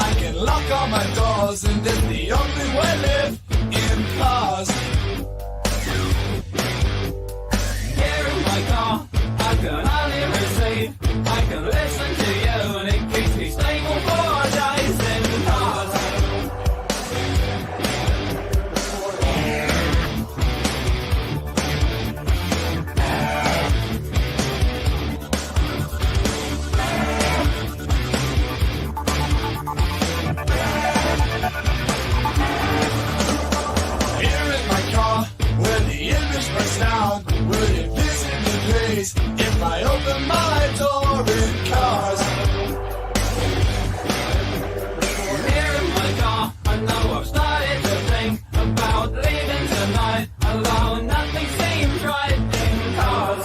I can lock all my doors, and it's the only way I live in cars. Here in my car, I can only receive. I can listen to you, and it keeps me stable for days in cars. Where the image breaks down, will you visit me please if I open my door in cars? Here in my car, I know I've started to think about leaving tonight alone. Nothing seems right in cars.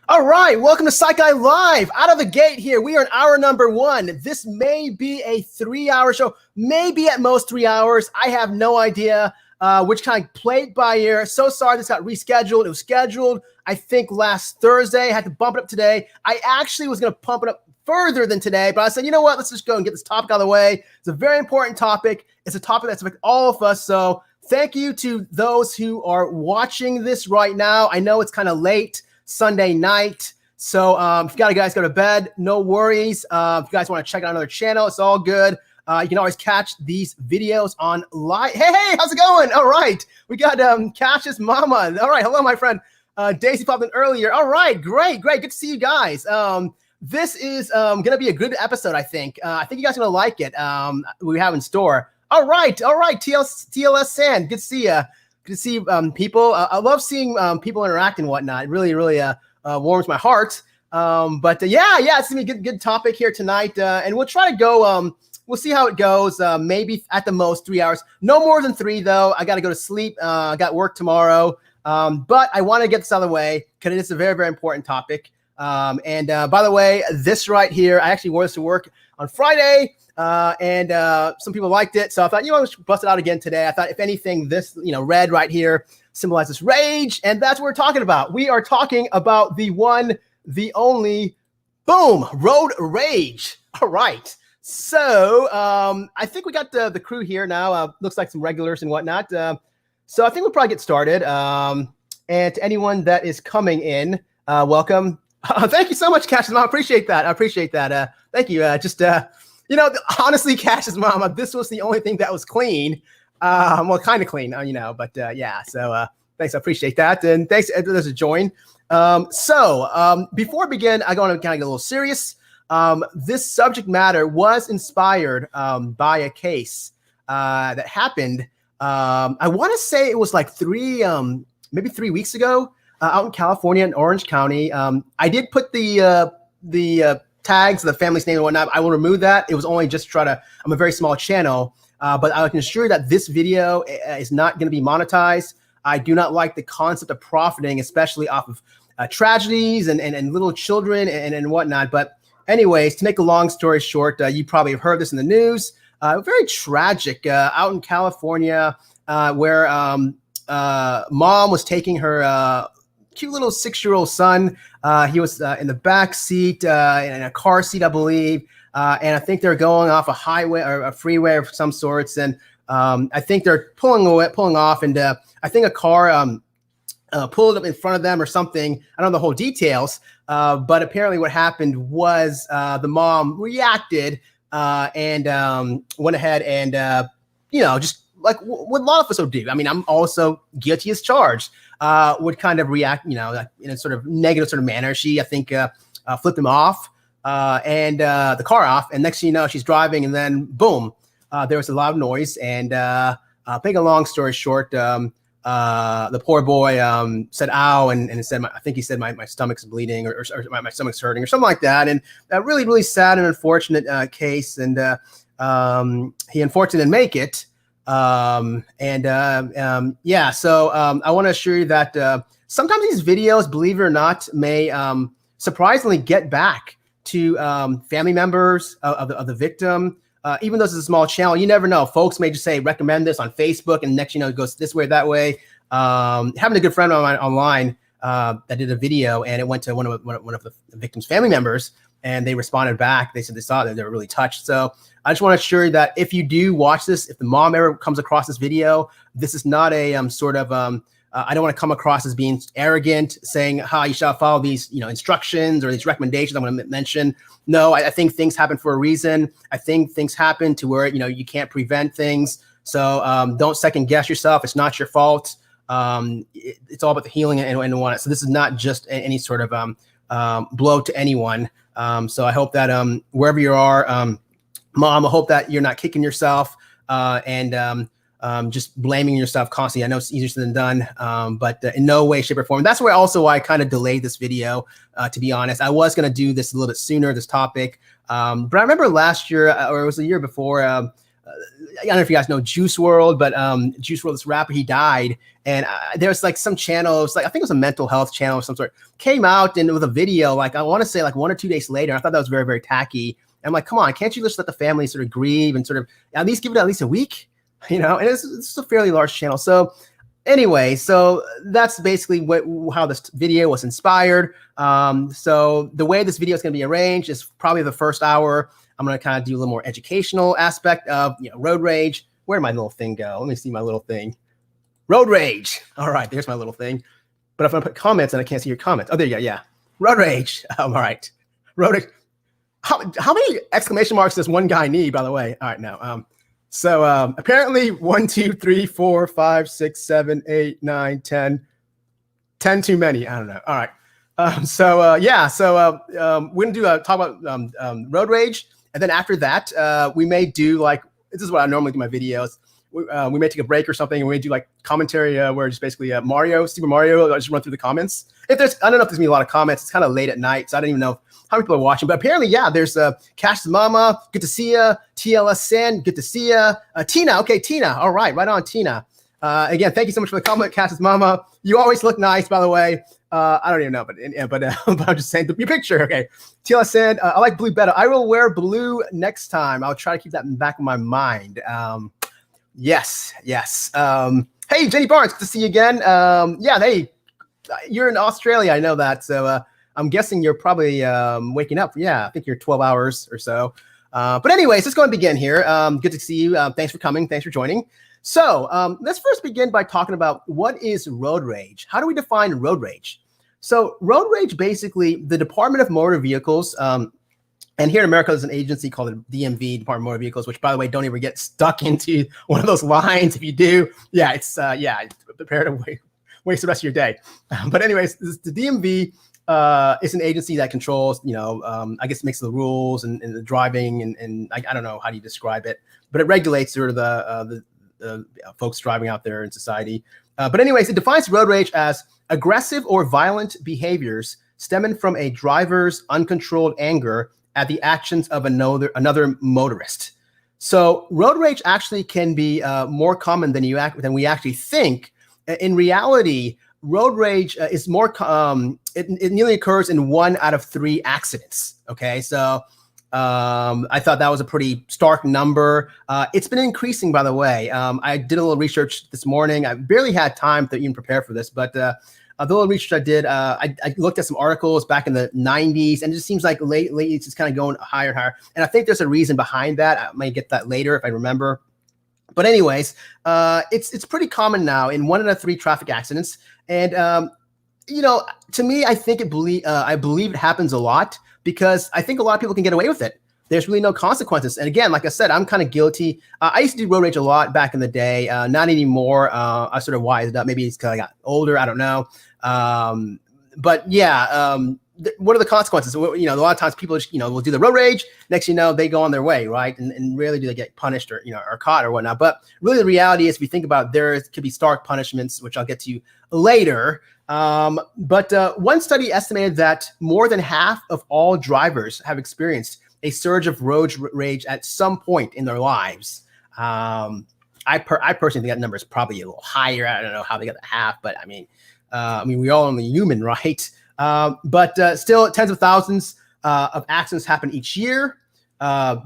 All right, welcome to Psych Guy Live. Out of the gate here, we are in hour number 1. This may be a 3-hour show, maybe at most 3 hours. I have no idea which kind of played by ear. So sorry this got rescheduled. It was scheduled, I think, last Thursday. I had to bump it up today. I actually was going to pump it up further than today, but I said, you know what? Let's just go and get this topic out of the way. It's a very important topic. It's a topic that's affecting all of us. So thank you to those who are watching this right now. I know it's kind of late Sunday night. So if you guys go to bed, no worries. If you guys want to check out another channel, it's all good. You can always catch these videos on live. Hey, how's it going? All right. We got Cash's mama. All right. Hello, my friend. Daisy popped in earlier. All right. Great. Good to see you guys. This is going to be a good episode, I think. I think you guys are going to like it. We have in store. All right. TLS Sand. Good to see you. Good to see people. I love seeing people interact and whatnot. It really warms my heart. But yeah, it's gonna be a good topic here tonight. And we'll try to go. We'll see how it goes. Maybe at the most 3 hours. No more than 3 though. I got to go to sleep. I got work tomorrow. But I want to get this out of the way because it is a very, very important topic. And by the way, this right here, I actually wore this to work on Friday. And some people liked it. So I thought, let's bust it out again today. I thought, if anything, this, red right here symbolizes rage. And that's what we're talking about. We are talking about the one, the only, boom, road rage. All right. So I think we got the crew here now. Looks like some regulars and whatnot. So I think we'll probably get started. And to anyone that is coming in, welcome. Thank you so much, Cash's mom. I appreciate that. Thank you. Honestly, Cash's mama, this was the only thing that was clean. Well, kind of clean, but yeah. So thanks, I appreciate that. And thanks to those who joined. So before I begin, I want to kind of get a little serious. This subject matter was inspired by a case that happened. I want to say it was like maybe 3 weeks ago out in California in Orange County. I did put the tags, the family's name and whatnot. I will remove that. It was only just I'm a very small channel, but I can assure you that this video is not going to be monetized. I do not like the concept of profiting, especially off of tragedies and little children and whatnot. But anyways, to make a long story short, you probably have heard this in the news. Very tragic out in California where mom was taking her cute little 6-year-old son. He was in the back seat in a car seat, I believe. And I think they're going off a highway or a freeway of some sorts. And I think they're pulling off. And I think a car pulled up in front of them or something. I don't know the whole details, but apparently what happened was the mom reacted and went ahead and, just like what a lot of us would do. I mean, I'm also guilty as charged, would kind of react, like in a sort of negative sort of manner. She, I think, flipped him off and the car off. And next thing you know, she's driving and then boom, there was a loud noise. And make a long story short, the poor boy said, ow, and said, I think he said, my stomach's bleeding or my stomach's hurting or something like that. And a really, really sad and unfortunate case. And he unfortunately didn't make it. So I want to assure you that sometimes these videos, believe it or not, may surprisingly get back to family members of the victim. Even though it's a small channel, you never know. Folks may just say, recommend this on Facebook, and next, it goes this way, that way. Having a good friend of mine online that did a video, and it went to one of the victim's family members, and they responded back. They said they saw it, they were really touched. So I just want to assure you that if you do watch this, if the mom ever comes across this video, this is not a I don't want to come across as being arrogant, saying how you shall follow these, instructions or these recommendations I'm going to mention. No, I think things happen for a reason. I think things happen to where, you can't prevent things. So don't second guess yourself. It's not your fault. It's all about the healing and want it. So this is not just any sort of blow to anyone. So I hope that wherever you are, Mom, I hope that you're not kicking yourself and just blaming yourself constantly. I know it's easier said than done, but in no way, shape, or form. That's why I kind of delayed this video, to be honest. I was going to do this a little bit sooner, this topic. But I remember last year, or it was the year before, I don't know if you guys know Juice WRLD, but Juice WRLD, this rapper, he died. And there was like some channels, I think it was a mental health channel of some sort, came out and with a video, I want to say 1 or 2 days later. I thought that was very, very tacky. And I'm like, come on, can't you just let the family sort of grieve and sort of at least give it at least a week? And it's a fairly large channel. So anyway, so that's basically how this video was inspired. So the way this video is going to be arranged is probably the first hour. I'm going to kind of do a little more educational aspect of, road rage. Where'd my little thing go? Let me see my little thing. Road rage. All right, there's my little thing. But if I put comments and I can't see your comments. Oh, there you go. Yeah. Road rage. All right. Road rage. How many exclamation marks does one guy need, by the way? All right, now. So apparently 1, 2, 3, 4, 5, 6, 7, 8, 9, 10. 10 too many. I don't know. All right. We're going to talk about road rage. And then after that, we may do this is what I normally do my videos. We may take a break or something, and we may do commentary where it's basically Super Mario. I just run through the comments. I don't know if there's going to be a lot of comments. It's kind of late at night, so I don't even know how many people are watching. But apparently, yeah, there's Cash's Mama. Good to see ya. TLS San. Good to see ya. Tina. Okay, Tina. All right on, Tina. Again, thank you so much for the comment, Cash's Mama. You always look nice, by the way. I don't even know, but I'm just saying your picture. Okay, TLS San. I like blue better. I will wear blue next time. I'll try to keep that in the back of my mind. Yes. Hey, Jenny Barnes, good to see you again. Hey, you're in Australia. I know that. So I'm guessing you're probably waking up. Yeah, I think you're 12 hours or so. But anyways, let's go and begin here. Good to see you. Thanks for coming. Thanks for joining. So let's first begin by talking about what is road rage. How do we define road rage? So road rage, basically, the Department of Motor Vehicles, and here in America, there's an agency called the DMV, Department of Motor Vehicles, which, by the way, don't ever get stuck into one of those lines. If you do, prepare to waste the rest of your day. But anyways, the DMV is an agency that controls, I guess makes the rules and the driving and I don't know how do you describe it, but it regulates sort of the folks driving out there in society. But anyways, it defines road rage as aggressive or violent behaviors stemming from a driver's uncontrolled anger at the actions of another motorist. So road rage actually can be more common than we actually think. In reality, road rage is more. It nearly occurs in 1 out of 3 accidents. Okay, so I thought that was a pretty stark number. It's been increasing, by the way. I did a little research this morning. I barely had time to even prepare for this, but the little research I did, I looked at some articles back in the 90s, and it just seems like lately it's just kind of going higher and higher. And I think there's a reason behind that. I might get that later if I remember. But anyways, it's pretty common now in 1 out of 3 traffic accidents. And to me, I believe it happens a lot because I think a lot of people can get away with it. There's really no consequences. And again, like I said, I'm kind of guilty. I used to do road rage a lot back in the day. Not anymore. I sort of wised up. Maybe it's because I got older. I don't know. But yeah, what are the consequences? A lot of times people just, will do the road rage. Next, they go on their way, right? And rarely do they get punished or, or caught or whatnot. But really, the reality is, if you think about it, there could be stark punishments, which I'll get to later. But one study estimated that more than half of all drivers have experienced a surge of road rage at some point in their lives. I personally think that number is probably a little higher. I don't know how they got the half, but I mean, we're all only human, right? But still, tens of thousands of accidents happen each year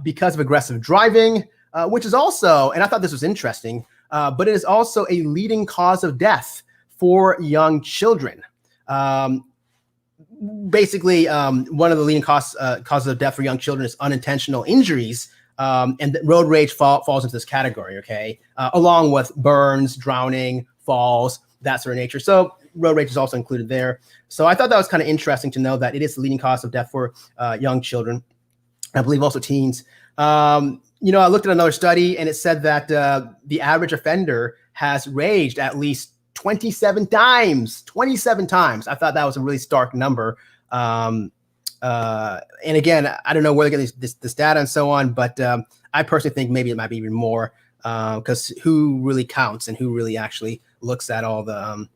because of aggressive driving, which is also, and I thought this was interesting, but it is also a leading cause of death for young children. Basically, one of the leading causes of death for young children is unintentional injuries, and road rage falls into this category, okay? Along with burns, drowning, falls, that sort of nature. So road rage is also included there. So I thought that was kind of interesting to know that it is the leading cause of death for young children. I believe also teens. I looked at another study and it said that the average offender has raged at least 27 times. 27 times. I thought that was a really stark number. And again, I don't know where they get this data and so on, but I personally think maybe it might be even more because who really counts and who really actually looks at all the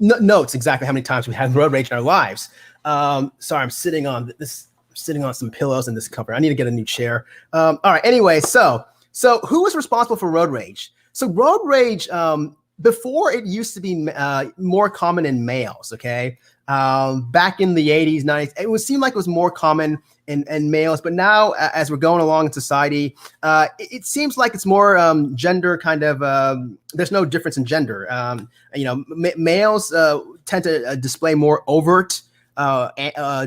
notes exactly how many times we had road rage in our lives. Sorry, I'm sitting on some pillows in this cover. I need to get a new chair. All right. Anyway, so who was responsible for road rage? So road rage, before it used to be more common in males. Okay. Back in the 80s, 90s, it would seem like it was more common in males, but now as we're going along in society, it seems like it's more gender kind of. There's no difference in gender. Males tend to display more overt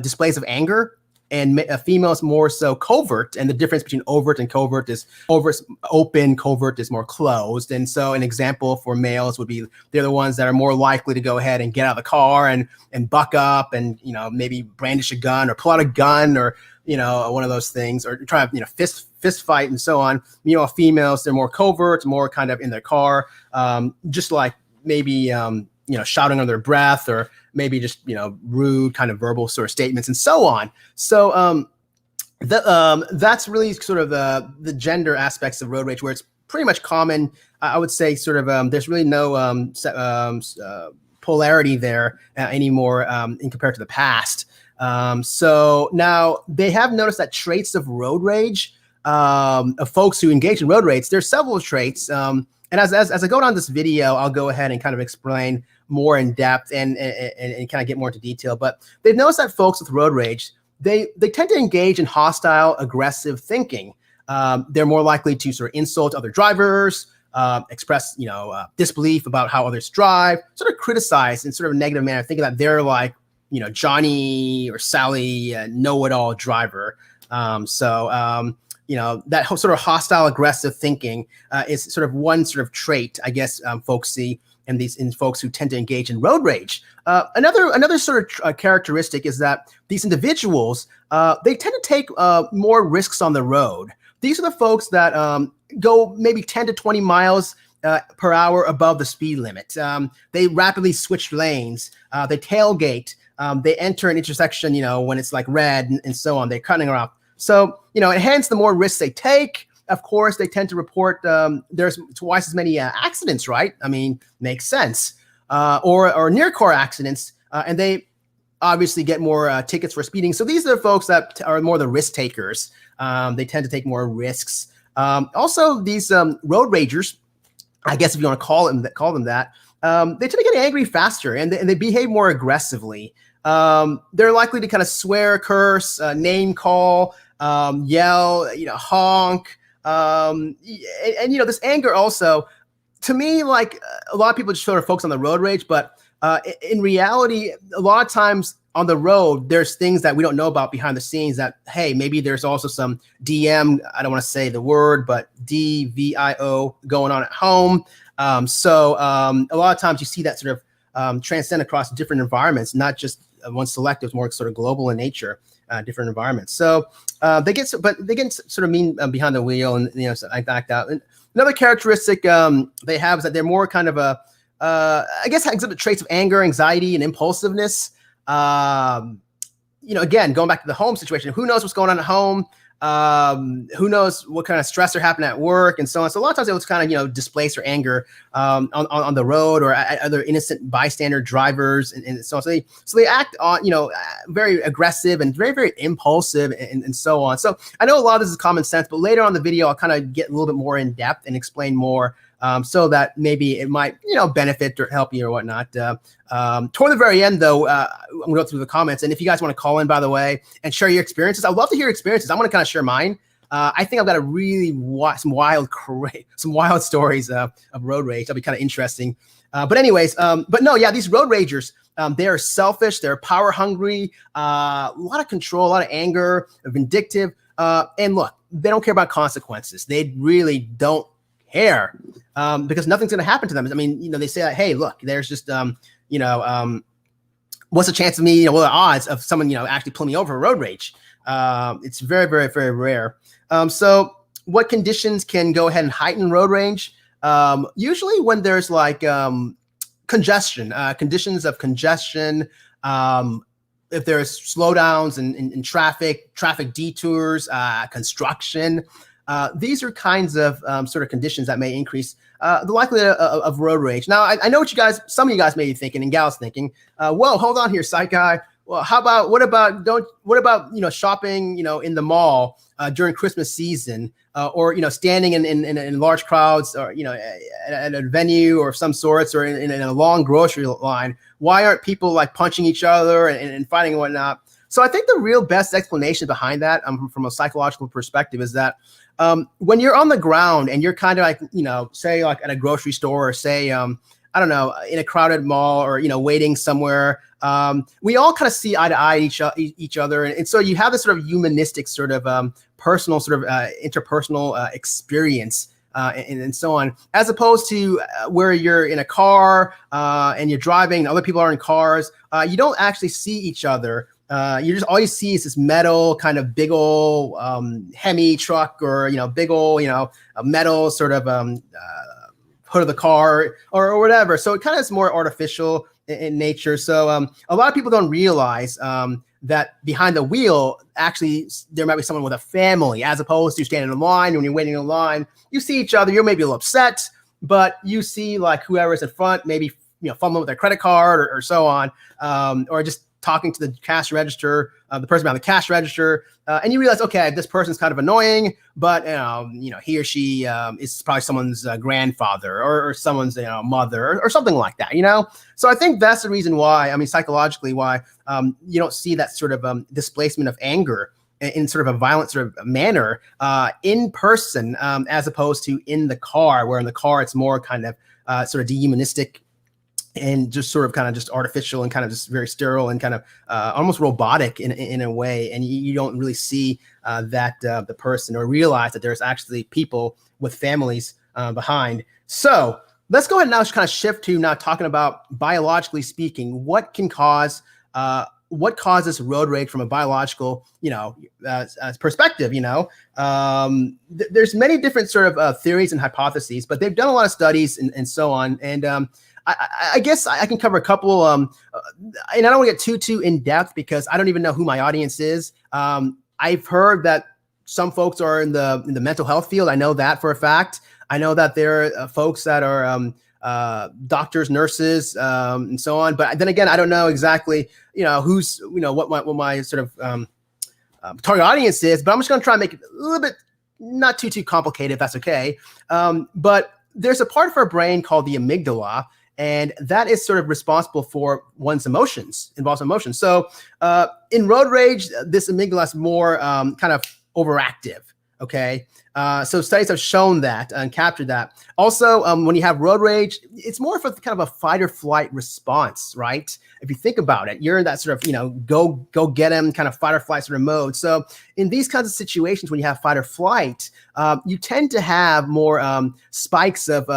displays of anger, and females more so covert. And the difference between overt and covert is overt's open, covert is more closed. And so an example for males would be they're the ones that are more likely to go ahead and get out of the car and buck up and, maybe brandish a gun or pull out a gun or, one of those things, or try to, fist fight and so on. Females, they're more covert, more kind of in their car, just like maybe, shouting under their breath or maybe just, rude kind of verbal sort of statements and so on. So that's really sort of the gender aspects of road rage, where it's pretty much common. I would say sort of there's really no polarity there anymore in compared to the past. So now they have noticed that traits of road rage, of folks who engage in road rage, there's several traits. And as I go down this video, I'll go ahead and kind of explain more in depth and kind of get more into detail. But they've noticed that folks with road rage, they tend to engage in hostile, aggressive thinking. They're more likely to sort of insult other drivers, express disbelief about how others drive, sort of criticize in sort of a negative manner, thinking that they're like Johnny or Sally, know-it-all driver. That whole sort of hostile, aggressive thinking is sort of one sort of trait, I guess, folks see in folks who tend to engage in road rage. Another sort of characteristic is that these individuals, they tend to take more risks on the road. These are the folks that go maybe 10 to 20 miles per hour above the speed limit. They rapidly switch lanes. They tailgate. They enter an intersection, when it's like red and so on. They're cutting off. So, and hence the more risks they take, of course, they tend to report there's twice as many accidents, right? I mean, makes sense. Or near car accidents, and they obviously get more tickets for speeding. So these are the folks that are more the risk takers. They tend to take more risks. Also, these road ragers, I guess if you want to call them that, they tend to get angry faster and they behave more aggressively. They're likely to kind of swear, curse, name call, yell, honk. And this anger also, to me, like a lot of people just sort of focus on the road rage, but in reality, a lot of times on the road, there's things that we don't know about behind the scenes that, hey, maybe there's also some I don't want to say the word, but DVIO going on at home. So a lot of times you see that sort of transcend across different environments, not just one selective, more sort of global in nature, different environments. So they get sort of mean behind the wheel, and so I backed out. And another characteristic they have is that they're more kind of I guess exhibit traits of anger, anxiety, and impulsiveness. Again, going back to the home situation, who knows what's going on at home? Who knows what kind of stress are happening at work and so on. So a lot of times it was kind of, displace or anger on the road or at other innocent bystander drivers and so on. So they act on, very aggressive and very, very impulsive and so on. So I know a lot of this is common sense, but later on in the video, I'll kind of get a little bit more in depth and explain more so that maybe it might, benefit or help you or whatnot. Toward the very end, though, I'm going to go through the comments. And if you guys want to call in, by the way, and share your experiences, I'd love to hear experiences. I'm going to kind of share mine. I think I've got a really some wild stories of road rage. That'll be kind of interesting. But anyways, these road ragers, they are selfish. They're power hungry, a lot of control, a lot of anger, vindictive. And look, they don't care about consequences. They really don't care because nothing's going to happen to them. I mean, they say, hey, look, there's just, what's the chance of me, what are the odds of someone, actually pulling me over for road rage? It's very, very, very rare. So what conditions can go ahead and heighten road rage? Usually when there's like congestion, conditions of congestion, if there's slowdowns in traffic detours, construction, these are kinds of sort of conditions that may increase the likelihood of road rage. Now, I know what some of you guys may be thinking, and gals thinking, whoa, hold on here, Psych Guy. Well, what about shopping, in the mall during Christmas season, or standing in large crowds, or at a venue or of some sorts, or in a long grocery line? Why aren't people like punching each other and fighting and whatnot? So I think the real best explanation behind that, from a psychological perspective, is that when you're on the ground and you're kind of like, say like at a grocery store, or say, I don't know, in a crowded mall, or, waiting somewhere, we all kind of see eye to eye each other. And so you have this sort of humanistic sort of personal sort of interpersonal experience and so on, as opposed to where you're in a car and you're driving and other people are in cars. You don't actually see each other. You just, all you see is this metal kind of big old Hemi truck, or big old metal sort of hood of the car or whatever. So it kind of is more artificial in nature. So a lot of people don't realize that behind the wheel, actually, there might be someone with a family, as opposed to standing in line. When you're waiting in line, you see each other. You're maybe a little upset, but you see like whoever's in front, maybe fumbling with their credit card or so on, or just talking to the cash register, the person behind the cash register, and you realize, okay, this person's kind of annoying, but he or she is probably someone's grandfather or someone's mother or something like that. So I think that's the reason why, psychologically, why you don't see that sort of displacement of anger in sort of a violent sort of manner in person, as opposed to in the car, where in the car it's more kind of sort of dehumanistic and just sort of kind of just artificial and kind of just very sterile and kind of almost robotic in a way. And you don't really see that the person, or realize that there's actually people with families behind. So let's go ahead and now kind of shift to now talking about, biologically speaking, what causes road rage from a biological, perspective. There's many different sort of theories and hypotheses, but they've done a lot of studies and so on. And I guess I can cover a couple, and I don't want to get too in depth because I don't even know who my audience is. I've heard that some folks are in the mental health field. I know that for a fact. I know that there are folks that are doctors, nurses, and so on. But then again, I don't know exactly, who's, what my sort of target audience is. But I'm just going to try and make it a little bit not too complicated, if that's okay. But there's a part of our brain called the amygdala. And that is sort of responsible for one's emotions, involves emotions. So in road rage, this amygdala is more kind of overactive, okay? So studies have shown that and captured that. Also, when you have road rage, it's more of a kind of a fight or flight response, right? If you think about it, you're in that sort of, go get him kind of fight or flight sort of mode. So in these kinds of situations, when you have fight or flight, you tend to have more spikes of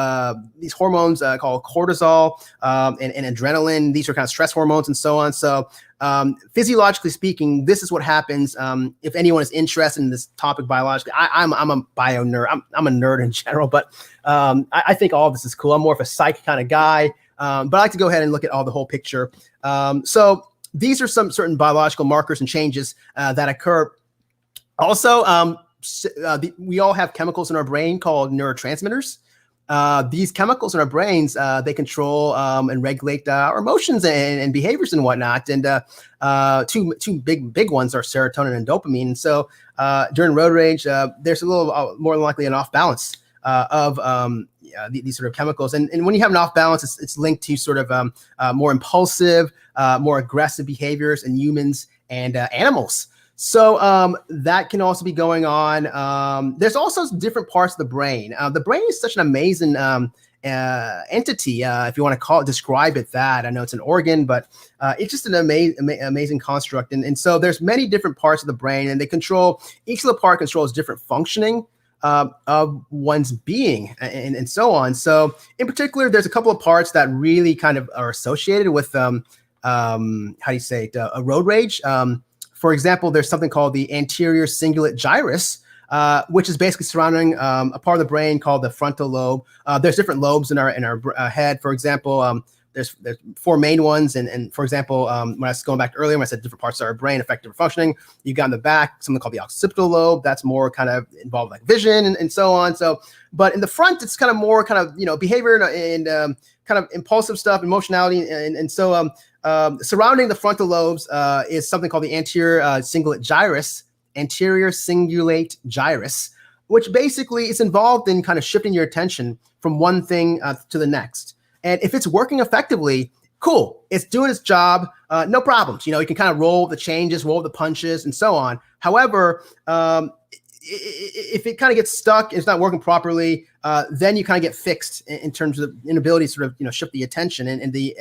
these hormones called cortisol and adrenaline. These are kind of stress hormones and so on. So physiologically speaking, this is what happens if anyone is interested in this topic biologically. I'm a bio nerd. I'm a nerd in general, but I think all of this is cool. I'm more of a psych kind of guy, but I like to go ahead and look at the whole picture. So these are some certain biological markers and changes that occur. Also, we all have chemicals in our brain called neurotransmitters. These chemicals in our brains, they control and regulate our emotions and behaviors and whatnot. And two big ones are serotonin and dopamine. And so during road rage, there's a little more than likely an off balance of these sort of chemicals. And when you have an off balance, it's linked to sort of more impulsive, more aggressive behaviors in humans and animals. So that can also be going on. There's also different parts of the brain. The brain is such an amazing entity, if you want to describe it that. I know it's an organ, but it's just an amazing construct. And so there's many different parts of the brain, and each of the part controls different functioning of one's being and so on. So in particular, there's a couple of parts that really kind of are associated with, how do you say it, a road rage. For example, there's something called the anterior cingulate gyrus, which is basically surrounding a part of the brain called the frontal lobe. There's different lobes in our head. For example, there's 4 main ones. And for example, when I was going back to earlier, when I said different parts of our brain affect different functioning, you got in the back something called the occipital lobe. That's more kind of involved like vision and so on. So, but in the front, it's kind of more kind of, behavior and kind of impulsive stuff, emotionality. And so surrounding the frontal lobes is something called the anterior cingulate gyrus, which basically is involved in kind of shifting your attention from one thing to the next. And if it's working effectively, cool, it's doing its job, no problems. You can kind of roll the changes, roll the punches, and so on. However, if it kind of gets stuck, it's not working properly, then you kind of get fixed in terms of inability to sort of shift the attention, and the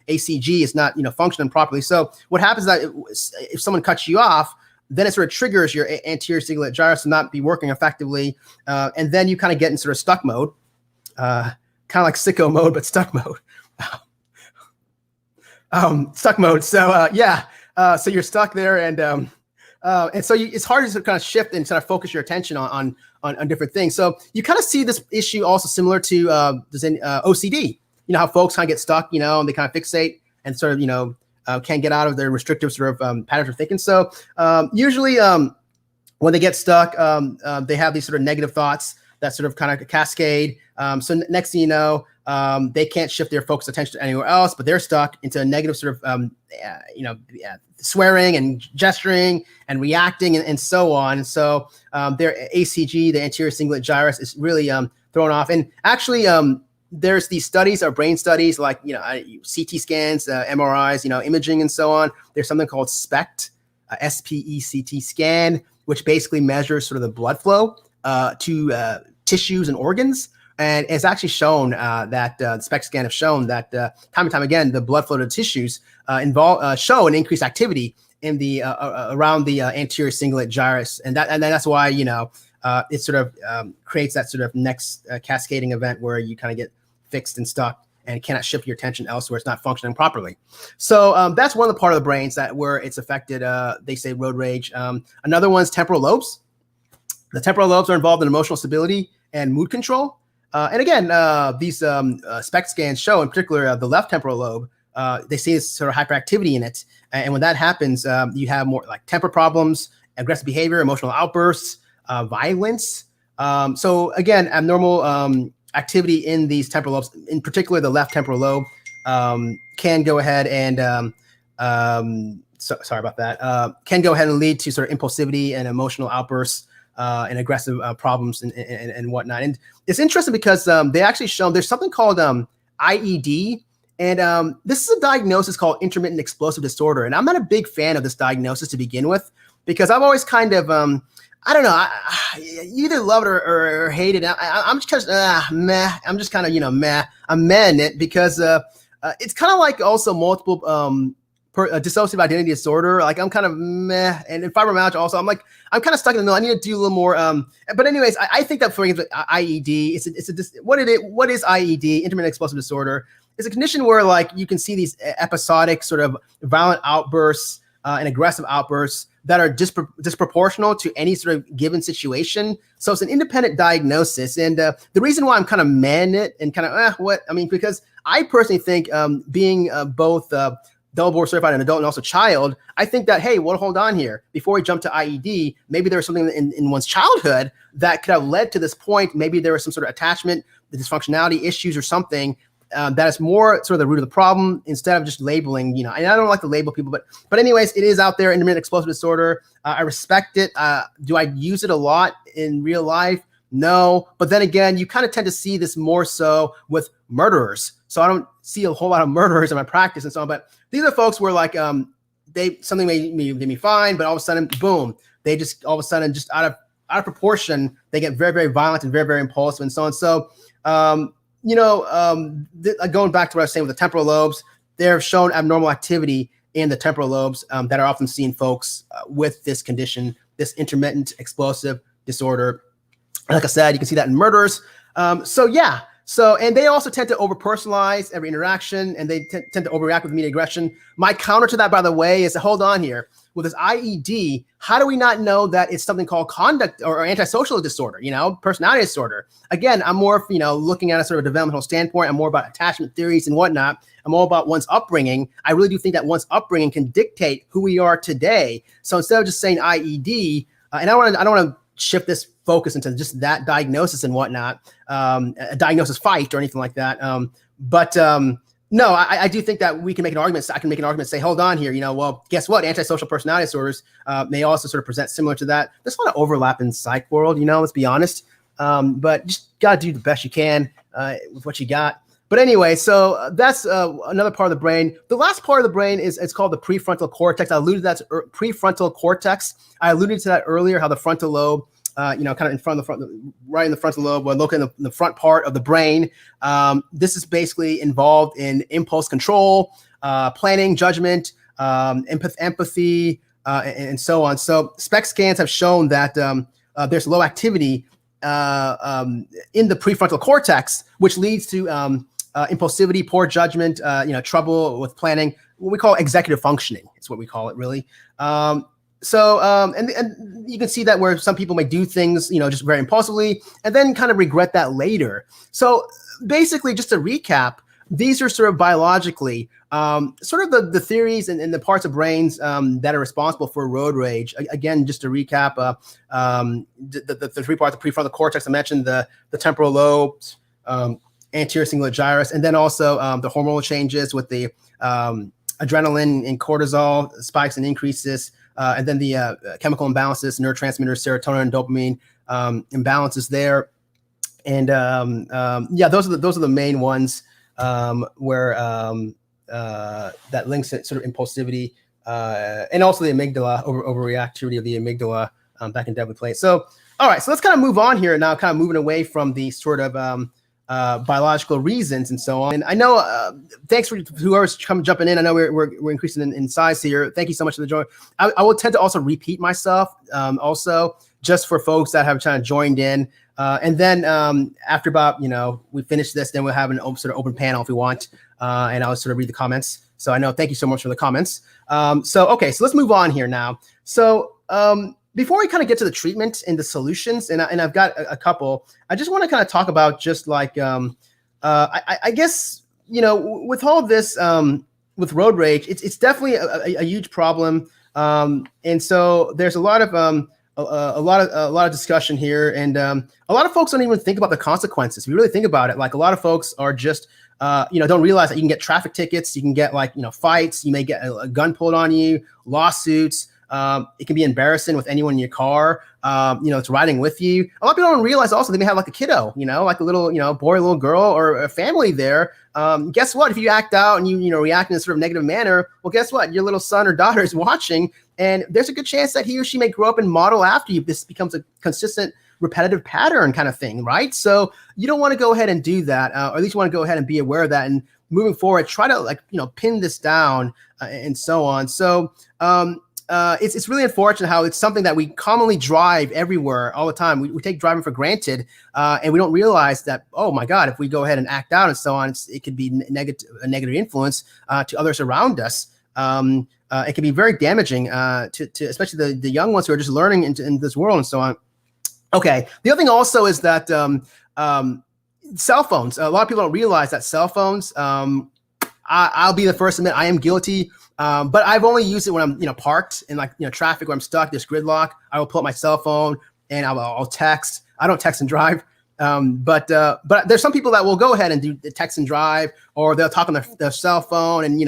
ACG is not functioning properly. So what happens is that if someone cuts you off, then it sort of triggers your anterior cingulate gyrus to not be working effectively, and then you kind of get in sort of stuck mode. Kind of like sicko mode, but stuck mode. Stuck mode. So so you're stuck there, and so it's hard to kind of shift and sort of focus your attention on different things. So you kind of see this issue also similar to OCD. How folks kind of get stuck, and they kind of fixate and sort of can't get out of their restrictive sort of patterns of thinking. So usually when they get stuck, they have these sort of negative thoughts that sort of kind of cascade. So next thing you know, they can't shift their focus attention to anywhere else, but they're stuck into a negative sort of, swearing and gesturing and reacting and so on. And so their ACG, the anterior cingulate gyrus, is really thrown off. And actually, there's these studies, or brain studies, like CT scans, MRIs, imaging and so on. There's something called SPECT, SPECT scan, which basically measures sort of the blood flow to tissues and organs. And it's actually shown that the SPECT scan have shown that time and time again, the blood flow to tissues show an increased activity in the around the anterior cingulate gyrus, and that's why it sort of creates that sort of next cascading event where you kind of get fixed and stuck and cannot shift your attention elsewhere. It's not functioning properly. So that's one of the part of the brains where it's affected. They say road rage. Another one's temporal lobes. The temporal lobes are involved in emotional stability and mood control. And again, these SPECT scans show, in particular, the left temporal lobe, they see this sort of hyperactivity in it. And when that happens, you have more like temper problems, aggressive behavior, emotional outbursts, violence. So again, abnormal activity in these temporal lobes, in particular, the left temporal lobe, can go ahead and, sorry about that, can go ahead and lead to sort of impulsivity and emotional outbursts. And aggressive problems and whatnot. And it's interesting because they actually shown there's something called IED. And this is a diagnosis called intermittent explosive disorder. And I'm not a big fan of this diagnosis to begin with, because I've always kind of I don't know. You either love it or hate it. I'm just meh. I'm just kind of, meh. I'm meh in it because it's kind of like also multiple dissociative identity disorder. Like I'm kind of meh. And in fibromyalgia also, I'm kind of stuck in the middle. I need to do a little more. But anyways, I think that for example, IED, what is IED, intermittent explosive disorder? It's a condition where like you can see these episodic sort of violent outbursts and aggressive outbursts that are disproportional to any sort of given situation. So it's an independent diagnosis. And the reason why I'm kind of meh in it and kind of because I personally think being both double board certified an adult and also child, I think that, hey, well, hold on here. Before we jump to IED, maybe there was something in one's childhood that could have led to this point. Maybe there was some sort of attachment, the dysfunctionality issues or something that is more sort of the root of the problem instead of just labeling, and I don't like to label people, but anyways, it is out there, intermittent explosive disorder. I respect it. Do I use it a lot in real life? No. But then again, you kind of tend to see this more so with murderers. So I don't see a whole lot of murderers in my practice and so on, but these are folks where like something made me fine, but all of a sudden, boom, they just all of a sudden just out of proportion, they get very, very violent and very, very impulsive and so on. So going back to what I was saying with the temporal lobes, they've shown abnormal activity in the temporal lobes that are often seen folks with this condition, this intermittent explosive disorder. Like I said, you can see that in murderers. And they also tend to over-personalize every interaction, and they tend to overreact with immediate aggression. My counter to that, by the way, is to hold on here. With this IED, how do we not know that it's something called conduct or antisocial disorder, personality disorder? Again, I'm more, looking at a sort of developmental standpoint. I'm more about attachment theories and whatnot. I'm all about one's upbringing. I really do think that one's upbringing can dictate who we are today. So instead of just saying IED, and I don't want to shift this focus into just that diagnosis and whatnot, a diagnosis fight or anything like that. No, I do think that we can make an argument. I can make an argument, say, hold on here. Well, guess what? Antisocial personality disorders may also sort of present similar to that. There's a lot of overlap in psych world, let's be honest. But just got to do the best you can with what you got. But anyway, so that's another part of the brain. The last part of the brain it's called the prefrontal cortex. I alluded to that prefrontal cortex. I alluded to that earlier, how the frontal lobe, kind of in front of right in the frontal lobe, when looking in the front part of the brain. This is basically involved in impulse control, planning, judgment, empathy, and so on. So SPECT scans have shown that there's low activity in the prefrontal cortex, which leads to impulsivity, poor judgment, trouble with planning, what we call executive functioning. It's what we call it, really. And you can see that where some people may do things, just very impulsively and then kind of regret that later. So basically, just to recap, these are sort of biologically sort of the theories and the parts of brains that are responsible for road rage. Again, just to recap, the three parts, the prefrontal cortex, I mentioned the temporal lobes, anterior cingulate gyrus, and then also the hormonal changes with the adrenaline and cortisol spikes and increases, and then the chemical imbalances, neurotransmitters, serotonin and dopamine imbalances there. And those are the main ones where that links it, sort of impulsivity, and also the amygdala, overreactivity of the amygdala that can definitely play. So, all right, so let's kind of move on here now, kind of moving away from the sort of biological reasons and so on. And I know, thanks for whoever's jumping in. I know we're increasing in size here. Thank you so much for the join. I will tend to also repeat myself, also just for folks that have kind of joined in. And then after about, we finish this, then we'll have an sort of open panel if we want. And I'll sort of read the comments. So I know, thank you so much for the comments. Okay, so let's move on here now. So before we kind of get to the treatment and the solutions, and I've got a couple, I just want to kind of talk about just like, I guess, with all of this, with road rage, it's definitely a huge problem. And so there's a lot of discussion here, and a lot of folks don't even think about the consequences. If you really think about it, like a lot of folks are just, don't realize that you can get traffic tickets, you can get fights, you may get a gun pulled on you, lawsuits. It can be embarrassing with anyone in your car. It's riding with you. A lot of people don't realize also they may have like a kiddo, like a little, boy, little girl, or a family there. Guess what? If you act out and you react in a sort of negative manner, well, guess what? Your little son or daughter is watching, and there's a good chance that he or she may grow up and model after you. This becomes a consistent, repetitive pattern kind of thing, right? So you don't want to go ahead and do that, or at least you want to go ahead and be aware of that. And moving forward, try to pin this down and so on. So it's really unfortunate how it's something that we commonly drive everywhere all the time. We take driving for granted, and we don't realize that, oh my God, if we go ahead and act out and so on, it could be a negative influence to others around us. It can be very damaging to especially the young ones who are just learning in this world and so on. Okay. The other thing also is that cell phones. A lot of people don't realize that cell phones. I'll be the first to admit I am guilty. But I've only used it when I'm parked in traffic where I'm stuck, there's gridlock. I will pull up my cell phone and I'll text. I don't text and drive. But there's some people that will go ahead and do the text and drive, or they'll talk on their cell phone and,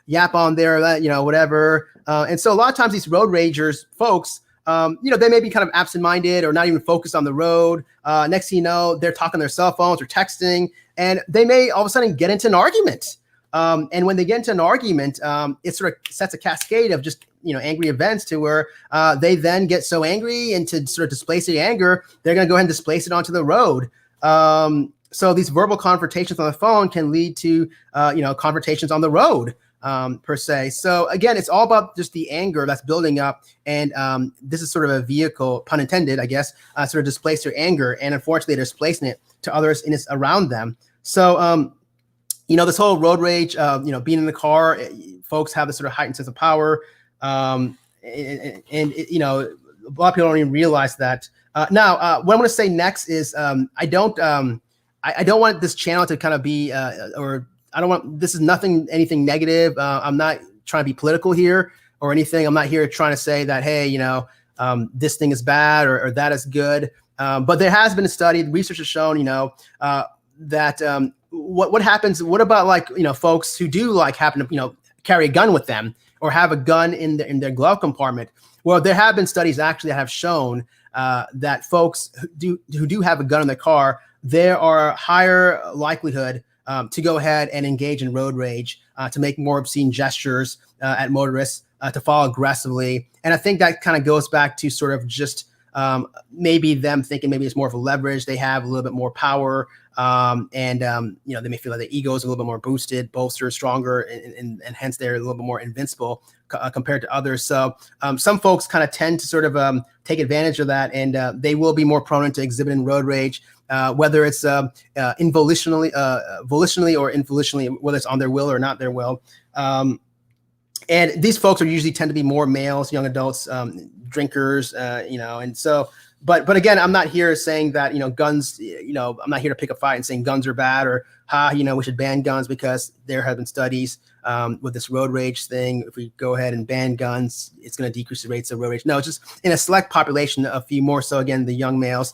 yap on there, whatever. And so a lot of times these road ragers folks, they may be kind of absent-minded or not even focused on the road. Next thing you know, they're talking on their cell phones or texting, and they may all of a sudden get into an argument. And when they get into an argument, it sort of sets a cascade of just, angry events to where they then get so angry, and to sort of displace the anger, they're going to go ahead and displace it onto the road. So these verbal confrontations on the phone can lead to, confrontations on the road, per se. So again, it's all about just the anger that's building up. And this is sort of a vehicle, pun intended, I guess, sort of displace their anger. And unfortunately, they're displacing it to others around them. So, this whole road rage, being in the car, folks have this sort of heightened sense of power. A lot of people don't even realize that. Now, what I'm going to say next is I don't want this channel to kind of be, this is anything negative. I'm not trying to be political here or anything. I'm not here trying to say that, hey, this thing is bad or that is good. But there has been a study, research has shown, that what happens, what about folks who do happen to, carry a gun with them or have a gun in their glove compartment? Well, there have been studies actually that have shown that folks who do have a gun in their car, there are higher likelihood to go ahead and engage in road rage, to make more obscene gestures at motorists, to fall aggressively. And I think that kind of goes back to sort of just maybe them thinking maybe it's more of a leverage. They have a little bit more power, and they may feel like their ego is a little bit more bolstered, stronger, and hence they're a little bit more invincible compared to others. So some folks kind of tend to sort of take advantage of that, and they will be more prone to exhibiting road rage, whether it's volitionally or involitionally, whether it's on their will or not their will. And these folks usually tend to be more males, young adults, drinkers, and so, but again, I'm not here saying that, guns, I'm not here to pick a fight and saying guns are bad or, we should ban guns, because there have been studies with this road rage thing. If we go ahead and ban guns, it's going to decrease the rates of road rage. No, it's just in a select population, a few more so. Again, the young males,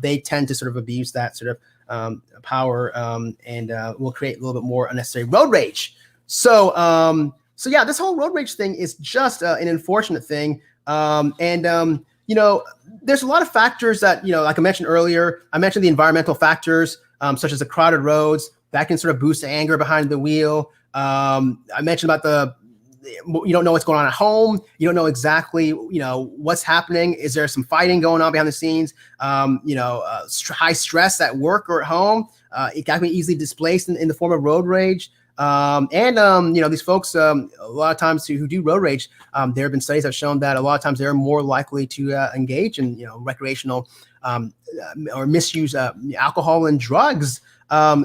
they tend to sort of abuse that sort of power, and will create a little bit more unnecessary road rage. So yeah, this whole road rage thing is just an unfortunate thing. There's a lot of factors that, like I mentioned earlier, I mentioned the environmental factors, such as the crowded roads that can sort of boost the anger behind the wheel. I mentioned about you don't know what's going on at home. You don't know exactly, what's happening. Is there some fighting going on behind the scenes? High stress at work or at home. It can be easily displaced in the form of road rage. These folks, a lot of times who do road rage, there have been studies that have shown that a lot of times they're more likely to engage in, recreational or misuse alcohol and drugs.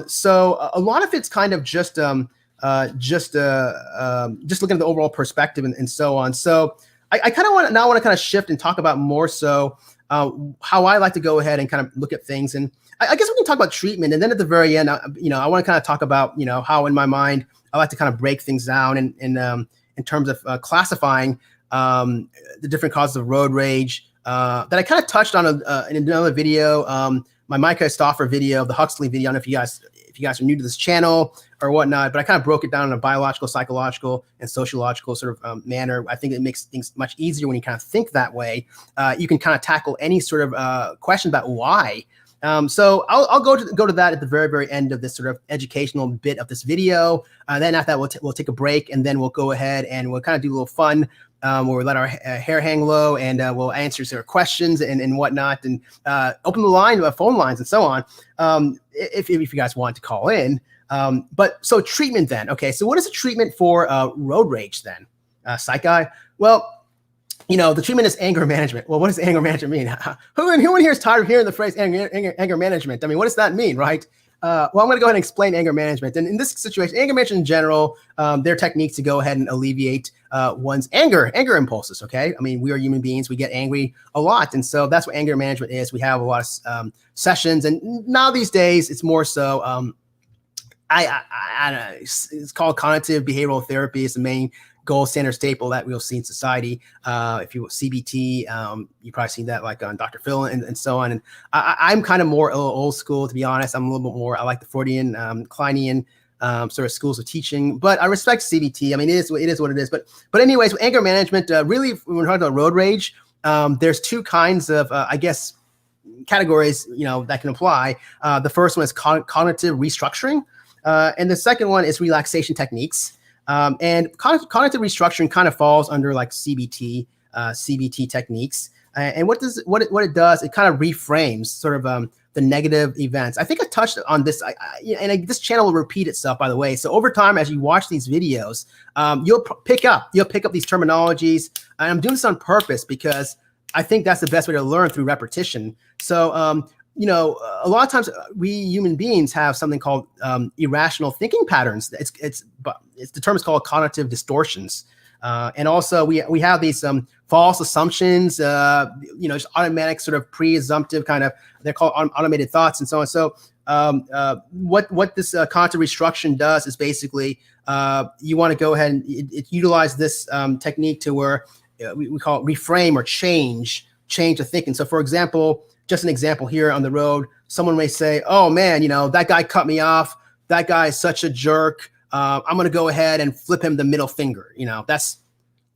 So a lot of it's kind of just looking at the overall perspective and so on. So I kind of want to kind of shift and talk about more so how I like to go ahead and kind of look at things. And I guess we can talk about treatment, and then at the very end, I want to kind of talk about, how in my mind I like to kind of break things down in terms of classifying the different causes of road rage that I kind of touched on in another video, my Micah Stauffer video, the Huxley video. I don't know if you guys are new to this channel. or whatnot, but I kind of broke it down in a biological, psychological, and sociological sort of manner. I think it makes things much easier when you kind of think that way. You can kind of tackle any sort of question about why. So I'll go to that at the very, very end of this sort of educational bit of this video. Then after that, we'll take a break, and then we'll go ahead and we'll kind of do a little fun where we let our hair hang low, and we'll answer sort of questions and whatnot, and open the line, phone lines, and so on, if you guys want to call in. But so treatment then. Okay, so what is the treatment for road rage then? Psych Guy? Well, the treatment is anger management. Well, what does anger management mean? Who in here is tired of hearing the phrase anger management? I mean, what does that mean, right? Well, I'm going to go ahead and explain anger management. And in this situation, anger management in general, there are techniques to go ahead and alleviate one's anger impulses, okay? I mean, we are human beings. We get angry a lot. And so that's what anger management is. We have a lot of sessions. And now these days, it's more so, I don't know, it's called cognitive behavioral therapy. It's the main gold standard staple that we'll see in society. If you will, CBT, you probably seen that like on Dr. Phil and so on. And I'm kind of more old school, to be honest. I'm a little bit more, I like the Freudian, Kleinian sort of schools of teaching, but I respect CBT. I mean, it is what it is. But anyways, with anger management, really, when we're talking about road rage, there's two kinds of, I guess, categories, that can apply. The first one is cognitive restructuring. And the second one is relaxation techniques. And cognitive restructuring kind of falls under like CBT techniques. And what it does, it kind of reframes sort of the negative events. I think I touched on this, this channel will repeat itself, by the way. So over time, as you watch these videos, you'll pick up these terminologies. And I'm doing this on purpose because I think that's the best way to learn, through repetition. So, a lot of times we human beings have something called irrational thinking patterns. The term is called cognitive distortions. And also we have these false assumptions, just automatic sort of pre-assumptive kind of, they're called automated thoughts and so on. So what this cognitive restructuring does is basically you want to go ahead and utilize this technique to where we call it reframe or change the thinking. So for example, just an example here on the road, someone may say, oh man, that guy cut me off. That guy is such a jerk. I'm going to go ahead and flip him the middle finger. That's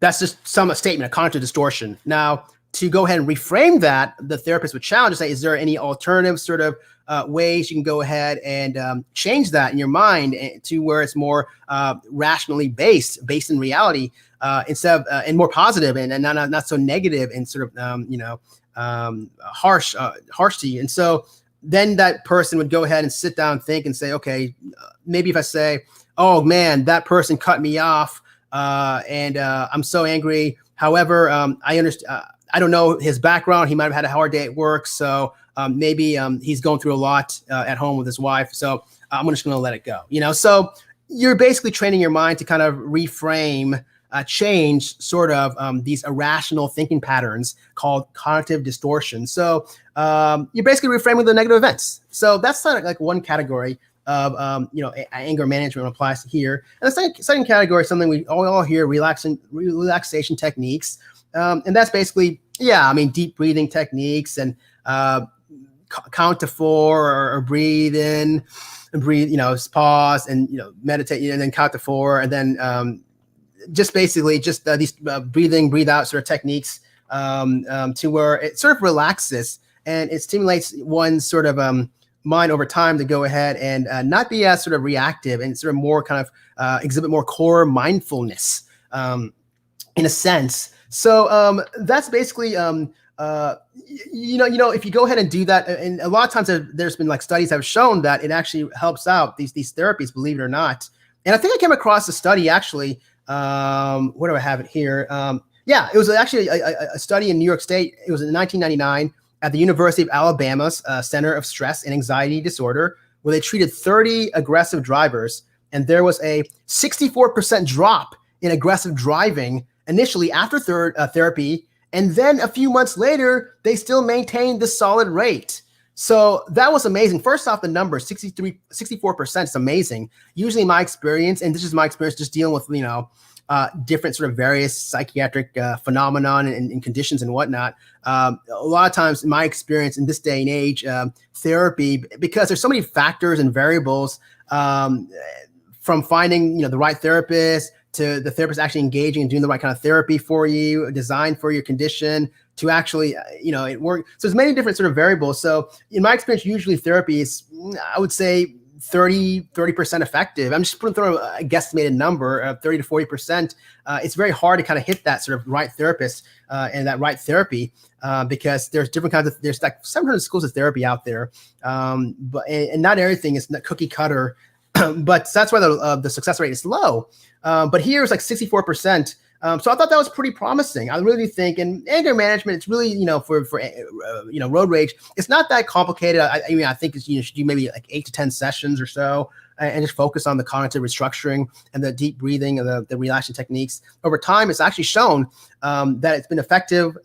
just some statement, a cognitive distortion. Now, to go ahead and reframe that, the therapist would challenge and say, is there any alternative sort of ways you can go ahead and change that in your mind to where it's more rationally based in reality, instead of and more positive and not so negative and sort of harsh to you. And so then that person would go ahead and sit down and think and say, okay, maybe if I say, oh man, that person cut me off, and I'm so angry. However, I understand. I don't know his background. He might have had a hard day at work, so maybe he's going through a lot at home with his wife. So I'm just going to let it go. So you're basically training your mind to kind of reframe, change sort of these irrational thinking patterns called cognitive distortion. So you're basically reframing the negative events. So that's kind of like one category of anger management applies here. And the second category is something we all hear: relaxation techniques. And that's basically, deep breathing techniques and count to 4 or breathe in and breathe, pause and, meditate, and then count to 4. And then just basically these breathe out sort of techniques to where it sort of relaxes and it stimulates one's sort of mind over time to go ahead and not be as sort of reactive and sort of more kind of exhibit more core mindfulness in a sense. So that's basically, if you go ahead and do that, and a lot of times there's been like studies that have shown that it actually helps out these therapies, believe it or not. And I think I came across a study actually, where do I have it here? It was actually a study in New York State. It was in 1999 at the University of Alabama's Center of Stress and Anxiety Disorder, where they treated 30 aggressive drivers. And there was a 64% drop in aggressive driving initially after therapy, and then a few months later, they still maintained the solid rate. So that was amazing. First off, the number 64% is amazing. Usually in my experience, and this is my experience just dealing with, different sort of various psychiatric phenomenon and conditions and whatnot. A lot of times in my experience in this day and age, therapy, because there's so many factors and variables, from finding, the right therapist to the therapist actually engaging and doing the right kind of therapy for you, designed for your condition, to actually, it works. So there's many different sort of variables. So in my experience, usually therapy is, I would say, 30% effective. I'm just throwing a guesstimated number of 30 to 40%. It's very hard to kind of hit that sort of right therapist and that right therapy because there's different kinds of, there's like 700 schools of therapy out there. But not everything is cookie cutter, but that's why the success rate is low. But here it's like 64%. So I thought that was pretty promising. I really think, and anger management, it's really, for road rage, it's not that complicated. I mean, I think you should do maybe like 8 to 10 sessions or so, and just focus on the cognitive restructuring and the deep breathing and the relaxation techniques. Over time, it's actually shown that it's been effective.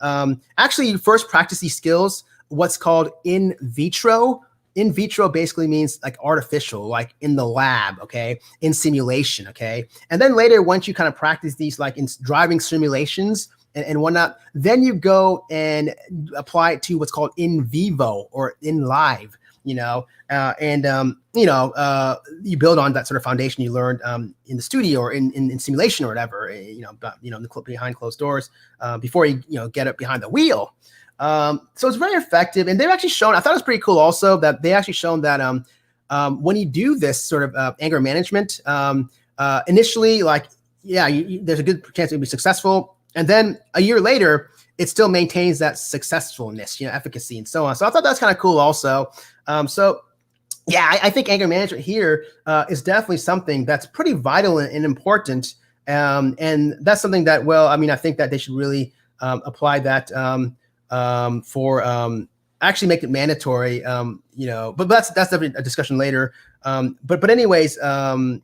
Actually, you first practice these skills, what's called in vitro. In vitro basically means like artificial, like in the lab, okay, in simulation, okay. And then later, once you kind of practice these like in driving simulations and whatnot, then you go and apply it to what's called in vivo or in live, you build on that sort of foundation you learned in the studio or in simulation or whatever, behind closed doors before you get up behind the wheel. So it's very effective, and they've actually shown, I thought it was pretty cool also that they actually shown that when you do this sort of anger management, initially, there's a good chance it'll be successful. And then a year later, it still maintains that successfulness, efficacy and so on. So I thought that's kind of cool also. I think anger management here is definitely something that's pretty vital and important. And that's something that, I think that they should really apply that for actually make it mandatory, but that's definitely a discussion later. But anyways, no,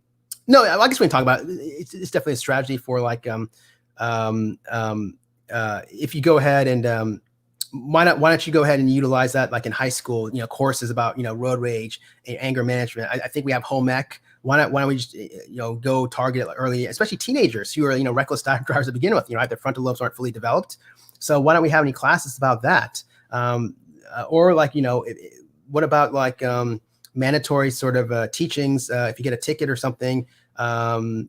I guess we can talk about it. It's definitely a strategy for like, if you go ahead and why don't you go ahead and utilize that like in high school, courses about, road rage and anger management. I think we have home ec. Why don't we just, go target it early, especially teenagers who are, reckless drivers to begin with, their frontal lobes aren't fully developed. So why don't we have any classes about that? Or like, what about like mandatory sort of teachings if you get a ticket or something? Driving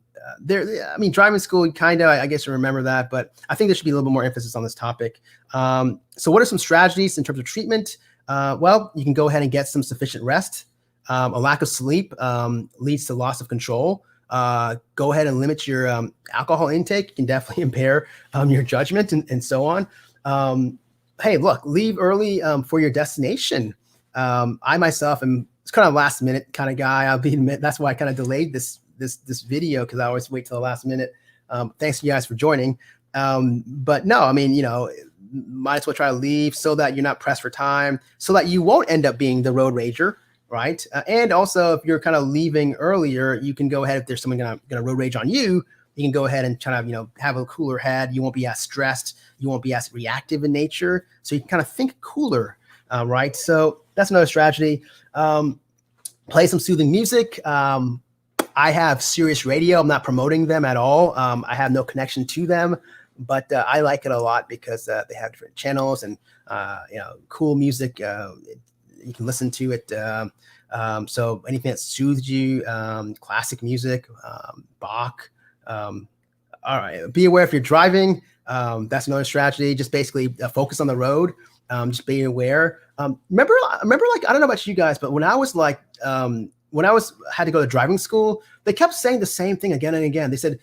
school, kind of, I guess you remember that, but I think there should be a little bit more emphasis on this topic. So what are some strategies in terms of treatment? You can go ahead and get some sufficient rest. A lack of sleep leads to loss of control. Go ahead and limit your alcohol intake. You can definitely impair your judgment and so on. Hey, look, leave early for your destination. I myself am kind of last minute kind of guy. I'll be admit that's why I kind of delayed this video because I always wait till the last minute. Thanks to you guys for joining. But no, might as well try to leave so that you're not pressed for time, so that you won't end up being the road rager. Right. And also, if you're kind of leaving earlier, you can go ahead. If there's someone gonna road rage on you, you can go ahead and kind of, have a cooler head. You won't be as stressed. You won't be as reactive in nature. So you can kind of think cooler. Right. So that's another strategy. Play some soothing music. I have Sirius Radio. I'm not promoting them at all. I have no connection to them, but I like it a lot because they have different channels and, cool music. You can listen to it. So anything that soothes you, classic music, Bach. All right. Be aware if you're driving. That's another strategy. Just basically focus on the road. Just be aware. Remember, like, I don't know about you guys, but when I was like, had to go to driving school, they kept saying the same thing again and again. They said,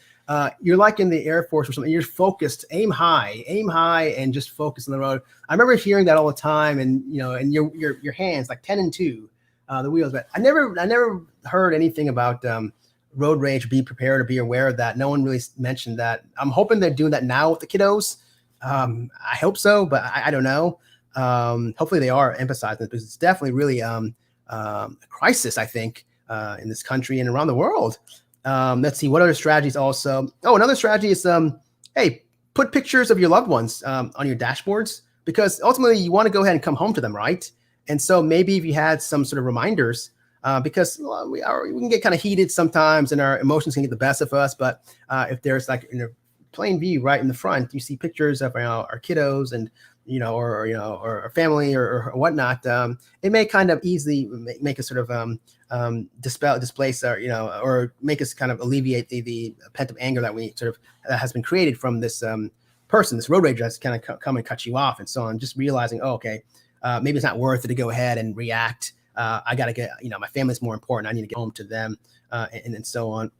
you're like in the Air Force or something. You're focused, aim high, and just focus on the road. I remember hearing that all the time, and and your hands like 10 and 2, the wheels. But I never heard anything about road rage. Be prepared or be aware of that. No one really mentioned that. I'm hoping they're doing that now with the kiddos. I hope so, but I don't know. Hopefully they are emphasizing it because it's definitely really a crisis, I think, in this country and around the world. Let's see what other strategies also. Oh, another strategy is, hey, put pictures of your loved ones on your dashboards, because ultimately you want to go ahead and come home to them, right? And so maybe if you had some sort of reminders, because we can get kind of heated sometimes and our emotions can get the best of us. But if there's like in a plain view right in the front, you see pictures of our kiddos and or family or whatnot, it may kind of easily make us sort of displace or make us kind of alleviate the pent up anger that has been created from this person, this road rager that's kind of come and cut you off and so on. Just realizing, okay, maybe it's not worth it to go ahead and react. I got to get, my family's more important. I need to get home to them, and so on.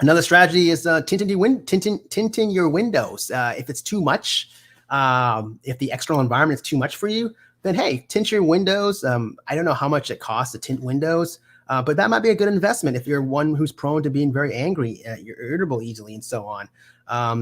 Another strategy is tinting your windows. If it's too much, if the external environment is too much for you, then hey, tint your windows. I don't know how much it costs to tint windows, but that might be a good investment if you're one who's prone to being very angry, you're irritable easily, and so on.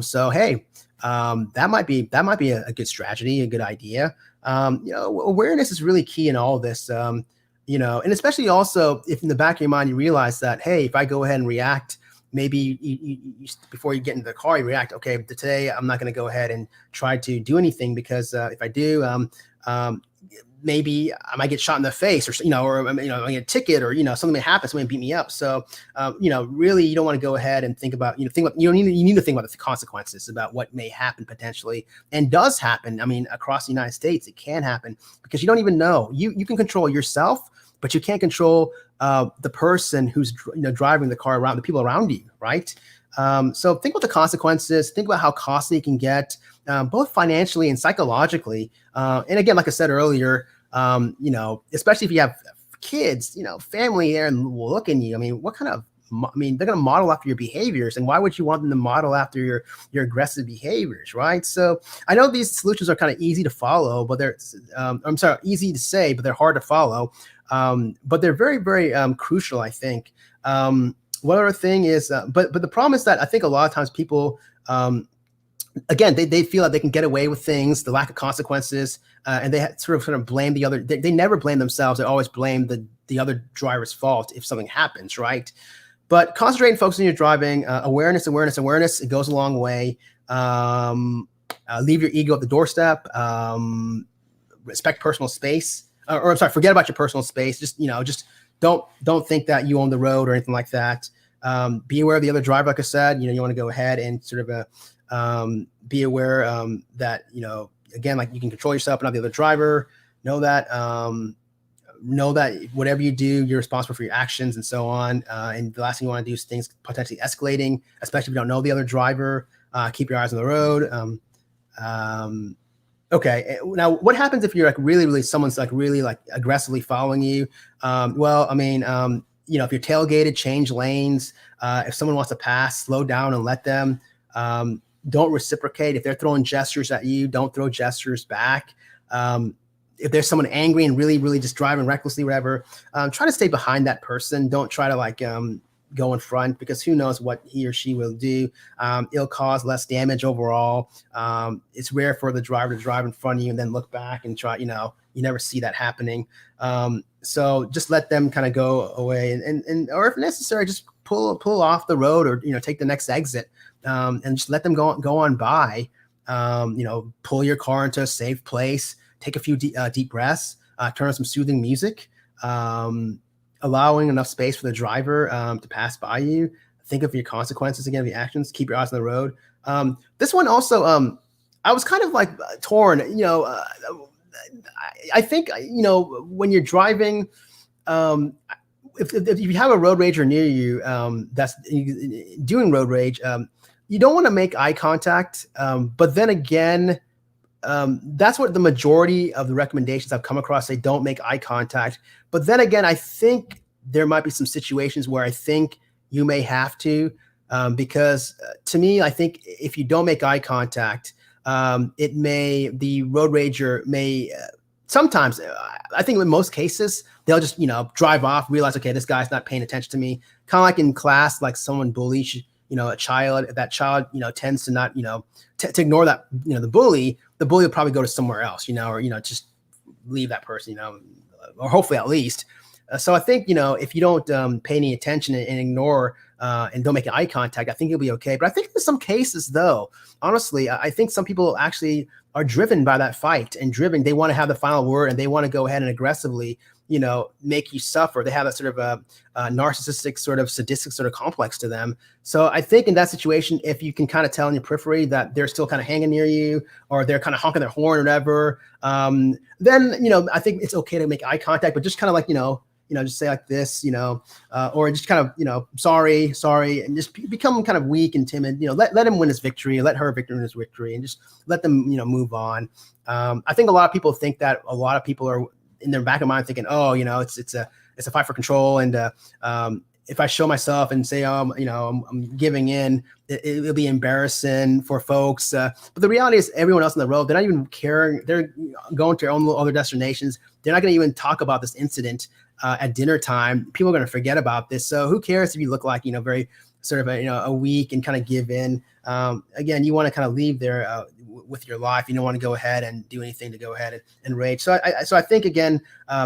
So hey, that might be a good strategy, a good idea. Awareness is really key in all of this. And especially also if in the back of your mind you realize that, hey, if I go ahead and react, maybe you before you get into the car, you react, okay, today I'm not going to go ahead and try to do anything because if I do, maybe I might get shot in the face, or I get a ticket, or something may happen, somebody beat me up. So really, you don't want to go ahead and think about you need to think about the consequences, about what may happen potentially and does happen. I mean, across the United States, it can happen because you don't even know. You can control yourself, but you can't control the person who's driving the car around, the people around you, right? So think about the consequences. Think about how costly it can get, both financially and psychologically. And again, like I said earlier, especially if you have kids, family there and looking at you. I mean, they're going to model after your behaviors, and why would you want them to model after your aggressive behaviors, right? So I know these solutions are kind of easy to follow, but easy to say, but they're hard to follow. But they're very, very crucial, I think. One other thing is, but the problem is that I think a lot of times people, again, they feel like they can get away with things, the lack of consequences, and they sort of blame the other. They never blame themselves. They always blame the other driver's fault if something happens, right? But concentrate and focus on your driving, awareness. It goes a long way. Leave your ego at the doorstep. Respect personal space. Forget about your personal space. Just don't think that you own the road or anything like that. Be aware of the other driver. Like I said, you want to go ahead and sort of be aware that again, like you can control yourself, but not the other driver. Know that whatever you do, you're responsible for your actions and so on. And the last thing you want to do is things potentially escalating, especially if you don't know the other driver. Keep your eyes on the road. Okay. Now, what happens if you're someone's really aggressively following you? If you're tailgated, change lanes. If someone wants to pass, slow down and let them. Don't reciprocate. If they're throwing gestures at you, don't throw gestures back. If there's someone angry and really, really just driving recklessly, whatever, try to stay behind that person. Don't try to go in front, because who knows what he or she will do. It'll cause less damage overall. It's rare for the driver to drive in front of you and then look back and try, you never see that happening. So just let them kind of go away and or if necessary, just pull off the road or, take the next exit and just let them go on by. Pull your car into a safe place, take a few deep breaths, turn on some soothing music, allowing enough space for the driver to pass by you. Think of your consequences again, of your actions. Keep your eyes on the road. This one also, I was kind of torn. I think when you're driving, if you have a road rager near you that's doing road rage, you don't want to make eye contact. But then again, that's what the majority of the recommendations I've come across say: don't make eye contact. But then again, I think there might be some situations where I think you may have to, because to me, I think if you don't make eye contact, the road rager may sometimes, I think in most cases, they'll just, drive off, realize, okay, this guy's not paying attention to me. Kind of like in class, like someone bullies, a child, that child, tends to not, to ignore that, the bully will probably go to somewhere else, or, just leave that person, or hopefully at least. So I think, if you don't pay any attention and ignore and don't make eye contact, I think you'll be okay. But I think in some cases, though, honestly, I think some people actually are driven by that fight and they want to have the final word and they want to go ahead and aggressively make you suffer. They have that sort of a narcissistic, sort of sadistic sort of complex to them. So I think in that situation, if you can kind of tell in your periphery that they're still kind of hanging near you, or they're kind of honking their horn or whatever, then, I think it's okay to make eye contact, but just kind of like, just say like this, or just kind of, sorry, and just become kind of weak and timid, let him win his victory, let her win his victory, and just let them, move on. I think a lot of people think that a lot of people are in their back of mind thinking, oh, it's a fight for control. And if I show myself and say, I'm giving in, it'll be embarrassing for folks. But the reality is everyone else on the road, they're not even caring. They're going to their own little other destinations. They're not going to even talk about this incident at dinner time. People are going to forget about this. So who cares if you look like, very sort of a weak and kind of give in. Again, you want to kind of leave there with your life. You don't want to go ahead and do anything to go ahead and rage. So I think, again,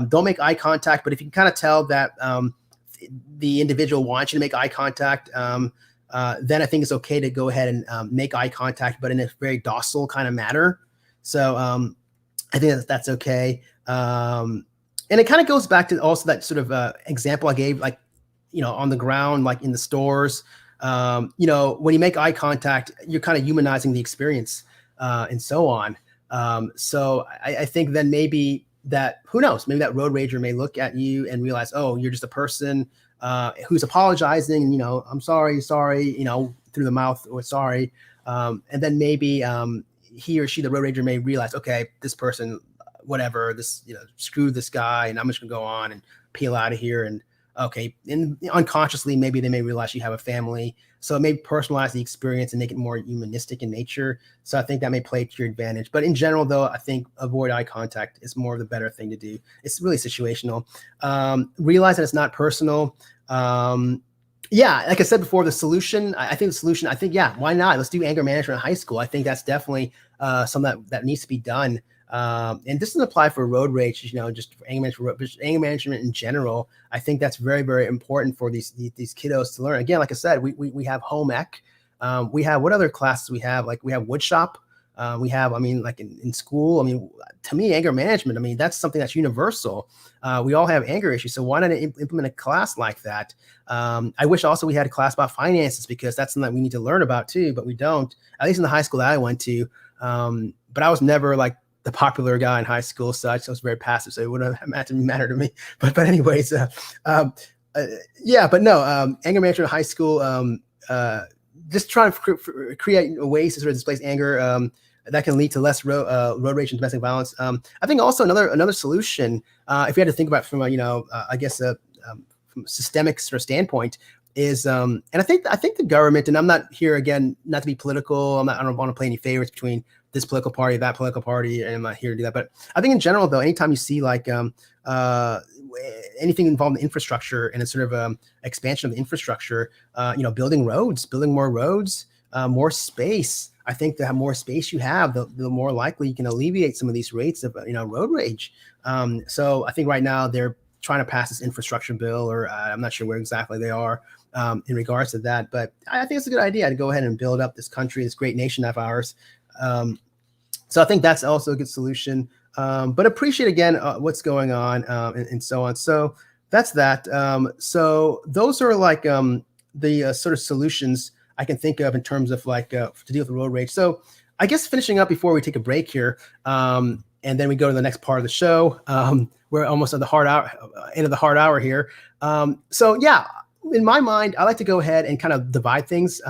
don't make eye contact. But if you can kind of tell that the individual wants you to make eye contact, then I think it's okay to go ahead and make eye contact, but in a very docile kind of manner. So I think that's okay. And it kind of goes back to also that sort of example I gave, like, on the ground, like in the stores, when you make eye contact, you're kind of humanizing the experience and so on. So I think then maybe that, who knows, maybe that road rager may look at you and realize, oh, you're just a person who's apologizing, and, I'm sorry, through the mouth, or sorry. And then maybe he or she, the road rager, may realize, okay, this person, whatever, this, screw this guy, and I'm just gonna go on and peel out of here. And okay, and unconsciously, maybe they may realize you have a family. So it may personalize the experience and make it more humanistic in nature. So I think that may play to your advantage. But in general, though, I think avoid eye contact is more of the better thing to do. It's really situational. Realize that it's not personal. Yeah, like I said before, the solution, why not? Let's do anger management in high school. I think that's definitely something that needs to be done. And this doesn't apply for road rage, just for anger management in general. I think that's very, very important for these kiddos to learn. Again, like I said, we have home ec. We have, what other classes we have? Like, we have wood shop. We have, like in school, to me, anger management, that's something that's universal. We all have anger issues. So why not implement a class like that? I wish also we had a class about finances, because that's something that we need to learn about too, but we don't, at least in the high school that I went to. But I was never like the popular guy in high school, so I was very passive, so it wouldn't have matter to me. But anyways, anger management in high school, just trying to create ways to sort of displace anger that can lead to less road rage and domestic violence. I think also another solution, if you had to think about it from a from a systemic sort of standpoint, is and I think the government, and I'm not here again not to be political. I don't want to play any favorites between this political party, that political party, and I'm not here to do that. But I think in general, though, anytime you see like anything involved in infrastructure and a sort of expansion of the infrastructure, building more roads, more space. I think the more space you have, the more likely you can alleviate some of these rates of road rage. So I think right now they're trying to pass this infrastructure bill, or I'm not sure where exactly they are in regards to that. But I think it's a good idea to go ahead and build up this country, this great nation of ours. So I think that's also a good solution. But appreciate again what's going on and so on. So that's that. So those are like the sort of solutions I can think of in terms of like to deal with the road rage. So I guess finishing up before we take a break here, and then we go to the next part of the show. We're almost at the end of the hard hour here. So yeah, in my mind, I like to go ahead and kind of divide things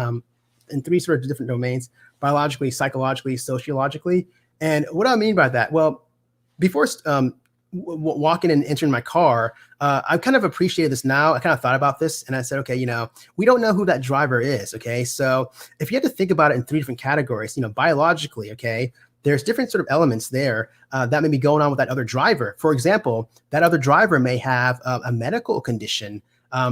in three sort of different domains: biologically, psychologically, sociologically. And what do I mean by that? Well, before walking and entering my car, I kind of appreciated this now. I kind of thought about this and I said, okay, we don't know who that driver is. Okay. So if you had to think about it in three different categories, biologically, okay, there's different sort of elements there that may be going on with that other driver. For example, that other driver may have a medical condition,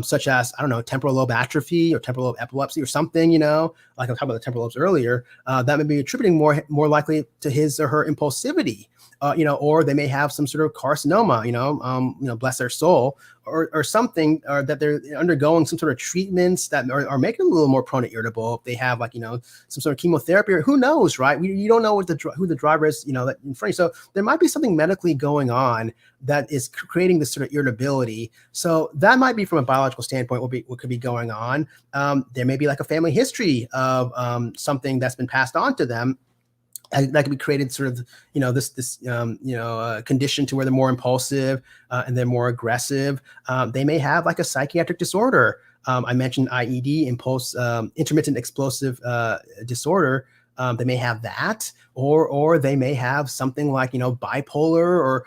such as, I don't know, temporal lobe atrophy or temporal lobe epilepsy or something, like I was talking about the temporal lobes earlier, that may be attributing more likely to his or her impulsivity. or they may have some sort of carcinoma, bless their soul, or something, or that they're undergoing some sort of treatments that are making them a little more prone to irritable. If they have some sort of chemotherapy, or who knows, right? You don't know who the driver is, that in front of you. So there might be something medically going on that is creating this sort of irritability. So that might be, from a biological standpoint, what could be going on. There may be like a family history of something that's been passed on to them that could be created, sort of, this condition to where they're more impulsive and they're more aggressive. They may have like a psychiatric disorder. I mentioned IED, intermittent explosive disorder. They may have that, or they may have something like bipolar,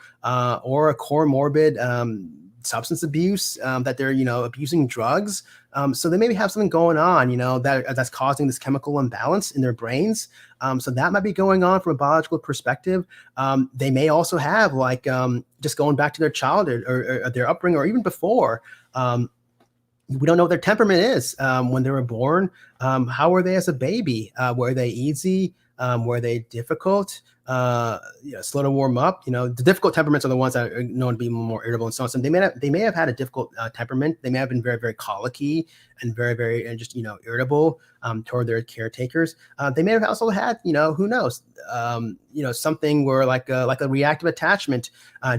or a comorbid substance abuse, that they're abusing drugs. So they maybe have something going on, that's causing this chemical imbalance in their brains. So that might be going on from a biological perspective. They may also have just going back to their childhood or their upbringing, or even before. We don't know what their temperament is when they were born. How were they as a baby? Were they easy? Were they difficult? Slow to warm up. The difficult temperaments are the ones that are known to be more irritable and so on. So they may have had a difficult temperament. They may have been very, very colicky and very, very just irritable toward their caretakers. They may have also had who knows something where like a reactive attachment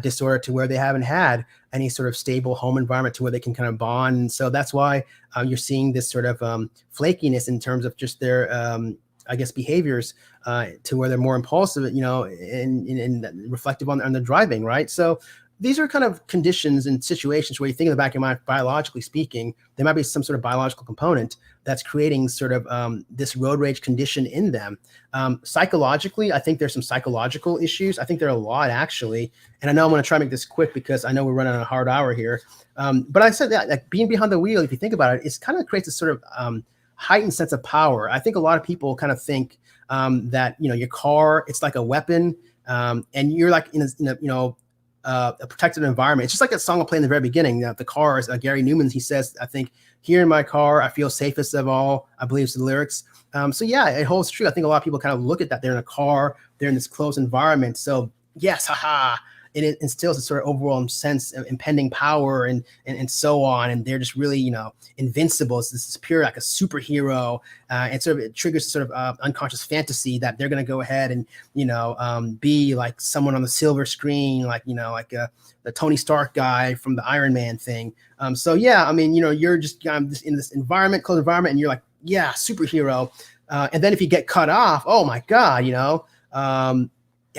disorder, to where they haven't had any sort of stable home environment to where they can kind of bond. And so that's why you're seeing this sort of flakiness in terms of just their behaviors, to where they're more impulsive, and reflective on the driving, right? So these are kind of conditions and situations where you think in the back of your mind, biologically speaking, there might be some sort of biological component that's creating sort of this road rage condition in them. Psychologically, I think there's some psychological issues. I think there are a lot, actually. And I know I'm going to try to make this quick because I know we're running on a hard hour here. But I said that, like, being behind the wheel, if you think about it, it kind of creates a sort of heightened sense of power. I think a lot of people kind of think that your car, it's like a weapon, and you're like in a protected environment. It's just like that song I played in the very beginning. The car is Gary Newman. He says, I think, "Here in my car, I feel safest of all." I believe it's the lyrics. So yeah, it holds true. I think a lot of people kind of look at that. They're in a car, they're in this closed environment. So yes, haha. It instills a sort of overall sense of impending power and so on. And they're just really, invincible. It's this pure, like a superhero. And sort of it triggers sort of unconscious fantasy that they're going to go ahead and, be like someone on the silver screen, like, the Tony Stark guy from the Iron Man thing. So yeah, I mean, you're just in this environment, closed environment, and you're like, yeah, superhero. And then if you get cut off, oh my God,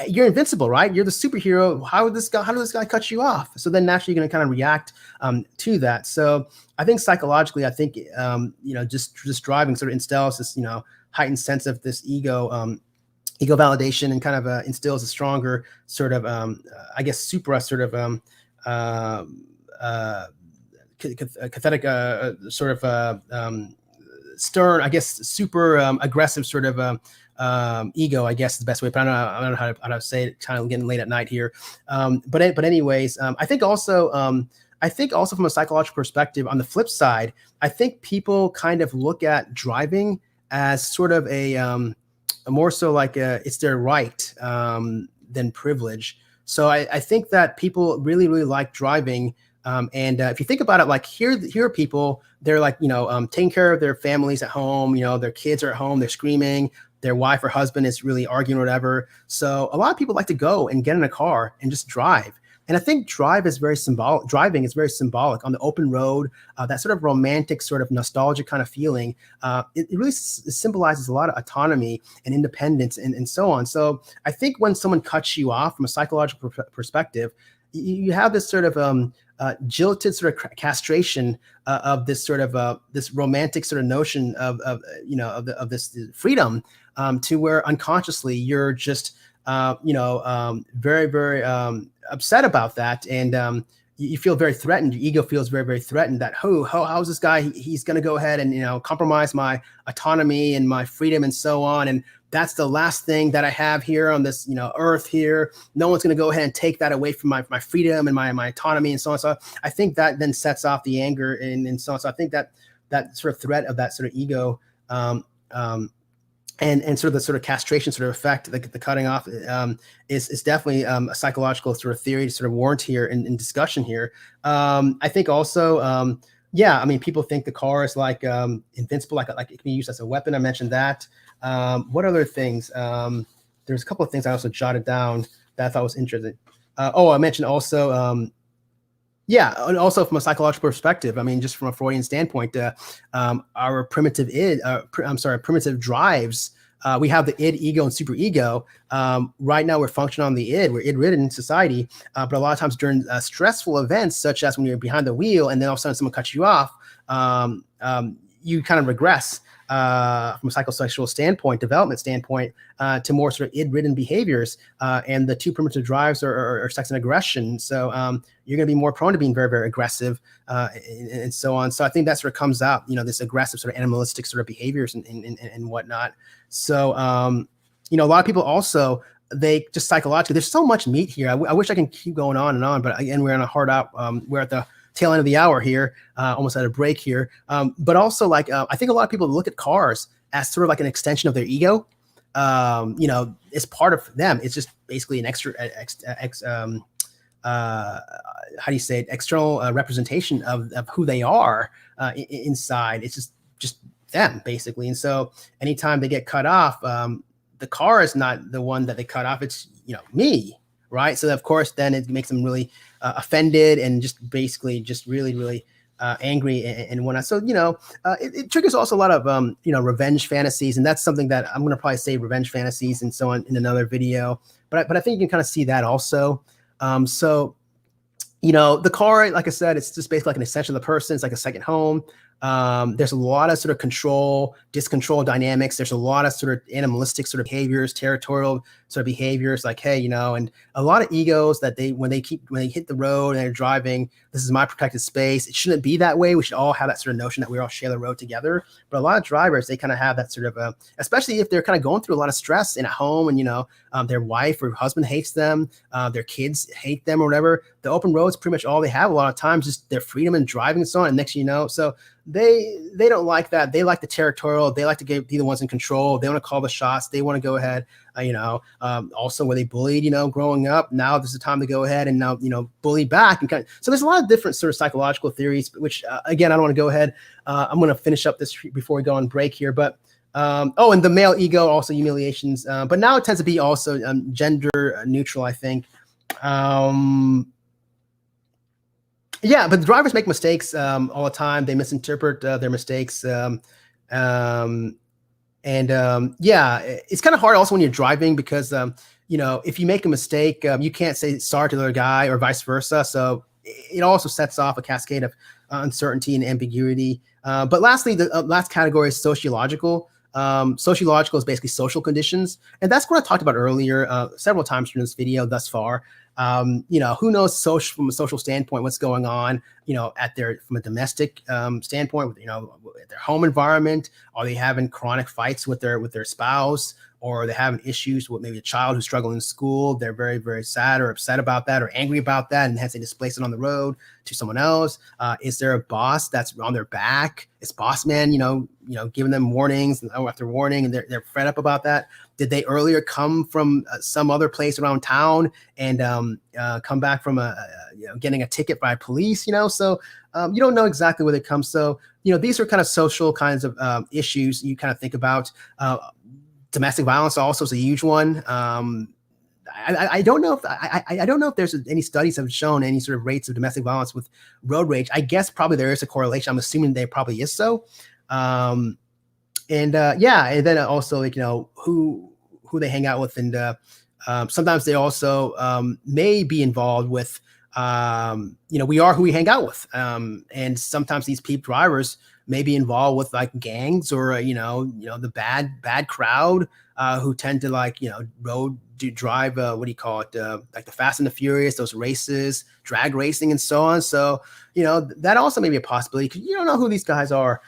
you're invincible, right? You're the superhero. How did this guy cut you off? So then naturally you're going to kind of react to that. So I think psychologically, just driving sort of instills this, heightened sense of this ego validation, and kind of instills a stronger sort of, supra sort of cathodic sort of stern, super aggressive sort of ego, I guess is the best way, but I don't know how to say it, kind of getting late at night here. But anyways, I think also from a psychological perspective, on the flip side, I think people kind of look at driving as sort of a more so like it's their right than privilege. So I think that people really, really like driving. And if you think about it, like here are people, they're like, taking care of their families at home, their kids are at home, they're screaming, their wife or husband is really arguing or whatever. So a lot of people like to go and get in a car and just drive. And I think driving is very symbolic on the open road, that sort of romantic, sort of nostalgic kind of feeling. It really symbolizes a lot of autonomy and independence and so on. So I think when someone cuts you off from a psychological perspective, you have this sort of jilted sort of castration of this sort of this romantic sort of notion of this freedom, to where unconsciously you're just very, very upset about that, and you feel very threatened. Your ego feels very, very threatened that how's this guy? He's going to go ahead and compromise my autonomy and my freedom and so on. And that's the last thing that I have here on this earth here. No one's going to go ahead and take that away from my freedom and my autonomy and so on. So I think that then sets off the anger and so on. So I think that sort of threat of that sort of ego and sort of the sort of castration sort of effect, the cutting off, is definitely a psychological sort of theory to sort of warrant here in discussion here. I think also, yeah, I mean, people think the car is like invincible, like it can be used as a weapon. I mentioned that. What other things? There's a couple of things I also jotted down that I thought was interesting. I mentioned also, yeah, and also from a psychological perspective, I mean, just from a Freudian standpoint, our primitive primitive drives. We have the id, ego, and superego. Right now, we're functioning on the id. We're id-ridden in society, but a lot of times during stressful events, such as when you're behind the wheel and then all of a sudden someone cuts you off, you kind of regress from a psychosocial standpoint, development standpoint, to more sort of id-ridden behaviors. And the two primitive drives are sex and aggression. So you're going to be more prone to being very, very aggressive and so on. So I think that sort of comes out, this aggressive sort of animalistic sort of behaviors and whatnot. So, a lot of people also, they just psychologically, there's so much meat here. I wish I can keep going on and on, but again, we're on a hard out. We're at the tail end of the hour here, almost at a break here. But also, like, I think a lot of people look at cars as sort of like an extension of their ego. It's part of them. It's just basically an how do you say it? External representation of who they are inside. It's just them basically. And so anytime they get cut off, the car is not the one that they cut off. It's, me. Right. So of course, then it makes them really offended and just basically just really, really angry and whatnot. So, it triggers also a lot of, revenge fantasies. And that's something that I'm going to probably say revenge fantasies and so on in another video. But I think you can kind of see that also. The car, like I said, it's just basically like an extension of the person. It's like a second home. There's a lot of sort of control, discontrol dynamics. There's a lot of sort of animalistic sort of behaviors, territorial sort of behaviors, like, hey, and a lot of egos that when they hit the road and they're driving, this is my protected space. It shouldn't be that way. We should all have that sort of notion that we all share the road together. But a lot of drivers, they kind of have that sort of, especially if they're kind of going through a lot of stress in a home and, their wife or husband hates them, their kids hate them or whatever. The open road's pretty much all they have a lot of times, just their freedom and driving and so on. And next, so they don't like that. They like the territorial. They like to be the ones in control. They want to call the shots. They want to go ahead. Also where they bullied, growing up. Now this is the time to go ahead and now, bully back and so there's a lot of different sort of psychological theories, which again, I don't want to go ahead. I'm going to finish up this before we go on break here, but and the male ego, also humiliations. But now it tends to be also gender neutral, I think. Yeah, but the drivers make mistakes all the time. They misinterpret their mistakes. It's kind of hard also when you're driving because, if you make a mistake, you can't say sorry to the other guy or vice versa. So it also sets off a cascade of uncertainty and ambiguity. But lastly, the last category is sociological. Sociological is basically social conditions. And that's what I talked about earlier several times during this video thus far. Who knows from a social standpoint, what's going on, from a domestic standpoint, with, their home environment. Are they having chronic fights with their spouse, or are they having issues with maybe a child who's struggling in school? They're very, very sad or upset about that or angry about that, and hence they displace it on the road to someone else. Is there a boss that's on their back? Is boss man, giving them warnings after warning, and they're fed up about that? Did they earlier come from some other place around town and come back from getting a ticket by police? So you don't know exactly where they come. So these are kind of social kinds of issues you kind of think about. Domestic violence also is a huge one. I don't know if I don't know if there's any studies have shown any sort of rates of domestic violence with road rage. I guess probably there is a correlation. I'm assuming there probably is so. And then also who they hang out with, and sometimes they also may be involved with we are who we hang out with, and sometimes these peep drivers may be involved with like gangs or the bad crowd who tend to drive what do you call it, like the Fast and the Furious, those races, drag racing and so on. So that also may be a possibility because you don't know who these guys are.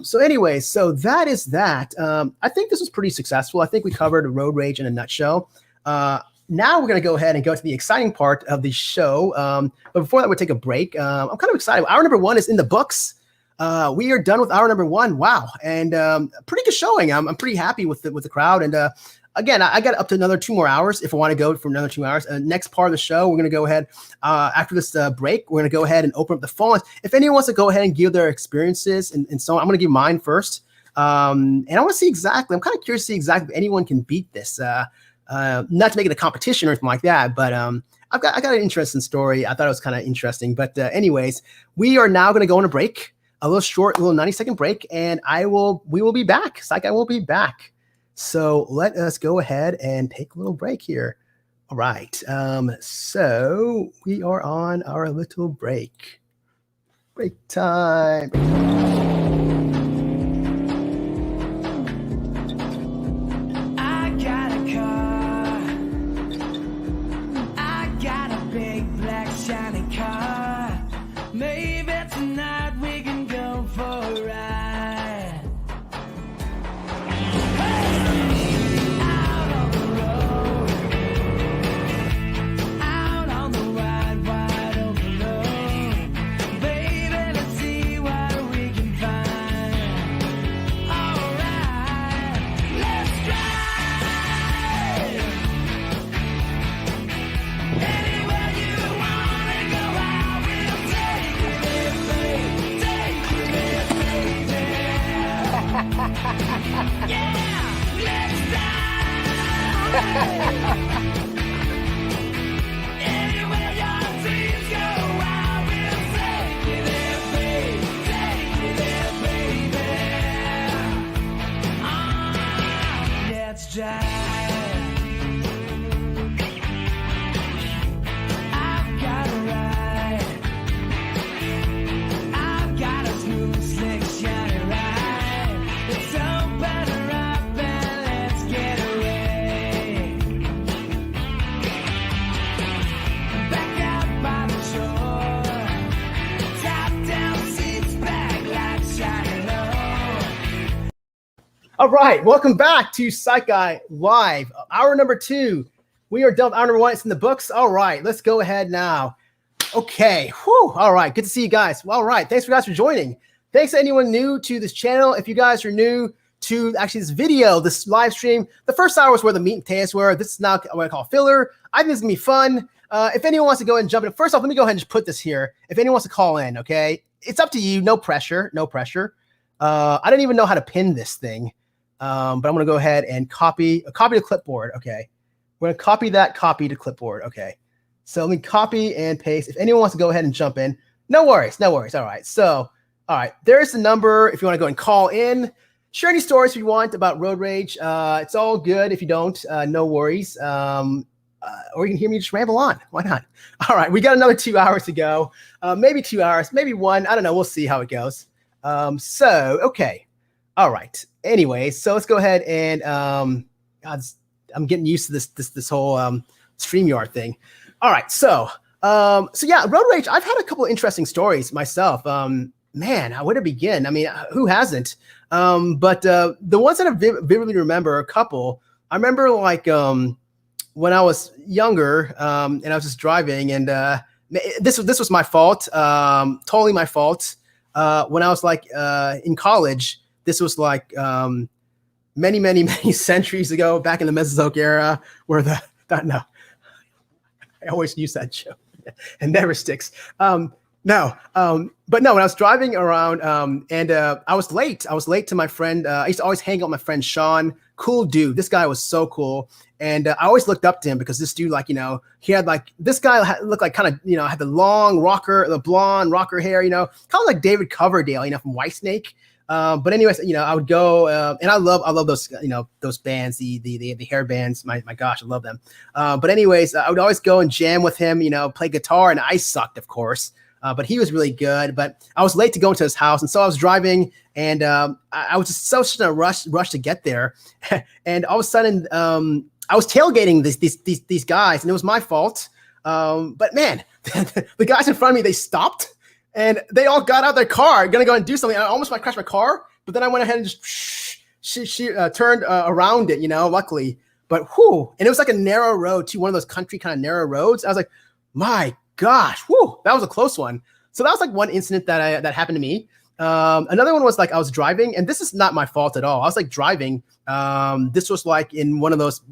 So anyway, so that is that. I think this was pretty successful. I think we covered road rage in a nutshell. Now we're going to go ahead and go to the exciting part of the show. But before that, we'll take a break. I'm kind of excited. Hour number 1 is in the books. We are done with hour number 1. Wow. And pretty good showing. I'm pretty happy with the crowd. And again, I got up to another 2 more hours if I want to go for another 2 hours. Next part of the show, we're going to go ahead after this break. We're going to go ahead and open up the phones. If anyone wants to go ahead and give their experiences and so on, I'm going to give mine first. And I want to see exactly, I'm kind of curious to see exactly if anyone can beat this. Not to make it a competition or anything like that, but I got an interesting story. I thought it was kind of interesting. But anyways, we are now going to go on a break, a little short, a little 90-second break, and we will be back. Psych Guy will be back. So let us go ahead and take a little break here. All right. So we are on our little break. Break time. I got a car. I got a big black shiny car. Maybe tonight we can go for a ride. Out on the road, out on the wide, wide open road. Baby, let's see what we can find. Alright, let's drive. Anywhere you wanna go, I will take you there, baby. Take you there, baby. Yeah, let's drive. Anywhere your dreams go, I will take you there, baby. Take you there, baby. Let's drive. I've got a ride. I've got a smooth, slick, shiny ride. Let's open her up and let's get away. Back out by the shore. Top down seats, back lights shining low. All right, welcome back to Psych Guy Live, hour number 2. We are done with hour number 1. It's in the books. All right, let's go ahead now. Okay, whew. All right, good to see you guys. Well, all right, thanks for joining. Thanks to anyone new to this channel. If you guys are new to actually this video, this live stream, the first hour was where the meat and potatoes were. This is now what I call filler. I think this is gonna be fun. If anyone wants to go ahead and jump in, first off, let me go ahead and just put this here. If anyone wants to call in, okay, it's up to you. No pressure. No pressure. I don't even know how to pin this thing. But I'm going to go ahead and copy to clipboard. Okay. We're going to copy to clipboard. Okay. So let me copy and paste. If anyone wants to go ahead and jump in, no worries. No worries. All right. So, all right. There's the number. If you want to go and call in, share any stories if you want about road rage. It's all good. If you don't, no worries. Or you can hear me just ramble on. Why not? All right. We got another 2 hours to go. Maybe 2 hours, maybe 1. I don't know. We'll see how it goes. Okay. All right. Anyway, so let's go ahead and I'm getting used to this whole StreamYard thing. All right. So yeah, road rage. I've had a couple of interesting stories myself. Man, where to begin? I mean, who hasn't? But the ones that I vividly remember, a couple. I remember like when I was younger, and I was just driving, and this was my fault. Totally my fault. When I was like in college. This was like many centuries ago, back in the Mesozoic era, where no, I always use that joke. It never sticks. But no, when I was driving around and I was late. I was late to my friend. I used to always hang out with my friend Sean. Cool dude. This guy was so cool. And I always looked up to him because this dude, like, he had like, this guy looked like kind of, had the blonde rocker hair, kind of like David Coverdale, from Whitesnake. But anyways, I would go, and I love those, those bands, the hair bands. My gosh, I love them. But anyways, I would always go and jam with him, play guitar, and I sucked, of course. But he was really good. But I was late to go into his house, and so I was driving, and I was just such a rush to get there. And all of a sudden, I was tailgating these guys, and it was my fault. But man, the guys in front of me, they stopped. And they all got out of their car, gonna go and do something. I almost might crash my car, but then I went ahead and just she turned around it, luckily. But whoo, and it was like a narrow road too, one of those country kind of narrow roads. I was like, my gosh, whoo, that was a close one. So that was like one incident that happened to me. Another one was like I was driving, and this is not my fault at all. I was like driving. This was like in one of those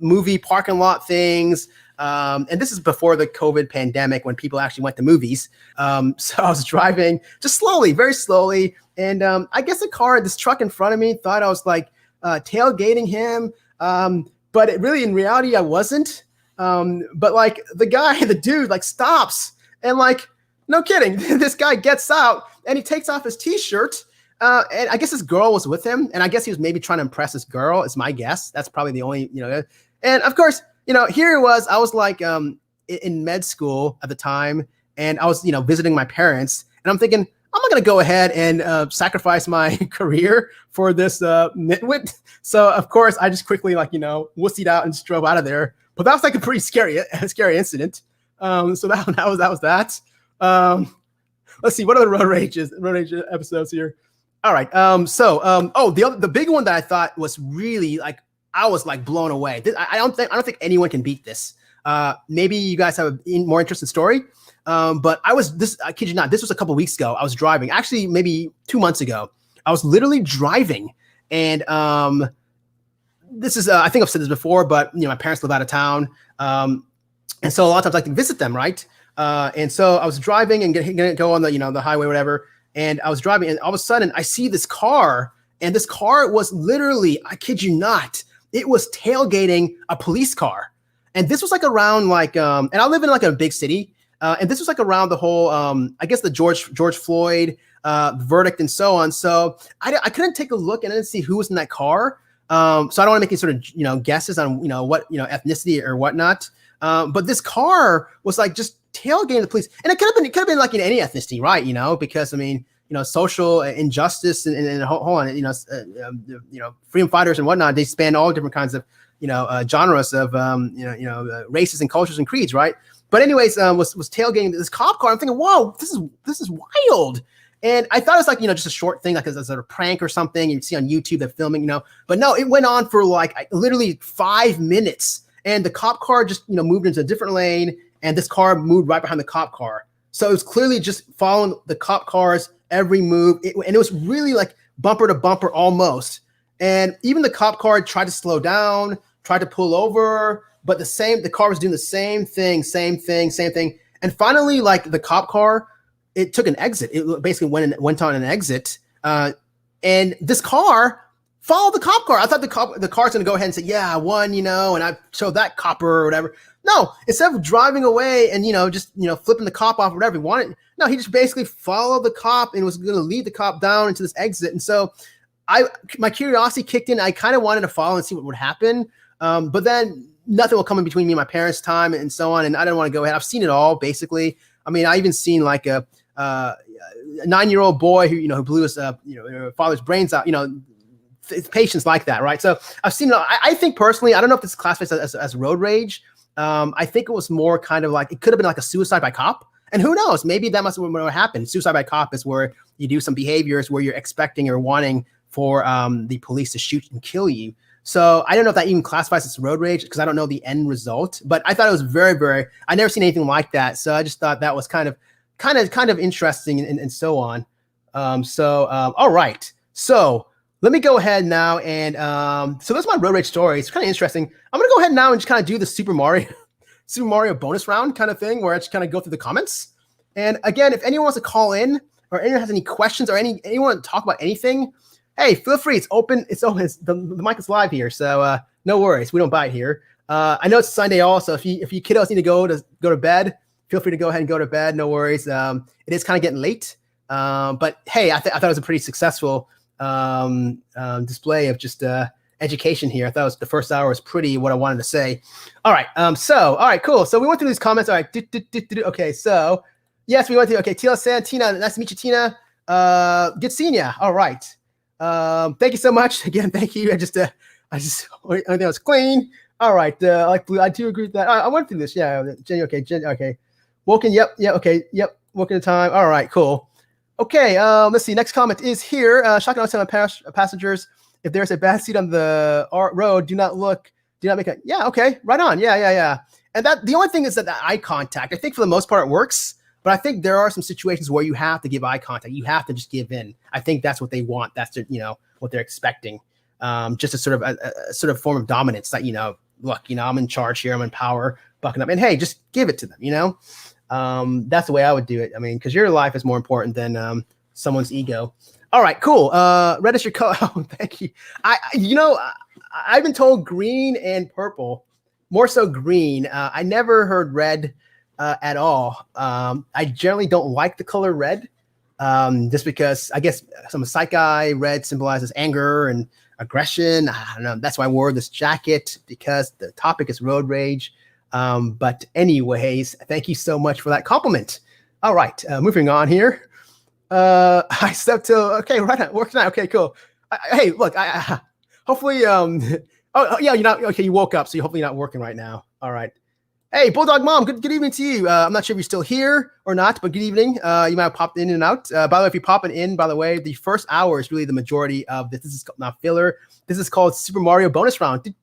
movie parking lot things. And this is before the COVID pandemic when people actually went to movies. So I was driving just slowly, very slowly. And I guess this truck in front of me thought I was like tailgating him. But in reality, I wasn't. But like the dude like stops and like, no kidding. This guy gets out and he takes off his t-shirt. And I guess this girl was with him. And I guess he was maybe trying to impress this girl is my guess. That's probably the only, and of course, here it was, I was like in med school at the time. And I was, visiting my parents and I'm thinking, I'm not going to go ahead and sacrifice my career for this nitwit. So of course I just quickly wussied out and just drove out of there. But that was like a pretty scary incident. So that was that. Let's see, what are the road rage episodes here? All right. The big one that I thought was really like, I was like blown away. I don't think anyone can beat this. Maybe you guys have a more interesting story. But I kid you not, this was a couple weeks ago. I was driving, actually maybe 2 months ago. I was literally driving and, this is, I think I've said this before, but my parents live out of town. And so a lot of times I like to visit them. Right. And so I was driving and gonna go on the highway, whatever. And I was driving and all of a sudden I see this car, and this car was literally, I kid you not, it was tailgating a police car. And this was like around and I live in like a big city. And this was like around the whole, I guess the George Floyd verdict and so on. So I couldn't take a look and I didn't see who was in that car. So I don't want to make any sort of, guesses on, what, ethnicity or whatnot. But this car was like just tailgating the police, and it could have been like in any ethnicity, right? Because social injustice and hold on, freedom fighters and whatnot, they span all different kinds of, genres of, races and cultures and creeds, right? But anyways, was tailgating this cop car. I'm thinking, whoa, this is wild. And I thought it was like, just a short thing, like a sort of prank or something you'd see on YouTube, they're filming, but no, it went on for like literally 5 minutes. And the cop car just, moved into a different lane, and this car moved right behind the cop car. So it was clearly just following the cop car's every move. And it was really like bumper to bumper almost. And even the cop car tried to slow down, tried to pull over, but the car was doing the same thing. And finally, like the cop car, it took an exit. It basically went on an exit. And this car followed the cop car. I thought the car's going to go ahead and say, yeah, I won, and I showed that copper or whatever. No, instead of driving away and, just, flipping the cop off or whatever he wanted. No, he just basically followed the cop and was going to lead the cop down into this exit. And so my curiosity kicked in. I kind of wanted to follow and see what would happen. But then nothing will come in between me and my parents' time and so on. And I didn't want to go ahead. I've seen it all, basically. I even seen like a 9-year-old boy who blew his, father's brains out, patients like that. Right. So I've seen it all. I think personally, I don't know if this is classified as road rage. I think it was more kind of like, it could have been like a suicide by cop. And who knows, maybe that must have been what happened. Suicide by cop is where you do some behaviors where you're expecting or wanting for the police to shoot and kill you. So I don't know if that even classifies as road rage because I don't know the end result, but I thought it was very, very, I never seen anything like that. So I just thought that was kind of interesting and so on. All right. So let me go ahead now. And so that's my road rage story. It's kind of interesting. I'm going to go ahead now and just kind of do the Super Mario bonus round kind of thing where I just kind of go through the comments. And again, if anyone wants to call in or anyone has any questions or anyone want to talk about anything, hey, feel free. It's open. The mic is live here. So no worries. We don't bite here. I know it's Sunday also. If you kiddos need to go to bed, feel free to go ahead and go to bed. No worries. It is kind of getting late. But hey, I thought it was a pretty successful display of just education here. I thought the first hour was pretty what I wanted to say. All right. All right, cool. So we went through these comments. All right. Okay. So yes, we went through. Okay. Tila San, Tina. Nice to meet you, Tina. Good seeing you. All right. Thank you so much. Again, thank you. I just everything was clean. All right. Like blue, I do agree with that. I went through this. Yeah. Jenny. Okay. Okay. Woken. Yep. Yeah. Okay. Yep. Woken in time. All right. Cool. Okay. Let's see. Next comment is here. Shotgun on passengers. If there's a bad seat on the road, do not make a, yeah. Okay. Right on. Yeah. And that, the only thing is that the eye contact, I think for the most part it works. But I think there are some situations where you have to give eye contact. You have to just give in. I think that's what they want. That's what they're expecting. Just a sort of form of dominance that, look, I'm in charge here. I'm in power, bucking up. And hey, just give it to them, That's the way I would do it. I mean, because your life is more important than someone's ego. All right, cool. Red is your color. Oh, thank you. I've been told green and purple, more so green. I never heard red at all. I generally don't like the color red, just because I guess I'm a Psych Guy. Red symbolizes anger and aggression. I don't know. That's why I wore this jacket, because the topic is road rage. But anyways, thank you so much for that compliment. All right, moving on here. I slept till right, work tonight. Okay, cool. Hey, look, I hopefully oh yeah, you're not okay. You woke up, so you're hopefully not working right now. All right. Hey, Bulldog Mom, good evening to you. I'm not sure if you're still here or not, but good evening. You might have popped in and out. By the way, if you're popping in, by the way, the first hour is really the majority of this. This is not filler. This is called Super Mario bonus round.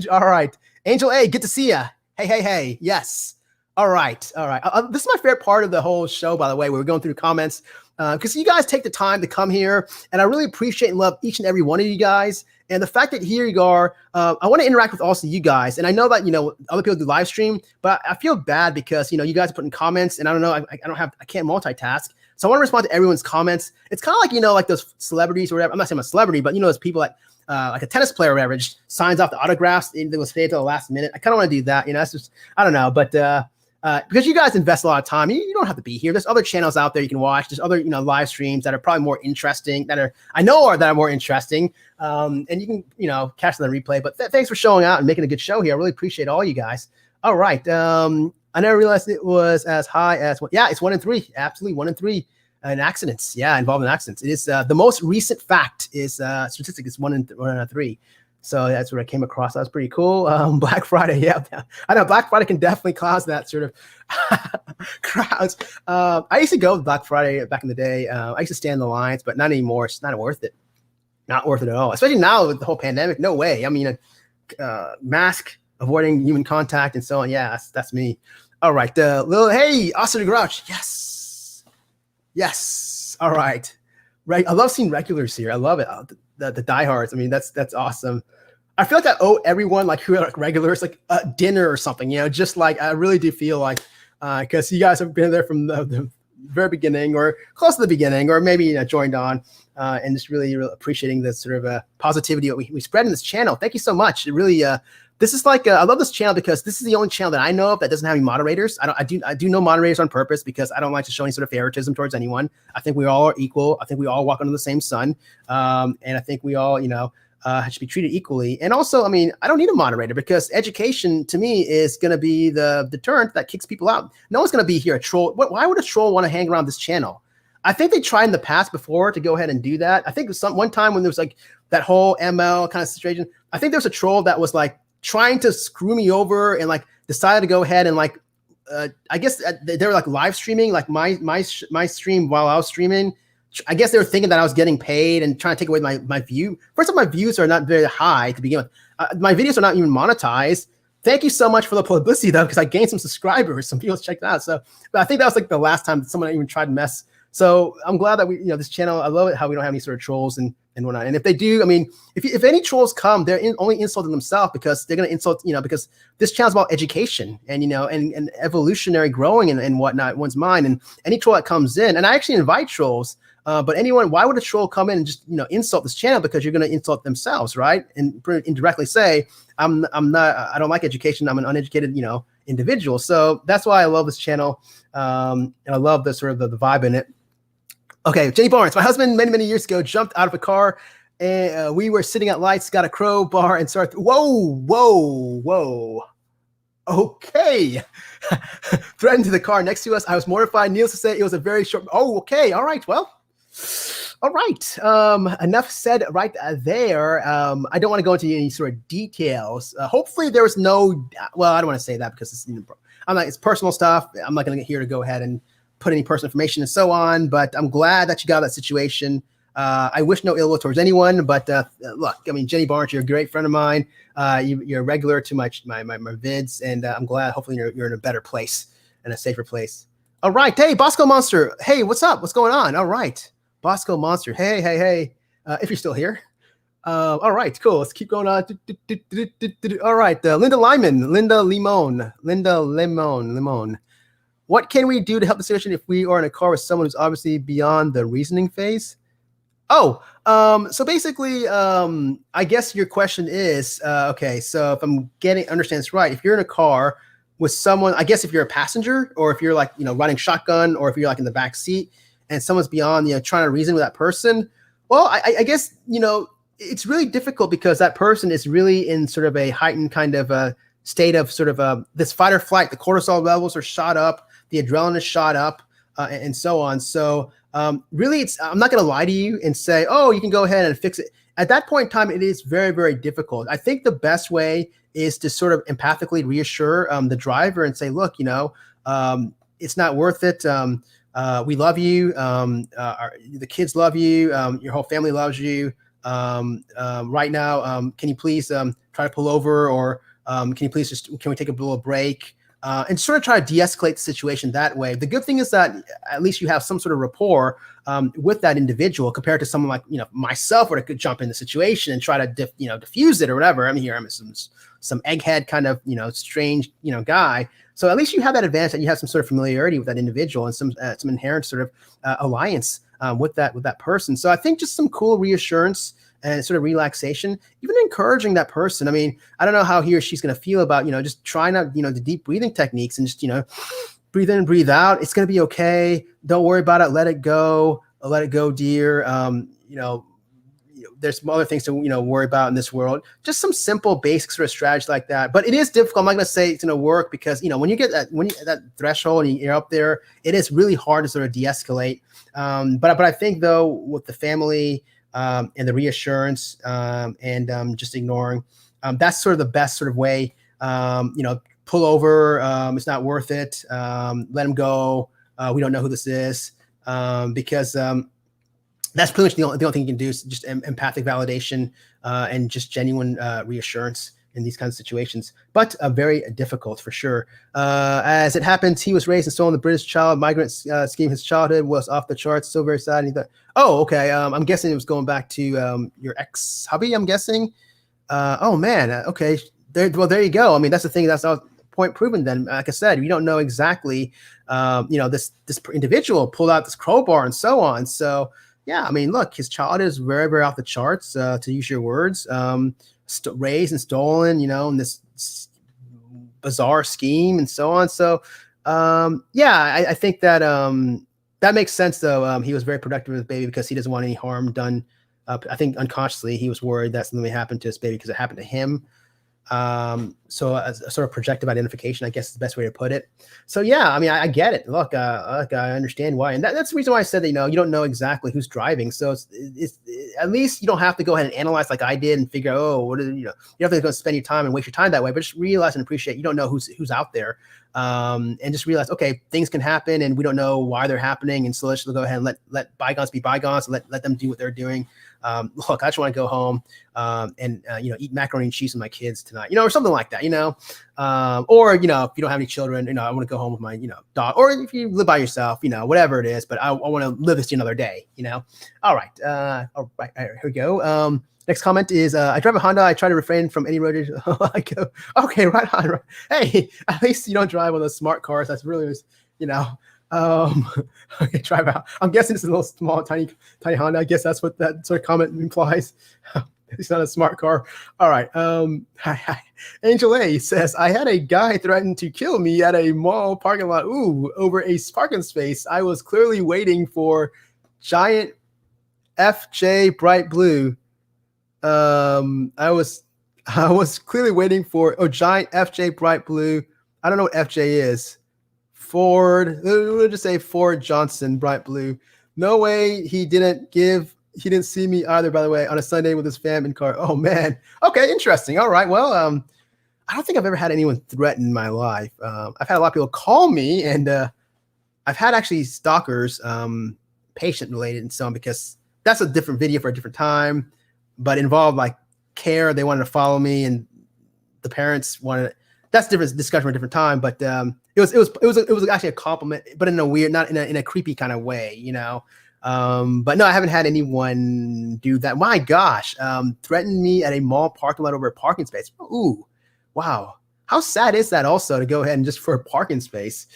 All right. Angel A, good to see ya. Hey. Yes. All right. This is my favorite part of the whole show, by the way, where we're going through comments, because you guys take the time to come here, and I really appreciate and love each and every one of you guys. And the fact that here you are, I want to interact with also you guys. And I know that, other people do live stream, but I feel bad because, you guys are putting comments, and I don't know, I can't multitask. So I want to respond to everyone's comments. It's kind of like, like those celebrities or whatever. I'm not saying I'm a celebrity, but those people that, like a tennis player or whatever, just signs off the autographs and they will stay till the last minute. I kind of want to do that. That's just, I don't know. But because you guys invest a lot of time, you don't have to be here. There's other channels out there you can watch. There's other, live streams that are probably more interesting, that are more interesting. And you can, catch them on the replay. But thanks for showing out and making a good show here. I really appreciate all you guys. All right. I never realized it was as high as one. Yeah, it's 1 in 3. Absolutely 1 in 3 in accidents. Yeah, involved in accidents. It is the most recent fact is statistic is 1 in 3. So that's what I came across. That was pretty cool. Black Friday, yeah. I know Black Friday can definitely cause that sort of crowds. I used to go Black Friday back in the day. I used to stand in the lines, but not anymore. It's not worth it. Not worth it at all. Especially now with the whole pandemic. No way. I mean, mask, avoiding human contact, and so on. Yeah, that's me. All right. Hey, Austin the Grouch. Yes. All right. Right. I love seeing regulars here. I love it. The diehards. I mean, that's awesome. I feel like I owe everyone who are regulars a dinner or something. Just I really do feel like because you guys have been there from the very beginning or close to the beginning, or maybe joined on, and just really appreciating the sort of positivity that we spread in this channel. Thank you so much. It really this is I love this channel because this is the only channel that I know of that doesn't have any moderators. I do know moderators on purpose because I don't like to show any sort of favoritism towards anyone. I think we all are equal. I think we all walk under the same sun, and I think we all should be treated equally. And also, I mean, I don't need a moderator because education to me is going to be the deterrent that kicks people out. No one's going to be here a troll. Why would a troll want to hang around this channel? I think they tried in the past before to go ahead and do that. I think one time when there was that whole ML kind of situation, I think there was a troll that was trying to screw me over and decided to go ahead and I guess they were live streaming my stream while I was streaming. I guess they were thinking that I was getting paid and trying to take away my view. First of all, my views are not very high to begin with. My videos are not even monetized. Thank you so much for the publicity though, because I gained some subscribers. Some people checked it out. So, but I think that was the last time that someone even tried to mess. So I'm glad that we, this channel. I love it how we don't have any sort of trolls and whatnot. And if they do, I mean, if any trolls come, they're only insulting themselves because they're going to insult, because this channel is about education and, and evolutionary growing and whatnot, one's mind. And any troll that comes in, and I actually invite trolls, but anyone, why would a troll come in and just, insult this channel? Because you're going to insult themselves, right? And indirectly say, I don't like education. I'm an uneducated, individual. So that's why I love this channel. And I love the sort of the vibe in it. Okay, Jenny Barnes, my husband many years ago jumped out of a car and we were sitting at lights, got a crowbar and started, whoa. Okay. Threatened to the car next to us. I was mortified. Needless to say, it was a very short, okay, all right, well. All right, enough said right there. I don't want to go into any sort of details. Hopefully there was no, well, I don't want to say that because it's personal stuff. I'm not going to get here to go ahead and put any personal information and so on, but I'm glad that you got that situation. I wish no ill will towards anyone, but look, I mean, Jenny Barnes, you're a great friend of mine. You're a regular to my vids, and I'm glad hopefully you're in a better place and a safer place. All right. Hey, Bosco Monster. Hey, what's up? What's going on? All right. Bosco Monster. Hey. If you're still here. All right, cool. Let's keep going on. All right. Linda Limon. What can we do to help the situation if we are in a car with someone who's obviously beyond the reasoning phase? Oh, so basically, I guess your question is, okay, so if I'm understand this right, if you're in a car with someone, I guess if you're a passenger or if you're like, running shotgun or if you're like in the back seat and someone's beyond, trying to reason with that person, well, I guess, it's really difficult because that person is really in sort of a heightened kind of a state of sort of this fight or flight. The cortisol levels are shot up, the adrenaline is shot up, and so on. So really, I'm not going to lie to you and say, oh, you can go ahead and fix it. At that point in time, it is very, very difficult. I think the best way is to sort of empathically reassure the driver and say, look, it's not worth it. We love you. The kids love you. Your whole family loves you. Right now, can you please try to pull over, or can we take a little break? And sort of try to de-escalate the situation that way. The good thing is that at least you have some sort of rapport with that individual compared to someone like, myself, where I could jump in the situation and try to diffuse it or whatever. I'm some egghead kind of, strange, guy. So at least you have that advantage that you have some sort of familiarity with that individual and some inherent sort of alliance with that person. So I think just some cool reassurance and sort of relaxation, even encouraging that person. I mean, I don't know how he or she's going to feel about, just trying out, the deep breathing techniques and just, breathe in, breathe out. It's going to be okay. Don't worry about it. Let it go. Let it go, dear. There's some other things to, worry about in this world. Just some simple basic sort of strategy like that. But it is difficult. I'm not going to say it's going to work because, when you get that threshold and you're up there, it is really hard to sort of de-escalate. But I think though, with the family, and the reassurance, and just ignoring, that's sort of the best sort of way. Pull over. It's not worth it. Let him go. We don't know who this is, because that's pretty much the only thing you can do is just empathic validation and just genuine reassurance in these kinds of situations, but very difficult for sure. As it happens, he was raised and stolen the British child migrant scheme. His childhood was off the charts. So very sad. And he thought, oh, okay. I'm guessing it was going back to your ex-hubby, I'm guessing. Oh man. Okay. There you go. I mean, that's the thing. That's our point proven then. Like I said, we don't know exactly, this individual pulled out this crowbar and so on. So yeah, I mean, look, his childhood is very, very off the charts, to use your words. Raised and stolen, in this bizarre scheme and so on. So, I think that that makes sense, though. He was very productive with his baby because he doesn't want any harm done. I think unconsciously he was worried that something may happen to his baby because it happened to him. So a sort of projective identification, I guess is the best way to put it. So yeah, I mean, I get it. Look, I understand why. And that's the reason why I said that, you don't know exactly who's driving. So it's at least you don't have to go ahead and analyze like I did and figure out, oh, what is, you don't have to go spend your time and waste your time that way, but just realize and appreciate you don't know who's out there. And just realize, okay, things can happen and we don't know why they're happening. And so let's go ahead and let bygones be bygones, let them do what they're doing. Look, I just want to go home and eat macaroni and cheese with my kids tonight, or something like that, or, if you don't have any children, I want to go home with my, dog, or if you live by yourself, whatever it is, but I want to live this another day, All right. All right. Here we go. Next comment is, I drive a Honda. I try to refrain from any road rage. I go, okay, right on. Right. Hey, at least you don't drive one of those smart cars. That's really, okay, drive out. I'm guessing it's a little small, tiny Honda. I guess that's what that sort of comment implies. It's not a smart car. All right. Angel A says, I had a guy threaten to kill me at a mall parking lot. Ooh, over a parking space. I was clearly waiting for giant FJ bright blue. I was clearly waiting for giant FJ bright blue. I don't know what FJ is. Ford. We'll just say Ford Johnson bright blue. No way he didn't see me either, by the way, on a Sunday with his fam in car. Oh man. Okay, interesting. All right. Well, I don't think I've ever had anyone threaten my life. I've had a lot of people call me, and I've had actually stalkers, patient related and so on, because that's a different video for a different time, but involved like care. They wanted to follow me, and the parents wanted that's different discussion for a different time. But it was actually a compliment, but in a weird, not in a creepy kind of way, you know. But no, I haven't had anyone do that. My gosh, threatened me at a mall parking lot over a parking space. Ooh, wow. How sad is that also to go ahead and just for a parking space?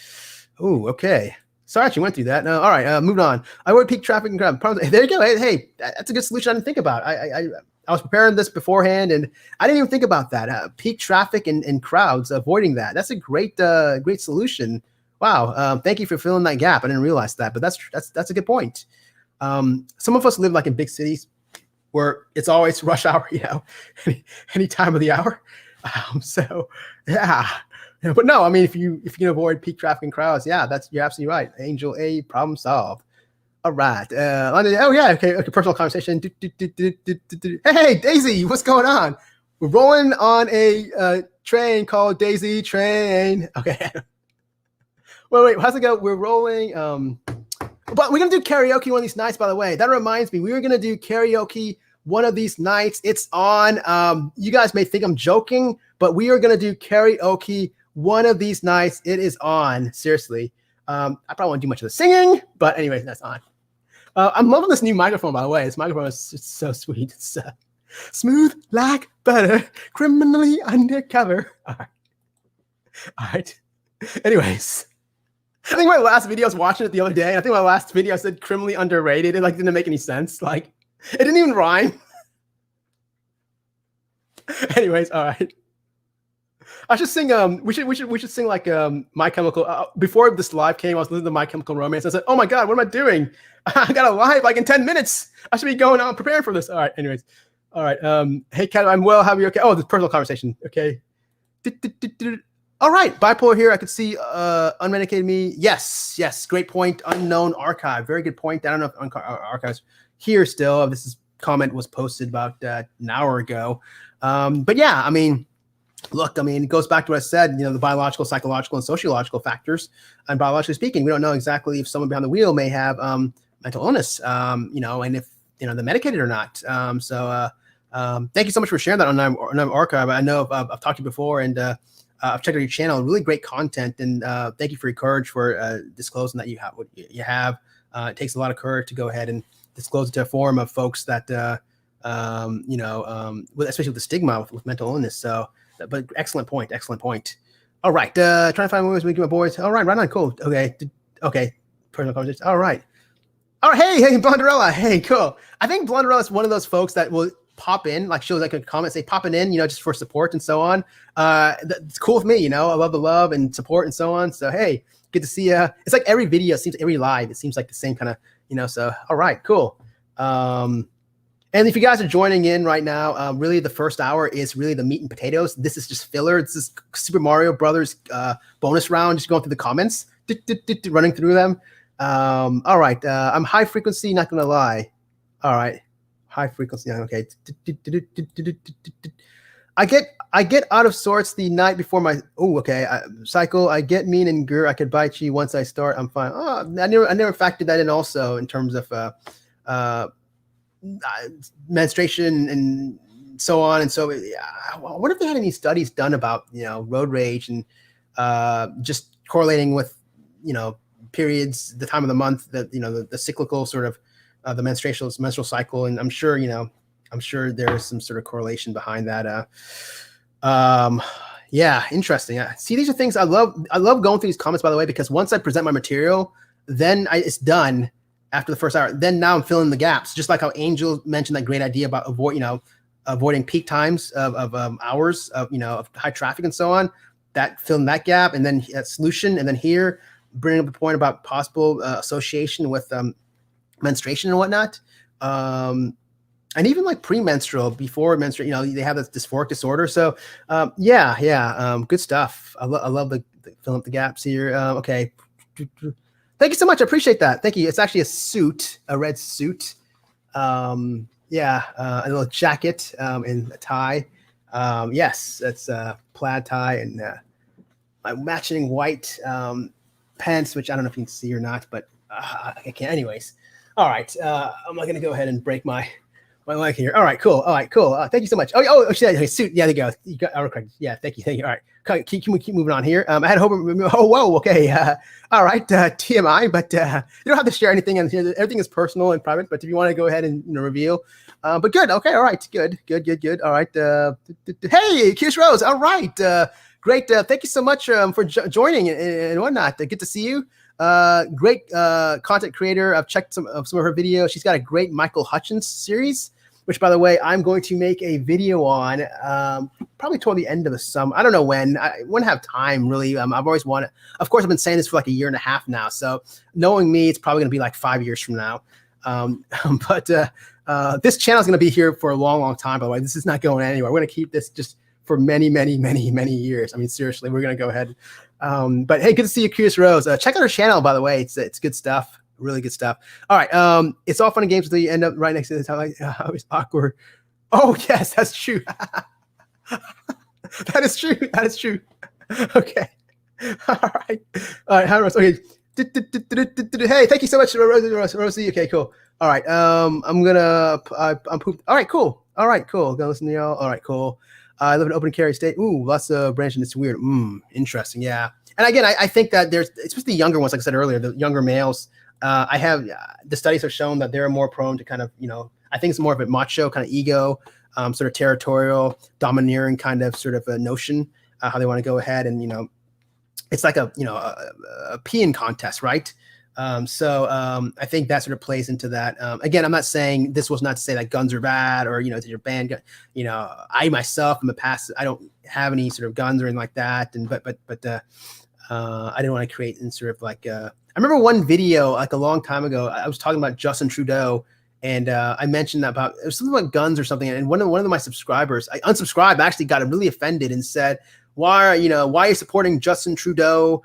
Ooh, okay. Sorry, I actually went through that. No, all right, moving on. I avoid peak traffic and crowd. There you go. Hey, that's a good solution I didn't think about. I was preparing this beforehand, and I didn't even think about that. Peak traffic and crowds, avoiding that. That's a great solution. Wow. Thank you for filling that gap. I didn't realize that, but that's a good point. Some of us live like in big cities where it's always rush hour, you know, any time of the hour. So yeah. But no, I mean, if you can avoid peak traffic and crowds, yeah, you're absolutely right. Angel A, problem solved. All right. Oh yeah. Okay. Personal conversation. Hey, Daisy, what's going on? We're rolling on a train called Daisy Train. Okay. Wait. How's it go? We're rolling. But we're gonna do karaoke one of these nights. By the way, that reminds me, we were gonna do karaoke one of these nights. It's on. You guys may think I'm joking, but we are gonna do karaoke one of these nights. It is on. Seriously. I probably won't do much of the singing, but anyway, that's on. I'm loving this new microphone, by the way. This microphone is just so sweet. It's smooth like butter, criminally undercover. All right. Anyways, I think my last video, I was watching it the other day, and I think my last video said criminally underrated. It like didn't make any sense. Like it didn't even rhyme. Anyways, all right. I should sing. We should sing like My Chemical. Before this live came, I was listening to My Chemical Romance. I said, "Oh my God, what am I doing? I got a live like in 10 minutes. I should be going out preparing for this." All right. Anyways, all right. Hey, Kat, I'm well. How are you? Okay. Oh, this personal conversation. Okay. All right. Bipolar here. I could see unmedicated me. Yes. Great point. Unknown archive. Very good point. I don't know if archives here still. This comment was posted about an hour ago. But yeah, I mean. Look, I mean, it goes back to what I said, you know, the biological, psychological, and sociological factors. And biologically speaking, we don't know exactly if someone behind the wheel may have mental illness, you know, and if, you know, they're medicated or not. Thank you so much for sharing that on our archive. I know I've talked to you before, and I've checked out your channel. Really great content. And thank you for your courage for disclosing that you have what you have. It takes a lot of courage to go ahead and disclose it to a forum of folks that, you know, especially with the stigma with mental illness. So, but excellent point. All right. Trying to find ways to make my boys. All right. Right on. Cool. Okay. Personal conversation. All right. Hey, Blonderella. Hey, cool. I think Blonderella is one of those folks that will pop in, like shows like a comment, say popping in, you know, just for support and so on. It's cool with me, you know. I love the love and support and so on. So hey, good to see you. It's like every video seems, every live, it seems like the same kind of, you know. So all right, cool. And if you guys are joining in right now, really the first hour is really the meat and potatoes. This is just filler. This is Super Mario Brothers bonus round, just going through the comments, running through them. All right, I'm high frequency, not gonna lie. All right, high frequency, okay. I get out of sorts the night before my cycle. I get mean and I could bite you once I start. I'm fine. Oh, I never factored that in also in terms of menstruation and so on. And so I wonder if they had any studies done about, you know, road rage and just correlating with, you know, periods, the time of the month, that, you know, the cyclical sort of the menstrual cycle. And I'm sure there is some sort of correlation behind that. Yeah, interesting. See, these are things I love going through these comments, by the way, because once I present my material, then it's done. After the first hour, then now I'm filling the gaps, just like how Angel mentioned that great idea about avoiding peak times of hours of, you know, of high traffic and so on. That filling that gap, and then that solution, and then here bringing up the point about possible association with menstruation and whatnot, and even like premenstrual, before menstrual, you know, they have this dysphoric disorder. So good stuff. I love the filling up the gaps here. Okay. Thank you so much. I appreciate that. Thank you. It's actually a suit, a red suit. A little jacket and a tie. Yes, it's a plaid tie and my matching white pants, which I don't know if you can see or not, but I can't. Anyways, all right. I'm not going to go ahead and break my my leg here. All right, cool. All right, cool. Thank you so much. Oh, okay, suit. Yeah, there you go. You got correct. Yeah, thank you. All right, keep moving on here. I had hope. Oh, whoa. Okay. All right. TMI, but you don't have to share anything in here. Everything is personal and private. But if you want to go ahead and reveal, but good. Okay. All right. Good. All right. Hey, Kish Rose. All right. Great. Thank you so much for joining and whatnot. Good to see you. Great content creator. I've checked some of her videos. She's got a great Michael Hutchins series, which, by the way, I'm going to make a video on probably toward the end of the summer. I don't know when. I wouldn't have time, really. I've always wanted. Of course, I've been saying this for like a year and a half now. So knowing me, it's probably going to be like 5 years from now. But this channel is going to be here for a long, long time, by the way. This is not going anywhere. We're going to keep this just for many, many, many, many years. I mean, seriously, we're going to go ahead. But hey, good to see you, Curious Rose. Check out her channel, by the way. It's good stuff. Really good stuff. All right. It's all fun and games until you end up right next to this. How it's awkward. Oh, yes, that's true. That is true. Okay. All right. Hi, Rose. Okay. Hey, thank you so much, Rosie. Okay, cool. All right. I'm pooped. All right, cool. Gonna listen to y'all. All right, cool. I live in open carry state. Ooh, lots of branching. It's weird. Interesting. Yeah. And again, I think that there's, especially the younger ones, like I said earlier, the younger males, I have, the studies have shown that they're more prone to kind of, I think it's more of a macho kind of ego, sort of territorial, domineering kind of sort of a notion, how they want to go ahead and, it's like a peeing contest, right? So I think that sort of plays into that. Again, I'm not saying, this was not to say that guns are bad or, that you're banned. I myself in the past, I don't have any sort of guns or anything like that. And, but I didn't want to create in sort of like, I remember one video like a long time ago, I was talking about Justin Trudeau, and I mentioned that about, it was something about guns or something. And one of my subscribers, I unsubscribed, actually got really offended and said, why are you supporting Justin Trudeau?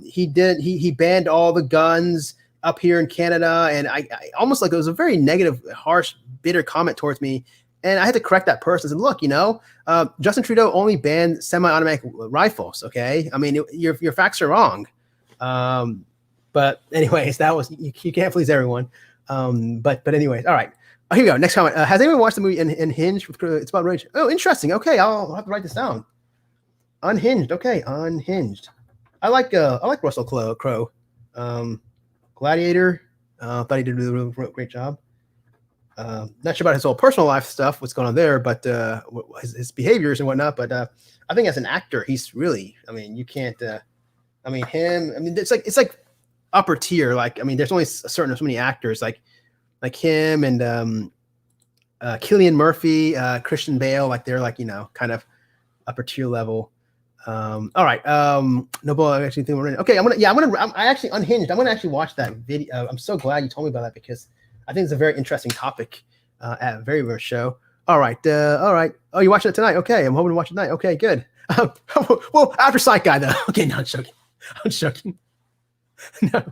He banned all the guns up here in Canada. And I almost like, it was a very negative, harsh, bitter comment towards me. And I had to correct that person. I said, look, Justin Trudeau only banned semi-automatic rifles. Okay. I mean, your facts are wrong. But anyways, that was, you can't please everyone. But anyways, all right. Oh, here we go. Next comment. Has anyone watched the movie Unhinged? It's about rage. Oh, interesting. Okay. I'll have to write this down. Unhinged. Okay. Unhinged. I like Russell Crowe. Gladiator. Thought he did a really great job. Not sure about his whole personal life stuff, what's going on there, but his behaviors and whatnot. But I think as an actor, he's really, you can't, it's like upper tier. Like, there's only so many actors like him and Cillian Murphy, Christian Bale, like they're like, kind of upper tier level. All right. Noble, I actually think we're in. Okay. I actually Unhinged. I'm going to actually watch that video. I'm so glad you told me about that because I think it's a very interesting topic at a very rare show. All right. Oh, you're watching it tonight? Okay. I'm hoping to watch it tonight. Okay, good. Well, after Psych Guy, though. Okay, no, I'm joking. No.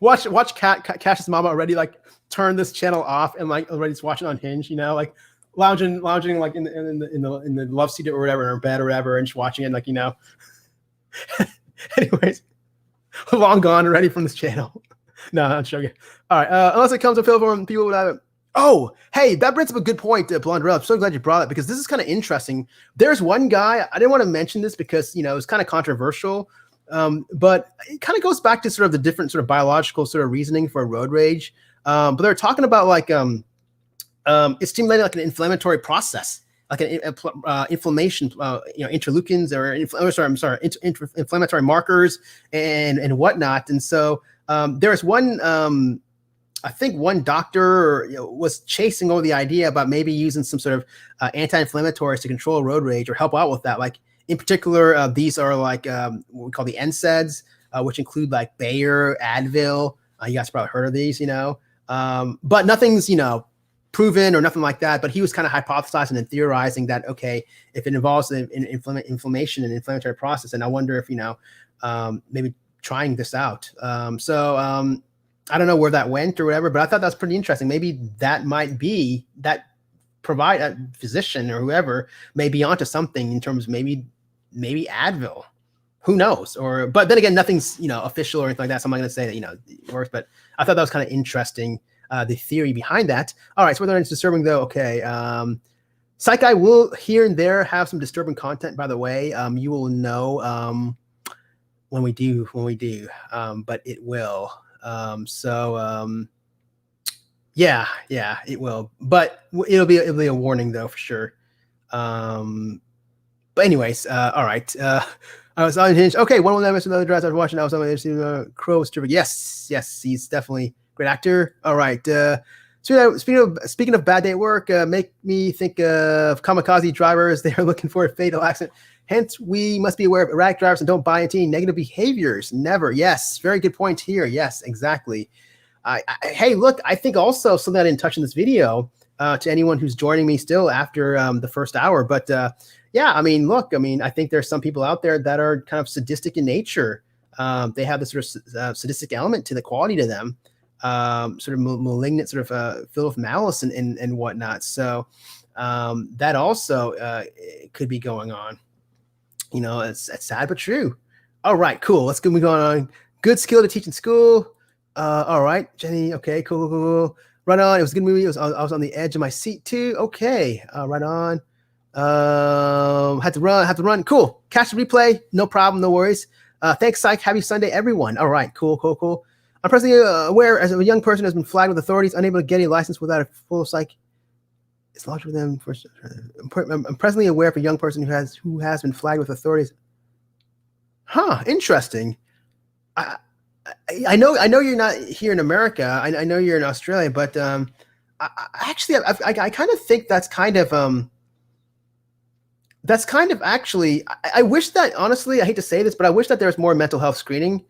Watch Cash's mama already like turn this channel off and like already watching Unhinged, like lounging like in the love seat or whatever, or bed or whatever, and just watching it like, Anyways, long gone already from this channel. No, I'm joking. All right. Unless it comes to fill from people without it. Oh, hey, that brings up a good point, Blondrell. I'm so glad you brought it because this is kind of interesting. There's one guy, I didn't want to mention this because, it's kind of controversial, but it kind of goes back to sort of the different sort of biological sort of reasoning for road rage. But they're talking about like, it's stimulating like an inflammatory process, like an inflammation, interleukins or inflammatory markers and whatnot. And so there's one, I think one doctor was chasing over the idea about maybe using some sort of anti-inflammatories to control road rage or help out with that. Like in particular, these are like what we call the NSAIDs, which include like Bayer, Advil. You guys probably heard of these, but nothing's, proven or nothing like that. But he was kind of hypothesizing and theorizing that, okay, if it involves inflammation and inflammatory process, and I wonder if, maybe trying this out. I don't know where that went or whatever, but I thought that's pretty interesting. Maybe that might be that provide a physician or whoever may be onto something in terms of maybe Advil, who knows? But then again, nothing's, official or anything like that. So I'm not going to say that, it works, but I thought that was kind of interesting. the theory behind that. All right, so whether it's disturbing though, okay. Psych Guy will here and there have some disturbing content, by the way. You will know when we do, but it will. Yeah, it will. But it'll be a warning though for sure. But anyways, all right. I was on Hinge. Okay, one of them another dress I was watching. I was on Crow was terrific. Yes, he's definitely a great actor. All right. Speaking of bad day at work, make me think of kamikaze drivers. They are looking for a fatal accident. Hence, we must be aware of erratic drivers and don't buy into any negative behaviors. Never. Yes, very good point here. Yes, exactly. Hey, look, I think also something I didn't touch in this video to anyone who's joining me still after the first hour. But yeah, I mean, look, I think there's some people out there that are kind of sadistic in nature. They have this sort of sadistic element to the quality to them. Sort of malignant, sort of filled with malice and whatnot. So that also could be going on. You know, it's sad but true. All right, cool. Let's go. We going on. Good skill to teach in school. All right, Jenny. Okay, cool. Right on. It was a good movie. I was on the edge of my seat too. Okay, right on. Had to run. Cool. Catch the replay. No problem. No worries. Thanks, Psych. Happy Sunday, everyone. All right, cool. I'm presently aware as a young person has been flagged with authorities, unable to get a license without a full psych. It's lodged with them. I'm presently aware of a young person who has been flagged with authorities. Huh? Interesting. I know you're not here in America. I know you're in Australia, but I kind of think that's kind of actually. I wish that, honestly, I hate to say this, but I wish that there was more mental health screening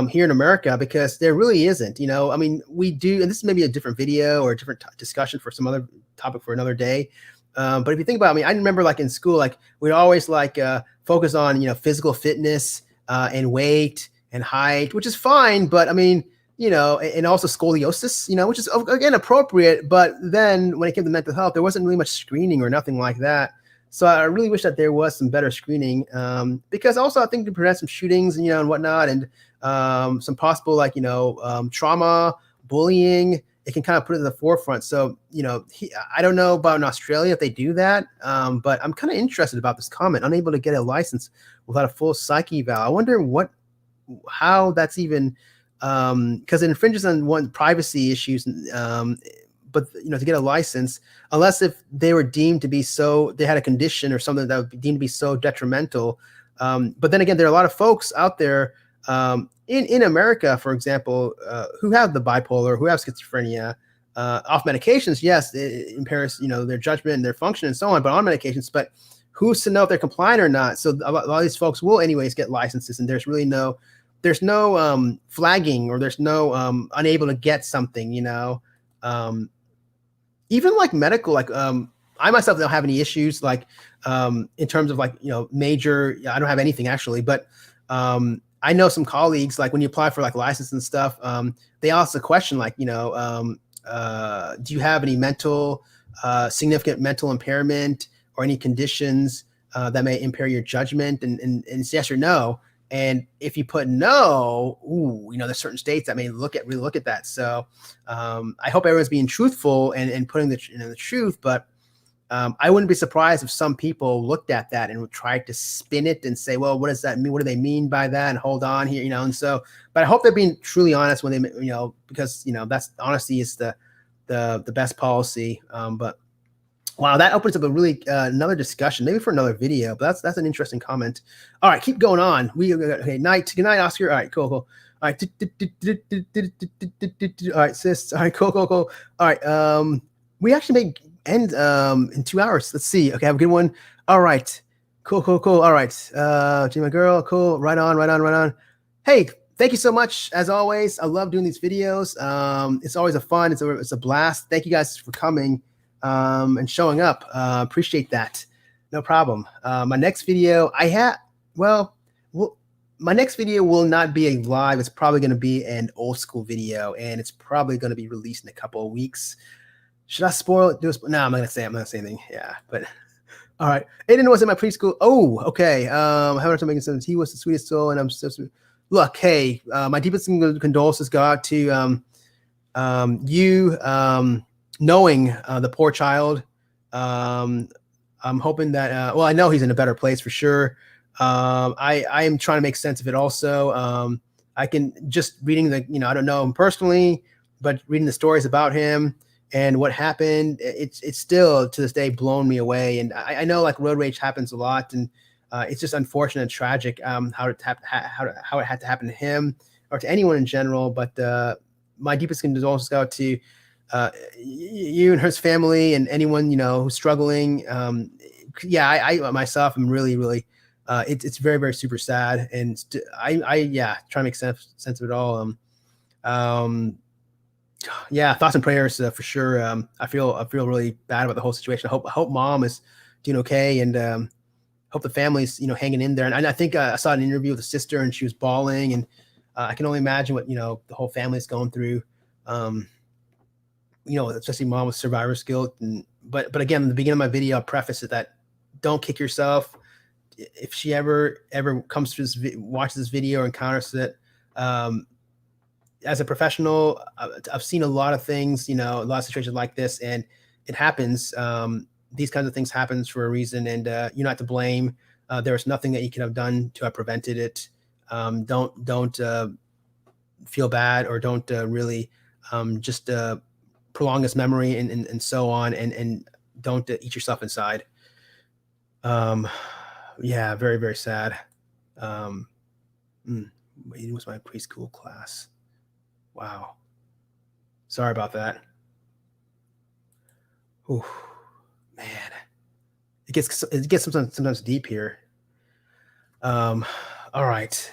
here in America, because there really isn't. You know, I mean, we do, and this is maybe a different video or a different discussion for some other topic for another day. But if you think about it, I remember like in school, like we'd always like focus on, you know, physical fitness and weight and height, which is fine. But I mean, you know, and also scoliosis, you know, which is again appropriate. But then when it came to mental health, there wasn't really much screening or nothing like that. So I really wish that there was some better screening, because also I think to prevent some shootings, you know, and whatnot, and some possible, like, you know, trauma, bullying, it can kind of put it in the forefront. So, you know, I don't know about in Australia if they do that, but I'm kind of interested about this comment. Unable to get a license without a full psych eval. I wonder how that's even, because it infringes on one privacy issues. But, you know, to get a license, unless if they were deemed to be they had a condition or something that would be deemed to be so detrimental. But then again, there are a lot of folks out there in America, for example, who have the bipolar, who have schizophrenia, off medications. Yes, it impairs, you know, their judgment and their function and so on, but on medications. But who's to know if they're compliant or not? So a lot of these folks will anyways get licenses, and there's no flagging, or there's no unable to get something, you know. Even like medical, like I myself don't have any issues, like in terms of like, you know, major. I don't have anything actually, but I know some colleagues, like when you apply for like license and stuff, they ask the question like, you know, do you have any significant mental impairment or any conditions that may impair your judgment? And it's yes or no. And if you put no, you know, there's certain states that may really look at that. So I hope everyone's being truthful and putting the truth. But I wouldn't be surprised if some people looked at that and would try to spin it and say, well, what does that mean? What do they mean by that? And hold on here, you know. And so, but I hope they're being truly honest when they, you know, because, you know, that's honesty is the best policy. But wow, that opens up a really another discussion, maybe for another video. But that's an interesting comment. All right, keep going on. Good night, Oscar. All right, cool. All right, all right, sis. All right, cool. All right, we actually may end in 2 hours. Let's see. Okay, have a good one. All right, cool. All right, my girl, cool. Right on. Hey, thank you so much as always. I love doing these videos. It's always it's a blast. Thank you guys for coming. And showing up. Appreciate that. No problem. My next video my next video will not be a live. It's probably going to be an old school video, and it's probably going to be released in a couple of weeks. Should I spoil it? No, I'm not going to say anything. Yeah, but all right. Aiden was in my preschool. Oh, okay. I haven't making sense. He was the sweetest soul, and I'm so sweet. Look, hey, my deepest condolences go out to you knowing the poor child. I'm hoping that, well, I know he's in a better place for sure. I am trying to make sense of it also. I can just reading the, I don't know him personally, but reading the stories about him and what happened, it's still to this day blown me away. And I know like road rage happens a lot, and it's just unfortunate and tragic how it had to happen to him or to anyone in general. But my deepest condolences go to you and his family and anyone who's struggling. I myself am really it's very, very super sad, and I try to make sense of it all. Thoughts and prayers for sure. I feel really bad about the whole situation. I hope mom is doing okay, and hope the family's hanging in there. And I think I saw an interview with a sister, and she was bawling, and I can only imagine what the whole family's going through. Especially mom with survivor's guilt. But again, in the beginning of my video, I preface it that don't kick yourself. If she ever comes to watches this video or encounters it, as a professional, I've seen a lot of things, a lot of situations like this, and it happens. These kinds of things happens for a reason, and you're not to blame. There was nothing that you could have done to have prevented it. Don't feel bad, or don't really just prolong this memory and so on, and don't eat yourself inside. Very, very sad. It was my preschool class. Wow. Sorry about that. Ooh, man. It gets sometimes deep here. All right.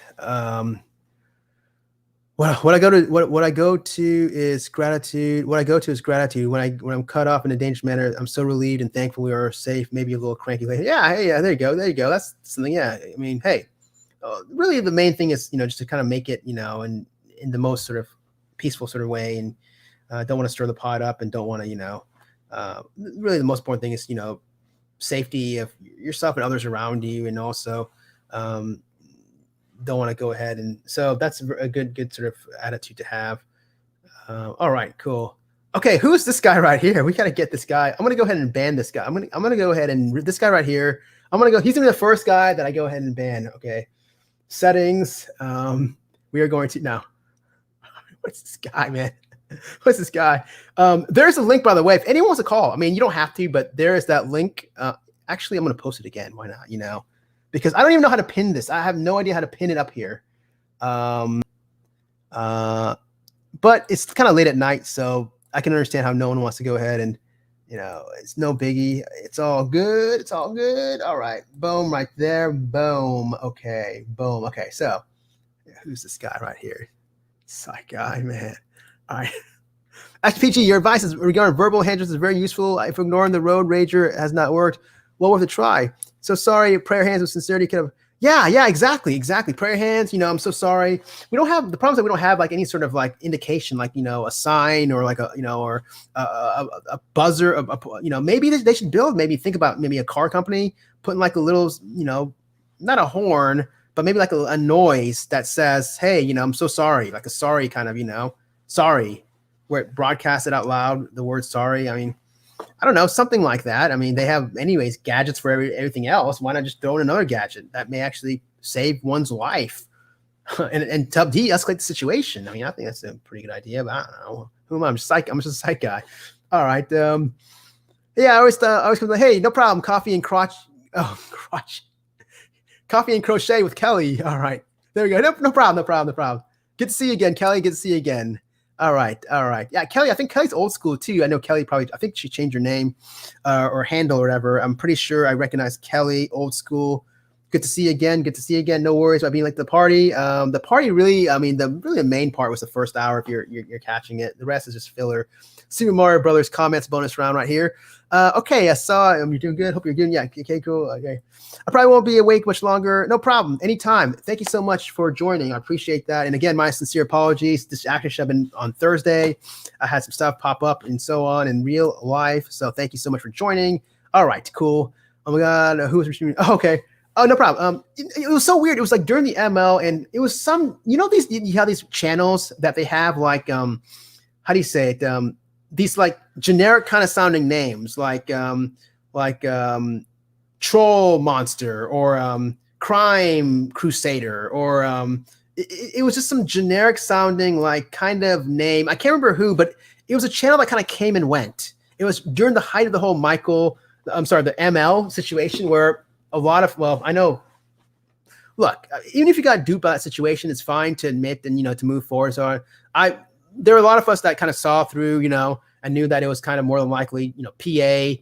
What I go to is gratitude. What I go to is gratitude. When I'm cut off in a dangerous manner, I'm so relieved and thankful we are safe. Maybe a little cranky later. Yeah. There you go. That's something. Yeah. I mean, hey, really the main thing is just to kind of make it in the most sort of peaceful sort of way, and don't want to stir the pot up, and don't want to really the most important thing is safety of yourself and others around you, and also don't want to go ahead. And so that's a good sort of attitude to have. All right, cool. Okay, who's this guy right here? We got to get this guy. I'm going to go ahead and ban this guy. I'm going to go ahead and this guy right here. He's going to be the first guy that I go ahead and ban. Okay. Settings. We are going to now. What's this guy, man? What's this guy? There's a link, by the way. If anyone wants to call, I mean, you don't have to, but there is that link. Actually, I'm going to post it again. Why not? Because I don't even know how to pin this. I have no idea how to pin it up here. But it's kind of late at night, so I can understand how no one wants to go ahead and, it's no biggie. It's all good. It's all good. All right. Boom, right there. Boom. Okay. Boom. Okay. So who's this guy right here? Psych Guy, man. All right. XPG, your advice is regarding verbal handles is very useful. If ignoring the road rager has not worked, well worth a try. So sorry, prayer hands with sincerity could have. Yeah, exactly. Prayer hands, I'm so sorry. We don't have the problems that we don't have like any sort of like indication, like, a sign or like or a buzzer, maybe they should think about maybe a car company putting like a little, not a horn, but maybe like a noise that says, hey, I'm so sorry, like a sorry kind of, sorry, where it broadcasts it out loud, the word sorry. I mean, I don't know, something like that. I mean, they have anyways gadgets for everything else. Why not just throw in another gadget that may actually save one's life and to de-escalate the situation? I mean, I think that's a pretty good idea, but I don't know. Who am I? I'm just a psych guy. All right. I always come like, hey, no problem. Coffee and crotch. Coffee and crochet with Kelly. All right. There we go. No problem. Good to see you again, Kelly. Good to see you again. All right. Yeah, Kelly, I think Kelly's old school too. I know Kelly I think she changed her name or handle or whatever. I'm pretty sure I recognize Kelly, old school. Good to see you again. No worries about being like the party. The party really, I mean, the main part was the first hour if you're catching it. The rest is just filler. Super Mario Brothers comments bonus round right here. Okay, I saw you're doing good. Hope you're good. Yeah, okay, cool. Okay. I probably won't be awake much longer. No problem. Anytime. Thank you so much for joining. I appreciate that. And again, my sincere apologies. This actually should have been on Thursday. I had some stuff pop up and so on in real life. So thank you so much for joining. All right, cool. Oh my God, who was receiving? Oh, okay. Oh, no problem. It was so weird. It was like during the ML, and it was some, these, you have these channels that they have like, how do you say it? These like generic kind of sounding names, like troll monster or crime crusader, or it was just some generic sounding like kind of name. I can't remember who, but it was a channel that kind of came and went. It was during the height of the whole the ML situation, where a lot of, well, I know, look, even if you got duped by that situation, it's fine to admit and, to move forward. So there were a lot of us that kind of saw through, and knew that it was kind of more than likely, PA,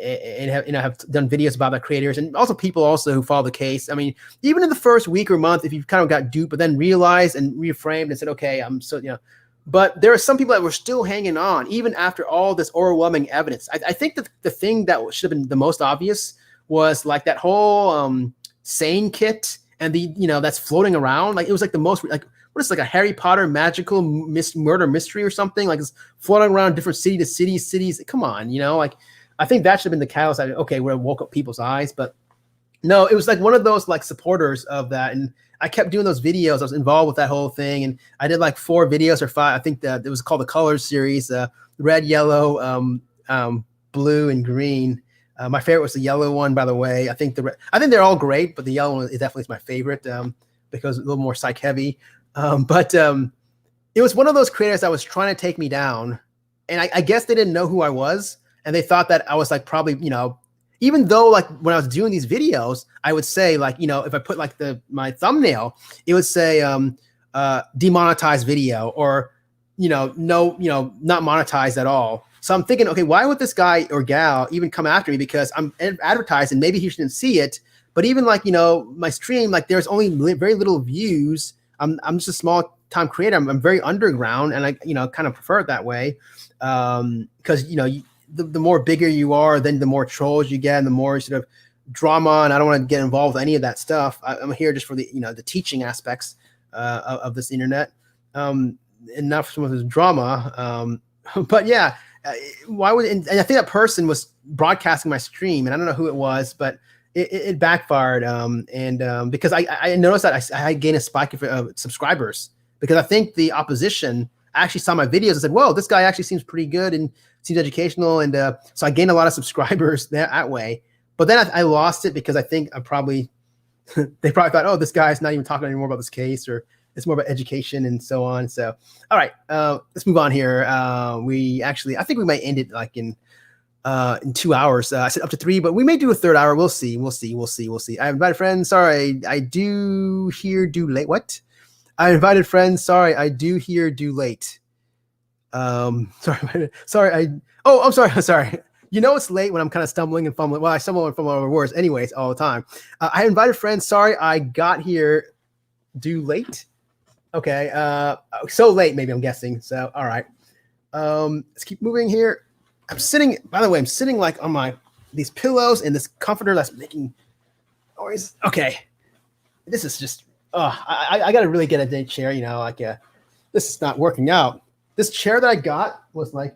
and have done videos about the creators, and also people also who follow the case. I mean, even in the first week or month, if you kind of got duped, but then realized and reframed and said, okay, but there are some people that were still hanging on, even after all this overwhelming evidence. I think that the thing that should have been the most obvious was like that whole sane kit and the, that's floating around. Like it was like the most, like, what is it, like a Harry Potter magical murder mystery or something? Like it's floating around different city to cities. Come on, like I think that should have been the catalyst. Okay, where it woke up people's eyes, but no, it was like one of those like supporters of that. And I kept doing those videos. I was involved with that whole thing. And I did like 4 videos or 5. I think that it was called the Colors series, red, yellow, blue, and green. My favorite was the yellow one, by the way. I think they're all great, but the yellow one is definitely my favorite because it's a little more psych heavy. But it was one of those creators that was trying to take me down. And I guess they didn't know who I was. And they thought that I was like probably, even though like when I was doing these videos, I would say like, if I put like my thumbnail, it would say demonetized video or, no, not monetized at all. So I'm thinking, okay, why would this guy or gal even come after me? Because I'm advertising, maybe he shouldn't see it. But even like, my stream, like there's only very little views. I'm just a small time creator. I'm very underground, and I, kind of prefer it that way. Because, the more bigger you are, then the more trolls you get and the more sort of drama. And I don't want to get involved with any of that stuff. I'm here just for the, the teaching aspects of this internet, and not for some of this drama. But yeah, why would, and I think that person was broadcasting my stream, and I don't know who it was, but it backfired. Because I noticed that I gained a spike of subscribers, because I think the opposition actually saw my videos and said, whoa, this guy actually seems pretty good and seems educational. And so I gained a lot of subscribers that way. But then I lost it because I think they probably thought, oh, this guy's not even talking anymore about this case, or it's more about education and so on. So, all right, let's move on here. I think we might end it like in 2 hours. I said up to 3, but we may do a 3rd hour. We'll see. I invited friends. Sorry, I do late. What? I invited friends. Sorry, I do here do late. I'm sorry. I'm sorry. It's late when I'm kind of stumbling and fumbling. Well, I stumble and fumble over words anyways all the time. I invited friends. Sorry, I got here due late. Okay. So late, maybe, I'm guessing. So, all right. Let's keep moving here. I'm sitting like on these pillows and this comforter that's making noise. Okay. This is just, I got to really get a chair, this is not working out. This chair that I got was like,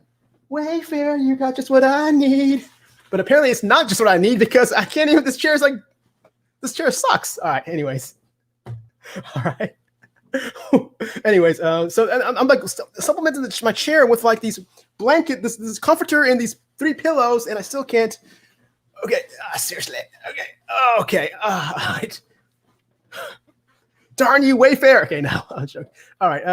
Wayfair, you got just what I need. But apparently it's not just what I need, because I can't even, this chair sucks. All right. Anyways. All right. Anyways, so I'm like supplementing my chair with like these blanket, this comforter and these 3 pillows, and I still can't. Okay. Seriously. Okay. All right. Darn you, Wayfair. Okay, now I'm joking. All right.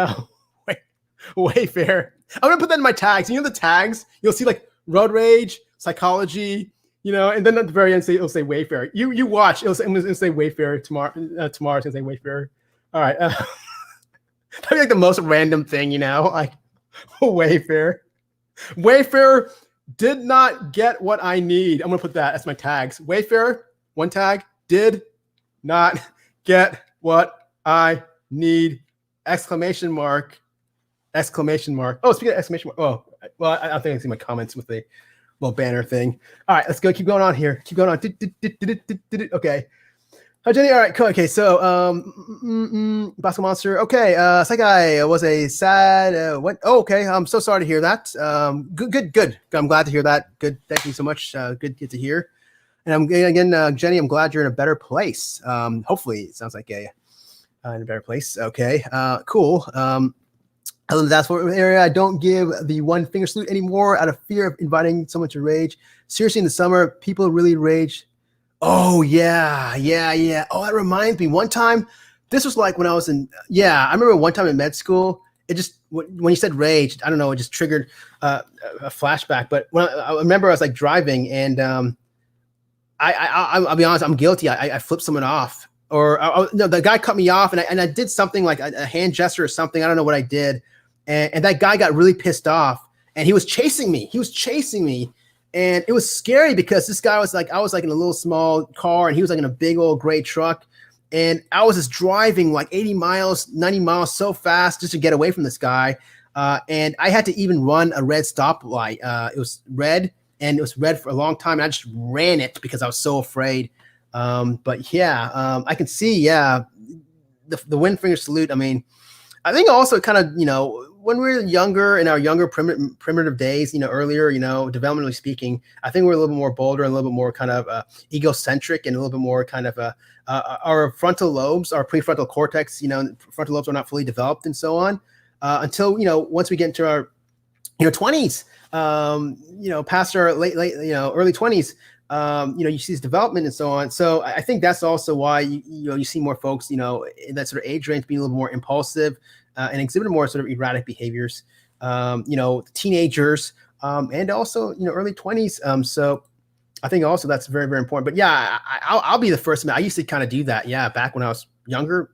Wayfair. I'm gonna put that in my tags. The tags, you'll see like road rage, psychology, and then at the very end it'll say Wayfair. You watch. It'll say Wayfair tomorrow. Tomorrow's gonna say Wayfair. All right. That'd be like the most random thing, like Wayfair. Wayfair did not get what I need. I'm gonna put that as my tags. Wayfair, one tag, did not get what I need! Exclamation mark. Oh, speaking of exclamation mark. Oh, well, I think I see my comments with the little banner thing. All right, let's go. Keep going on here. Keep going on. Okay. Hi, Jenny. All right, cool. Okay, so Basketball Monster. Okay, Psych Guy was a sad. What? Oh, okay. I'm so sorry to hear that. Good. I'm glad to hear that. Good. Thank you so much. Good to hear. And again, Jenny, I'm glad you're in a better place. Hopefully, it sounds like in a better place. Okay, cool. I live in the Dallas Fort Worth area. I don't give the one finger salute anymore out of fear of inviting someone to rage. Seriously, in the summer, people really rage. Oh, yeah. Oh, that reminds me. One time, this was like when I was I remember one time in med school, it just, when you said rage, I don't know, it just triggered a flashback. But when I remember I was like driving and I'll be honest, I'm guilty. I flipped someone off. Or no, the guy cut me off and I did something like a hand gesture or something. I don't know what I did. And that guy got really pissed off and he was chasing me. And it was scary because this guy was like, I was like in a little small car and he was like in a big old gray truck. And I was just driving like 80 miles, 90 miles so fast just to get away from this guy. And I had to even run a red stoplight. It was red and it was red for a long time. And I just ran it because I was so afraid. But yeah, I can see, the wind finger salute. I mean, I think also kind of, when we were younger, in our younger primitive days, earlier, developmentally speaking, I think we're a little bit more bolder and a little bit more kind of egocentric and a little bit more kind of our frontal lobes, our prefrontal cortex, frontal lobes are not fully developed and so on until, once we get into our, 20s, past our late, early 20s, you see this development and so on. So I think that's also why you see more folks, in that sort of age range being a little more impulsive and exhibit more sort of erratic behaviors. Teenagers and also early 20s. So I think also that's very, very important. But yeah, I'll be the first man. I used to kind of do that. Yeah, back when I was younger,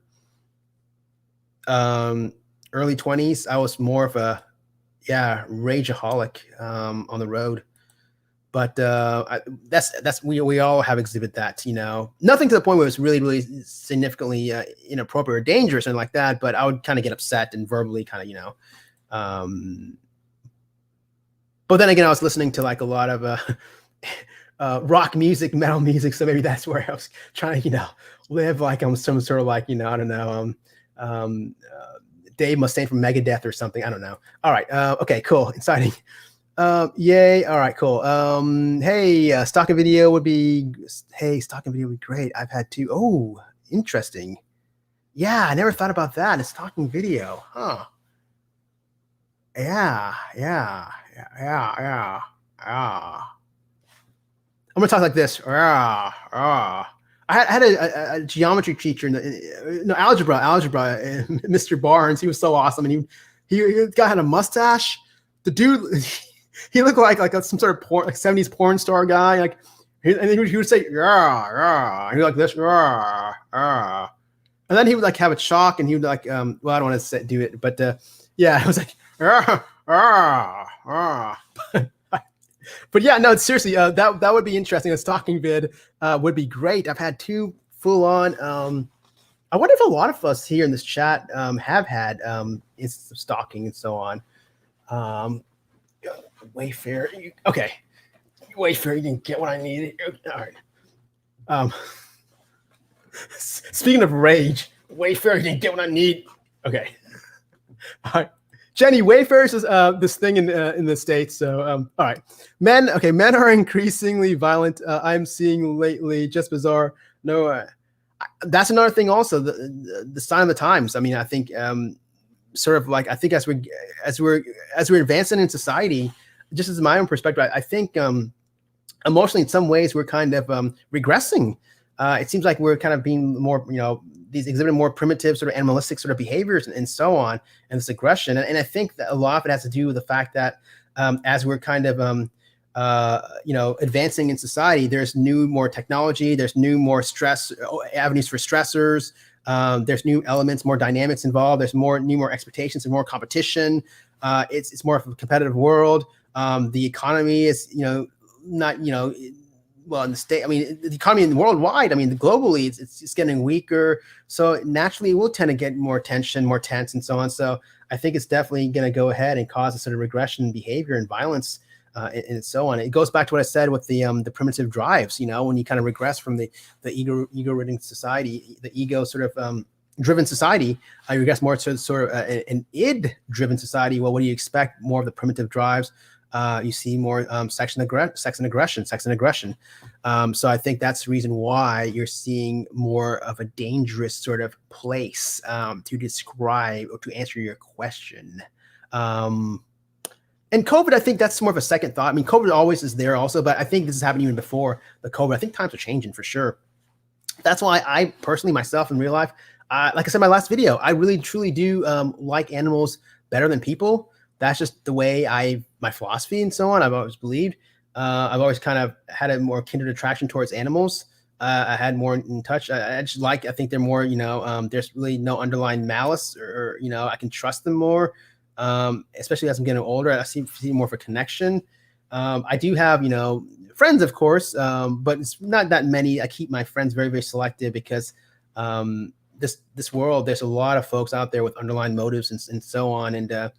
early 20s, I was more of a rageaholic on the road. But we all have exhibit that, nothing to the point where it's really, really significantly inappropriate or dangerous and like that. But I would kind of get upset and verbally kind of, but then again, I was listening to like a lot of rock music, metal music. So maybe that's where I was trying to, live like I'm some sort of like, I don't know, Dave Mustaine from Megadeth or something. I don't know. All right. Okay, cool. Exciting. Yay. All right, cool. Hey, stalking video would be great. I've had two. Oh, interesting. Yeah, I never thought about that. A stalking video. Huh. Yeah. I'm gonna talk like this. I had a geometry teacher algebra, Mr. Barnes. He was so awesome. And he guy had a mustache. The dude, he looked like some sort of porn, like 70s porn star guy. Like, and he would say, and he like this, and then he would like have a chalk, and he would like, well, I don't want to do it, but yeah, it was like, but yeah, no, seriously, that would be interesting. A stalking vid would be great. I've had two full on. I wonder if a lot of us here in this chat have had instances of stalking and so on. Wayfair. Okay. Wayfair, you didn't get what I needed. All right. Speaking of rage, Wayfair, you didn't get what I need. Okay. All right. Jenny, Wayfair is this thing in the States. So, all right. Men are increasingly violent. I'm seeing lately, just bizarre. No, that's another thing also, the sign of the times. I mean, I think sort of like, I think as we're advancing in society, just as my own perspective, I think emotionally in some ways we're kind of regressing. It seems like we're kind of being more, these exhibiting more primitive sort of animalistic sort of behaviors and so on, and this aggression. And I think that a lot of it has to do with the fact that as we're kind of, advancing in society, there's more technology, there's more stress, avenues for stressors. There's new elements, more dynamics involved. There's more expectations and more competition. It's more of a competitive world. The economy is, not, well, in the state, I mean, the economy worldwide, I mean, globally, it's getting weaker. So naturally, it will tend to get more tension, more tense, and so on. So I think it's definitely going to go ahead and cause a sort of regression in behavior and violence, and so on. It goes back to what I said with the primitive drives. When you kind of regress from the ego-ridden society, the ego sort of driven society, you regress more to sort of an id-driven society. Well, what do you expect? More of the primitive drives. You see more sex and aggression. So I think that's the reason why you're seeing more of a dangerous sort of place to describe or to answer your question. And COVID, I think that's more of a second thought. I mean, COVID always is there also, but I think this has happened even before the COVID. I think times are changing for sure. That's why I personally, myself in real life, like I said in my last video, I really truly do like animals better than people. That's just the way my philosophy and so on. I've always believed. I've always kind of had a more kindred attraction towards animals. I had more in touch. I think they're more, there's really no underlying malice or I can trust them more. Especially as I'm getting older, I see more of a connection. I do have, friends, of course, but it's not that many. I keep my friends very, very selective because this world, there's a lot of folks out there with underlying motives and so on. And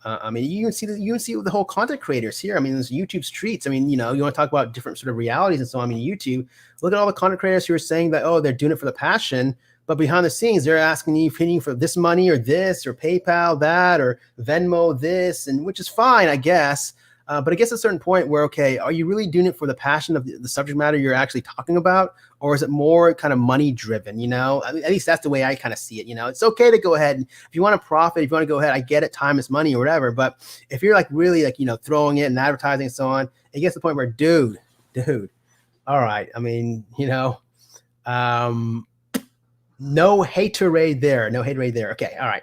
I mean, you can see with the whole content creators here. I mean, there's YouTube streets. I mean, you want to talk about different sort of realities and so on. I mean, YouTube, look at all the content creators who are saying that, oh, they're doing it for the passion. But behind the scenes, they're asking you for this money or this or PayPal that or Venmo this, and which is fine, I guess. But I guess at a certain point where, okay, are you really doing it for the passion of the subject matter you're actually talking about? Or is it more kind of money driven? I mean, at least that's the way I kind of see it. It's okay to go ahead. And if you want to profit, if you want to go ahead, I get it. Time is money or whatever. But if you're like really like, throwing it and advertising and so on, it gets to the point where, dude, all right. I mean, no haterade there. No haterade there. Okay. All right.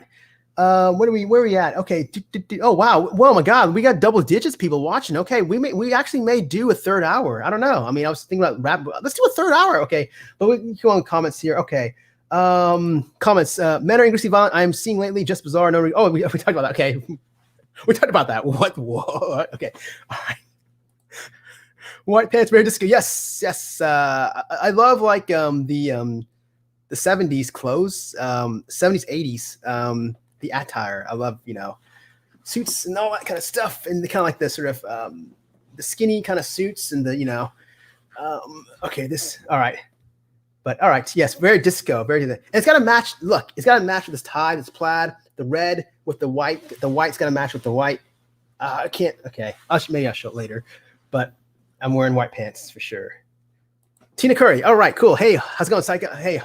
Where are we at? Okay. Oh, wow. Well, my God, we got double digits people watching. Okay. We actually may do a third hour. I don't know. I mean, I was thinking about let's do a third hour. Okay. But we can go on comments here. Okay. Comments, men are increasingly violent. I'm seeing lately just bizarre. We talked about that. Okay. We talked about that. What? Okay. All right. White pants, very disco. Yes. I love like, the 70s clothes, 70s, 80s, the attire. I love, suits and all that kind of stuff. And the kind of like the sort of the skinny kind of suits and the, okay, all right. But all right, yes, very disco, very. And it's got to match, look, it's got to match with this tie, this plaid, the red with the white. The white's got to match with the white. I can't, okay. Maybe I'll show it later. But I'm wearing white pants for sure. Tina Curry. All right, cool. Hey, how's it going, Psych Guy? Hey,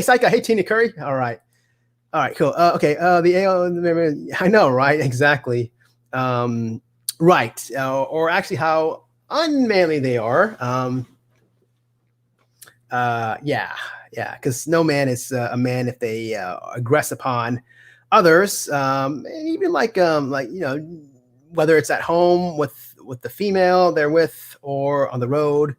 Psych Guy. Hey, Tina Curry. All right, cool. Okay. I know, right? Exactly. Right. Or actually, how unmanly they are. Yeah. Because no man is a man if they aggress upon others. And even like whether it's at home with the female they're with or on the road.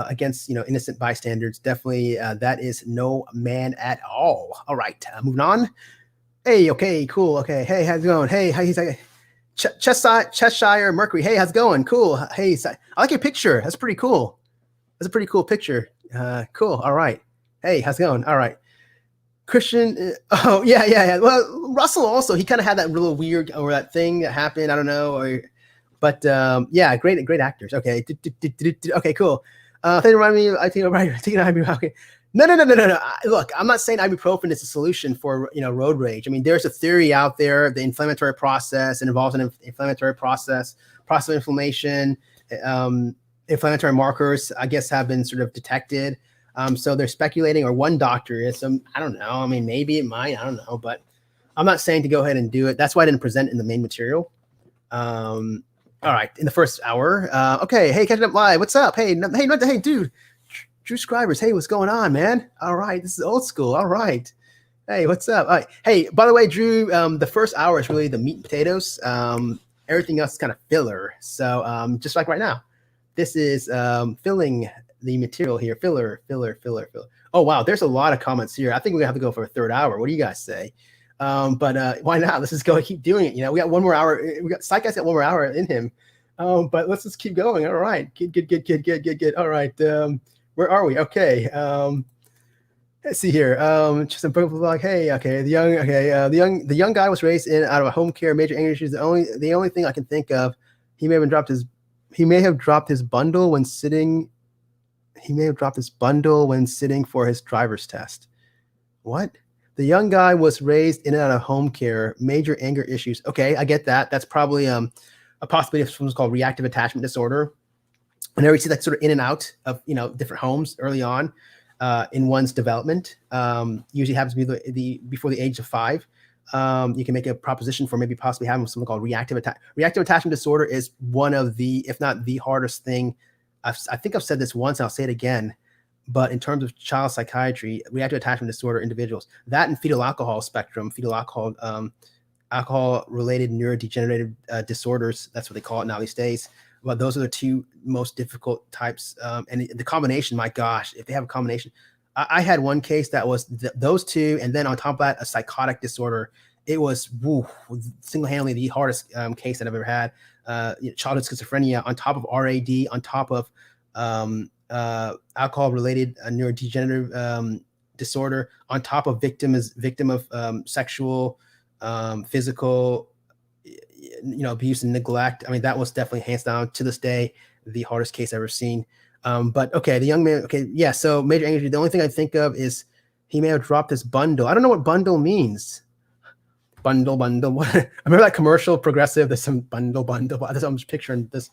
Against innocent bystanders, definitely that is no man at all. All right, moving on. Hey, okay, cool. Okay, hey, how's it going? Hey, he's like Cheshire Mercury. Hey, how's it going? Cool. Hey, I like your picture. That's pretty cool. That's a pretty cool picture. Cool. All right. Hey, how's it going? All right. Christian. Oh yeah. Well, Russell also. He kind of had that little weird or that thing that happened. I don't know. But yeah, great actors. Okay. Okay, cool. They remind me. I think right. Taking ibuprofen. Okay. No. Look, I'm not saying ibuprofen is a solution for road rage. I mean, there's a theory out there, the inflammatory process, and involves an inflammatory process of inflammation. Inflammatory markers, I guess, have been sort of detected. So they're speculating, or one doctor is. I don't know. I mean, maybe it might. I don't know, but I'm not saying to go ahead and do it. That's why I didn't present in the main material. All right, in the first hour. Okay, hey, catching up live. What's up? Hey, dude. Drew Scribers. Hey, what's going on, man? All right, this is old school. All right. Hey, what's up? All right. Hey, by the way, Drew, the first hour is really the meat and potatoes. Everything else is kind of filler. So just like right now, this is filling the material here. Filler. Oh, wow, there's a lot of comments here. I think we're going to have to go for a third hour. What do you guys say? But why not? Let's just go and keep doing it. We got one more hour. Psych Guy's got one more hour in him. But let's just keep going. All right. Good. All right. Where are we? Okay. Let's see here. Just a like, hey, okay. The young guy was raised out of a home care, major anger issues. The only thing I can think of, he may have dropped his bundle when sitting. He may have dropped his bundle when sitting for his driver's test. What? The young guy was raised in and out of home care, major anger issues. Okay, I get that. That's probably a possibility of something called reactive attachment disorder. Whenever you see that sort of in and out of different homes early on in one's development, usually happens to be before the age of 5. You can make a proposition for maybe possibly having something called reactive attachment disorder is one of the, if not the hardest thing. I think I've said this once, and I'll say it again. But in terms of child psychiatry, reactive attachment disorder individuals, that and fetal alcohol spectrum, fetal alcohol, alcohol-related neurodegenerative disorders, that's what they call it now these days. Well, those are the two most difficult types. And the combination, my gosh, if they have a combination. I had one case that was those two, and then on top of that, a psychotic disorder. It was single-handedly the hardest case that I've ever had. Childhood schizophrenia on top of RAD, on top of alcohol-related neurodegenerative disorder, on top of victim of sexual, physical, abuse and neglect. I mean, that was definitely hands down to this day the hardest case I've ever seen. But okay, the young man. Okay, yeah. So major anxiety. The only thing I think of is he may have dropped his bundle. I don't know what bundle means. Bundle. What? I remember that commercial, Progressive. There's some bundle. I'm just picturing this.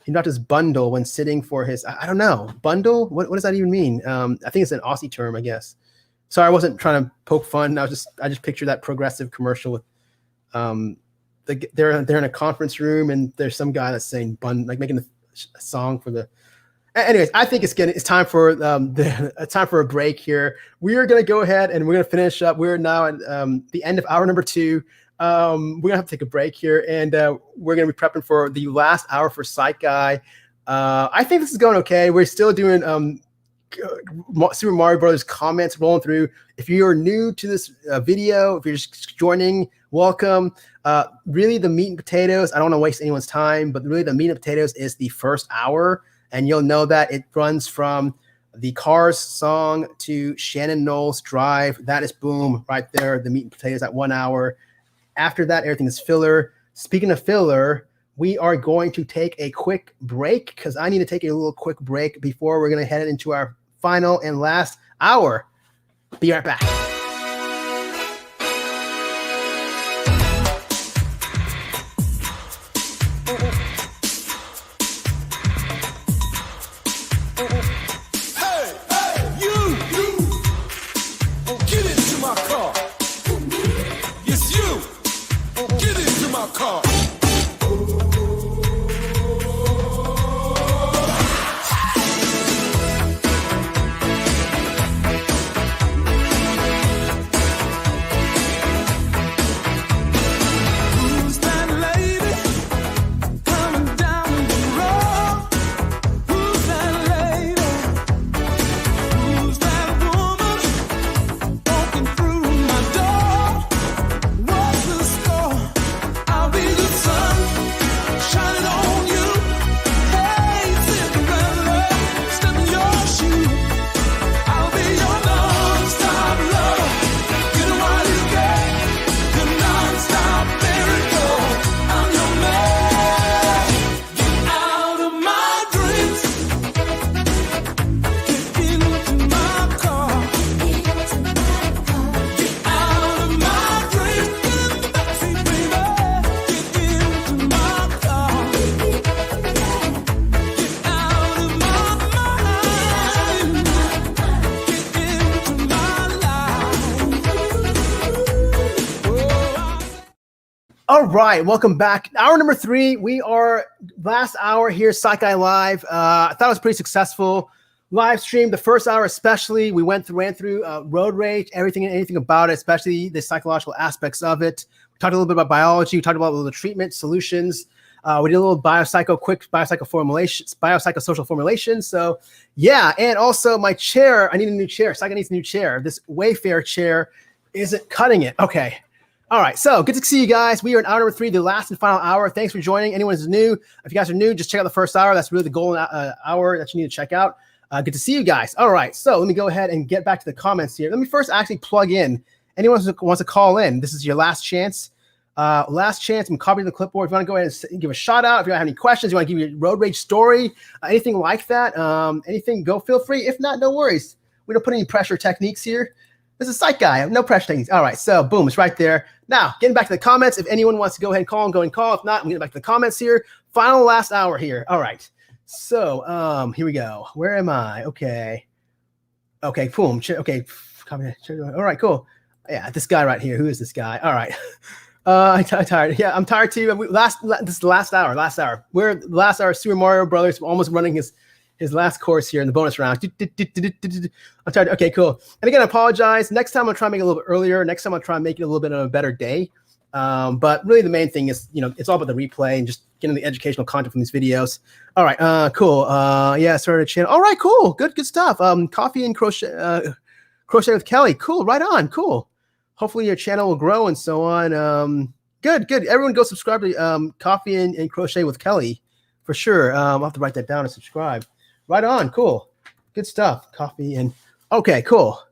He dropped his bundle when sitting for his. I don't know. Bundle. What does that even mean? I think it's an Aussie term, I guess. Sorry, I wasn't trying to poke fun. I just pictured that Progressive commercial with they're in a conference room and there's some guy that's saying like making a song for the. Anyways, I think it's time for time for a break here. We are going to go ahead and we're going to finish up. We're now at the end of hour number 2. We're going to have to take a break here, and we're going to be prepping for the last hour for Psych Guy. I think this is going okay. We're still doing Super Mario Brothers comments rolling through. If you're new to this video, if you're just joining, welcome. Really, the meat and potatoes, I don't want to waste anyone's time, but really the meat and potatoes is the first hour. And you'll know that it runs from the Cars song to Shannon Knowles Drive. That is boom right there. The meat and potatoes at 1 hour. After that, everything is filler. Speaking of filler, we are going to take a quick break because I need to take a little quick break before we're going to head into our final and last hour. Be right back. All right, welcome back. Hour number 3. We are last hour here, Psych Guy Live. I thought it was pretty successful live stream. The first hour, especially, we ran through road rage, everything and anything about it, especially the psychological aspects of it. We talked a little bit about biology. We talked about a little treatment solutions. We did a little quick biopsychosocial formulation. So yeah, and also my chair. I need a new chair. Psych Guy needs a new chair. This Wayfair chair isn't cutting it. Okay. All right, so good to see you guys. We are in hour number 3, the last and final hour. Thanks for joining. Anyone who's new, if you guys are new, just check out the first hour. That's really the golden hour that you need to check out. Good to see you guys. All right, so let me go ahead and get back to the comments here. Let me first actually plug in. Anyone who wants to call in, this is your last chance. Last chance. I'm copying the clipboard. If you want to go ahead and give a shout out, if you have any questions, you want to give your road rage story, anything like that, anything, go feel free. If not, no worries. We don't put any pressure techniques here. This is Psych Guy. No pressure techniques. All right, so boom, it's right there. Now, getting back to the comments. If anyone wants to go ahead and call, go and call. If not, I'm getting back to the comments here. Final last hour here. All right. So here we go. Where am I? Okay. Okay, boom. Okay. All right, cool. Yeah, this guy right here. Who is this guy? All right. I'm tired. Yeah, I'm tired too. This is the last hour. We're the last hour. Super Mario Brothers. We're almost running his last course here in the bonus round. I'm tired. Okay, cool. And again, I apologize. Next time I'll try and make it a little bit earlier. Next time I'll try and make it a little bit of a better day. But really the main thing is, it's all about the replay and just getting the educational content from these videos. All right, cool. Yeah, started a channel. All right, cool. Good stuff. Coffee and crochet with Kelly. Cool, right on, cool. Hopefully your channel will grow and so on. Good. Everyone go subscribe to Coffee and Crochet with Kelly for sure. I'll have to write that down and subscribe. Right on, cool. Good stuff. Coffee and, okay, cool.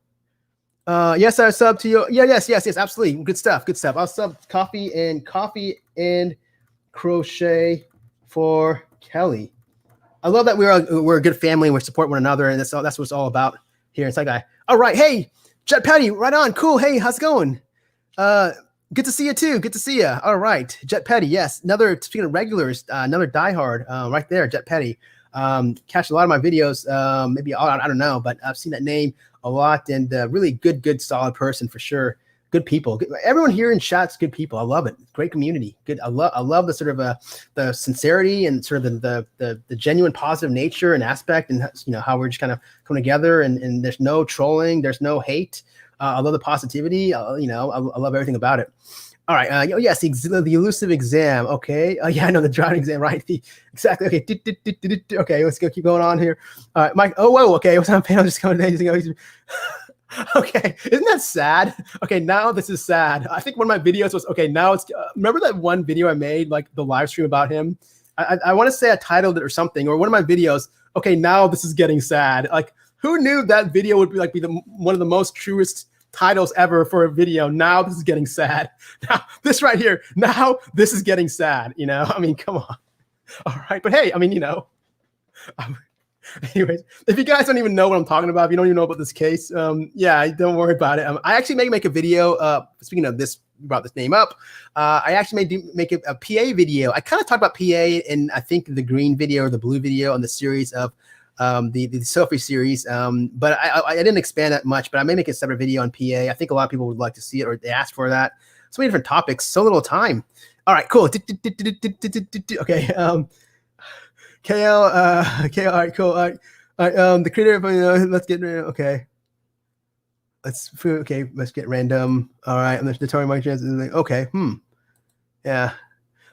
Yes, I sub to you. Yeah, yes, absolutely. Good stuff. I'll sub Coffee and Crochet for Kelly. I love that we're a good family and we support one another, and that's what it's all about here in Psych Guy. All right, hey, Jet Petty, right on, cool. Hey, how's it going? Good to see you too. Good to see you. All right, Jet Petty, yes, speaking of regulars, another diehard, right there, Jet Petty. Catch a lot of my videos, maybe I don't know, but I've seen that name a lot, and really good solid person for sure. Good people. Everyone here in chat's good people. I love it. Great community. Good. I love the sort of the sincerity and sort of the genuine positive nature and aspect, and how we're just kind of coming together, and there's no trolling, there's no hate. I love the positivity. I love everything about it. All right. Yes, the elusive exam. Okay. Yeah, I know the drowning exam, right? Exactly. Okay. Okay, let's go. Keep going on here. All right, Mike. Oh, whoa. Okay. What's on panel? Just going to okay. Isn't that sad? Okay. Now this is sad. I think one of my videos was, okay, now it's, remember that one video I made, like the live stream about him? I want to say I titled it or something, or one of my videos. Okay. Now this is getting sad. Like, who knew that video would be one of the most truest titles ever for a video? Now this is getting sad. Now this right here. Now this is getting sad. I mean, come on. All right, but hey, I mean, anyways, if you guys don't even know what I'm talking about, if you don't even know about this case, yeah, don't worry about it. I actually may make a video. Speaking of this, brought this name up. I actually may make a PA video. I kind of talked about PA in, I think, the green video or the blue video on the series of the Sophie series, but I didn't expand that much, but I may make a separate video on PA. I think a lot of people would like to see it, or they asked for that. So many different topics, so little time. All right, cool. Okay, KL, all right, cool. All right, the creator of, let's get, okay. Let's get random. All right, I'm the tutorial Mike Chance. Okay, yeah.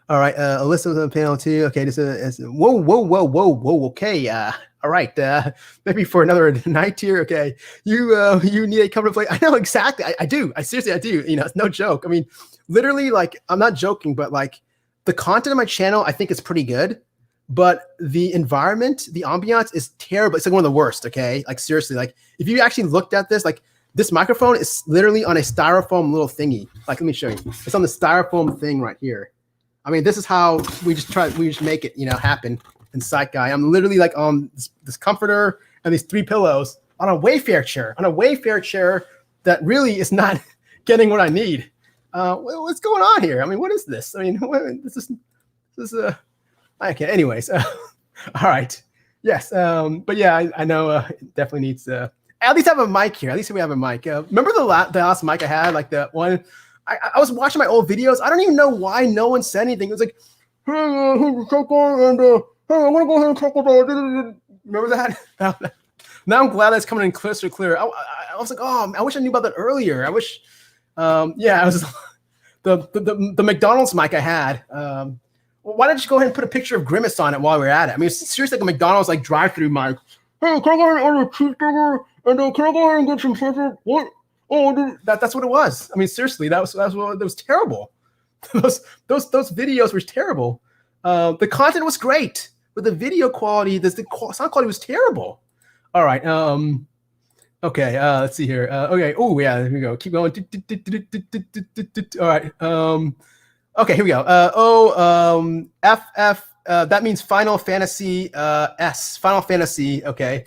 All right, Alyssa was on panel too. Okay, this is whoa. Okay, all right. Maybe for another night here. Okay, you need a cover to play. I know exactly. I do. I seriously do. It's no joke. I mean, literally, like, I'm not joking, but like the content of my channel, I think is pretty good, but the environment, the ambiance is terrible. It's like one of the worst. Okay, like seriously, like if you actually looked at this, like this microphone is literally on a styrofoam little thingy. Like, let me show you. It's on the styrofoam thing right here. I mean, this is how we just make it, happen in Psych Guy. I'm literally like on this comforter and these 3 pillows on a Wayfair chair that really is not getting what I need. What's going on here? I mean, what is this? I mean, this is okay. Anyways, all right. Yes. But yeah, I know it definitely needs at least have a mic here. At least we have a mic. Remember the last mic I had, like the one. I was watching my old videos. I don't even know why no one said anything. It was like, hey, I want to go ahead and check it. Remember that? Now I'm glad that's coming in clear. I was like, oh, I wish I knew about that earlier. I wish, yeah, I was the McDonald's mic I had. Why don't you go ahead and put a picture of Grimace on it while we're at it? I mean, it's seriously like a McDonald's like drive-through mic. Hey, can I go ahead and order a cheeseburger? And can I go ahead and get some pepper? What? Oh, that's what it was. I mean, seriously, that was terrible. Those videos were terrible. The content was great, but the video quality, the sound quality was terrible. All right. Okay. Let's see here. Okay. Oh yeah. Here we go. Keep going. All right. Okay. Here we go. FF. That means Final Fantasy S. Final Fantasy. Okay.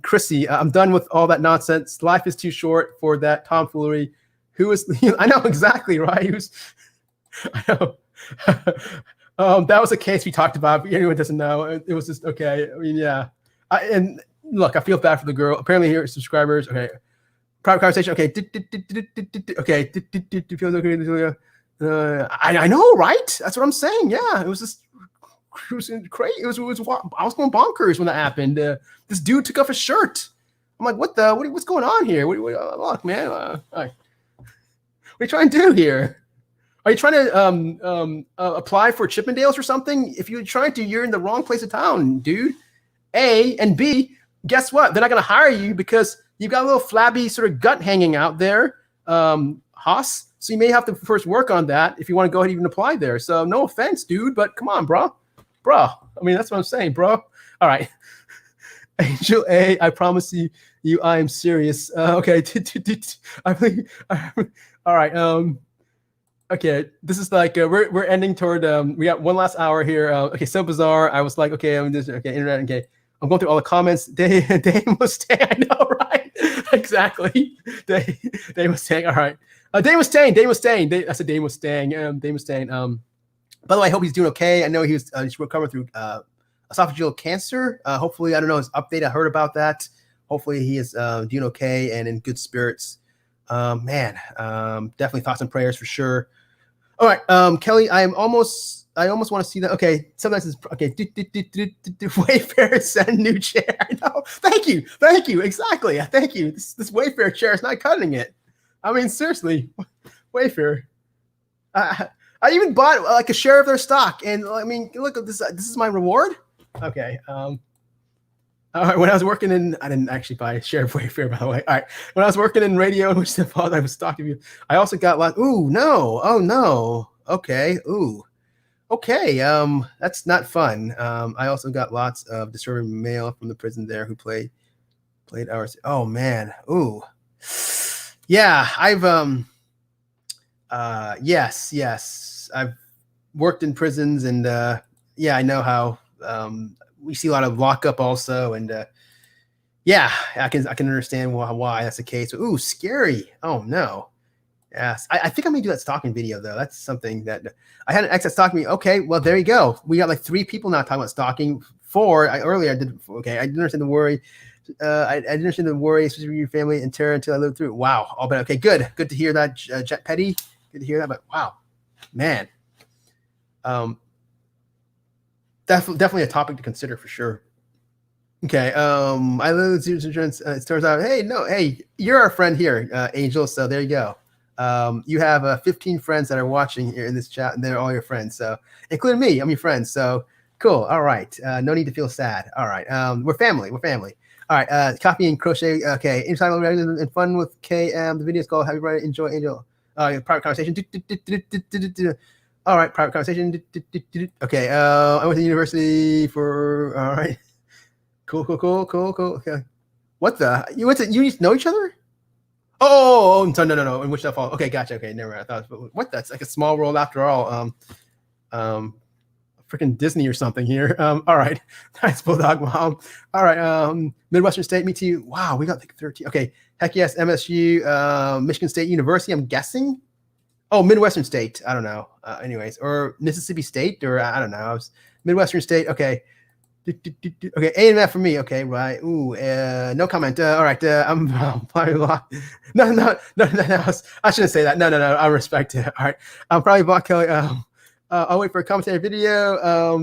Chrissy, I'm done with all that nonsense. Life is too short for that tomfoolery. Who is? I know exactly, right? I know. That was a case we talked about. But anyone doesn't know. It was just okay. I mean, yeah. And look, I feel bad for the girl. Apparently, here are subscribers. Okay. Private conversation. Okay. Okay. I know, right? That's what I'm saying. Yeah, it was just crazy. It was I was going bonkers when that happened. This dude took off his shirt. I'm like, what's going on here? Look, man. What are you trying to do here? Are you trying to apply for Chippendales or something? If you're trying to, you're in the wrong place of town, dude. A, and B, guess what? They're not going to hire you because you've got a little flabby sort of gut hanging out there, Haas. So you may have to first work on that if you want to go ahead and even apply there. So no offense, dude, but come on, bro. I mean, that's what I'm saying, bro. All right. Angel A, I promise you, I am serious. Okay. All right. Okay, this is like we're ending toward we got one last hour here. Okay, so bizarre. I was like, okay, I'm just internet. Okay, I'm going through all the comments. Dave Mustaine, I know, right? Exactly. Dave Mustaine. All right. Dave Mustaine. I said Dave Mustaine. Dave Mustaine. By the way, I hope he's doing okay. I know he's recovering through esophageal cancer. Hopefully, I don't know his update. I heard about that. Hopefully, he is doing okay and in good spirits. Man, definitely thoughts and prayers for sure. All right, Kelly, I almost want to see that. Okay, sometimes it's okay. Wayfair send new chair. No, thank you, exactly. Thank you. This Wayfair chair is not cutting it. I mean, seriously, Wayfair. I even bought like a share of their stock, and I mean, look at this. This is my reward. Okay. When I was working in, I didn't actually buy a share of Wayfair, by the way. All right. When I was working in radio, in which the father I was talking to you, I also got lots. Ooh, no. Oh, no. Okay. Ooh. Okay. That's not fun. I also got lots of disturbing mail from the prison there who played hours. Oh, man. Ooh. Yeah. I've, yes. I've worked in prisons and, yeah, I know how, we see a lot of lockup also, and yeah, I can understand why that's the case. Ooh, scary! Oh no, yes, I think I'm gonna do that stalking video though. That's something that I had an ex that stalked me. Okay, well there you go. We got like 3 people now talking about stalking. 4 earlier I did. Okay, I didn't understand the worry. I didn't understand the worry, especially your family and terror until I lived through it. Wow. Oh, but okay, good to hear that, Jet Petty. Good to hear that. But wow, man. Definitely a topic to consider for sure. Okay. I live in insurance. It turns out, hey, you're our friend here, Angel. So there you go. You have 15 friends that are watching here in this chat, and they're all your friends. So including me, I'm your friend. So cool. All right. No need to feel sad. All right. We're family. All right. Copy and crochet. Okay. Anytime and fun with KM. The video is called Happy Friday. Enjoy, Angel. Private conversation. All right, private conversation. Okay, I went to university for. All right, cool. Okay, what the? You know each other? Oh, no. In Wichita Falls. Okay, gotcha. Okay, never mind. I thought, what? That's like a small world after all. Freaking Disney or something here. All right, nice Bulldog Mom. All right, Midwestern State. Me too. Wow, we got like 13. Okay, heck yes, MSU, Michigan State University. I'm guessing. Oh, Midwestern State. I don't know. Anyways, or Mississippi State, or I don't know. Midwestern State. Okay. Okay, A and F for me. Okay, right. Ooh, no comment. All right. I'm probably blocked. No. I shouldn't say that. No. I respect it. All right. I'm probably blocked Kelly. I'll wait for a commentary video. All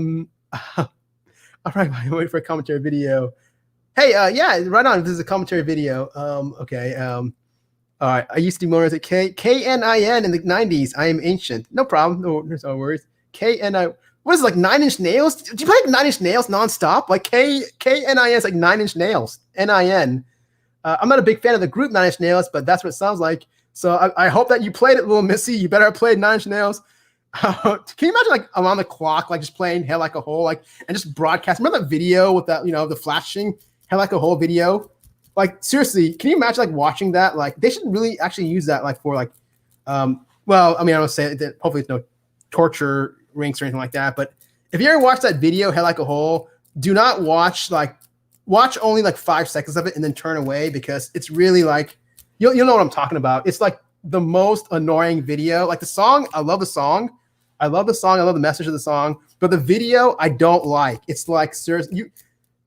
right. I'll wait for a commentary video. Hey, yeah, right on. This is a commentary video. Okay. All right, I used to do more as a KNIN in the 90s. I am ancient. No problem. No, there's no worries. KNI. What is it, like 9 Inch Nails? Did you play like 9 Inch Nails nonstop? Like KNIN is like 9 Inch Nails. NIN. I'm not a big fan of the group 9 Inch Nails, but that's what it sounds like. So I hope that you played it, little Missy. You better have played 9 Inch Nails. Can you imagine like around the clock, like just playing Hell Like a Hole, like and just broadcast? Remember that video with that, the flashing Hell Like a Hole video? Like seriously, can you imagine like watching that? Like they should really actually use that like for like, well, I mean, I don't say that. Hopefully, it's no torture rings or anything like that. But if you ever watch that video, Head Like a Hole, do not watch only like 5 seconds of it and then turn away because it's really like you'll know what I'm talking about. It's like the most annoying video. Like the song, I love the song. I love the message of the song, but the video I don't like. It's like seriously,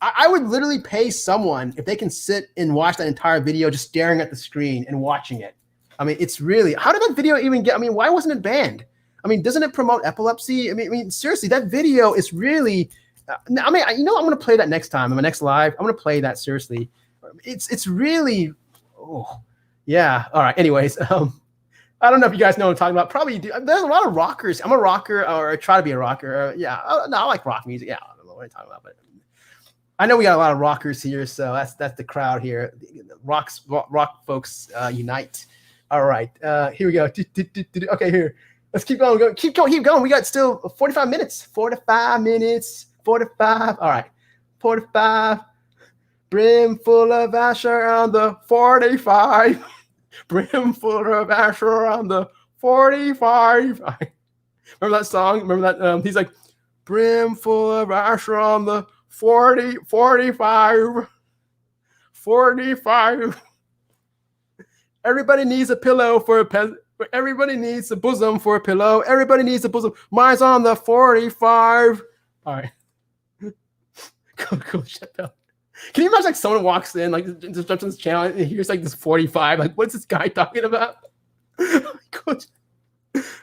I would literally pay someone if they can sit and watch that entire video just staring at the screen and watching it. I mean, it's really, how did that video even get, I mean, why wasn't it banned? I mean, doesn't it promote epilepsy? I mean, seriously, that video is really, I mean, you know, I'm going to play that next time in my next live. I'm going to play that seriously. It's really, oh, yeah. All right. Anyways, I don't know if you guys know what I'm talking about. Probably do. There's a lot of rockers. I'm a rocker, or I try to be a rocker. Yeah. No, I like rock music. Yeah. I don't know what I'm talking about, but I know we got a lot of rockers here. So that's the crowd here. Rock folks unite. All right. Here we go. Okay, here. Let's keep going. Keep going. We got still 45 minutes. 45 minutes. 45. All right. 45. Brim full of Asher on the 45. Brim full of Asher on the 45. All right. Remember that song? Remember that? He's like, brim full of Asher on the 45. 45. Everybody needs a pillow for a everybody needs a bosom for a pillow. Everybody needs a bosom. Mine's on the 45. All right. Cool. Shut up. Can you imagine like someone walks in, like disrupts this channel, and hears like this 45? Like, what's this guy talking about? All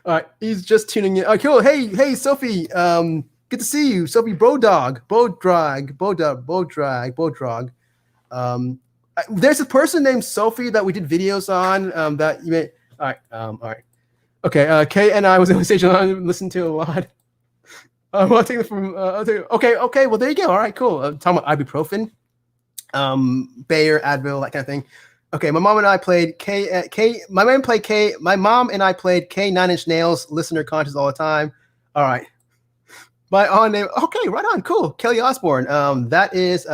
right, he's just tuning in. Cool. Hey, Sophie. Good to see you, Sophie. Bodog. There's a person named Sophie that we did videos on. That you may. All right. Okay. Kay and I was on stage and listened to a lot. I'll take it from. Okay. Well, there you go. All right. Cool. Talking about ibuprofen, Bayer, Advil, that kind of thing. Okay. My mom and I played K. My mom played K. My mom and I played K. 9 Inch Nails. Listener conscious all the time. All right. My on name. Okay. Right on. Cool. Kelly Osbourne. That is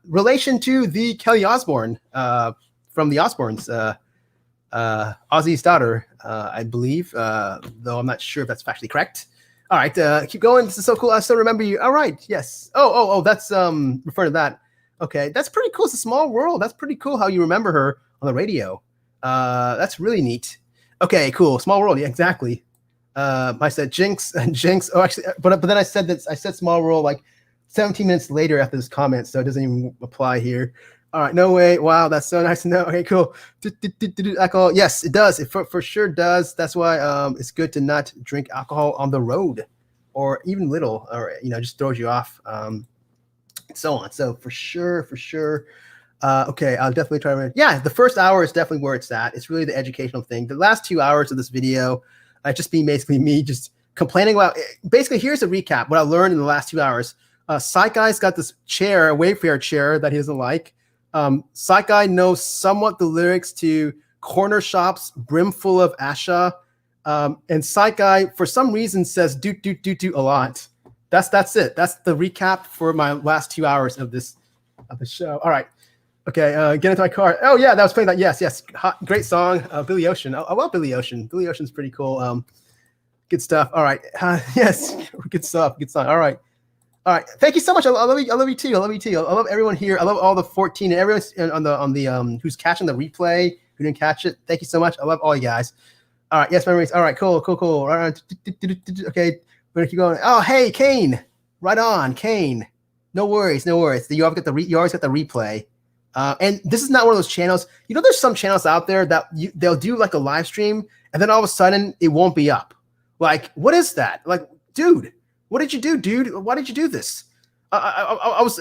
relation to the Kelly Osbourne from the Osbournes. Ozzy's daughter, I believe, though I'm not sure if that's factually correct. All right, keep going. This is so cool. I still remember you. All right, yes. Oh, that's referring to that. Okay, that's pretty cool. It's a small world. That's pretty cool how you remember her on the radio. That's really neat. Okay, cool. Small world. Yeah, exactly. I said Jinx. Oh, actually, but then I said small world like 17 minutes later after this comment, so it doesn't even apply here. All right, no way. Wow, that's so nice to know. Okay, cool. Alcohol. Yes, it does. It for sure does. That's why it's good to not drink alcohol on the road, or even little, or just throws you off, and so on. So for sure. Okay, I'll definitely try to. Yeah, the first hour is definitely where it's at. It's really the educational thing. The last 2 hours of this video, just being basically me just complaining about. Basically, here's a recap. What I learned in the last 2 hours. Psych Guy's got this chair, a Wayfair chair that he doesn't like. Psych Guy knows somewhat the lyrics to Corner Shop's Brimful of Asha. And Psych Guy, for some reason, says do a lot. That's it. That's the recap for my last 2 hours of the show. All right. Okay, get into my car. Oh, yeah, that was playing that. Yes. Great song. Billy Ocean. I love Billy Ocean. Billy Ocean's pretty cool. Good stuff. All right. Yes, good stuff. Good song. All right. Thank you so much. I love you. I love you too. I love everyone here. I love all the 14 and everyone on the who's catching the replay, who didn't catch it. Thank you so much. I love all you guys. All right. Yes, memories. All right. Cool. Right on. Okay. We're gonna keep going. Oh, hey, Kane. Right on, Kane. No worries. You always get the replay. And this is not one of those channels. There's some channels out there that they'll do like a live stream, and then all of a sudden it won't be up. Like, what is that? Like, dude. What did you do, dude? Why did you do this? I was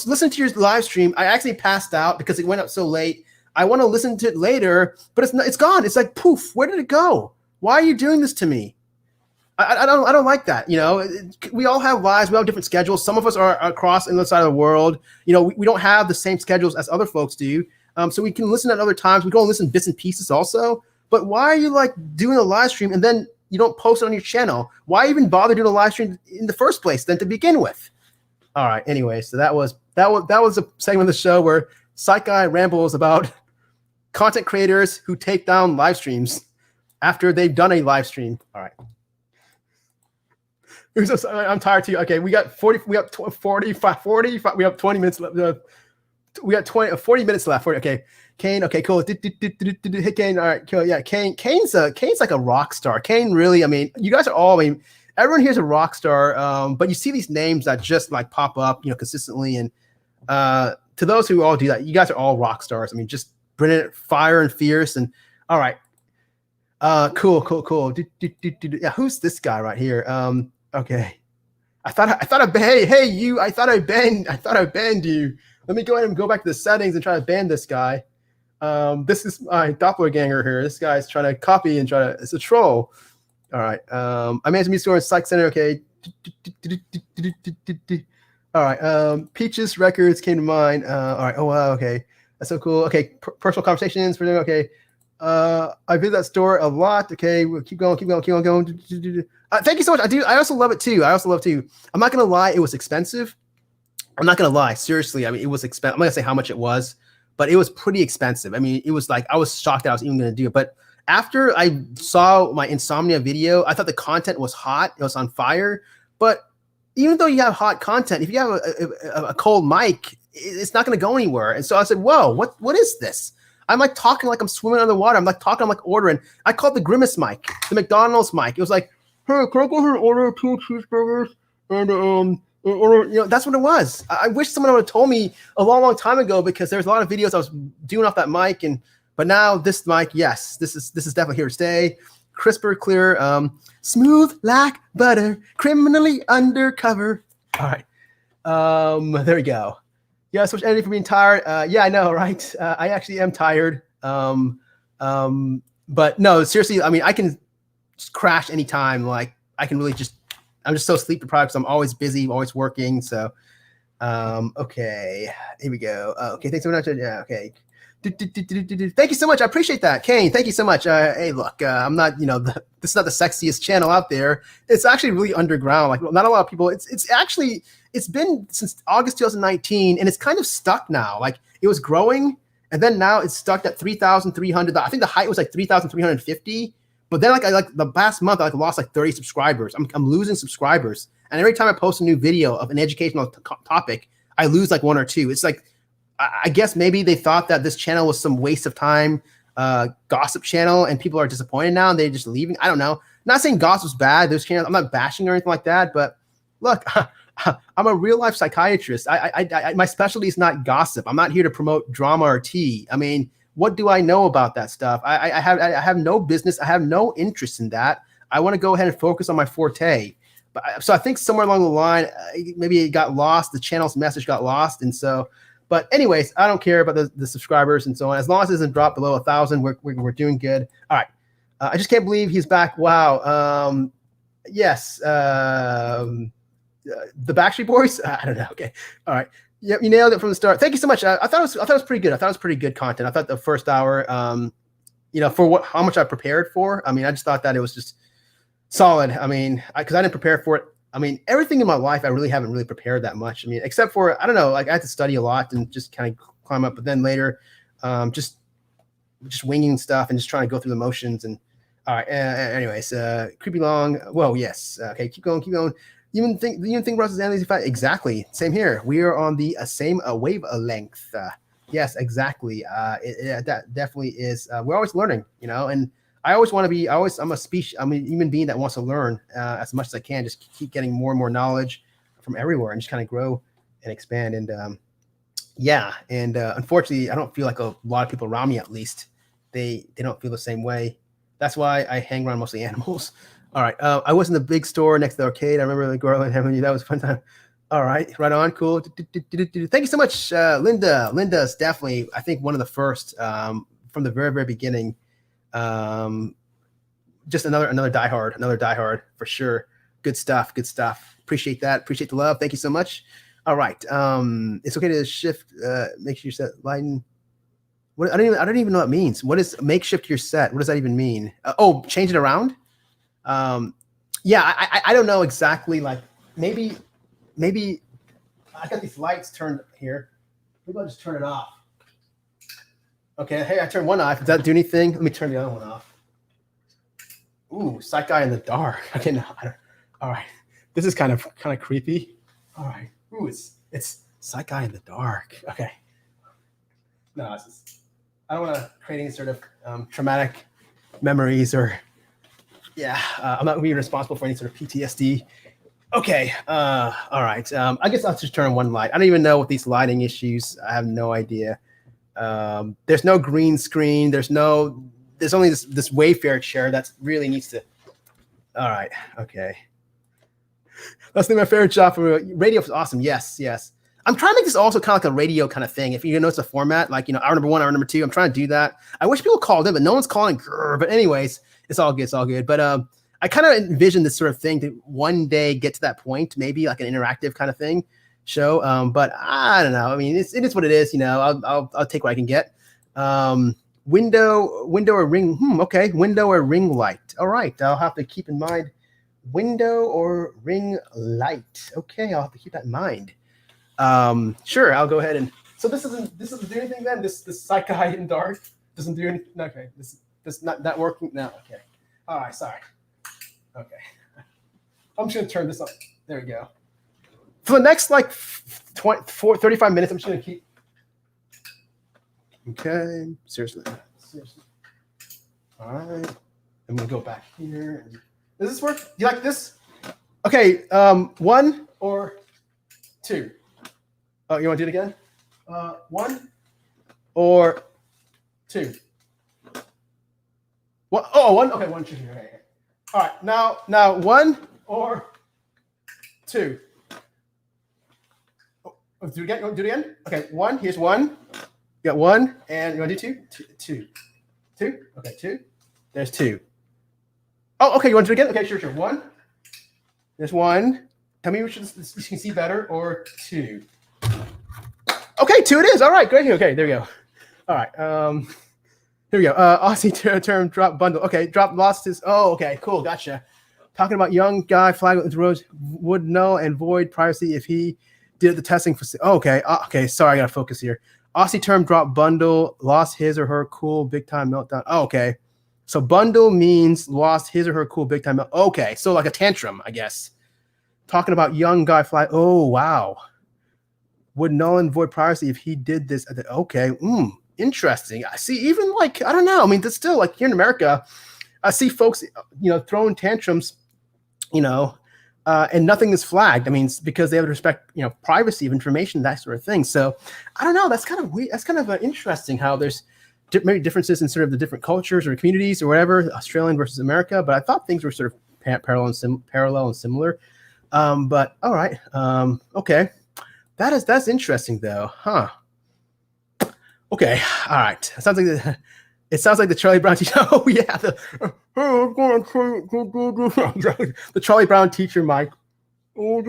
listening to your live stream. I actually passed out because it went up so late. I want to listen to it later, but it's gone. It's like poof. Where did it go? Why are you doing this to me? I don't like that. We all have lives. We all have different schedules. Some of us are across the other side of the world. We don't have the same schedules as other folks do. So we can listen at other times. We can only listen bits and pieces also. But why are you like doing a live stream and then you don't post it on your channel? Why even bother doing a live stream in the first place then to begin with? All right. Anyway, so that was a segment of the show where Psych Guy rambles about content creators who take down live streams after they've done a live stream. All right. I'm tired too. Okay, we got 40. We have 45. We have 20 minutes left. We got 40 minutes left. Okay. Kane, okay, cool. Hey, Kane, all right, cool. Yeah, Kane's like a rock star. Kane really, you guys are all, everyone here's a rock star, but you see these names that just like pop up, consistently. And to those who all do that, you guys are all rock stars. I mean, just brilliant, fire and fierce. And all right, cool. Yeah, who's this guy right here? Okay, I thought I hey you, I thought I banned you. Let me go ahead and go back to the settings and try to ban this guy. This is my doppelganger here. This guy's trying to copy and it's a troll. All right. I managed to meet store in Psych Center. Okay. All right. Peaches Records came to mind. All right. Oh, wow. Okay. That's so cool. Okay. Personal conversations for them. Okay. I visit that store a lot. Okay. We'll keep going. Thank you so much. I also love it too. I'm not going to lie. It was expensive. I'm not going to lie. Seriously. I mean, it was expensive. I'm not going to say how much it was, but it was pretty expensive. I mean, it was like, I was shocked that I was even going to do it. But after I saw my insomnia video, I thought the content was hot. It was on fire. But even though you have hot content, if you have a cold mic, it's not going to go anywhere. And so I said, whoa, what is this? I'm like talking like I'm swimming underwater. I'm like talking, I'm like ordering. I called the Grimace mic, the McDonald's mic. It was like, hey, can I go here and order 2 cheeseburgers? And that's what it was. I wish someone would have told me a long time ago, because there's a lot of videos I was doing off that mic, but now this mic, yes, this is definitely here to stay. Crisper, clear, smooth like butter, criminally undercover. All right, there we go. Yeah, switch editing for being tired. Yeah, I know, right? I actually am tired. But no, seriously, I mean, I can just crash anytime. Like I can really I'm just so sleep deprived because I'm always busy, always working. So, okay, here we go. Okay, thanks so much. Yeah, okay. Thank you so much. I appreciate that, Kane. Thank you so much. Hey, look, I'm not, this is not the sexiest channel out there. It's actually really underground. Like not a lot of people. It's been since August 2019, and it's kind of stuck now. Like it was growing, and then now it's stuck at 3,300. I think the height was like 3,350. But then, like the past month, I lost like 30 subscribers. I'm losing subscribers, and every time I post a new video of an educational topic, I lose like 1 or 2. It's like, I guess maybe they thought that this channel was some waste of time, gossip channel, and people are disappointed now and they're just leaving. I don't know. I'm not saying gossip's bad. There's channels. I'm not bashing or anything like that. But look, I'm a real life psychiatrist. My specialty is not gossip. I'm not here to promote drama or tea. I mean, what do I know about that stuff? I have no business. I have no interest in that. I want to go ahead and focus on my forte. So I think somewhere along the line, maybe it got lost. The channel's message got lost. And so, but anyways, I don't care about the subscribers and so on. As long as it doesn't drop below 1,000, we're doing good. All right. I just can't believe he's back. Wow. Yes. The Backstreet Boys. I don't know. Okay. All right. Yeah, you nailed it from the start. Thank you so much. I thought it was pretty good. I thought it was pretty good content. I thought the first hour, for how much I prepared for. I mean, I just thought that it was just solid. I mean, because I didn't prepare for it. I mean, everything in my life, I really haven't really prepared that much. I mean, except for, I don't know, like I had to study a lot and just kind of climb up. But then later, just winging stuff and just trying to go through the motions. And all right. Anyways, creepy long. Whoa, yes. Okay, keep going. You even think Russell's analysis exactly same here. We are on the same wavelength. Yes, exactly. That definitely is. We're always learning, and I always want to be. I'm a human being that wants to learn as much as I can. Just keep getting more and more knowledge from everywhere, and just kind of grow and expand. And unfortunately, I don't feel like a lot of people around me. At least they don't feel the same way. That's why I hang around mostly animals. All right. I was in the big store next to the arcade. I remember the girl and having you. That was a fun time. All right. Right on. Cool. Thank you so much, Linda. Linda's definitely, I think, one of the first from the very, very beginning. Just another diehard for sure. Good stuff. Appreciate that. Appreciate the love. Thank you so much. All right. It's okay to shift. Make sure you set lighten. What I don't even know what it means. What is makeshift your set? What does that even mean? Change it around. I don't know exactly. Like maybe I got these lights turned here. Maybe I'll just turn it off. Okay. Hey, I turned one off. Does that do anything? Let me turn the other one off. Ooh, Psych Guy in the dark. Okay, no, all right. This is kind of creepy. All right. Ooh, it's Psych Guy in the dark. Okay. No, I don't want to create any sort of traumatic memories or Yeah, I'm not being responsible for any sort of PTSD. Okay, all right. I guess I'll just turn on one light. I don't even know what these lighting issues. I have no idea. There's no green screen. There's only this Wayfair chair that really needs to. All right, okay. That's my favorite job for radio. Is awesome. Yes, yes. I'm trying to make this also kind of like a radio kind of thing. If you notice a format, like, hour number 1, hour number 2, I'm trying to do that. I wish people called in, but no one's calling. But anyways, it's all good. It's all good. But I kind of envision this sort of thing to one day get to that point, maybe like an interactive kind of thing show. But I don't know. I mean, it is what it is. I'll take what I can get. Window or ring. Okay, window or ring light. All right, I'll have to keep in mind window or ring light. Okay, I'll have to keep that in mind. Sure, I'll go ahead and. So this doesn't do anything then. This Psych Guy in dark doesn't do anything. Okay, this not working now. Okay, all right, sorry. Okay, I'm just gonna turn this on. There we go. For the next 35 minutes, I'm just gonna keep. Okay, seriously. All right, I'm gonna go back here. Does this work? Do you like this? Okay, 1 or 2. Oh, you want to do it again? 1 or 2. What? Oh, 1. Okay, 1, 2, 3. Okay. All right, now 1 or 2. Oh, do it again. You want to do it again? Okay, 1. Here's 1. You got 1, and you want to do 2? 2. Okay, 2. There's 2. Oh, okay. You want to do it again? Okay, sure. 1. There's 1. Tell me which you can see better, or 2. Okay, 2 it is. All right, great. Okay, there we go. All right. Here we go. Aussie term drop bundle. Okay, drop lost his. Oh, okay, cool. Gotcha. Talking about young guy flag with roads would null and void privacy if he did the testing for. Oh, okay. Okay. Sorry, I gotta focus here. Aussie term drop bundle lost his or her cool big time meltdown. Oh, okay. So bundle means lost his or her cool big time meltdown. Okay, so like a tantrum, I guess. Talking about young guy flag. Oh, wow. Would null and void privacy if he did this. Okay. Interesting. I see. Even I don't know. I mean, that's still here in America. I see folks, throwing tantrums, and nothing is flagged. I mean, it's because they have to respect, privacy of information, that sort of thing. So I don't know. That's kind of weird. That's kind of interesting how there's maybe differences in sort of the different cultures or communities or whatever, Australian versus America. But I thought things were sort of parallel and similar. But all right. Okay. That's interesting though, huh? Okay, all right. It sounds like the Charlie Brown teacher. Oh yeah, the Charlie Brown teacher mic. All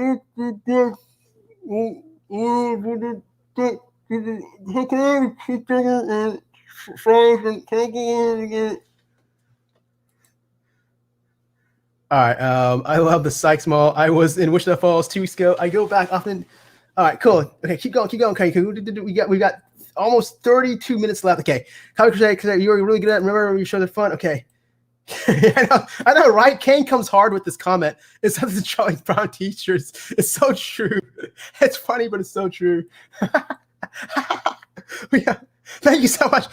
right. I love the Sykes Mall. I was in Wichita Falls 2 weeks ago. I go back often. All right, cool. Okay, keep going. Okay, we got almost 32 minutes left. Okay, you were really good at. Remember you showed the fun. Okay, I know. Right? Kane comes hard with this comment. It's that the Charlie Brown teachers. It's so true. It's funny, but it's so true. Yeah. Thank you so much.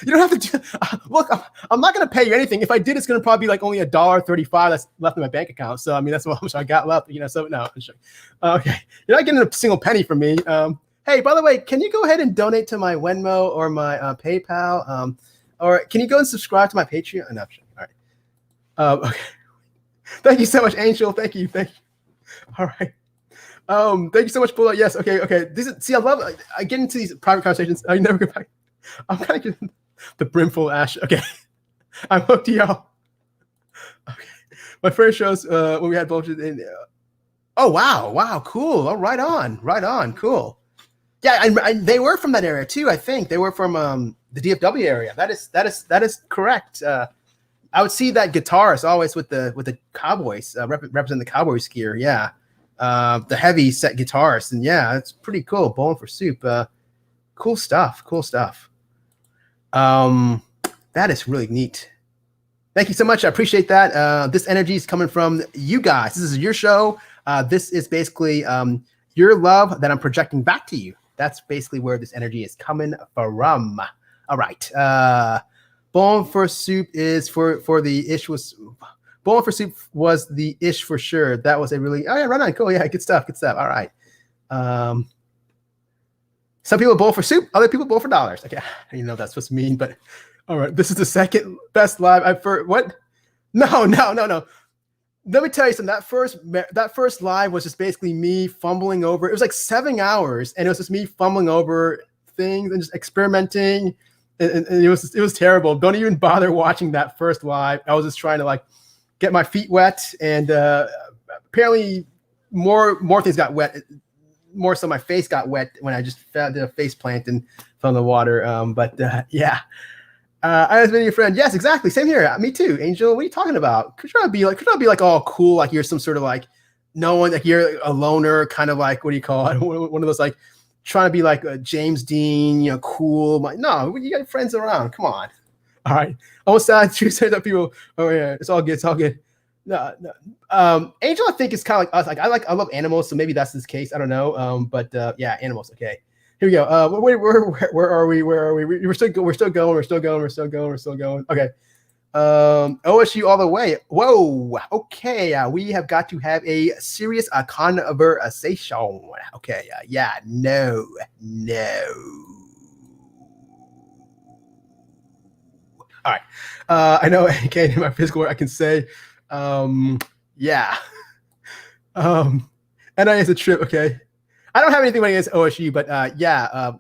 You don't have to do. Look, I'm not going to pay you anything. If I did, it's going to probably be only $1.35 that's left in my bank account. So I mean, that's how much I got left. So no. Okay, you're not getting a single penny from me. Hey, by the way, can you go ahead and donate to my Venmo or my PayPal? Or can you go and subscribe to my Patreon? No, all right. Okay. Thank you so much, Angel. Thank you. All right. Thank you so much, Bullet. Yes. Okay. I get into these private conversations. I never go back. I'm kind of getting the brimful of ash. Okay. I'm hooked to y'all. Okay. My first shows when we had bullshit in. Oh, wow. Cool. Oh, right on. Cool. Yeah. They were from that area too. I think they were from the DFW area. That is correct. I would see that guitarist always with the Cowboys, representing the Cowboys gear. Yeah. The heavy set guitarist, and yeah, it's pretty cool. Bowling for Soup, cool stuff. That is really neat. Thank you so much. I appreciate that. This energy is coming from you guys. This is your show. This is basically your love that I'm projecting back to you. That's basically where this energy is coming from. All right. Bowling for Soup is for the issues. Bowling for soup was the ish for sure. That was a really, oh yeah, right on. Cool. Yeah, good stuff. Good stuff. All right. Some people bowl for soup, other people bowl for dollars. Okay, I didn't know that's supposed to mean, but all right. This is the second best live I've heard. What? No. Let me tell you something. That first live was just basically me fumbling over. It was like 7 hours, and it was just me fumbling over things and just experimenting. And it was terrible. Don't even bother watching that first live. I was just trying to like get my feet wet, and apparently more things got wet. More so, my face got wet when I just did a face plant and fell in the water. Yeah. I was been your friend. Yes, exactly. Same here. Me too. Angel, what are you talking about? Could not be like all cool, like you're some sort of like no one, like you're a loner, kind of like what do you call it? One of those like trying to be like a James Dean, cool. No, you got friends around. Come on. All right. Almost sad to say that people. Oh yeah, it's all good. It's all good. No. Angel, I think is kind of like us. Like I love animals, so maybe that's his case. I don't know. But yeah, animals. Okay. Here we go. Where are we? We're still going. Okay. OSU all the way. Whoa. Okay. We have got to have a serious conversation. Okay. Yeah. No. All right. I know. Okay. In my physical word, I can say. Yeah. And I is a trip. Okay. I don't have anything against OSU, but yeah.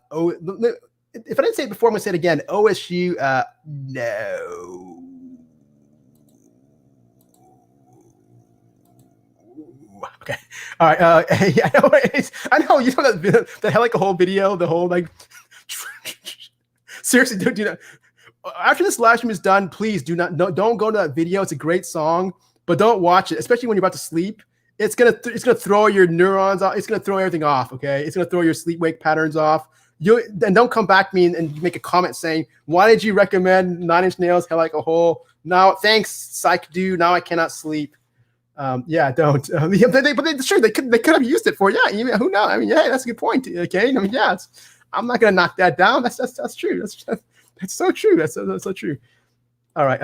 If I didn't say it before, I'm gonna say it again. OSU, no. Okay. All right. Yeah, I know. You know that had like a whole video, the whole like. Seriously, dude. You know, after this live stream is done, please don't go to that video. It's a great song, but don't watch it, especially when you're about to sleep. It's gonna throw your neurons off. It's gonna throw everything off. Okay, it's gonna throw your sleep wake patterns off. Then don't come back to me and make a comment saying, "Why did you recommend Nine Inch Nails Hell Like a Hole?" Now, thanks, Psych Guy. Now I cannot sleep. Yeah, don't. But sure, they could have used it for who knows? I mean, yeah, that's a good point. Okay, I mean, yeah, I'm not gonna knock that down. That's true. That's so true. That's so true. All right,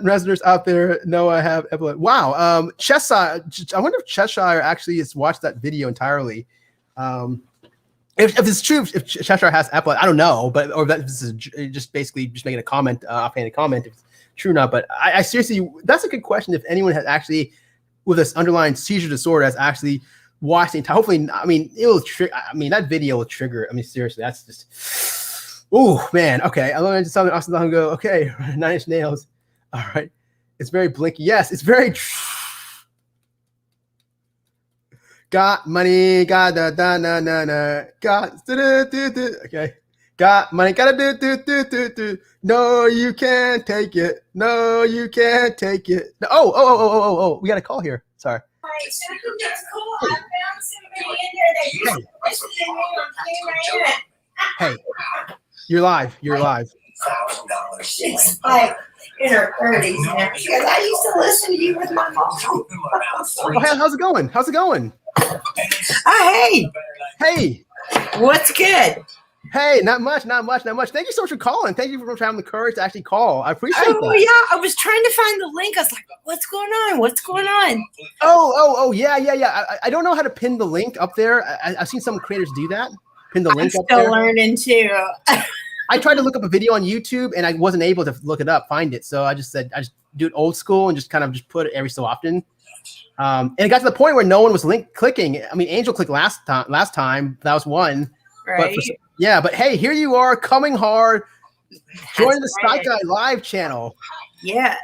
residents out there know I have epilepsy. Wow, Cheshire. I wonder if Cheshire actually has watched that video entirely. If it's true, if Cheshire has epilepsy, I don't know, or that this is just basically just making a comment, offhanded comment, if it's true or not. But I seriously, that's a good question. If anyone has actually, with this underlying seizure disorder, has actually watched the entire. Hopefully, I mean, it will trigger. I mean, that video will trigger. I mean, seriously, that's just. Oh man, okay. I learned something awesome long ago. Okay, 9 Inch Nails. All right, it's very blinky. Yes, it's very. Got money, got got okay. Got money, gotta do. No, you can't take it. No, you can't take it. No, oh. We got a call here. Sorry. That's cool. I found somebody in there that used to listen to me on camera. Hey, you're live. She's like in her 30s now. She goes, I used to listen to you with my mom. Oh, hey, how's it going? Hey. What's good? Hey, not much. Thank you so much for calling. Thank you for having the courage to actually call. I appreciate that. Oh, yeah. I was trying to find the link. I was like, what's going on? Oh, yeah. I don't know how to pin the link up there. I've seen some creators do that. Pin the link up there. I'm still learning too. I tried to look up a video on YouTube and I wasn't able to look it up, find it. So I just do it old school and just kind of just put it every so often. And it got to the point where no one was clicking. I mean, Angel clicked last time. That was one. Right. But hey, here you are coming hard. Join the Psych Guy live channel. Yes.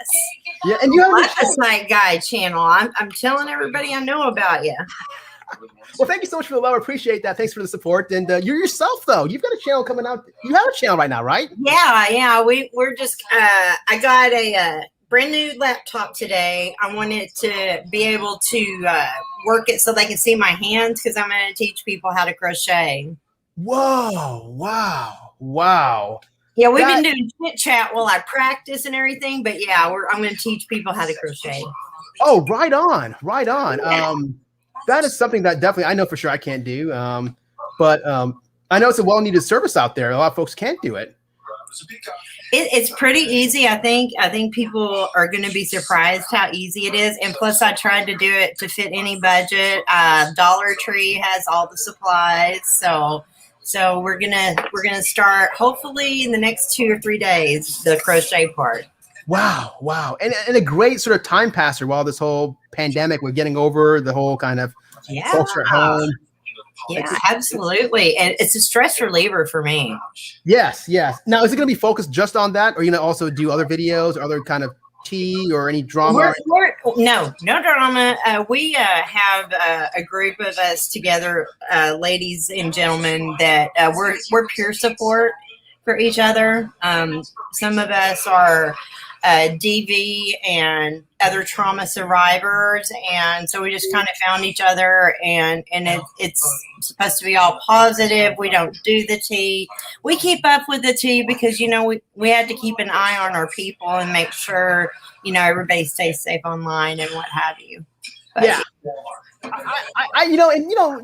Yeah, and you have the Psych Guy channel. I'm telling everybody I know about you. Well, thank you so much for the love. I appreciate that. Thanks for the support. And you're yourself, though. You've got a channel coming out. You have a channel right now, right? Yeah. We're just. I got a brand new laptop today. I wanted to be able to work it so they can see my hands because I'm going to teach people how to crochet. Whoa! Wow! Yeah, we've been doing chit chat while I practice and everything. But yeah, I'm going to teach people how to crochet. Oh, right on. Yeah. That is something that definitely I know for sure I can't do. But I know it's a well-needed service out there. A lot of folks can't do it. It's pretty easy. I think people are going to be surprised how easy it is. And plus, I tried to do it to fit any budget. Dollar Tree has all the supplies, so we're gonna start hopefully in the next 2 or 3 days the crochet part. Wow, and a great sort of time passer while this whole pandemic, we're getting over the whole kind of culture at home. Yeah, absolutely. And it's a stress reliever for me. Yes. Now, is it going to be focused just on that? Or are you going to also do other videos or other kind of tea or any drama? No drama. We have a group of us together, ladies and gentlemen, that we're peer support for each other. Some of us are DV and other trauma survivors, and so we just kind of found each other, and it's supposed to be all positive. We don't do the tea. We keep up with the tea because we had to keep an eye on our people and make sure everybody stays safe online and what have you. But, yeah.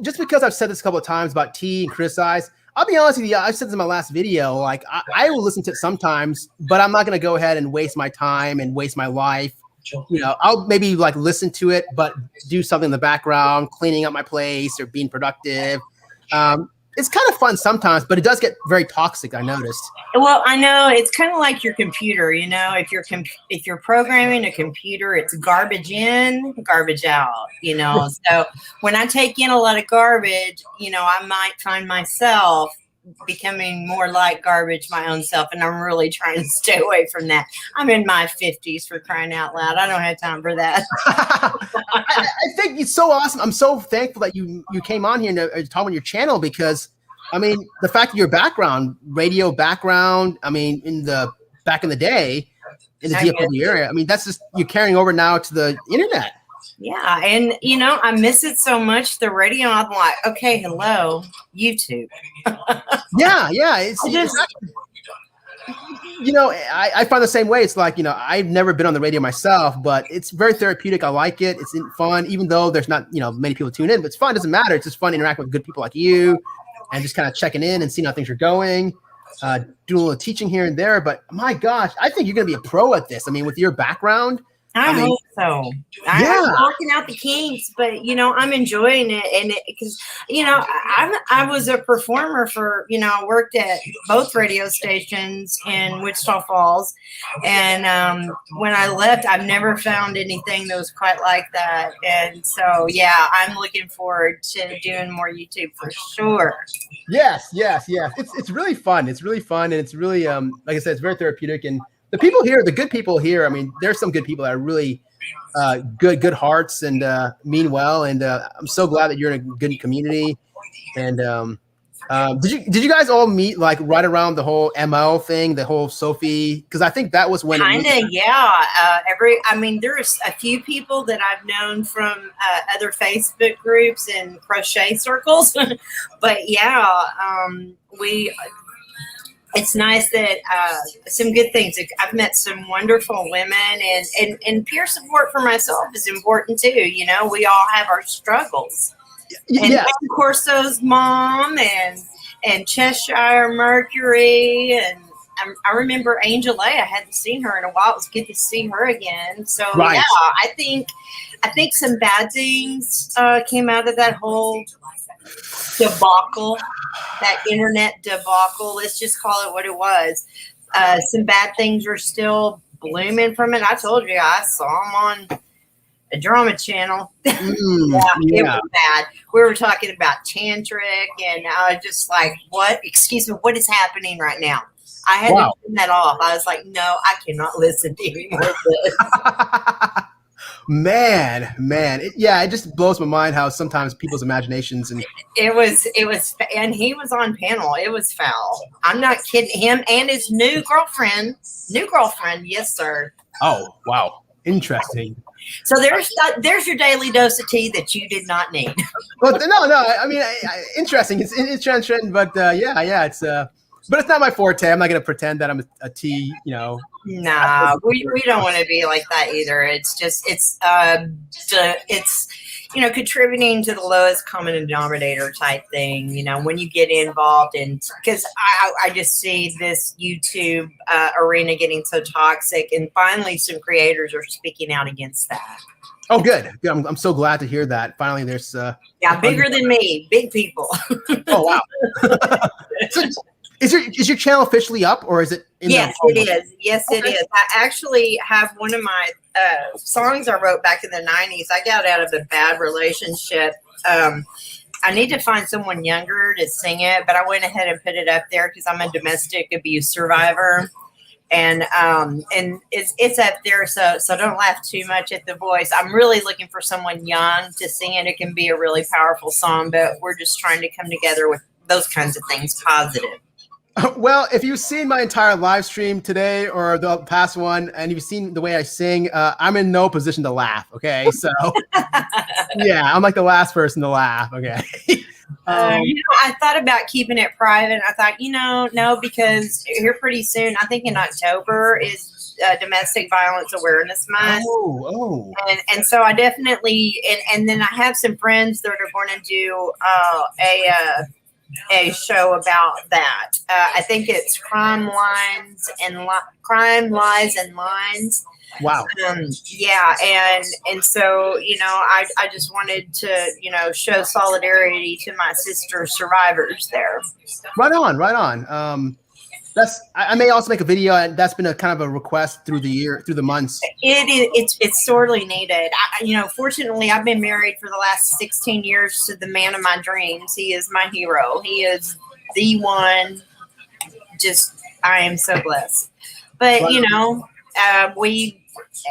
Just because I've said this a couple of times about tea and criticize, I'll be honest with you. I said this in my last video. Like I will listen to it sometimes, but I'm not going to go ahead and waste my time and waste my life. I'll maybe like listen to it, but do something in the background, cleaning up my place or being productive. It's kind of fun sometimes, but it does get very toxic, I noticed. Well, I know it's kind of like your computer. If you're programming a computer, it's garbage in, garbage out. So when I take in a lot of garbage, I might find myself becoming more like garbage my own self, and I'm really trying to stay away from that. I'm in my 50s, for crying out loud. I don't have time for that. I think it's so awesome. I'm so thankful that you came on here and talk on your channel, because the fact of your background, radio background, back in the day in the DFW area, that's just you're carrying over now to the internet. Yeah, and I miss it so much. The radio, I'm like, okay, hello, YouTube. Yeah, I find the same way. It's like, I've never been on the radio myself, but it's very therapeutic. I like it. It's fun, even though there's not, many people tune in, but it's fun. It doesn't matter. It's just fun interacting with good people like you and just kind of checking in and seeing how things are going, doing a little teaching here and there. But my gosh, I think you're going to be a pro at this. With your background. I hope so. I'm working out the kinks, but I'm enjoying it, and because I was a performer for I worked at both radio stations in Wichita Falls, and when I left, I've never found anything that was quite like that, and so I'm looking forward to doing more YouTube for sure. Yes. It's really fun. It's really fun, and it's really like I said, it's very therapeutic. And the people here, the good people here, there's some good people that are really good hearts and mean well. And I'm so glad that you're in a good community. And did you guys all meet like right around the whole ML thing, the whole Sophie? Because I think that was when there's a few people that I've known from other Facebook groups and crochet circles. But it's nice that some good things. I've met some wonderful women, and peer support for myself is important too. We all have our struggles. And of course, those Mom and Cheshire Mercury, and I remember Angel A. I hadn't seen her in a while. It was good to see her again. So I think some bad things came out of that whole debacle, that internet debacle. Let's just call it what it was. Some bad things are still blooming from it. I told you, I saw them on a drama channel. It was bad. We were talking about tantric, and I was just like, what? Excuse me, what is happening right now? I had to turn that off. I was like, no, I cannot listen to any more of this. Man, it just blows my mind how sometimes people's imaginations and it was, and he was on panel. It was foul. I'm not kidding. Him and his new girlfriend. Yes, sir. Oh, wow. Interesting. So there's your daily dose of tea that you did not need. Well, no. Interesting. It's interesting, but it's but it's not my forte. I'm not going to pretend that I'm a tea, No, we don't want to be like that either. It's just it's contributing to the lowest common denominator type thing. When you get involved in, because I just see this YouTube arena getting so toxic, and finally some creators are speaking out against that. Oh, good. I'm so glad to hear that. Finally, there's bigger than me, big people. Oh wow. So, is your channel officially up, or is it? Yes, it is. Yes, okay. It is. I actually have one of my songs I wrote back in the 90s. I got out of a bad relationship. I need to find someone younger to sing it, but I went ahead and put it up there because I'm a domestic abuse survivor. And it's up there, so don't laugh too much at the voice. I'm really looking for someone young to sing it. It can be a really powerful song, but we're just trying to come together with those kinds of things positive. Well, if you've seen my entire live stream today or the past one, and you've seen the way I sing, I'm in no position to laugh. Okay, so yeah, I'm like the last person to laugh. Okay. I thought about keeping it private. I thought, no, because here pretty soon, I think in October is Domestic Violence Awareness Month. Oh. And so I definitely, and then I have some friends that are going to do a show about that. I think it's Crime, Lies, and Lines. Wow. Yeah, and so I just wanted to show solidarity to my sister survivors there. Right on. I may also make a video, and that's been a kind of a request through the months. It's sorely needed. Fortunately, I've been married for the last 16 years to the man of my dreams. He is my hero. He is the one. I am so blessed. But we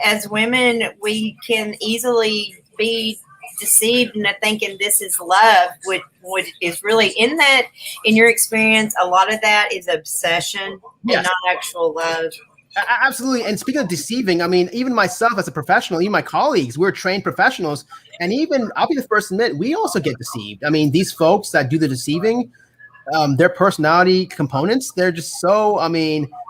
as women, we can easily be deceived into thinking this is love, what is really in your experience, a lot of that is obsession and not actual love. Absolutely. And speaking of deceiving, I mean, even myself as a professional, even my colleagues, we're trained professionals. And even, I'll be the first to admit, we also get deceived. I mean, these folks that do the deceiving, their personality components, they're just so,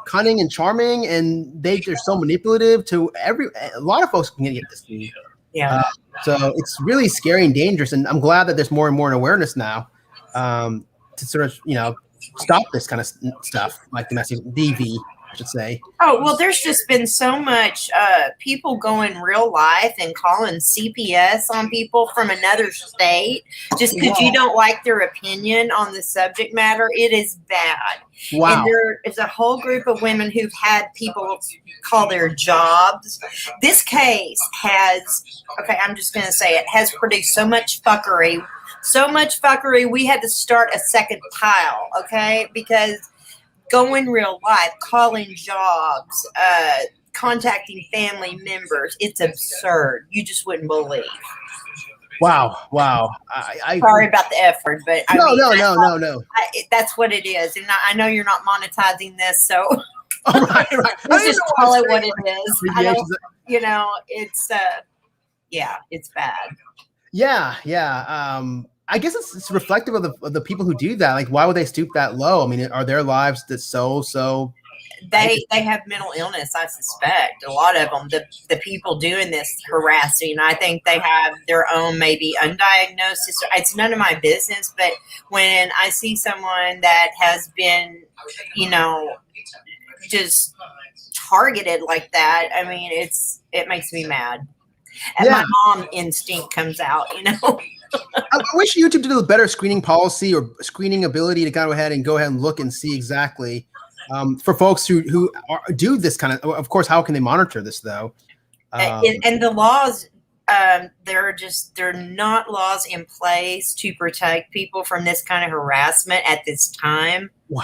cunning and charming, and they're so manipulative to a lot of folks can get deceived. Yeah. So it's really scary and dangerous. And I'm glad that there's more and more awareness now to sort of, stop this kind of stuff, like domestic DV, I should say. Oh, well, there's just been so much people going real life and calling CPS on people from another state just because you don't like their opinion on the subject matter. It is bad. Wow. And there is a whole group of women who've had people call their jobs. This case I'm just going to say it, has produced so much fuckery. We had to start a second pile, okay? Because going real life, calling jobs, contacting family members, it's absurd. You just wouldn't believe. Wow. Sorry about the F word, but no. That's what it is. And I know you're not monetizing this, so right. let's just call it what it is. It's bad. Yeah. I guess it's reflective of the people who do that. Like, why would they stoop that low? I mean, are their lives that so? They have mental illness, I suspect. A lot of them, the people doing this harassing, I think they have their own maybe undiagnosed. It's none of my business, but when I see someone that has been, just targeted like that, I mean, it makes me mad. And my mom instinct comes out, I wish YouTube did a better screening policy or screening ability to go ahead and look and see exactly for folks who do this kind of course, how can they monitor this though? And the laws, they're not laws in place to protect people from this kind of harassment at this time. Wow.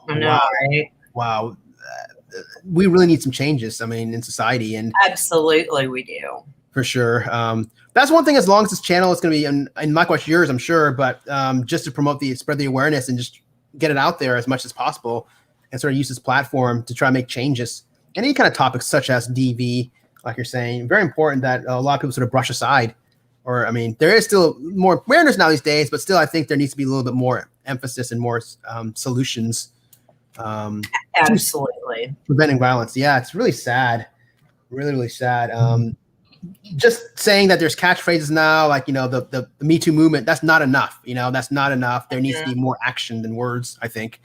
I know, right? Wow. We really need some changes, in society. And absolutely we do. For sure. That's one thing, as long as this channel is going to be, and not quite yours, I'm sure, but just to spread the awareness and just get it out there as much as possible and sort of use this platform to try to make changes. Any kind of topics such as DV, like you're saying, very important that a lot of people sort of brush aside. Or, there is still more awareness now these days, but still I think there needs to be a little bit more emphasis and more solutions Absolutely. Preventing violence. Yeah, it's really sad. Really, really sad. Just saying that there's catchphrases now, like, the Me Too movement, that's not enough. That's not enough. There needs to be more action than words, I think.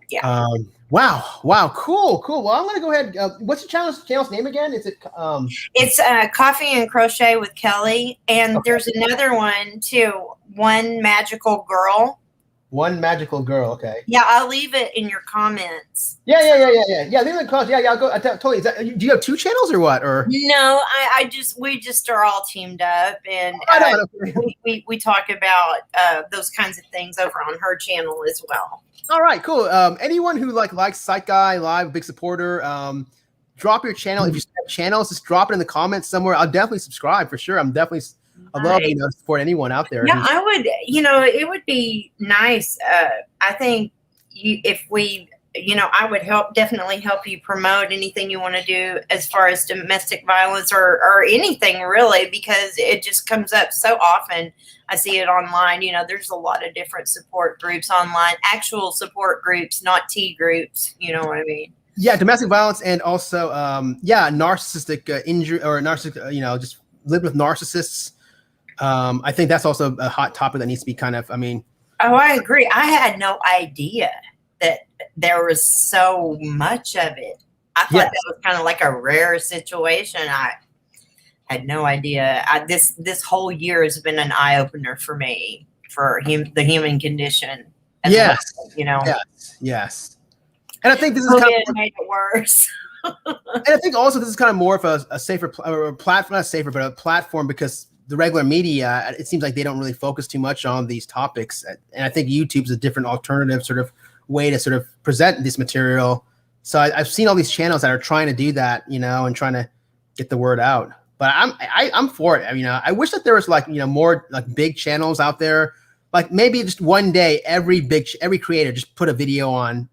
Yeah. Wow. Cool. Well, I'm going to go ahead. What's the channel's name again? Is it? It's Coffee and Crochet with Kelly. And there's another one too. One Magical Girl. One Magical Girl. Okay. Yeah, I'll leave it in your comments. Yeah. Leave it in the comments. Yeah. I'll go. Totally. Do you have two channels or what? Or no, we just are all teamed up, and we talk about those kinds of things over on her channel as well. All right, cool. Anyone who likes Psych Guy Live, a big supporter, drop your channel. If you have channels, just drop it in the comments somewhere. I'll definitely subscribe for sure. I love to support anyone out there. Yeah, I would. It would be nice. I think if we, I would definitely help you promote anything you want to do as far as domestic violence or anything really, because it just comes up so often. I see it online. There's a lot of different support groups online, actual support groups, not T groups. You know what I mean? Yeah, domestic violence and also, narcissistic injury or narcissistic, just live with narcissists. I think that's also a hot topic that needs to be kind of, Oh, I agree. I had no idea that there was so much of it. I thought that was kind of like a rare situation. I had no idea. This whole year has been an eye opener for me for the human condition. Yes. Well, Yes. And I think this is kind of made it worse. And I think also this is kind of more of a safer platform, not safer, but a platform, because the regular media, it seems like they don't really focus too much on these topics. And I think YouTube's a different alternative sort of way to sort of present this material. So I've seen all these channels that are trying to do that, and trying to get the word out. But I'm for it. I wish that there was more big channels out there. Like maybe just one day, every creator just put a video on,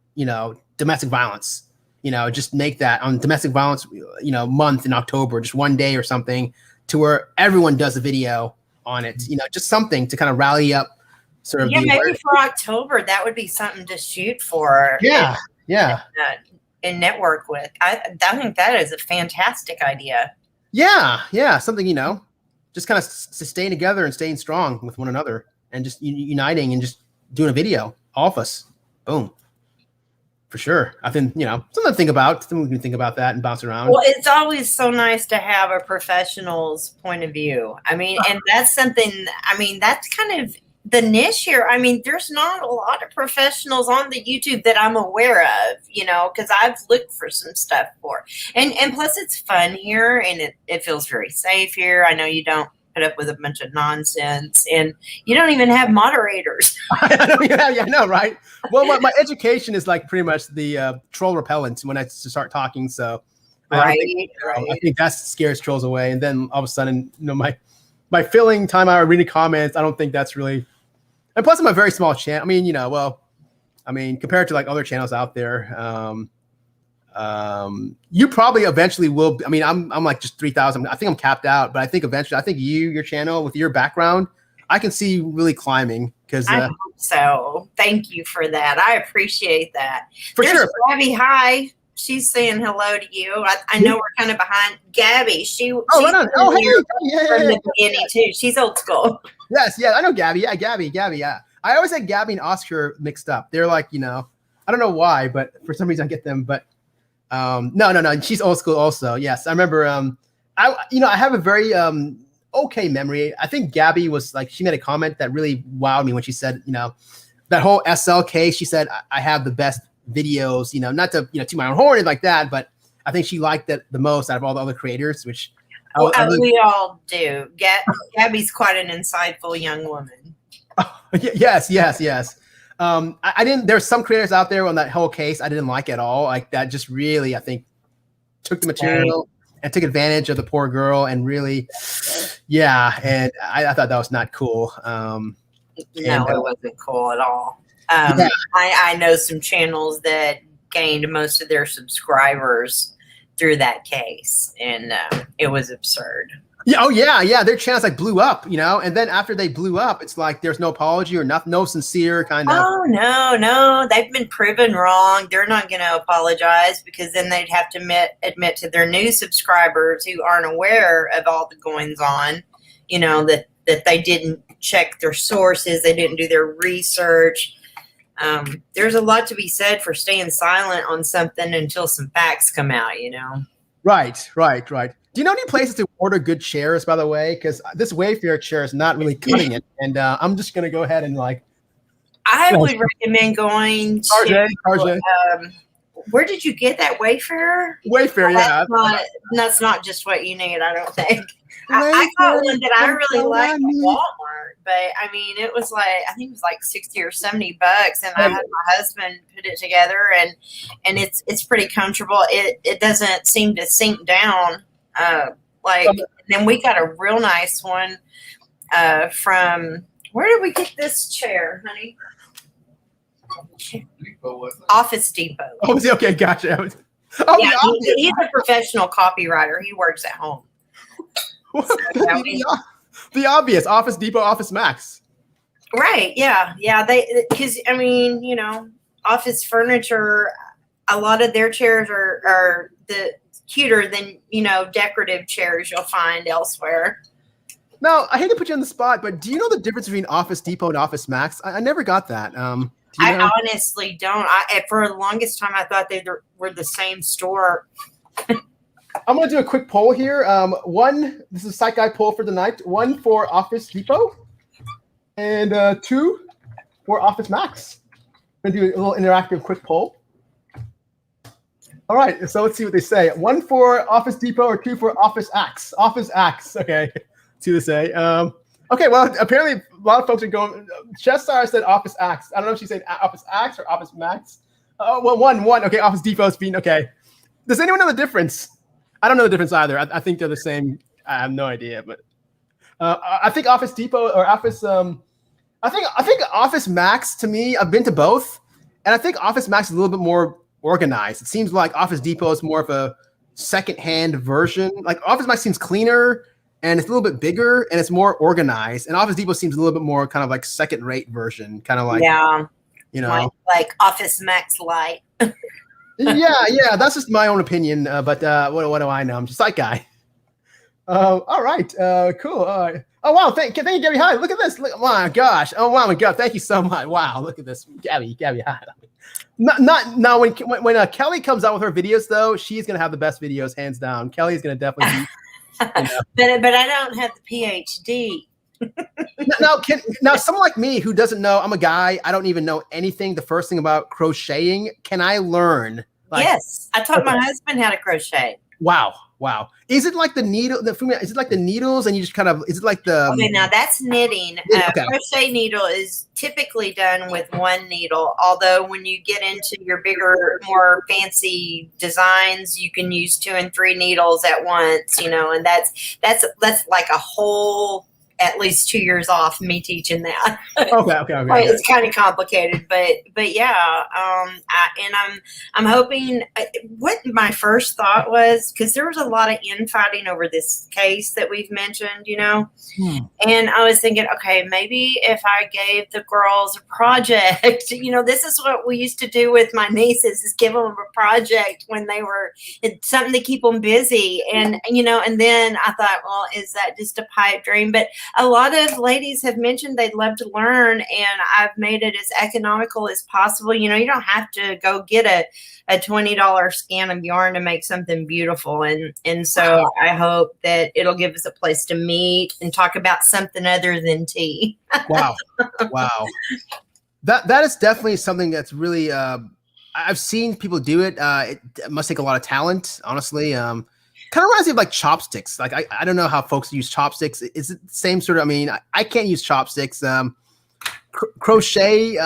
domestic violence. Just make that on domestic violence, month in October, just one day or something, to where everyone does a video on it. Just something to kind of rally up. Sort of maybe for October, that would be something to shoot for. Yeah. And network with. I think that is a fantastic idea. Yeah, something, just kind of staying together and staying strong with one another and just uniting and just doing a video, all of us. Boom. For sure. I think, something to think about. Something we can think about that and bounce around. Well, it's always so nice to have a professional's point of view. And that's something, that's kind of the niche here. There's not a lot of professionals on the YouTube that I'm aware of, because I've looked for some stuff for. And plus it's fun here and it feels very safe here. I know you don't put up with a bunch of nonsense and you don't even have moderators. I know, right? Well, my education is like pretty much the troll repellent when I start talking. So right. I think that scares trolls away. And then all of a sudden, my filling time hour reading comments, I don't think that's really. And plus, I'm a very small channel. Compared to like other channels out there, you probably eventually will. I'm like just 3,000. I think I'm capped out, but I think eventually, your channel with your background, I can see you really climbing. Because I hope so. Thank you for that. I appreciate that. For sure. Gabby, hi. She's saying hello to you. I know we're kind of behind Gabby. She's right on. Oh, hey. From the beginning too. She's old school. Yes, yeah, I know Gabby. Yeah, Gabby. Yeah, I always had Gabby and Oscar mixed up. They're like, I don't know why, but for some reason I get them. But no. She's old school also. Yes, I remember. I have a very okay memory. I think Gabby was like, she made a comment that really wowed me when she said, that whole SL case. She said, I have the best videos, not to toot my own horn or like that, but I think she liked that the most out of all the other creators, which we all do. Gabby's quite an insightful young woman. Yes. I didn't. There's some creators out there on that whole case I didn't like at all. Like that just really, I think, took the material and took advantage of the poor girl and really, and I thought that was not cool. It wasn't cool at all. I know some channels that gained most of their subscribers through that case, and it was absurd. Yeah. Oh yeah. Their channels like blew up, and then after they blew up, it's like there's no apology or no sincere kind of. Oh no, they've been proven wrong. They're not going to apologize, because then they'd have to admit to their new subscribers who aren't aware of all the goings on, that they didn't check their sources, they didn't do their research. There's a lot to be said for staying silent on something until some facts come out, Right. Do you know any places to order good chairs, by the way? Because this Wayfair chair is not really cutting it. And I'm just going to go ahead and I would recommend going to, RJ. Where did you get that, Wayfair? Wayfair, yeah. That's not just what you need, I don't think. I got one that I really liked at Walmart, but I mean, it was I think it was like 60 or 70 bucks, and I had my husband put it together, and it's pretty comfortable. It doesn't seem to sink down. Then we got a real nice one from, where did we get this chair, honey? Office Depot. Oh, okay, gotcha. Yeah, he's a professional copywriter. He works at home. The obvious Office Depot, Office Max. Right. Yeah. Because I mean, office furniture, a lot of their chairs are the cuter than decorative chairs you'll find elsewhere. Now, I hate to put you on the spot, but do you know the difference between Office Depot and Office Max? I never got that. I honestly don't. For the longest time, I thought they were the same store. I'm going to do a quick poll here. This is a Psych Guy poll for the night. 1 for Office Depot and 2 for Office Max. I'm going to do a little interactive quick poll. All right, so let's see what they say. 1 for Office Depot or 2 for Office Axe? Office Axe, okay. Let's see what they say. Okay, well, apparently a lot of folks are going. Chestar said Office Axe. I don't know if she said Office Axe or Office Max. Well, one. Okay, Office Depot's being okay. Does anyone know the difference? I don't know the difference either. I think they're the same. I have no idea, but I think Office Depot or Office. I think Office Max, to me, I've been to both, and I think Office Max is a little bit more organized. It seems like Office Depot is more of a second-hand version. Like Office Max seems cleaner and it's a little bit bigger and it's more organized. And Office Depot seems a little bit more kind of like second-rate version, kind of like like Office Max Lite. yeah, that's just my own opinion. But what do I know? I'm just Psych Guy. All right, cool. Oh wow, thank you, Gabby. Hi, look at this. Look, oh my gosh. Oh wow, my God, thank you so much. Wow, look at this, Gabby. Hi. Not now. When Kelly comes out with her videos, though, she's gonna have the best videos, hands down. Kelly's gonna definitely. But I don't have the PhD. Now, someone like me who doesn't know, I'm a guy. I don't even know anything. The first thing about crocheting, can I learn? Yes, I taught my husband how to crochet. Wow. Is it like the needle? Is it like the needles, and you just kind of? Is it like the? Okay, now that's knitting. Crochet needle is typically done with one needle. Although when you get into your bigger, more fancy designs, you can use 2 and 3 needles at once. And that's like a whole. At least 2 years off me teaching that. Okay. It's kind of complicated, but yeah. I'm hoping. What my first thought was, because there was a lot of infighting over this case that we've mentioned, and I was thinking, okay, maybe if I gave the girls a project, this is what we used to do with my nieces, is give them a project when it's something to keep them busy, and then I thought, well, is that just a pipe dream? But a lot of ladies have mentioned they'd love to learn, and I've made it as economical as possible. You don't have to go get a $20 scan of yarn to make something beautiful. And so I hope that it'll give us a place to meet and talk about something other than tea. Wow. That is definitely something that's really, I've seen people do it. It must take a lot of talent, honestly. Kind of reminds me of like chopsticks. Like I don't know how folks use chopsticks. Is it the same sort of? I mean, I can't use chopsticks. crochet,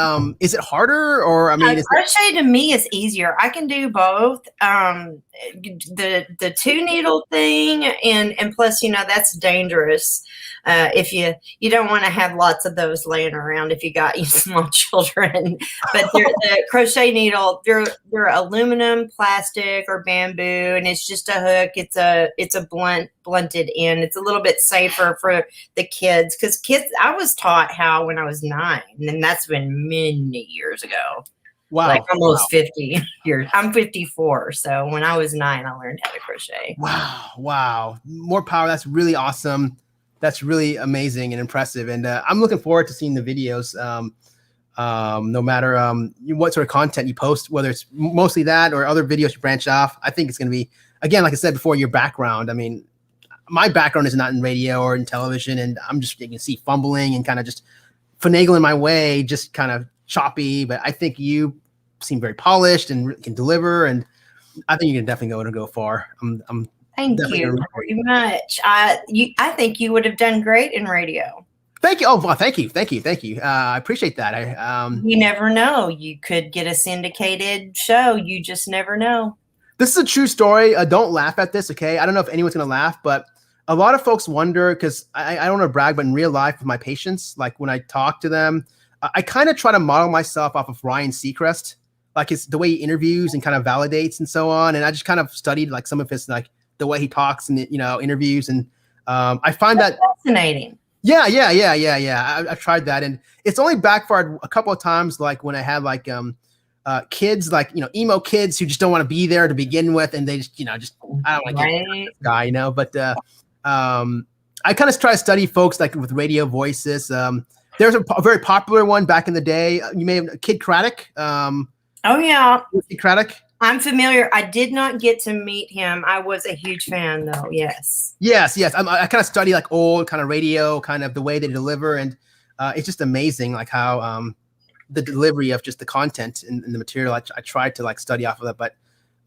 is it harder, or I mean, crochet to me is easier. I can do both. The two needle thing, and plus, that's dangerous. If you don't want to have lots of those laying around if you got small children. But the crochet needle, they're aluminum, plastic, or bamboo, and it's just a hook. It's a blunted end. It's a little bit safer for the kids, because I was taught how when I was 9, and that's been many years ago. wow, like almost 50 years. I'm 54, so when I was 9, I learned how to crochet. Wow, more power. That's really awesome. That's really amazing and impressive, and I'm looking forward to seeing the videos. No matter what sort of content you post, whether it's mostly that or other videos you branch off, I think it's going to be, again, like I said before, your background. I mean, my background is not in radio or in television, and I'm just, you can see, fumbling and kind of just finagling my way, just kind of choppy. But I think you seem very polished and can deliver, and I think you can definitely go far. Thank you very much. I think you would have done great in radio. Thank you. Oh, well, thank you. I appreciate that. You never know. You could get a syndicated show. You just never know. This is a true story. Don't laugh at this, okay? I don't know if anyone's going to laugh, but a lot of folks wonder, because I don't want to brag, but in real life with my patients, like when I talk to them, I kind of try to model myself off of Ryan Seacrest, like it's the way he interviews and kind of validates and so on. And I just kind of studied like some of his, like the way he talks and, interviews. And I find that fascinating. Yeah. I tried that, and it's only backfired a couple of times. Like when I had like kids, like emo kids who just don't want to be there to begin with, and they just I don't like this guy, But I kind of try to study folks like with radio voices. There's a very popular one back in the day. You may have Kid Craddock. Oh yeah, Kid Craddock. I'm familiar. I did not get to meet him. I was a huge fan, though. Yes. I kind of study like old kind of radio, kind of the way they deliver, and it's just amazing, like how the delivery of just the content and the material. I tried to like study off of that, but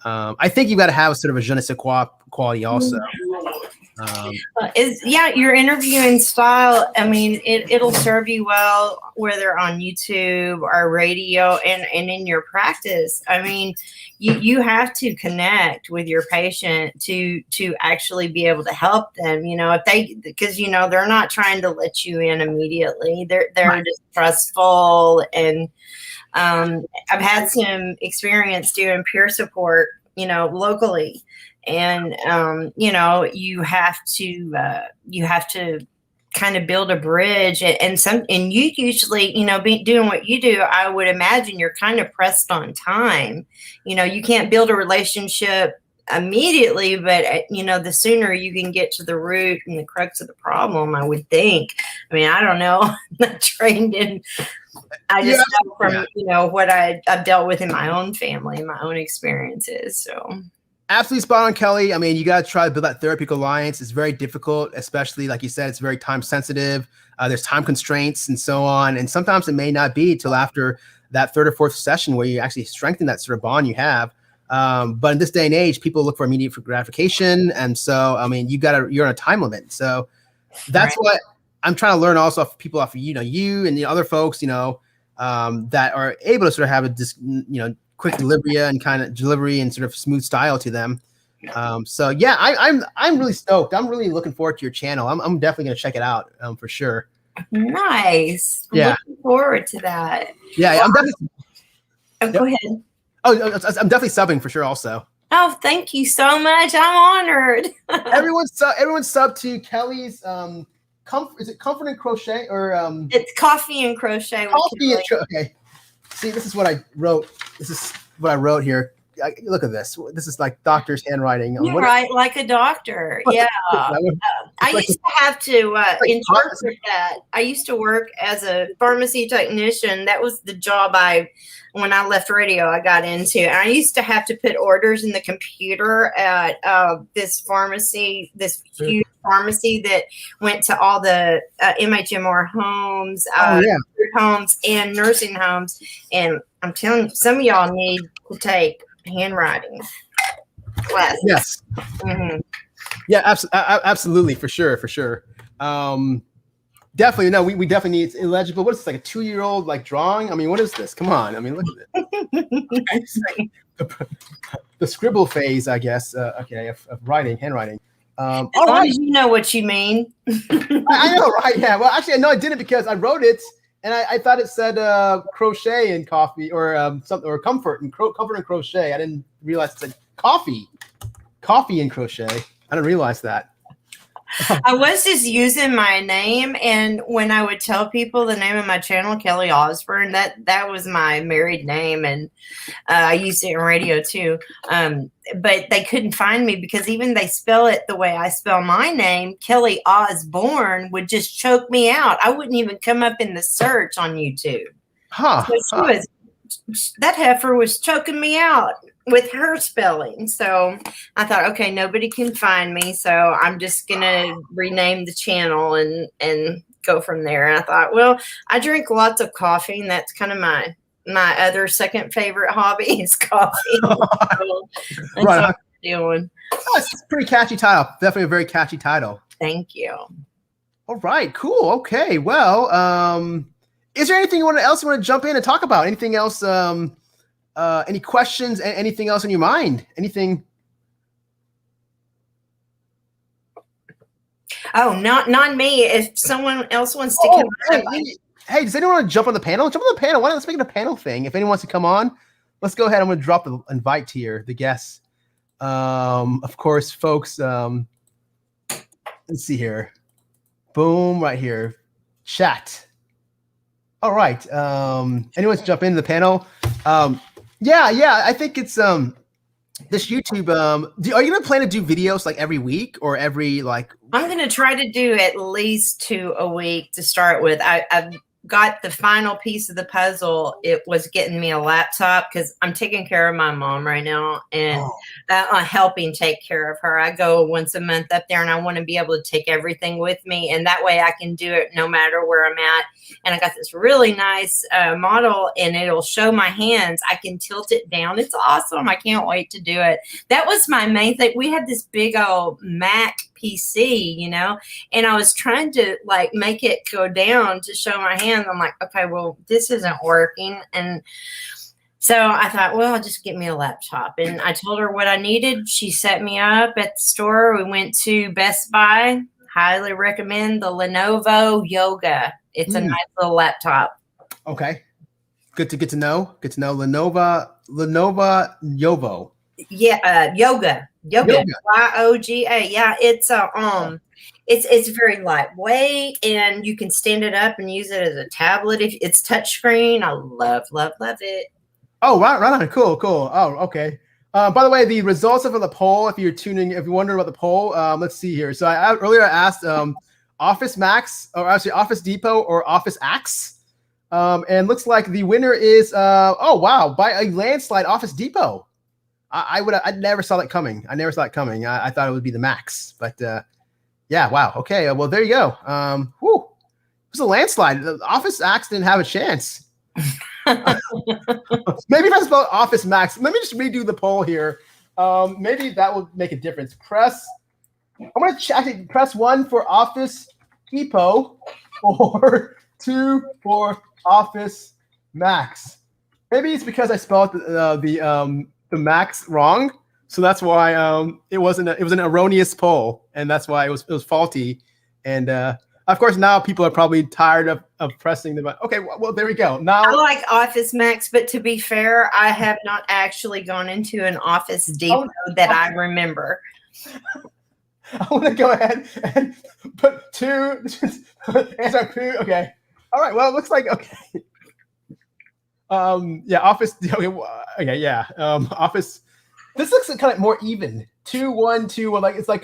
I think you've got to have sort of a je ne sais quoi quality also. Your interviewing style, I mean, it'll serve you well, whether on YouTube or radio and in your practice. I mean, you have to connect with your patient to actually be able to help them, because they're not trying to let you in immediately. They're Right. just trustful. And I've had some experience doing peer support, locally. And you have to kind of build a bridge, and you usually, doing what you do, I would imagine you're kind of pressed on time. You can't build a relationship immediately, but the sooner you can get to the root and the crux of the problem, I would think. I mean, I don't know. I'm not trained in. I just know from what I've dealt with in my own family, my own experiences. So. Absolutely spot on, Kelly. I mean, you got to try to build that therapeutic alliance. It's very difficult, especially like you said, it's very time sensitive. There's time constraints and so on. And sometimes it may not be till after that third or fourth session where you actually strengthen that sort of bond you have. But in this day and age, people look for immediate gratification. And so, I mean, you're on a time limit. So that's what I'm trying to learn also off people off of, you and the other folks, that are able to sort of have a, quick delivery and kind of delivery and sort of smooth style to them. So yeah, I'm really stoked. I'm really looking forward to your channel. I'm definitely going to check it out for sure. Nice. I'm looking forward to that. Yeah, I'm definitely. Go ahead. I'm definitely subbing for sure also. Oh, thank you so much. I'm honored. Everyone's sub to Kelly's is it Comfort and Crochet or it's Coffee and Crochet. Okay. See, this is what I wrote. This is what I wrote here. Look at this. This is like doctor's handwriting. You write like a doctor. Yeah. I used to have to interpret that. I used to work as a pharmacy technician. That was the job when I left radio, I got into. And I used to have to put orders in the computer at this pharmacy, this huge pharmacy that went to all the MHMR homes, homes, and nursing homes. And I'm telling you, some of y'all need to take handwriting classes. Yes. Mm-hmm. Yeah, absolutely, for sure. Definitely. No, we definitely need it's illegible. What is this, like a 2-year-old like drawing? I mean, what is this? Come on. I mean, look at it. The scribble phase, I guess. Okay, of writing, handwriting. As long as you know what you mean. I know, right? Yeah. Well, actually, I know I didn't because I wrote it and I thought it said crochet and coffee or something or comfort and crochet. I didn't realize it said coffee and crochet. I didn't realize that. I was just using my name, and when I would tell people the name of my channel, Kelly Osborne, that was my married name, and I used it in radio too. But they couldn't find me because even they spell it the way I spell my name, Kelly Osborne, would just choke me out. I wouldn't even come up in the search on YouTube. So that heifer was choking me out with her spelling. So I thought, okay, nobody can find me, so I'm just gonna rename the channel and go from there. And I thought, well, I drink lots of coffee, and that's kind of my other second favorite hobby is coffee. So that's what I'm doing. Oh, it's a pretty catchy title. Definitely a very catchy title. Thank you. All right, cool. Okay, well, is there anything else you want to jump in and talk about? Anything else? Any questions? Anything else in your mind? Anything? Oh, not me. If someone else wants to come on. Hey, does anyone want to jump on the panel? Jump on the panel. Let's make it a panel thing. If anyone wants to come on, let's go ahead. I'm going to drop the invite here, the guests. Of course, folks. Let's see here. Boom, right here. Chat. All right. Anyone wants to jump into the panel? Yeah. I think it's this YouTube. Are you gonna plan to do videos like every week or every like? I'm gonna try to do at least 2 a week to start with. I've got the final piece of the puzzle. It was getting me a laptop because I'm taking care of my mom right now and helping take care of her. I go once a month up there and I want to be able to take everything with me. And that way I can do it no matter where I'm at. And I got this really nice model and it'll show my hands. I can tilt it down. It's awesome. I can't wait to do it. That was my main thing. We had this big old Mac PC, and I was trying to like make it go down to show my hands. I'm like, okay, well, this isn't working. And so I thought, well, I'll just get me a laptop. And I told her what I needed. She set me up at the store. We went to Best Buy. Highly recommend the Lenovo Yoga. It's a nice little laptop. Okay. Good to know. Lenovo Yovo. Yeah, Yoga. Y-O-G-A. Yeah, it's very lightweight and you can stand it up and use it as a tablet. If it's touchscreen, I love it. Oh, right on. Cool. Oh, okay. By the way, the results of the poll, if you're wondering about the poll, let's see here. So I earlier asked Office Max, or actually Office Depot or Office Axe. And looks like the winner is by a landslide, Office Depot. I never saw that coming. I thought it would be the Max, but yeah, wow. Okay, well there you go. It was a landslide. The Office Axe didn't have a chance. Maybe if I spell Office Max, let me just redo the poll here. Maybe that will make a difference. I'm going to press 1 for Office Depot or 2 for Office Max. Maybe it's because I spelled the Max wrong, so that's why it was an erroneous poll, and that's why it was faulty. And of course, now people are probably tired of pressing the button. Okay, well, there we go. Now I like Office Max, but to be fair, I have not actually gone into an Office Depot that I remember. I want to go ahead and put 2 answer 2. Okay. All right. Well, it looks like okay. Office. Okay, yeah. Office. This looks kind of more even. 2 1 2 1. Like it's like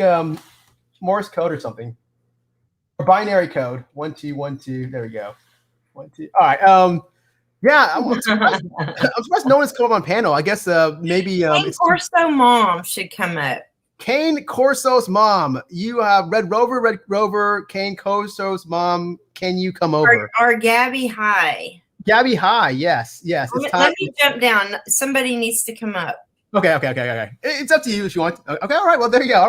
Morse code or something. Or binary code. 1 2 1 2. There we go. 1 2. All right. Yeah. I'm surprised no one's come up on panel. I guess maybe. Kane Corso mom should come up. Kane Corso's mom. You have Red Rover. Kane Corso's mom. Can you come over? Or Gabby High. Gabby High, yes. Let me jump down. Somebody needs to come up. Okay. It's up to you if you want. Okay, all right. Well, there you go.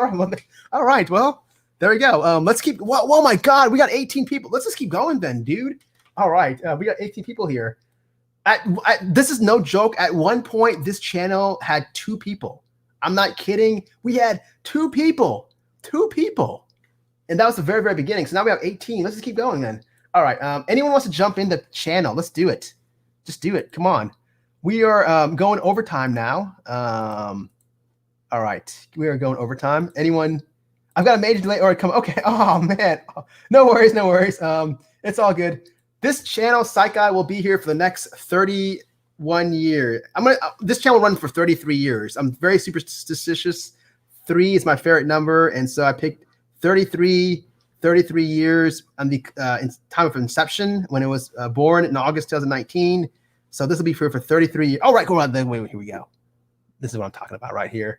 All right. Well, There we go. Let's keep. Whoa, my God, we got 18 people. Let's just keep going then, dude. All right, we got 18 people here. This is no joke. At one point, this channel had 2 people. I'm not kidding. We had 2 people. 2 people. And that was the very, very beginning. So now we have 18. Let's just keep going then. All right. Anyone wants to jump in the channel? Let's do it. Just do it. Come on. We are going overtime now. All right. We are going overtime. Anyone? I've got a major delay or come. Okay. Oh, man. No worries. No worries. It's all good. This channel, Psych Guy, will be here for the next 31 years. This channel will run for 33 years. I'm very superstitious. 3 is my favorite number, and so I picked 33 years on the time of inception when it was born in August 2019. So this will be for 33 years. All right, go on. Then wait, here we go. This is what I'm talking about right here.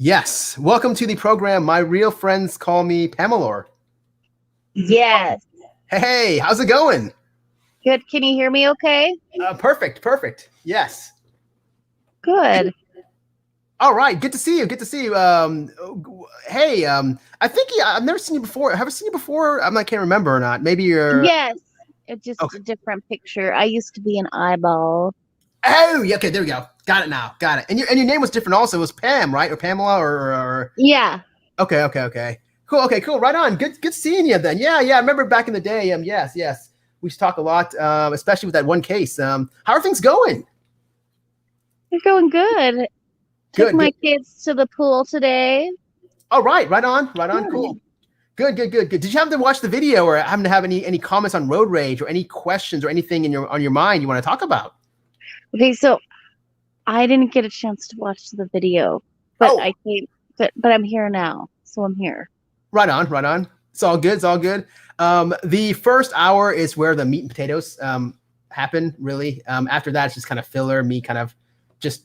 Yes, welcome to the program. My real friends call me Pamela. Yes. Hey, how's it going? Good. Can you hear me okay? Perfect. Yes. Good. All right. Good to see you. Hey, I think I've never seen you before. Have I seen you before? I can't remember or not. Maybe you're. Yes. It's just Okay. a different picture. I used to be an eyeball. Oh, yeah. Okay. There we go. Got it now. Got it. And your name was different also. It was Pam, right? Or Pamela or. Yeah. Okay. Cool. Okay, cool. Right on. Good seeing you then. Yeah. I remember back in the day. Yes. We used to talk a lot, especially with that one case. How are things going? They're going good. Took my kids to the pool today. All right. Right on. Cool. Good. Did you happen to watch the video or happen to have any comments on road rage or any questions or anything on your mind you want to talk about? Okay, so I didn't get a chance to watch the video, but I came. But I'm here now, so I'm here. Right on. It's all good. The first hour is where the meat and potatoes happen, really. After that, it's just kind of filler, me kind of just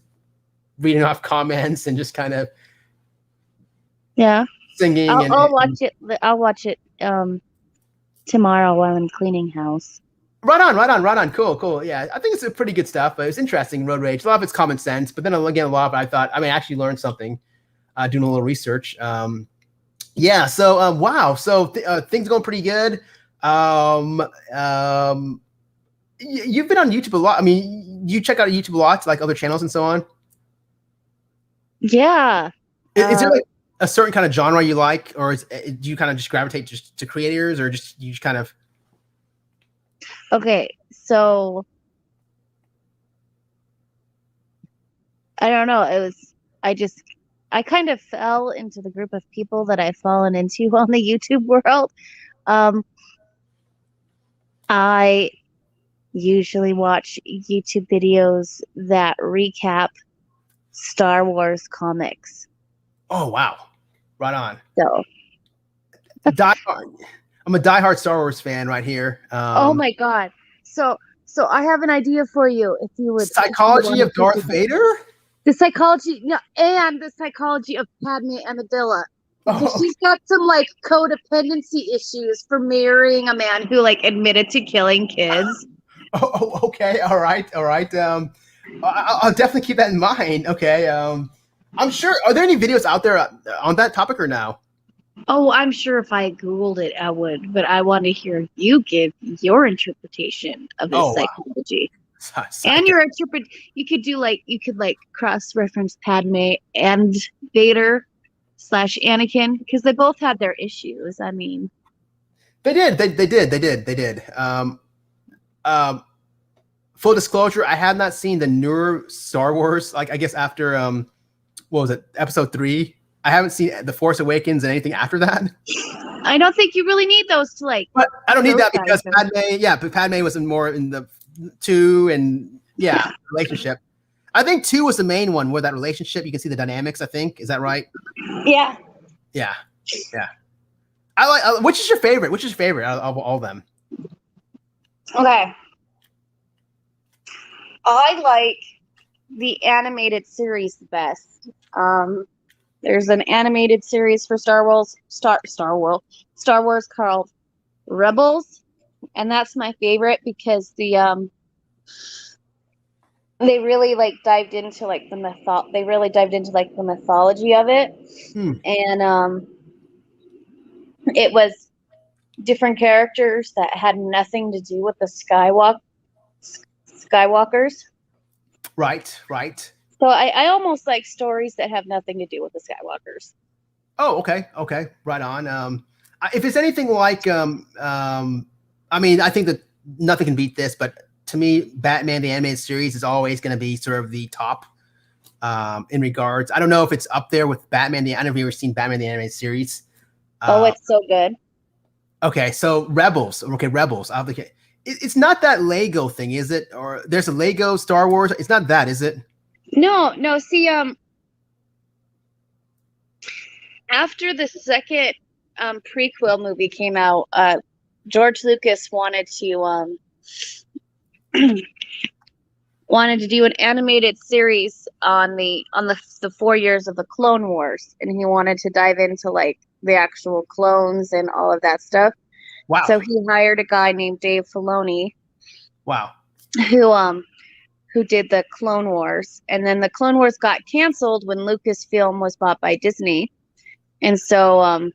reading off comments and just kind of singing. I'll watch it. I'll watch it tomorrow while I'm cleaning house. Right on. Cool. Yeah, I think it's a pretty good stuff. But it's interesting, road rage. A lot of it's common sense, but then again, a lot of it I thought I actually learned something doing a little research. Yeah. So, wow. So things are going pretty good. You've been on YouTube a lot. You check out YouTube a lot, like other channels and so on. Yeah. Is there like a certain kind of genre you like, or do you kind of just gravitate just to creators, or just you just kind of? Okay, so I don't know. I kind of fell into the group of people that I've fallen into on the YouTube world. I usually watch YouTube videos that recap Star Wars comics. Oh, wow. Right on. So I'm a diehard Star Wars fan right here. Oh my God. So I have an idea for you. If you would. Psychology of Darth Vader? The psychology of Padme Amidala. Oh. She's got some like codependency issues for marrying a man who like admitted to killing kids. Oh, okay. All right. I'll definitely keep that in mind. Okay. I'm sure. Are there any videos out there on that topic or no? Oh, I'm sure if I Googled it, I would, but I want to hear you give your interpretation of his psychology. Wow. And you could cross-reference Padme and Vader / Anakin, because they both had their issues. They did. Full disclosure, I have not seen the newer Star Wars, I guess after what was it, episode 3? I haven't seen The Force Awakens and anything after that. I don't think you really need those to But I don't need that because Padme was more in the 2 and relationship. I think 2 was the main one where that relationship, you can see the dynamics, I think. Is that right? Yeah. Yeah. I like. Which is your favorite? Of all of them? Okay. I like the animated series the best. There's an animated series for Star Wars called Rebels, and that's my favorite because they really dived into the mythology of it, and it was different characters that had nothing to do with the Skywalkers. Right, right. So I almost like stories that have nothing to do with the Skywalkers. Oh, okay, okay, right on. If it's anything like, I mean, I think that nothing can beat this, but to me, Batman the Animated Series is always going to be sort of the top in regards. I don't know if it's up there with Batman. I never ever seen Batman the Animated Series. Oh, it's so good. Okay, so Rebels. Okay, Rebels. It's not that Lego thing, is it? Or there's a Lego Star Wars. It's not that, is it? No. See, after the second prequel movie came out, George Lucas wanted to do an animated series on the 4 years of the Clone Wars, and he wanted to dive into like the actual clones and all of that stuff. Wow. So he hired a guy named Dave Filoni. Wow. Who did the Clone Wars, and then the Clone Wars got canceled when Lucasfilm was bought by Disney, and so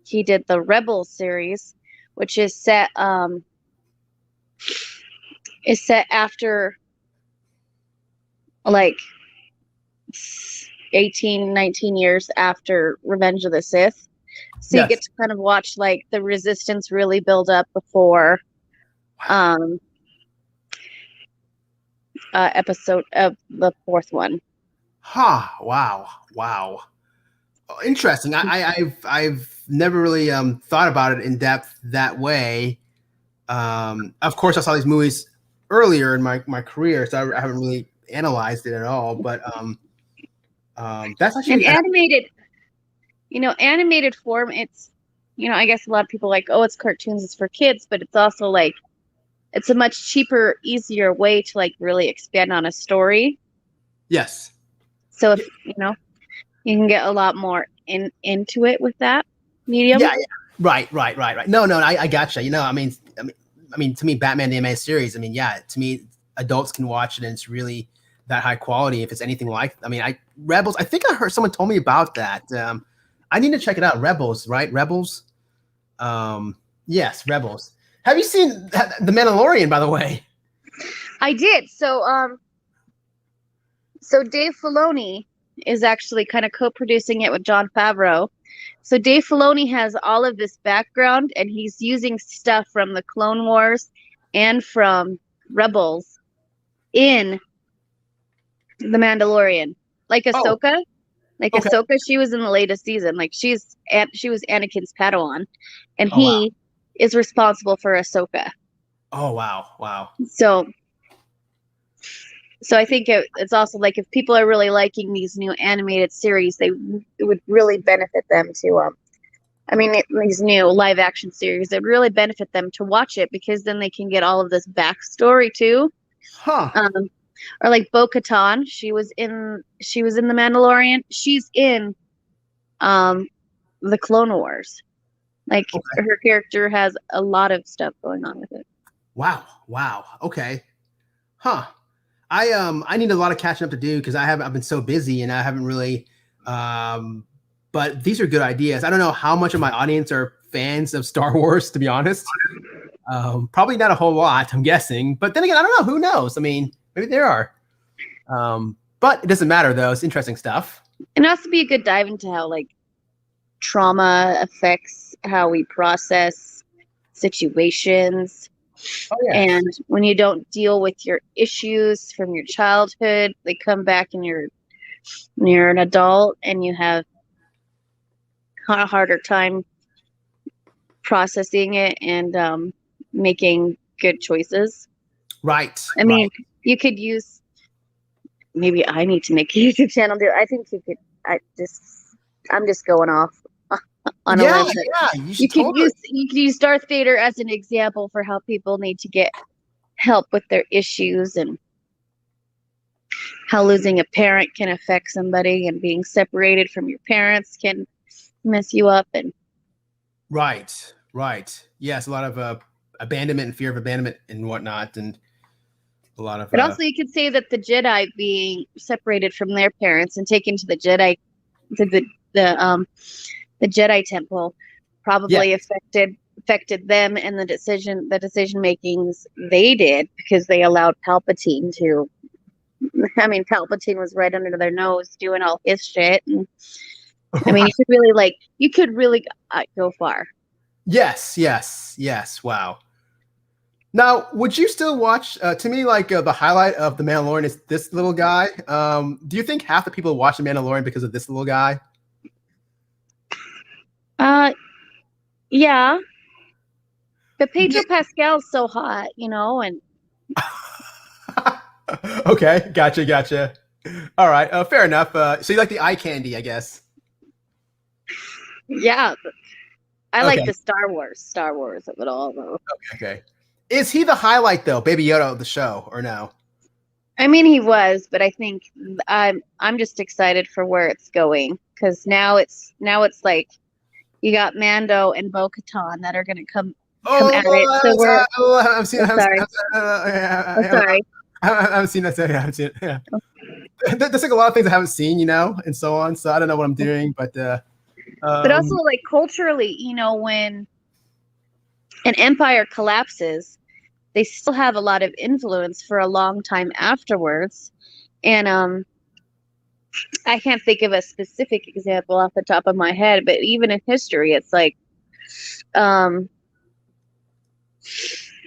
he did the Rebels series, which is set after like 19 years after Revenge of the Sith. So you get to kind of watch like the Resistance really build up before episode of the fourth one. Wow. Oh, interesting. I've never really thought about it in depth that way. Of course, I saw these movies earlier in my career, so I haven't really analyzed it at all. But that's actually animated form. It's I guess a lot of people are like, oh, it's cartoons, it's for kids, but it's also like it's a much cheaper, easier way to like really expand on a story. Yes. So if you can get a lot more into it with that medium. Yeah. Right. No, I gotcha. I mean, to me, Batman the Animated Series. I mean, yeah, to me, adults can watch it, and it's really that high quality. If it's anything like, Rebels. I think I heard someone told me about that. I need to check it out. Rebels, right? Rebels. Yes, Rebels. Have you seen The Mandalorian, by the way? I did. So Dave Filoni is actually kind of co-producing it with Jon Favreau. So Dave Filoni has all of this background, and he's using stuff from the Clone Wars and from Rebels in The Mandalorian. Like Ahsoka. Ahsoka, she was in the latest season. Like she was Anakin's Padawan, and he is responsible for Ahsoka. Oh wow. So I think it's also like if people are really liking these new animated series, it would really benefit them to these new live action series, it would really benefit them to watch it, because then they can get all of this backstory too. Or like Bo-Katan, she was in The Mandalorian. She's in the Clone Wars. Like her character has a lot of stuff going on with it. Wow. Okay. I need a lot of catching up to do because I've been so busy and I haven't really but these are good ideas. I don't know how much of my audience are fans of Star Wars, to be honest. Probably not a whole lot, I'm guessing. But then again, I don't know. Who knows? I mean, maybe there are. But it doesn't matter though. It's interesting stuff. And it also be a good dive into how like trauma affects how we process situations. Oh, yeah. And when you don't deal with your issues from your childhood, they come back and you're an adult and you have a harder time processing it and making good choices. Right. I mean, you could use, maybe I need to make a YouTube channel. I think you could, I'm just going off on a limb. Yeah, you could use Darth Vader as an example for how people need to get help with their issues and how losing a parent can affect somebody, and being separated from your parents can mess you up. And right. Yes, a lot of abandonment and fear of abandonment and whatnot, and a lot of. But also, you could say that the Jedi being separated from their parents and taken to the Jedi, to the Jedi temple, probably affected them and the decision makings they did, because they allowed Palpatine to. I mean, Palpatine was right under their nose doing all his shit. And, I mean, you could really go far. Yes. Wow. Now, would you still watch? To me, like the highlight of The Mandalorian is this little guy. Do you think half the people watch The Mandalorian because of this little guy? Yeah. But Pedro Pascal's so hot, and Okay, gotcha. All right, fair enough. So you like the eye candy, I guess. yeah. I like Okay. the Star Wars of it all, though. Okay. Is he the highlight though, Baby Yoda of the show, or no? I mean, he was, but I think I'm just excited for where it's going, because now it's like you got Mando and Bo-Katan that are going to come at it. So I've seen. sorry. Sorry. I haven't seen that. I haven't seen it. Yeah. There's like a lot of things I haven't seen, and so on. So I don't know what I'm doing, but also, like, culturally, when an empire collapses, they still have a lot of influence for a long time afterwards. And I can't think of a specific example off the top of my head, but even in history, it's like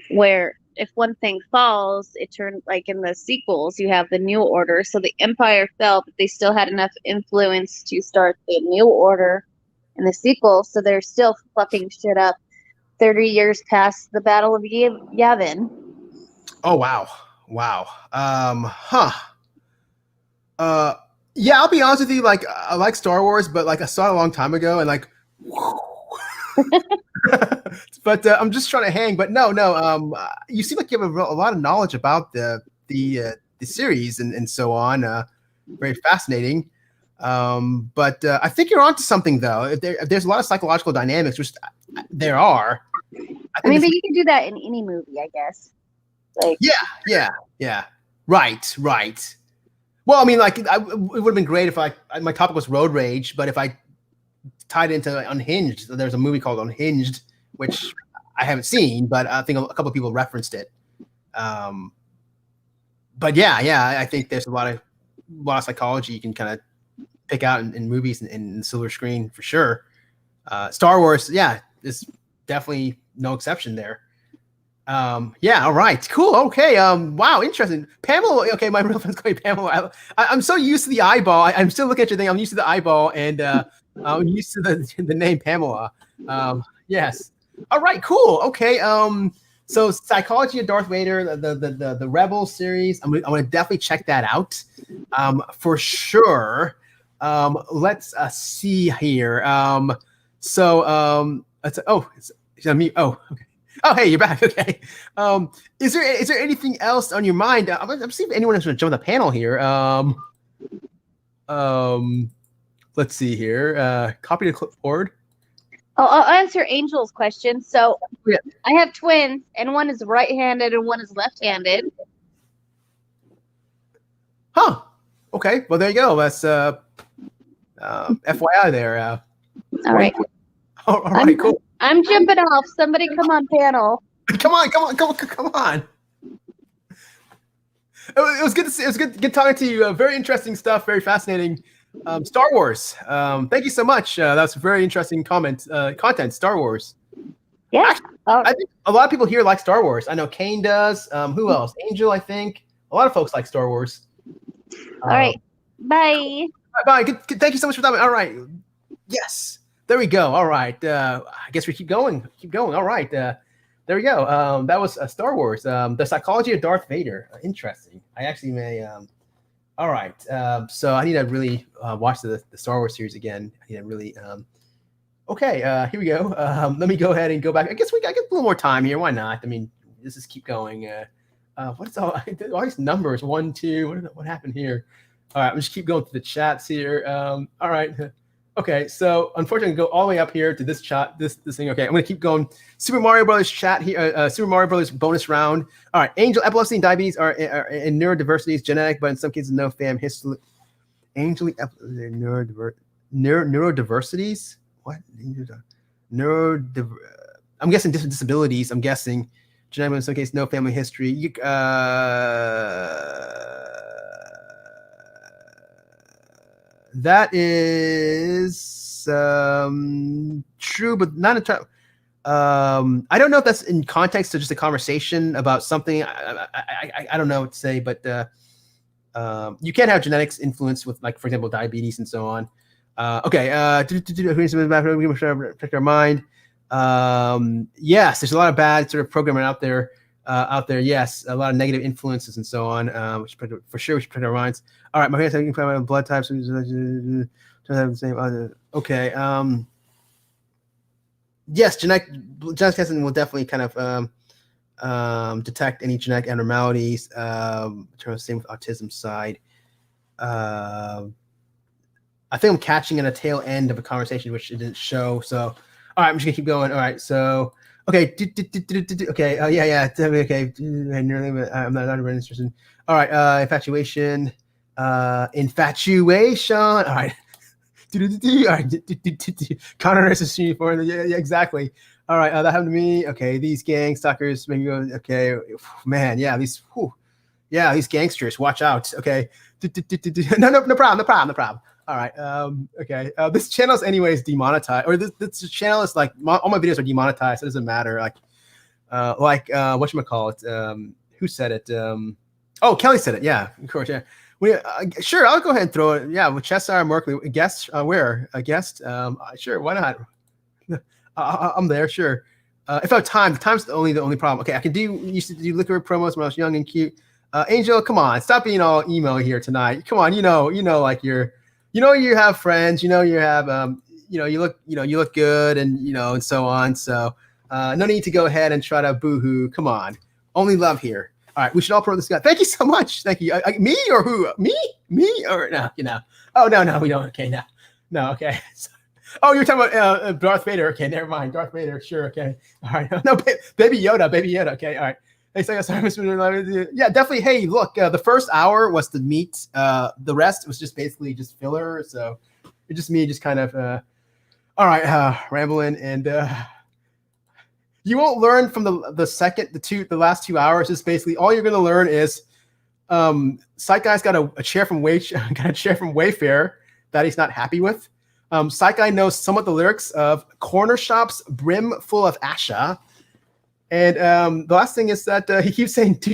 where if one thing falls, it turned, like in the sequels, you have the New Order. So the Empire fell, but they still had enough influence to start the New Order in the sequel. So they're still fucking shit up 30 years past the Battle of Yavin. Oh, wow. Yeah, I'll be honest with you. Like, I like Star Wars, but like I saw it a long time ago, and like, but I'm just trying to hang. But no. You seem like you have a lot of knowledge about the series and so on. Very fascinating. But I think you're onto something though. If there's a lot of psychological dynamics, which there are. I mean, but you can do that in any movie, I guess. Like, yeah. Right. Well, I mean, like, it would have been great if my topic was road rage, but if I tied it into Unhinged, there's a movie called Unhinged, which I haven't seen, but I think a couple of people referenced it. But yeah, I think there's a lot of psychology you can kind of pick out in movies and silver screen for sure. Star Wars, yeah, is definitely no exception there. Yeah, all right, cool, okay. Wow, interesting. Pamela, okay, my real friend's going Pamela. I'm so used to the eyeball. I'm still looking at your thing. I'm used to the eyeball, and I'm used to the name Pamela. Yes. All right, cool. Okay. So Psychology of Darth Vader, the Rebel series. I'm gonna definitely check that out. For sure. Let's see here. It's me. Oh, okay. Oh, hey, you're back. Okay. Is there anything else on your mind? I'm seeing if anyone else want to jump on the panel here. Let's see here. Copy the clipboard. I'll answer Angel's question. So Yeah. I have twins, and one is right-handed and one is left-handed. Huh. Okay. Well, there you go. That's FYI there. All right. All right. Cool. I'm jumping off. Somebody come on panel. Come on. It was good to see. It was good talking to you. Very interesting stuff. Very fascinating. Star Wars. Thank you so much. That's very interesting content. Star Wars. Yeah. Actually, I think a lot of people here like Star Wars. I know Kane does. Who else? Angel, I think. A lot of folks like Star Wars. All right. Bye. Bye. Thank you so much for that. All right. Yes. There we go. All right. I guess we keep going. All right. There we go. That was Star Wars. The Psychology of Darth Vader. Interesting. I actually may. All right. So I need to really watch the Star Wars series again. I need to really. Okay. Here we go. Let me go ahead and go back. I get a little more time here. Why not? I mean, let's just keep going. What's all these numbers? 1, 2. What happened here? All right. I'm just keep going through the chats here. All right. Okay, so unfortunately, go all the way up here to this chat, this thing. Okay, I'm gonna keep going. Super Mario Brothers chat here. Super Mario Brothers bonus round. All right, Angel, epilepsy, and diabetes are in neurodiversity is genetic, but in some cases, no fam history. Angel, neurodiversities. What? I'm guessing disabilities. I'm guessing genetic, in some cases, no family history. That is true, but not entirely. I don't know if that's in context to just a conversation about something. I don't know what to say, but you can have genetics influence with, like, for example, diabetes and so on. Protect our mind. Yes, there's a lot of bad sort of programming out there. Yes, a lot of negative influences and so on. For sure, we should protect our minds. All right, my parents have blood types. Okay. Yes, genetic testing will definitely kind of detect any genetic abnormalities. Same with autism side. I think I'm catching in a tail end of a conversation which it didn't show. So, all right, I'm just gonna keep going. All right, so okay, okay, okay. I'm not really interested. All right, infatuation. All right. All right, Connor is for yeah, exactly. All right, that happened to me. Okay, these gang stalkers maybe go. Okay, man, yeah, these gangsters. Watch out. Okay, no problem. All right, okay. This channel is anyways demonetized, or this channel is like all my videos are demonetized. So it doesn't matter. Like whatchamacallit? Who said it? Oh, Kelly said it. Yeah, of course. Yeah. Sure, I'll go ahead and throw it. Yeah, with Cheshire Merkley, a guest. Where a guest? Sure, why not? I'm there. Sure. If I have time, time's the only problem. Okay, I can do. Used to do liquor promos when I was young and cute. Angel, come on, stop being all emo here tonight. Come on, like you have friends. You have you look good, and and so on. So no need to go ahead and try to boohoo. Come on, only love here. All right, we should all promote this guy. Thank you so much. Thank you. Me or who? Me or no? Oh no, we don't. Okay, no. Okay. Oh, you're talking about Darth Vader. Okay, never mind. Darth Vader. Sure. Okay. All right. No, Baby Yoda. Okay. All right. Hey, sorry. Yeah, definitely. Hey, look, the first hour was the meat. The rest was just basically just filler. So it's just me, just kind of. All right, rambling and. You won't learn from the last 2 hours. Is basically all you're going to learn is, Psych Guy's got a chair from Wayfair that he's not happy with. Psych Guy knows somewhat the lyrics of Corner Shop's Brim Full of Asha, and the last thing is that he keeps saying do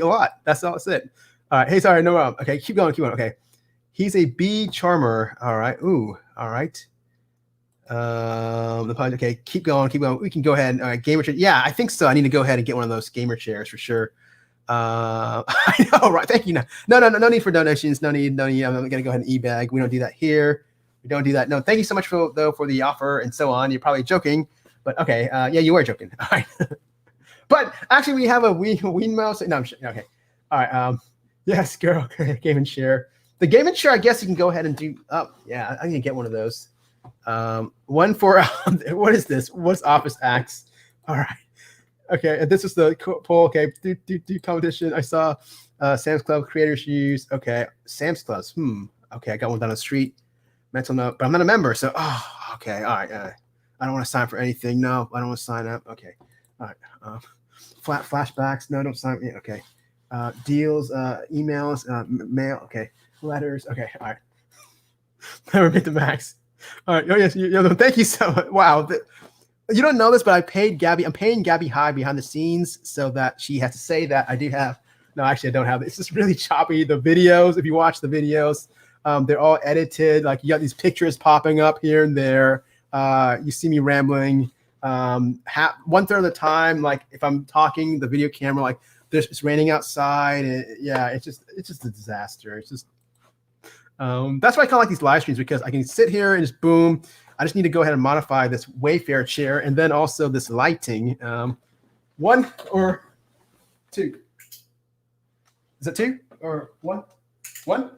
a lot. That's all. That's it. All right. Hey, sorry, no problem. Okay, keep going. Okay, he's a bee charmer. All right. Ooh. All right. Okay, keep going. We can go ahead. All right, gamer chair. Yeah, I think so. I need to go ahead and get one of those gamer chairs for sure. I know, right? Thank you. No need for donations. No need. I'm gonna go ahead and e-bag. We don't do that here. We don't do that. No, thank you so much for the offer and so on. You're probably joking, but okay. Yeah, you were joking. All right. But actually, we have a Wii mouse. No, I'm sure. Okay. All right. Yes, girl. Gaming chair. The gaming chair. I guess you can go ahead and do. Oh, yeah. I'm gonna get one of those. One for what is this? What's Office Acts? All right. Okay, and this is the poll. Okay, do competition. I saw Sam's Club creators use. Okay, Sam's Clubs. Okay, I got one down the street. Mental note, but I'm not a member, so okay. All right. I don't want to sign for anything. No, I don't want to sign up. Okay. All right. Flashbacks. No, don't sign me. Okay. Deals, emails, mail. Okay. Letters. Okay. All right. Never hit the max. All right. Oh yes. Thank you so much. Wow. You don't know this, but I'm paying Gabby High behind the scenes so that she has to say that I do have. No, actually, I don't have it. It's just really choppy. The videos, if you watch the videos, they're all edited. Like you got these pictures popping up here and there. You see me rambling. 1/3 of the time, like if I'm talking, the video camera, like it's raining outside. And yeah, it's just a disaster. It's just that's why I kind of like these live streams, because I can sit here and just boom. I just need to go ahead and modify this Wayfair chair and then also this lighting. 1 or 2? Is it 2 or 1? 1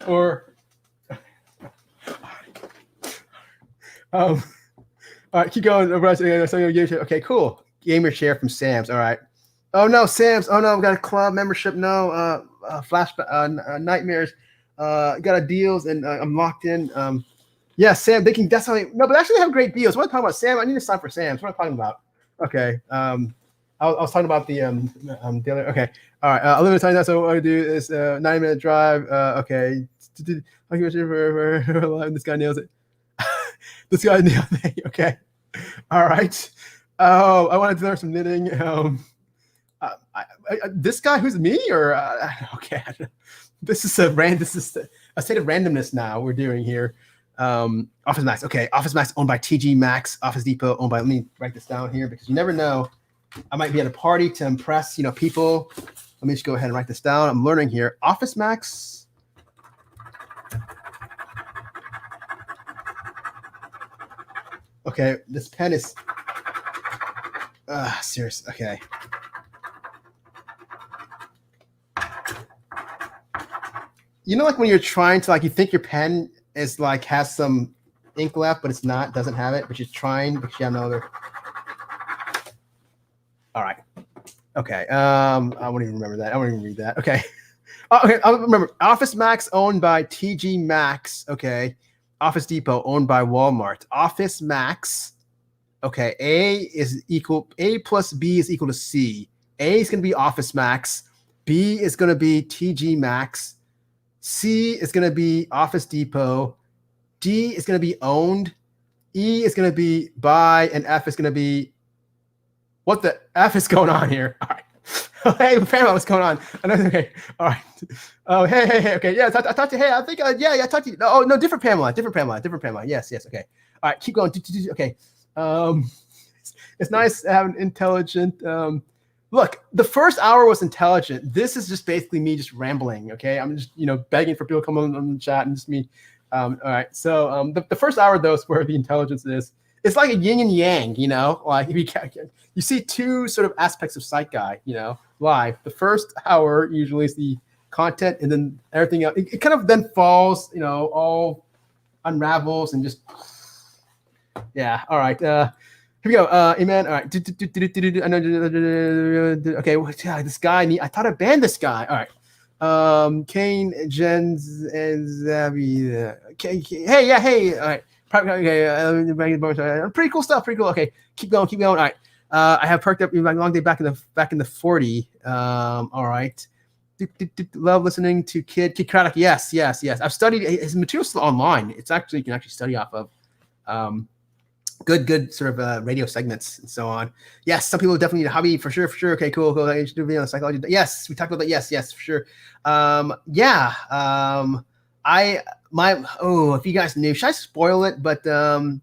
or all right, keep going. Okay, cool. Gamer chair from Sam's. All right. Oh no, Sam's. Oh no, I've got a club membership. No, flashback, nightmares. Got a deals and I'm locked in. Yeah, Sam, they can definitely no, but actually they have great deals. What am I talking about? Sam, I need to sign for Sam's. What am I talking about? Okay. I was talking about the other. Okay. All right. A little time now. So what I do is 9-minute drive. Okay. This guy nails it. This guy nailed it. Okay. All right. Oh, I wanted to learn some knitting. This guy who's me or okay. This is a state of randomness now we're doing here. Office Max. Okay. Office Max owned by TG Maxx. Office Depot owned by, let me write this down here because you never know. I might be at a party to impress, people. Let me just go ahead and write this down. I'm learning here. Office Max. Okay, this pen is serious. Okay. Like when you're trying to you think your pen is has some ink left, but it's not, doesn't have it, but you're trying because you have no other. All right. Okay. I won't even remember that. I won't even read that. Okay. Okay. I'll remember. Office Max owned by TG Maxx. Okay. Office Depot owned by Walmart. Office Max. Okay. A plus B is equal to C. A is going to be Office Max. B is going to be TG Maxx. C is going to be Office Depot. D is going to be owned. E is going to be by, and F is going to be. What the F is going on here? All right. Hey, Pamela, what's going on? Okay. All right. Oh, hey. Okay. Yeah, I talked to. Hey, I think. Yeah, I talked to you. Oh, no, different Pamela. Yes. Okay. All right. Keep going. Okay. It's nice to have an intelligent. Look, the first hour was intelligent. This is just basically me just rambling. Okay. I'm just begging for people to come on the chat and just me. All right. So the first hour though is where the intelligence is. It's like a yin and yang, like you see two sort of aspects of Psych Guy, live. The first hour usually is the content, and then everything else. It kind of then falls, all unravels and just, yeah. All right. Here we go. Amen. All right. Okay. This guy, I thought I banned this guy. All right. Kane, Jens, and Zavi. Okay. Hey, yeah. Hey. All right. Okay, pretty cool stuff. Pretty cool. Okay, keep going. All right, I have perked up my long day back in the 40. All right. Love listening to Kid Craddock. Yes. I've studied his materials online. It's actually, you can actually study off of good sort of radio segments and so on. Yes, some people definitely need a hobby for sure. Okay, cool. You should do a video on psychology. Yes, we talked about that. Yes, for sure. If you guys knew, should I spoil it? But I'm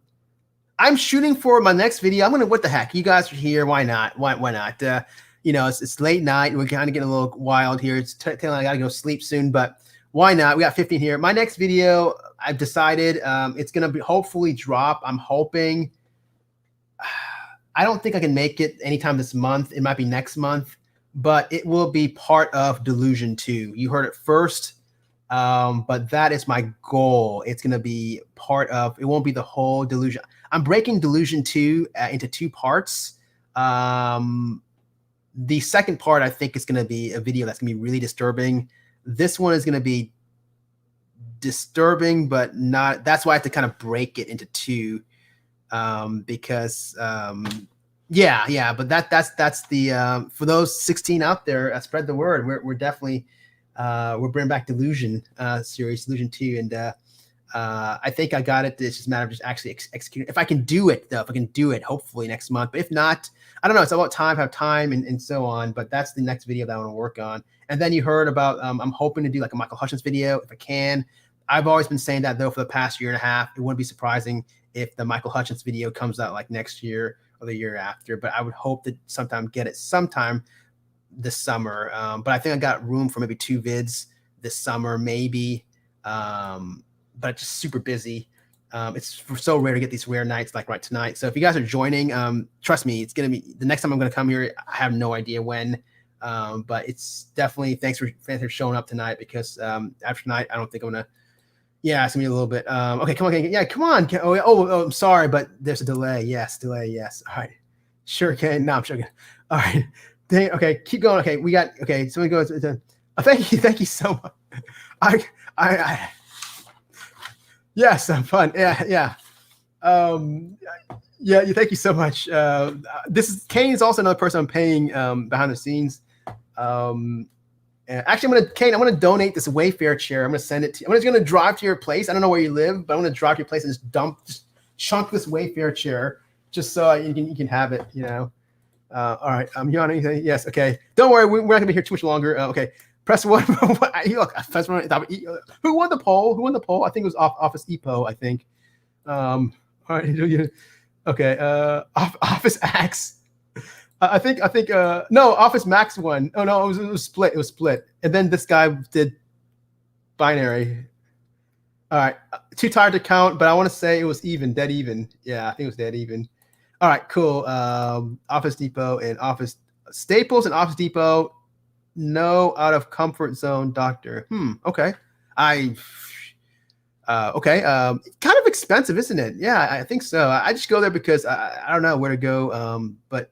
shooting for my next video. what the heck? You guys are here. Why not? Why not? It's late night. We're kind of getting a little wild here. It's telling I gotta go sleep soon, but why not? We got 15 here. My next video, I've decided it's gonna be hopefully drop. I'm hoping. I don't think I can make it anytime this month. It might be next month, but it will be part of Delusion 2. You heard it first. But that is my goal. It's going to be part of, it won't be the whole Delusion. I'm breaking Delusion 2 into 2 parts. The second part, I think, is going to be a video that's going to be really disturbing. This one is going to be disturbing, but not, that's why I have to kind of break it into 2. Because, but that's the, for those 16 out there, spread the word. We're definitely, we're bringing back Delusion series, Delusion 2, and I think I got it. It's just a matter of just actually executing. If I can do it, though, hopefully next month. But if not, I don't know. It's about time, have time, and so on. But that's the next video that I want to work on. And then you heard about, I'm hoping to do like a Michael Hutchins video if I can. I've always been saying that, though, for the past year and a half. It wouldn't be surprising if the Michael Hutchins video comes out like next year or the year after. But I would hope to get it sometime this summer. But I think I got room for maybe 2 vids this summer, maybe. But it's just super busy. It's so rare to get these rare nights like right tonight. So if you guys are joining, trust me, it's going to be the next time I'm going to come here. I have no idea when. But it's definitely thanks for showing up tonight, because after tonight, I don't think I'm going to. Yeah, it's going to be a little bit. Okay, come on. Yeah, come on. Oh, I'm sorry, but there's a delay. Yes, delay. Yes. All right. Sure can. No, I'm sure. All right. Okay, keep going. Okay, we got. Okay, so we go. Thank you so much. Yes, I'm fun. Yeah. Um, yeah. Thank you so much. This is Kane is also another person I'm paying behind the scenes. Actually, I'm gonna donate this Wayfair chair. I'm gonna send it to you. I'm just gonna drive to your place. I don't know where you live, but I'm gonna drive to your place and just chunk this Wayfair chair just so you can have it. All right. You on anything? Yes. Okay. Don't worry. We're not gonna be here too much longer. Okay. Press one. Look, who won the poll? Who won the poll? I think it was Office Epo. I think. All right. Okay. Office Axe. I think no, Office Max won. Oh no, it was split. It was split. And then this guy did binary. All right. Too tired to count, but I want to say it was even, dead even. Yeah, I think it was dead even. All right, cool. Office Depot and Office Staples and Office Depot. No out of comfort zone doctor. Okay. Okay. Kind of expensive, isn't it? Yeah, I think so. I just go there because I don't know where to go. But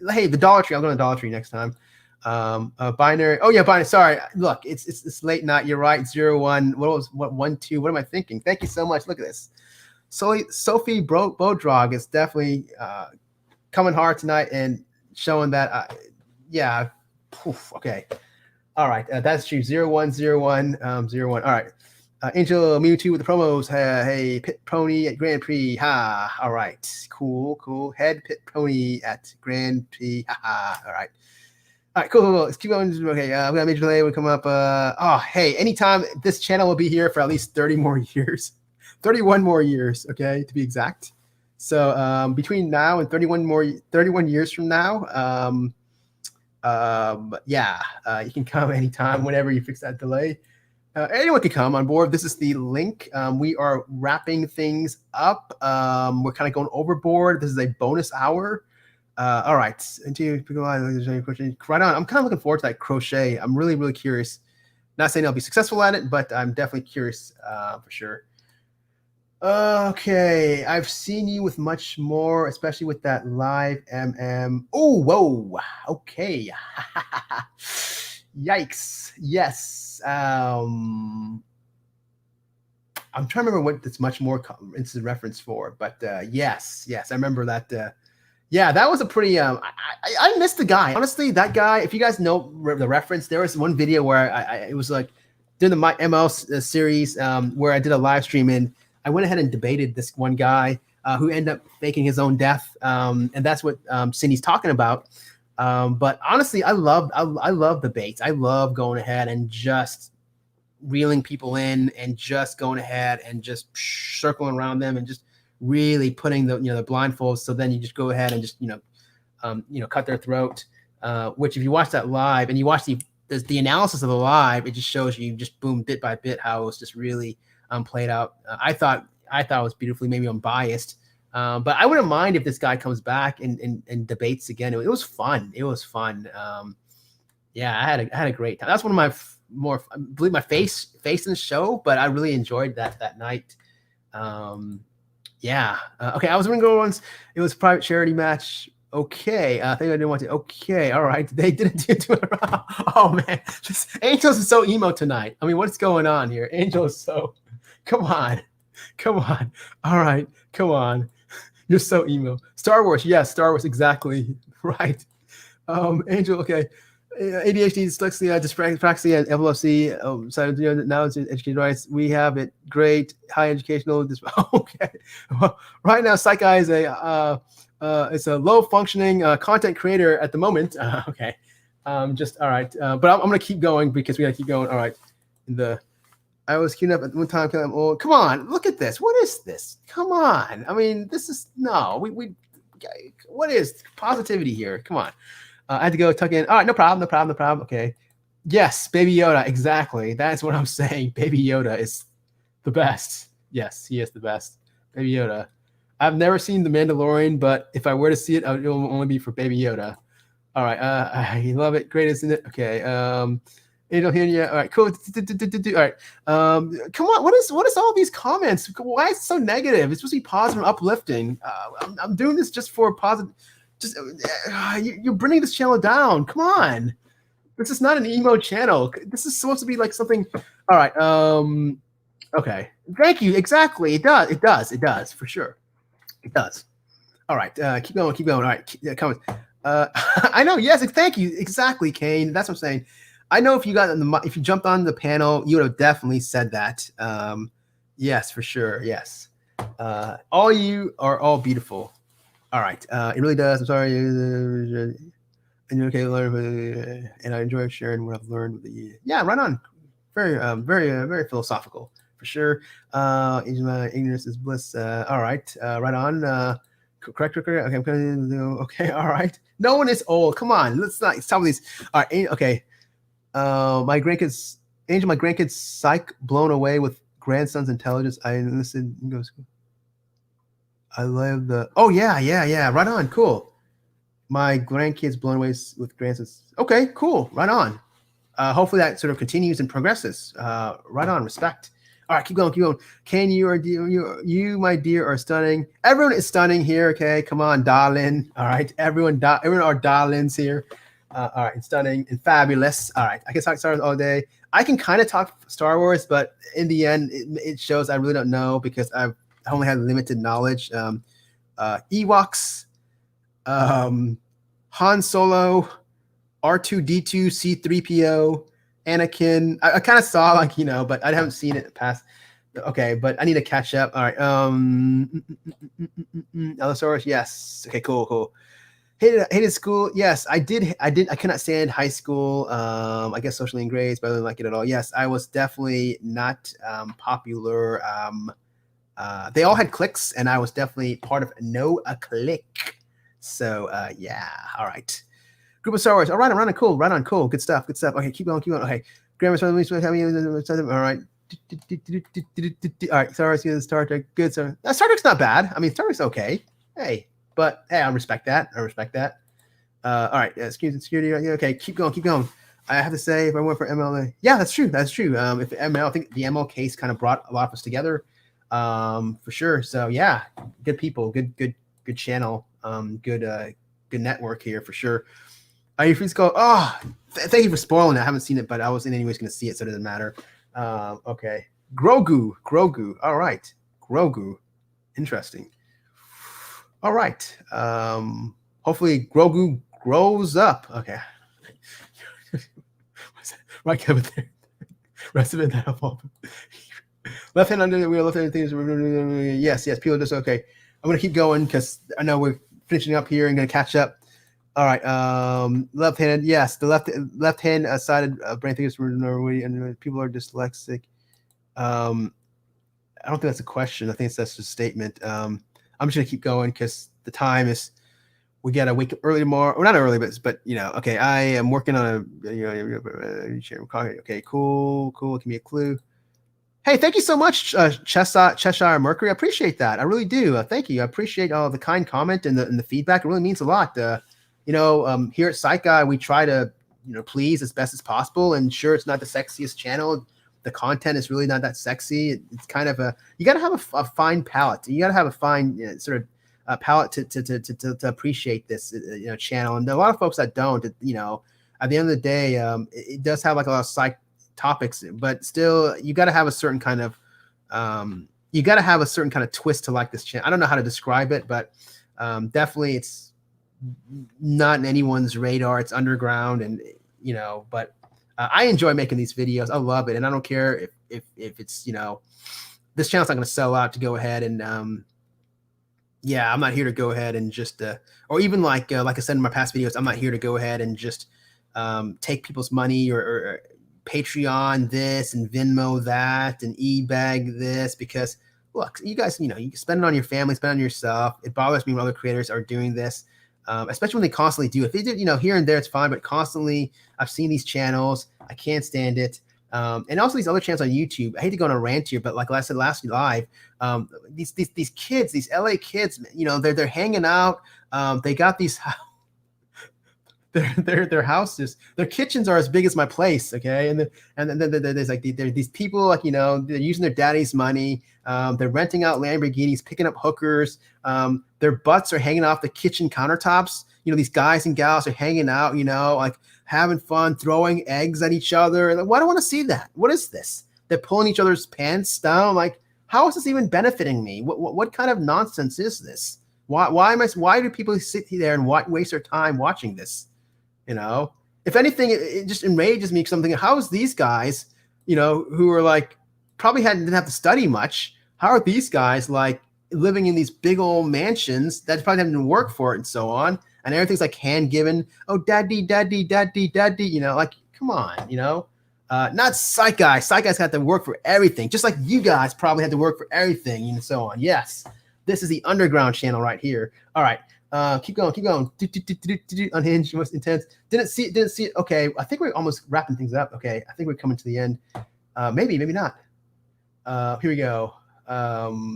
hey, the Dollar Tree. I'll go to the Dollar Tree next time. Binary. Oh yeah, binary. Sorry. Look, it's late night. You're right. 01. What 1 2? What am I thinking? Thank you so much. Look at this. Sophie Bodrog is definitely coming hard tonight and showing that. Yeah. Okay. All right. That's true. 0101 01. All right. Angel Mewtwo with the promos. Hey, Pit Pony at Grand Prix. Ha. All right. Cool. Head Pit Pony at Grand Prix. Ha. All right. All right, cool. Let's keep going. Okay, we got Major Delay will come up. Hey, anytime this channel will be here for at least 30 more years. 31 more years, okay, to be exact. So between now and 31 years from now, you can come anytime, whenever you fix that delay. Anyone can come on board. This is the link. We are wrapping things up. We're kind of going overboard. This is a bonus hour. All right. Right on. I'm kind of looking forward to that crochet. I'm really, really curious. Not saying I'll be successful at it, but I'm definitely curious for sure. Okay, I've seen you with much more, especially with that live MM. Oh, whoa. Okay. Yikes. Yes. I'm trying to remember what this much more is a reference for, but yes, I remember that. Yeah, that was a pretty. I missed the guy. Honestly, that guy. If you guys know the reference, there was one video where it was like during the my ML series where I did a live stream and I went ahead and debated this one guy who ended up faking his own death, and that's what Cindy's talking about. But honestly, I love debates. I love going ahead and just reeling people in and just going ahead and just circling around them and just really putting the the blindfolds. So then you just go ahead and just cut their throat. Which if you watch that live and you watch the analysis of the live, it just shows you just boom bit by bit how it was just really played out. I thought it was beautifully. Maybe I'm biased, but I wouldn't mind if this guy comes back and debates again. It was fun. It was fun. Yeah, I had a great time. That's one of my I believe my face in the show, but I really enjoyed that night. Yeah. Okay. I was going to go once. It was a private charity match. Okay. I think I didn't want to. Okay. All right. They didn't do it. Oh man, Angels is so emo tonight. I mean, what's going on here? Angels so. Come on. All right. Come on. You're so emo. Star Wars. Yes. Star Wars. Exactly. Right. Angel. Okay. ADHD, dyslexia, dyspraxia, and epilepsy. So now it's education rights. We have it. Great, high educational. Okay. Well, right now, Psych Guy is it's a low functioning content creator at the moment. Okay. Just all right. But I'm gonna keep going because we gotta keep going. All right. I was queuing up at one time. Oh, come on, look at this. What is this? Come on. I mean, this is no. We what is positivity here? Come on. I had to go tuck in. All right, no problem. Okay. Yes, Baby Yoda. Exactly. That's what I'm saying. Baby Yoda is the best. Yes, he is the best. Baby Yoda. I've never seen The Mandalorian, but if I were to see it, it will only be for Baby Yoda. All right. I love it. Great, isn't it? Okay. Angel here. Yeah. All right. Cool. All right. Come on. What is all these comments? Why is it so negative? It's supposed to be positive and uplifting. I'm doing this just for positive. Just you're bringing this channel down. Come on, this is not an emo channel. This is supposed to be like something. All right. Okay. Thank you. Exactly. It does. It does. It does for sure. It does. All right. Keep going. Keep going. All right. Comments. I know. Yes. Thank you. Exactly, Kane. That's what I'm saying. I know if you got if you jumped on the panel, you would have definitely said that. Yes, for sure. Yes. All you are all beautiful. All right. It really does. I'm sorry. And you're okay to learn, and I enjoy sharing what I've learned with you. Yeah, right on. Very, very philosophical for sure. Ignorance is bliss. All right. Right on. Correct. Okay. I'm gonna. Okay. All right. No one is old. Come on. Let's not. Some of these. All right. Okay. My grandkids, Angel, my grandkids, psych blown away with grandson's intelligence. I listened. He goes. I love the. Oh yeah. Right on. Cool. My grandkids blown away with grandsons. Okay. Cool. Right on. Hopefully that sort of continues and progresses. Right on. Respect. All right. Keep going. Keep going. Can you, my dear, are stunning. Everyone is stunning here. Okay. Come on, darling. All right. Everyone are darlings here. All right, stunning and fabulous. All right, I can talk Star Wars all day. I can kind of talk Star Wars, but in the end, it shows I really don't know because I've only had limited knowledge. Ewoks, Han Solo, R2D2, C3PO, Anakin. I kind of saw but I haven't seen it past. Okay, but I need to catch up. All right. Allosaurus, yes. Okay, cool. Hated school. Yes, I did. I could not stand high school. I guess socially engaged, but I didn't like it at all. Yes, I was definitely not popular. They all had cliques, and I was definitely part of a clique. So yeah. All right. Group of Star Wars. All right, I'm running cool. Right on, cool. Good stuff. Okay, keep going. Okay. Grandma's family. All right. All right. Star Trek. Good. Star Trek's not bad. I mean, Star Trek's okay. Hey. But hey, I respect that. All right, security. Okay, keep going. I have to say, if I went for ML, yeah, that's true. If ML, I think the ML case kind of brought a lot of us together, for sure. So yeah, good people, good channel, good network here for sure. You free to go? Oh, thank you for spoiling it. I haven't seen it, but I wasn't anyways going to see it, so it doesn't matter. Okay, Grogu. All right, Grogu. Interesting. All right. Hopefully Grogu grows up. Okay. Right over there. Rest of it now. Left hand under the wheel, left hand things. Yes, people just okay. I'm gonna keep going because I know we're finishing up here and gonna catch up. All right. Left hand, yes. The left hand sided brain things for Norway and people are dyslexic. I don't think that's a question. I think that's just a statement. I'm just gonna keep going because the time is. We gotta wake up early tomorrow. Well, not early, but okay. I am working on okay, cool. Give me a clue. Hey, thank you so much, Cheshire Mercury. I appreciate that. I really do. Thank you. I appreciate all the kind comment and the feedback. It really means a lot. Here at Psych Guy, we try to please as best as possible. And sure, it's not the sexiest channel. The content is really not that sexy. It's kind of you got to have a fine palate. You got to have a fine sort of palate to appreciate this channel. And there are a lot of folks that don't. At the end of the day, it does have like a lot of psych topics, but still, you got to have a certain kind of twist to like this channel. I don't know how to describe it, but definitely it's not in anyone's radar. It's underground, and but. I enjoy making these videos. I love it. And I don't care if it's, this channel's not going to sell out to go ahead and, I'm not here to go ahead and just, or even like I said in my past videos, I'm not here to go ahead and just take people's money or Patreon this and Venmo that and eBag this, because look, you guys, you spend it on your family, spend it on yourself. It bothers me when other creators are doing this. Especially when they constantly do. If they do, here and there, it's fine. But constantly, I've seen these channels. I can't stand it. And also these other channels on YouTube. I hate to go on a rant here, but like I said last live, these kids, these LA kids, they're hanging out. They got these. Their houses, their kitchens are as big as my place. Okay, and then there's like these people like they're using their daddy's money. They're renting out Lamborghinis, picking up hookers. Their butts are hanging off the kitchen countertops. These guys and gals are hanging out. Like having fun, throwing eggs at each other. Like, why do I want to see that? What is this? They're pulling each other's pants down. Like, how is this even benefiting me? What kind of nonsense is this? Why do people sit there and waste their time watching this? You know, if anything, it just enrages me. Something. How is these guys, you know, who are like probably didn't have to study much? How are these guys like living in these big old mansions that probably haven't work for it and so on? And everything's like hand given. Oh, daddy, daddy, daddy, daddy. You know, like, come on, you know. Not Psych Guy. Psych Guy's had to work for everything, just like you guys probably had to work for everything and so on. Yes, this is the underground channel right here. All right, keep going. Unhinged, most intense. Didn't see it. Okay, I think we're almost wrapping things up. Okay, I think we're coming to the end. Maybe not. Here we go. Oh,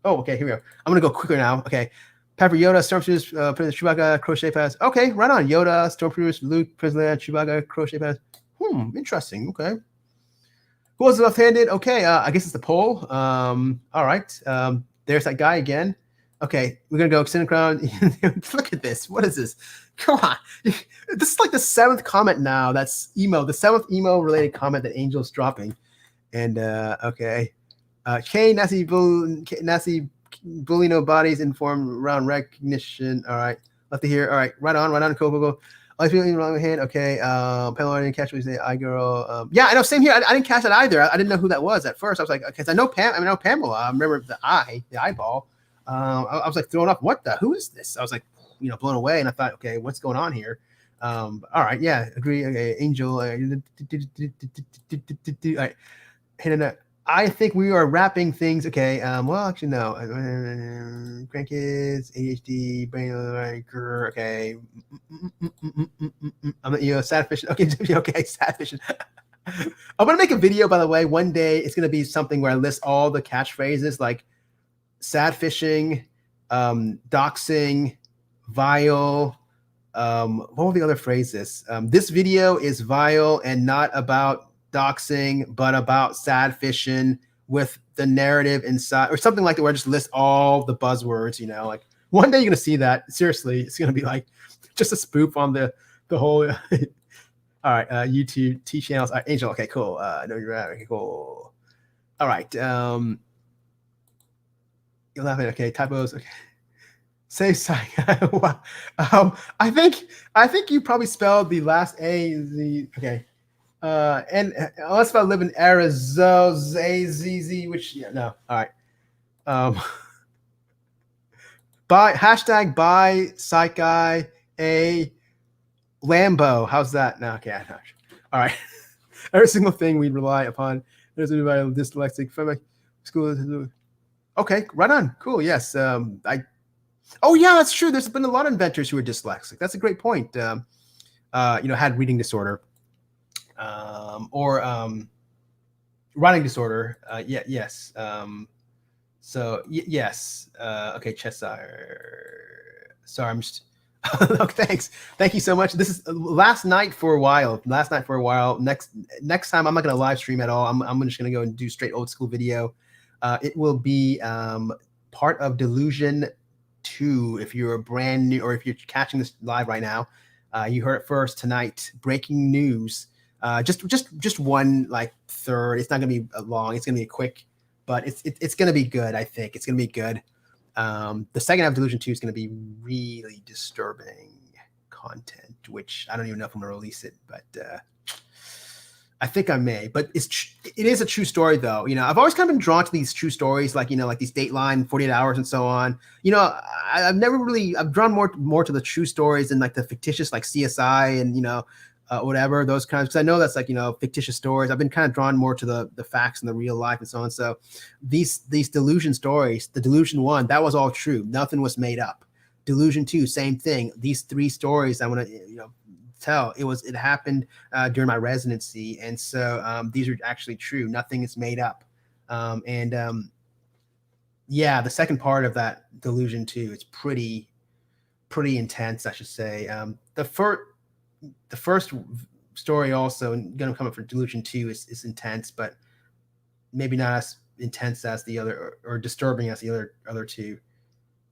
okay, here we go. I'm gonna go quicker now. Okay. Pepper, Yoda, Stormtroopers, Chewbacca, Crochet Pass. Okay, right on. Yoda, Stormtroopers, Luke, Prisoner, Chewbacca, Crochet Pass. Interesting. Okay. Who was left-handed? Okay, I guess it's the poll. All right. There's that guy again. Okay, we're gonna go extended crown. Look at this. What is this? Come on. This is like the 7th comment now. That's emo. The 7th emo-related comment that Angel's dropping. And okay. K Nasi Bulino bodies informed around recognition. All right. Left to hear. All right. Right on. Cool. I feel in the wrong hand. Okay. Pamela, I didn't catch what you say. I girl. Yeah, I know. Same here. I didn't catch that either. I didn't know who that was at first. I was like, okay, I know Pamela. I remember the eyeball. I was like thrown off. Who is this? I was like, blown away. And I thought, okay, what's going on here? All right. Yeah. Agree. Okay. Angel. All right. I think we are wrapping things. Okay. Well, actually, no. Grandkids, ADHD, brain. Okay. I'm sad fishing. Okay, sad fishing. I'm gonna make a video, by the way. One day, it's gonna be something where I list all the catchphrases like sad fishing, doxing, vile. What were the other phrases? This video is vile and not about doxing, but about sad fishing with the narrative inside, or something like that, where I just list all the buzzwords. Like one day you're gonna see that. Seriously, it's gonna be like just a spoof on the whole. All right, YouTube T channels. All right, Angel. Okay, cool. I know you're at. Okay, cool. All right. You're laughing. Okay, typos. Okay. Say Psych. Wow. I think you probably spelled the last A Z. Okay. And unless if I live in Arizona, ZZ, which no. All right. Buy Psych Guy a Lambo. How's that? No, okay, I'm not sure. All right. Every single thing we rely upon. There's anybody dyslexic from my school. Okay, right on. Cool. Yes. Oh yeah, that's true. There's been a lot of inventors who are dyslexic. That's a great point. Had reading disorder. Or writing disorder. Yes. Yes. Okay, Cheshire. Sorry, I'm just. Okay, thanks. Thank you so much. This is last night for a while. Next time, I'm not going to live stream at all. I'm just going to go and do straight old school video. It will be part of Delusion 2. If you're brand new, or if you're catching this live right now, you heard it first tonight. Breaking news. Just one like third. It's not gonna be long. It's gonna be quick, but it's gonna be good. I think it's gonna be good. The second half of Delusion 2 is gonna be really disturbing content, which I don't even know if I'm gonna release it, but I think I may. But it is a true story, though. I've always kind of been drawn to these true stories, like like these Dateline, 48 Hours, and so on. I've drawn more to the true stories and like the fictitious, like CSI and whatever, those kinds, because I know that's like fictitious stories. I've been kind of drawn more to the facts and the real life and so on. So these Delusion stories, the Delusion 1, that was all true. Nothing was made up. Delusion 2, same thing. These 3 stories I want to tell, it happened during my residency, and so these are actually true. Nothing is made up. The second part of that Delusion 2, it's pretty intense, I should say. The first story also going to come up for Delusion 2 is intense, but maybe not as intense as the other, or disturbing as the other 2,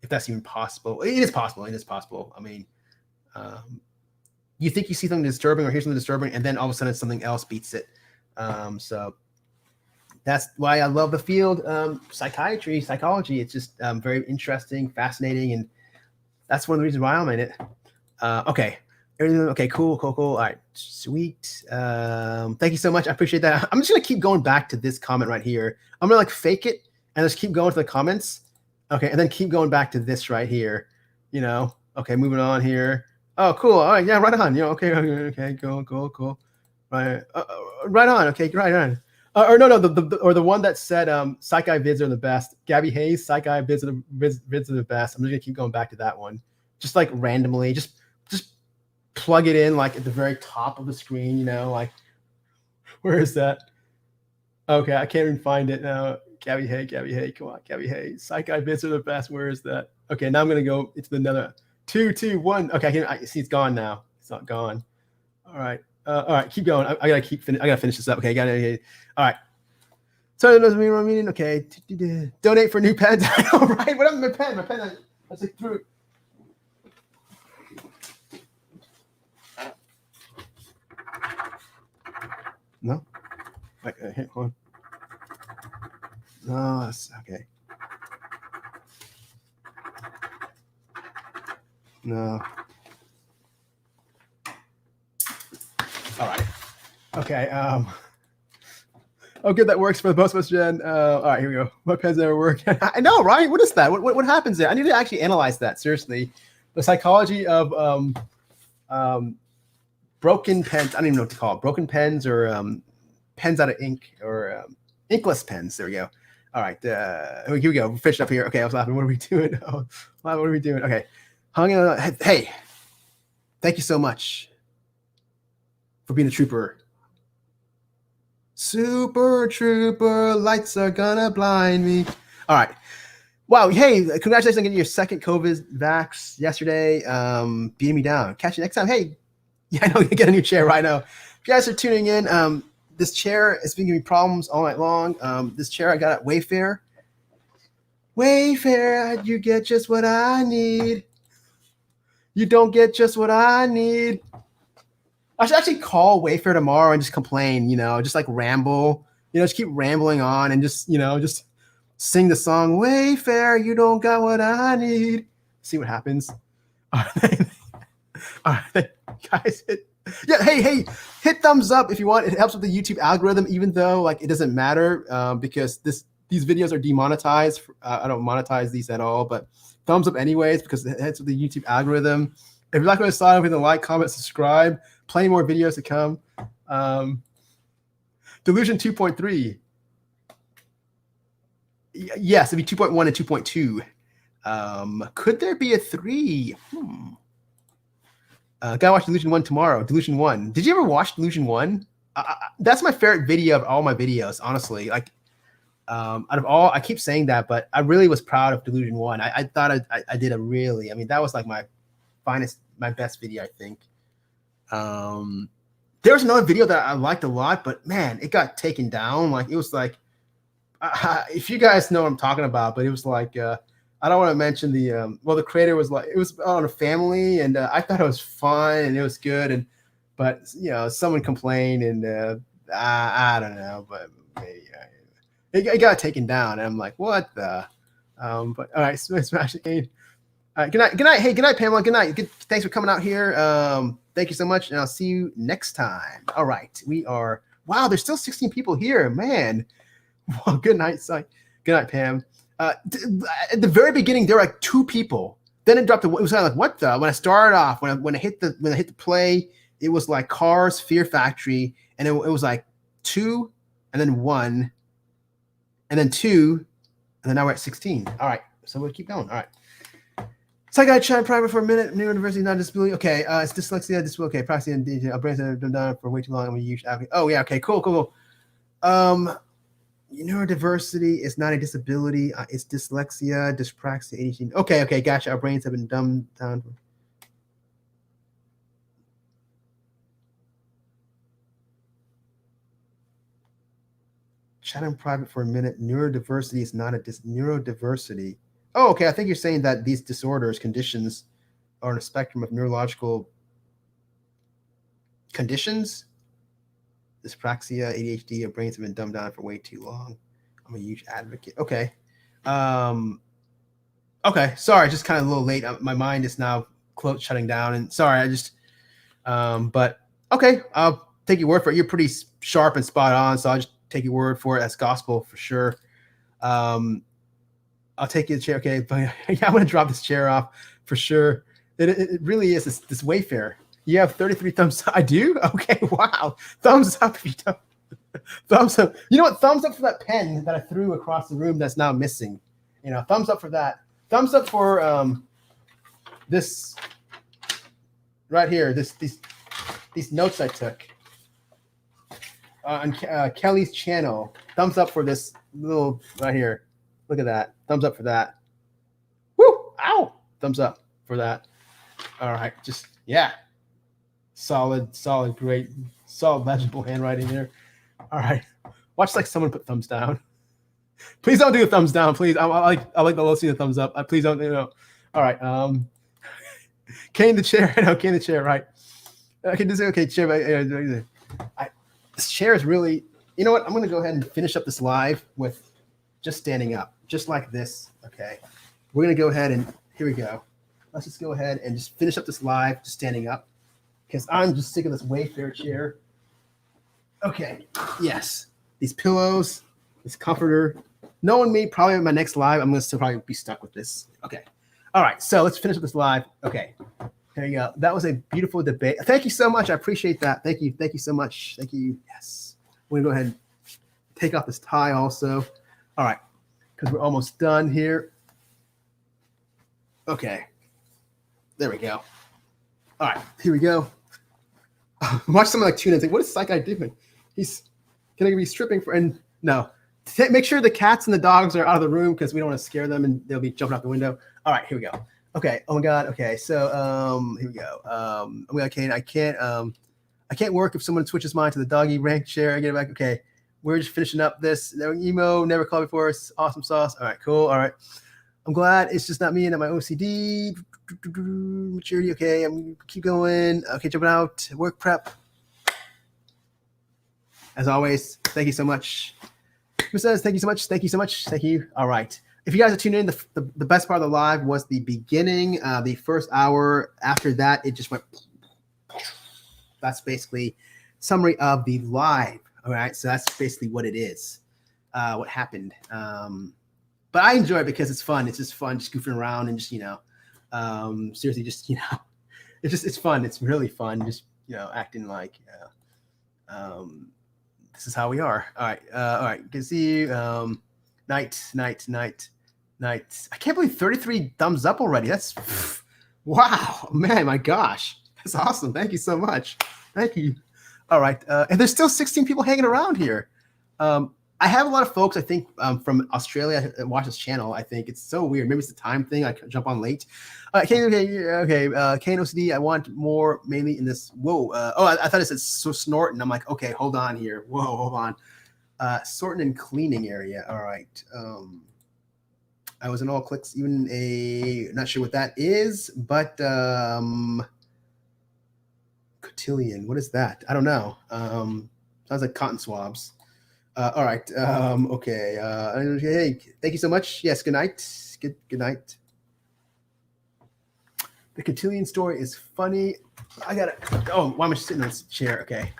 if that's even possible. It is possible. I mean, you think you see something disturbing or hear something disturbing, and then all of a sudden something else beats it. So that's why I love the field, psychiatry, psychology. It's just very interesting, fascinating, and that's one of the reasons why I'm in it. Okay. Okay, cool. All right, sweet. Thank you so much. I appreciate that. I'm just gonna keep going back to this comment right here. I'm gonna like fake it and just keep going to the comments. Okay, and then keep going back to this right here. You know. Okay, moving on here. Oh, cool. All right, yeah, right on. You know, okay, cool. Right, right on. Okay, right on. Or no, the one that said Psych Guy vids are the best. Gabby Hayes, Psych Guy vids are the best. I'm just gonna keep going back to that one, just like randomly, just plug it in like at the very top of the screen, you know, like where is that? Okay, I can't even find it now. Gabby Hay, come on, Gabby Hay. Psych Guy vids are the best. Where is that? Okay, now I'm gonna go into another 2, 2, 1. Okay, I see it's gone now. It's not gone. All right, keep going. I gotta finish this up. Okay, okay. All right. So it doesn't mean what I mean. Okay, donate for new pens. I know, right? What happened to my pen? My pen. I was like through it. No? Hold on. No, that's okay. No. All right. Okay. Oh, good. That works for both of us, Jen. All right, here we go. My pens never work. I know, right? What is that? What happens there? I need to actually analyze that seriously. The psychology of broken pens. I don't even know what to call it. Broken pens or pens out of ink or inkless pens. There we go. All right. Here we go. We're finished up here. Okay, I was laughing. What are we doing? Oh, what are we doing? Okay. Hey, thank you so much for being a trooper. Super trooper, lights are gonna blind me. All right. Wow. Hey, congratulations on getting your second COVID vax yesterday. Beating me down. Catch you next time. Hey, yeah, I know you get a new chair right now. If you guys are tuning in, this chair has been giving me problems all night long. This chair I got at Wayfair. Wayfair, you get just what I need. You don't get just what I need. I should actually call Wayfair tomorrow and just complain, you know, just like ramble, you know, just keep rambling on and just, you know, just sing the song, Wayfair, you don't got what I need. See what happens. All right, guys. Hey, hit thumbs up if you want. It helps with the YouTube algorithm, even though like it doesn't matter because these videos are demonetized. I don't monetize these at all, but thumbs up anyways because it helps with the YouTube algorithm. If you like what I saw, hit the like, comment, subscribe. Plenty more videos to come. Delusion 2.3. Yes, it'd be 2.1 and 2.2. Could there be a 3? Gotta watch Delusion 1 tomorrow. Delusion 1. Did you ever watch Delusion 1? That's my favorite video of all my videos, honestly. Like, out of all, I keep saying that, but I really was proud of Delusion 1. I thought I did a really, I mean, that was like my best video, I think. There was another video that I liked a lot, but man, it got taken down. Like, it was like, if you guys know what I'm talking about, but it was like, I don't want to mention the creator was like, it was on a family, and I thought it was fun and it was good, but you know, someone complained, and I don't know, but maybe it got taken down, and I'm like, what the? But all right, Smash Aid. All right, good night. Hey, good night, Pamela. Good night. Thanks for coming out here. Thank you so much, and I'll see you next time. All right, wow, there's still 16 people here, man. Well, good night, Psych. Good night, Pam. At the very beginning, there were like 2 people. Then it dropped. It was kind of like, what the? When I started off, when I hit the play, it was like Cars, Fear Factory, and it was like 2, and then 1, and then 2, and then now we're at 16. All right, so we'll keep going. All right. So I got to chat private for a minute. Neurodiversity, not disability. Okay, it's dyslexia, disability. Okay, proxy and DJ. Our brains have been done for way too long. I'm gonna use. Oh yeah. Okay. Cool. Neurodiversity is not a disability. It's dyslexia, dyspraxia, ADHD. Okay, gotcha. Our brains have been dumbed down. Chat in private for a minute. Neurodiversity is not a neurodiversity. Oh, okay. I think you're saying that these disorders, conditions, are on a spectrum of neurological conditions. dyspraxia, ADHD, or brains have been dumbed down for way too long. I'm a huge advocate. Okay. Okay. Sorry, just kind of a little late. My mind is now shutting down. And sorry, I just, but okay. I'll take your word for it. You're pretty sharp and spot on. So I'll just take your word for it as gospel for sure. I'll take your chair. Okay. But I'm going to drop this chair off for sure. It really is this Wayfair. You have 33 thumbs up. I do? Okay. Wow. Thumbs up if you don't. Thumbs up. You know what? Thumbs up for that pen that I threw across the room that's now missing. You know, thumbs up for that. Thumbs up for this right here. These notes I took on Kelly's channel. Thumbs up for this little right here. Look at that. Thumbs up for that. Woo! Ow! Thumbs up for that. All right. Just yeah. Solid, great, solid legible handwriting there. All right. Watch like someone put thumbs down. Please don't do a thumbs down, please. I like to see the thumbs up. Please don't, you know. All right. Kane the chair. No, Kane the chair, right. Okay, this is okay, chair. This chair is really, you know what? I'm gonna go ahead and finish up this live with just standing up, just like this. Okay. We're gonna go ahead and here we go. Let's just go ahead and just finish up this live, just standing up. Because I'm just sick of this Wayfair chair. Okay, yes. These pillows, this comforter. Knowing me, probably in my next live, I'm going to still probably be stuck with this. Okay. All right, so let's finish up this live. Okay, there you go. That was a beautiful debate. Thank you so much. I appreciate that. Thank you. Thank you so much. Thank you. Yes. We're going to go ahead and take off this tie also. All right, because we're almost done here. Okay. There we go. All right, here we go. Watch someone like tune in and say, what is Psych Guy doing? He's going to be stripping for, and no. Make sure the cats and the dogs are out of the room because we don't want to scare them and they'll be jumping out the window. All right, here we go. Okay. Oh my God. Okay. So here we go. Okay, I can't work if someone switches mine to the doggy rank chair. I get it back. Okay. We're just finishing up this. Emo, never called before. Awesome sauce. All right, cool. All right. I'm glad it's just not me and not my OCD. Maturity. Okay, I'm gonna keep going. Okay, jumping out. Work prep. As always, thank you so much. Who says thank you so much? Thank you so much. Thank you. All right. If you guys are tuning in, the best part of the live was the beginning, the first hour. After that, it just went. That's basically summary of the live. All right. So that's basically what it is. What happened. But I enjoy it because it's fun. It's just fun, just goofing around and just, you know, seriously, just, you know, it's fun. It's really fun. Just, you know, acting like, this is how we are. All right. All right. Good to see you. Night. I can't believe 33 thumbs up already. That's, wow, man, my gosh. That's awesome. Thank you so much. Thank you. All right. And there's still 16 people hanging around here. I have a lot of folks, I think, from Australia that watch this channel. I think it's so weird. Maybe it's the time thing. I jump on late. Okay. KNOCD, I want more mainly in this. Whoa. I thought it said snorting. I'm like, okay, hold on here. Whoa, hold on. Sorting and cleaning area. All right. I was in all clicks, even not sure what that is, but cotillion. What is that? I don't know. Sounds like cotton swabs. All right. Okay. Hey, thank you so much. Yes. Good night. Good night. The cotillion story is funny. I gotta. Oh, why am I sitting on this chair? Okay.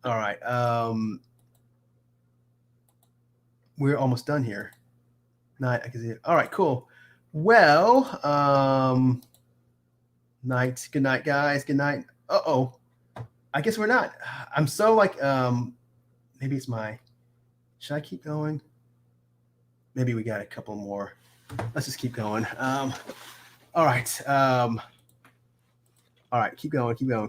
All right. We're almost done here. Night. I can see it. All right. Cool. Well. Night. Good night, guys. Good night. Uh-oh. I guess we're not. I'm so like maybe it's should I keep going? Maybe we got a couple more. Let's just keep going. All right. All right, keep going. All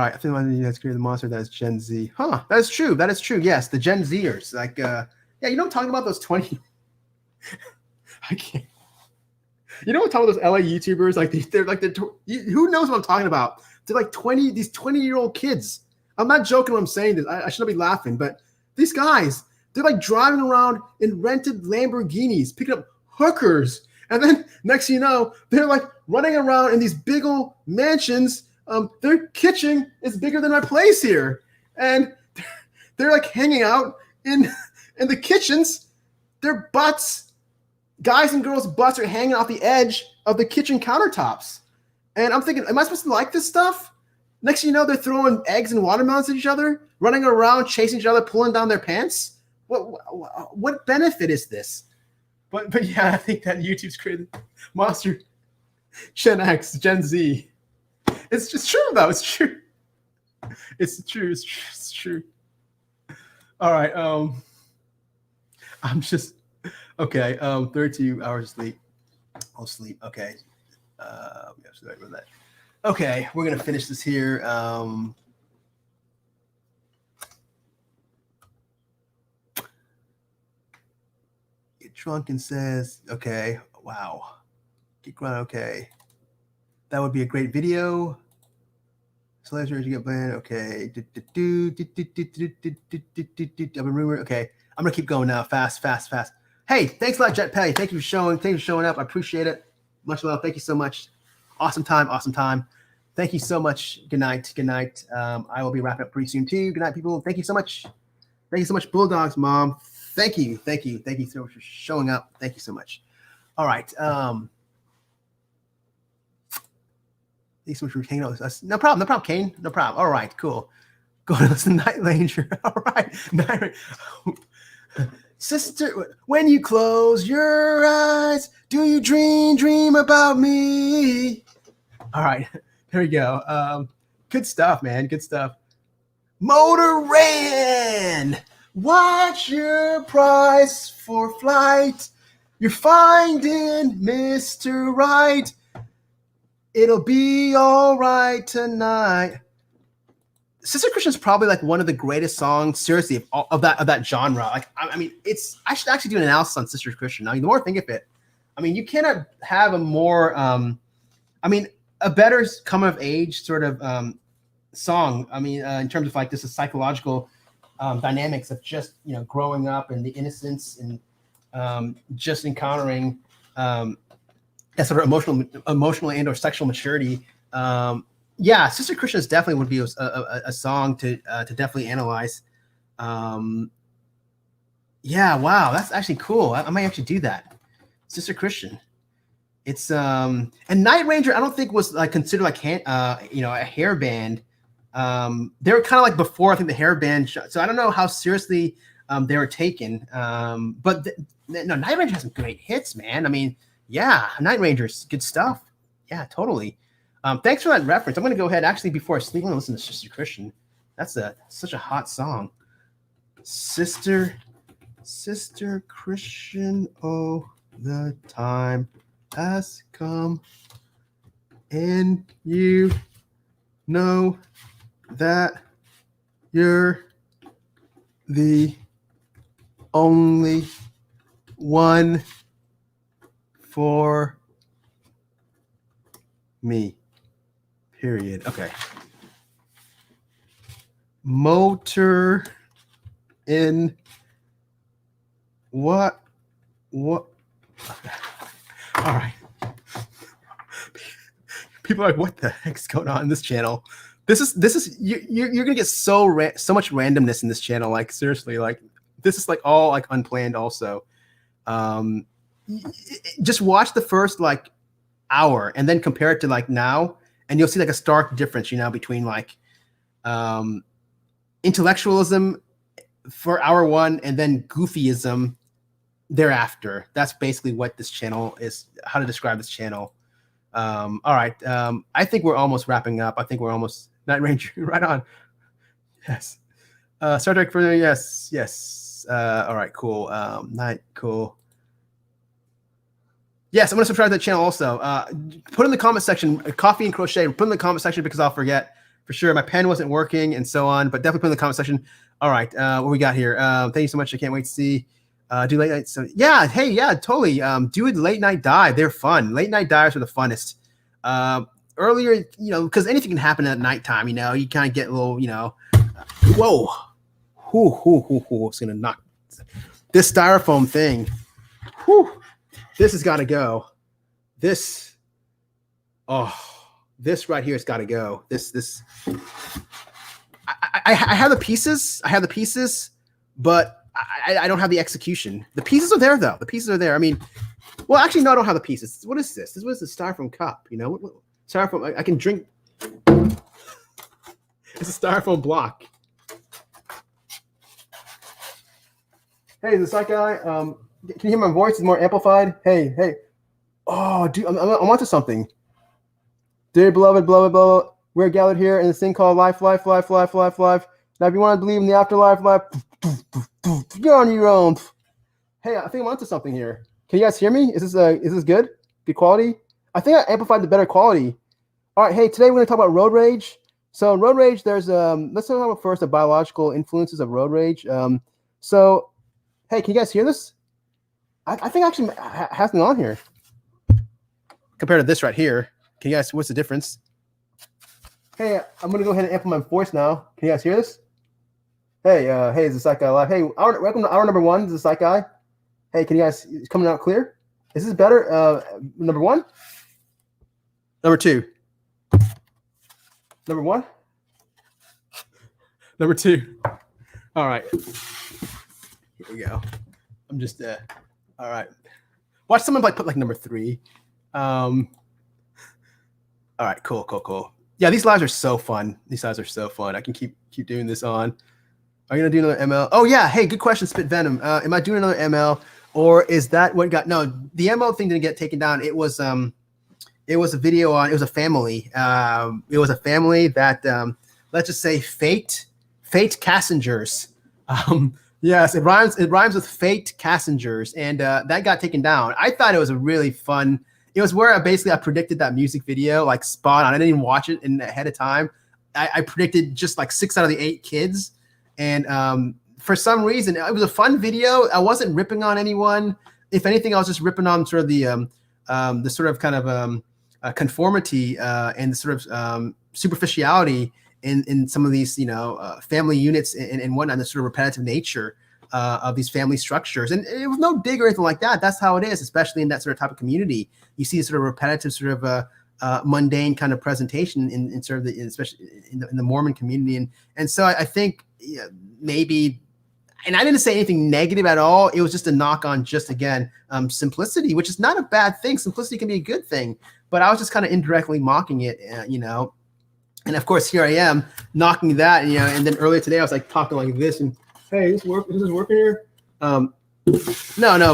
right, I think that's created the monster that is Gen Z. Huh, that is true. Yes, the Gen Zers. Like, yeah, you know I'm talking about those 20. I can't. You know what I'm talking about those LA YouTubers? Like they're who knows what I'm talking about? They're like 20, these 20-year-old kids. I'm not joking when I'm saying this. I shouldn't be laughing, but these guys, they're like driving around in rented Lamborghinis, picking up hookers. And then next thing you know, they're like running around in these big old mansions their kitchen is bigger than my place here, and they're like hanging out in the kitchens. Their butts, guys and girls' butts are hanging off the edge of the kitchen countertops. And I'm thinking, am I supposed to like this stuff? Next thing you know, they're throwing eggs and watermelons at each other, running around, chasing each other, pulling down their pants. What benefit is this? But yeah, I think that YouTube's created monster Gen X, Gen Z. It's just true, though. It's true. It's true. It's true. It's true. All right. I'm just okay. 32 hours of sleep. I'll sleep. Okay. We have to write that. Okay, we're gonna finish this here. Get drunk and says, okay, wow. Get drunk, okay. That would be a great video. So let's get banned. Okay. I'm a rumor. Okay. I'm gonna keep going now. Fast. Hey, thanks a lot, Jet Petty. Thank you for showing up. I appreciate it. Much love. Thank you so much. Awesome time. Thank you so much. Good night. I will be wrapping up pretty soon too. Good night, people. Thank you so much. Bulldogs, Mom. Thank you so much for showing up. Thank you so much. All right. Thank you so much for hanging out with us. No problem, Kane. No problem. All right, cool. Go to listen to Night Ranger. All right. Night Ranger. Sister, when you close your eyes, do you dream about me? All right, there we go. Good stuff, man. Good stuff. Motor Ran, watch your price for flight. You're finding Mr. Right. It'll be all right tonight. Sister Christian is probably like one of the greatest songs, seriously, of that genre. Like, I mean, I should actually do an analysis on Sister Christian. I mean, the more I think of it, I mean, you cannot have a more, a better come of age sort of song. I mean, in terms of like this is psychological dynamics of just growing up and the innocence and just encountering that sort of emotional and or sexual maturity. Yeah, Sister Christian definitely would be a song to definitely analyze. Yeah, wow, that's actually cool. I might actually do that. Sister Christian. It's and Night Ranger I don't think was like considered like a hair band. They were kind of like before I think the hair band so I don't know how seriously they were taken. But no, Night Ranger has some great hits, man. I mean, yeah, Night Ranger's good stuff. Yeah, totally. Thanks for that reference. I'm going to go ahead, actually, before I sleep, I'm going to listen to Sister Christian. That's such a hot song. Sister Christian, oh, the time has come, and you know that you're the only one for me. Period. Okay. Motor in what? All right. People are like, what the heck's going on in this channel? This is you're gonna get so much randomness in this channel. Like seriously, like this is like all like unplanned. Also, just watch the first like hour and then compare it to like now. And you'll see like a stark difference, between like intellectualism for hour one and then goofyism thereafter. That's basically what this channel is, how to describe this channel. All right. I think we're almost wrapping up. I think we're almost Night Ranger. Right on. Yes. Star Trek further. Yes. All right, cool. Cool. Yes, I'm going to subscribe to the channel also. Put in the comment section, coffee and crochet. Put in the comment section because I'll forget for sure. My pen wasn't working and so on, but definitely put in the comment section. All right, what we got here? Thank you so much. I can't wait to see. Do late night. So yeah, hey, yeah, totally. Do a late night dive. They're fun. Late night dives are the funnest. Earlier, because anything can happen at nighttime. You kind of get a little, whoa, it's gonna knock this styrofoam thing. Whew. This has got to go. This this right here has got to go. I have the pieces. I have the pieces, but I don't have the execution. The pieces are there, though. The pieces are there. I mean, well, actually, no, I don't have the pieces. What is this? What is a styrofoam cup? You know, what styrofoam? I can drink. It's a styrofoam block. Hey, the Psych Guy. Can you hear my voice? It's more amplified. Hey. Oh, dude, I'm onto something. Dear beloved, we're gathered here in this thing called life. Now, if you want to believe in the afterlife, you're on your own. Hey, I think I'm onto something here. Can you guys hear me? Is this good? Good quality? I think I amplified the better quality. All right, hey, today we're going to talk about road rage. So in road rage, there's let's talk about first the biological influences of road rage. So, hey, can you guys hear this? I think actually has me on here compared to this right here. Can you guys? What's the difference? Hey, I'm gonna go ahead and amplify my voice now. Can you guys hear this? Hey, is the Psych Guy live? Hey, welcome to hour number 1. This is the Psych Guy. Hey, can you guys? It's coming out clear? Is this better? Number 1. Number 2. Number 1. Number 2. All right. Here we go. I'm just all right. Watch someone put like number 3. All right, cool. Yeah, these lives are so fun. I can keep doing this on. Are you gonna do another ML? Oh yeah. Hey, good question, Spit Venom. Am I doing another ML, or is that what got? No, the ML thing didn't get taken down. It was a video on. It was a family. It was a family that let's just say fate Cassengers. Yes, it rhymes with fate Cassengers, and that got taken down. I thought it was a really fun. It was where I predicted that music video like spot on. I didn't even watch it ahead of time. I predicted just like 6 out of the 8 kids, and for some reason it was a fun video. I wasn't ripping on anyone. If anything, I was just ripping on sort of the sort of kind of conformity and the sort of superficiality in some of these family units and whatnot, the sort of repetitive nature of these family structures. And it was no dig or anything like that. That's how it is, especially in that sort of type of community. You see sort of repetitive, sort of mundane kind of presentation in sort of especially in the Mormon community. And so I think maybe, and I didn't say anything negative at all. It was just a knock on just, again, simplicity, which is not a bad thing. Simplicity can be a good thing, but I was just kind of indirectly mocking it, And of course, here I am knocking that, and then earlier today I was like talking like this and, hey, is this working here? No,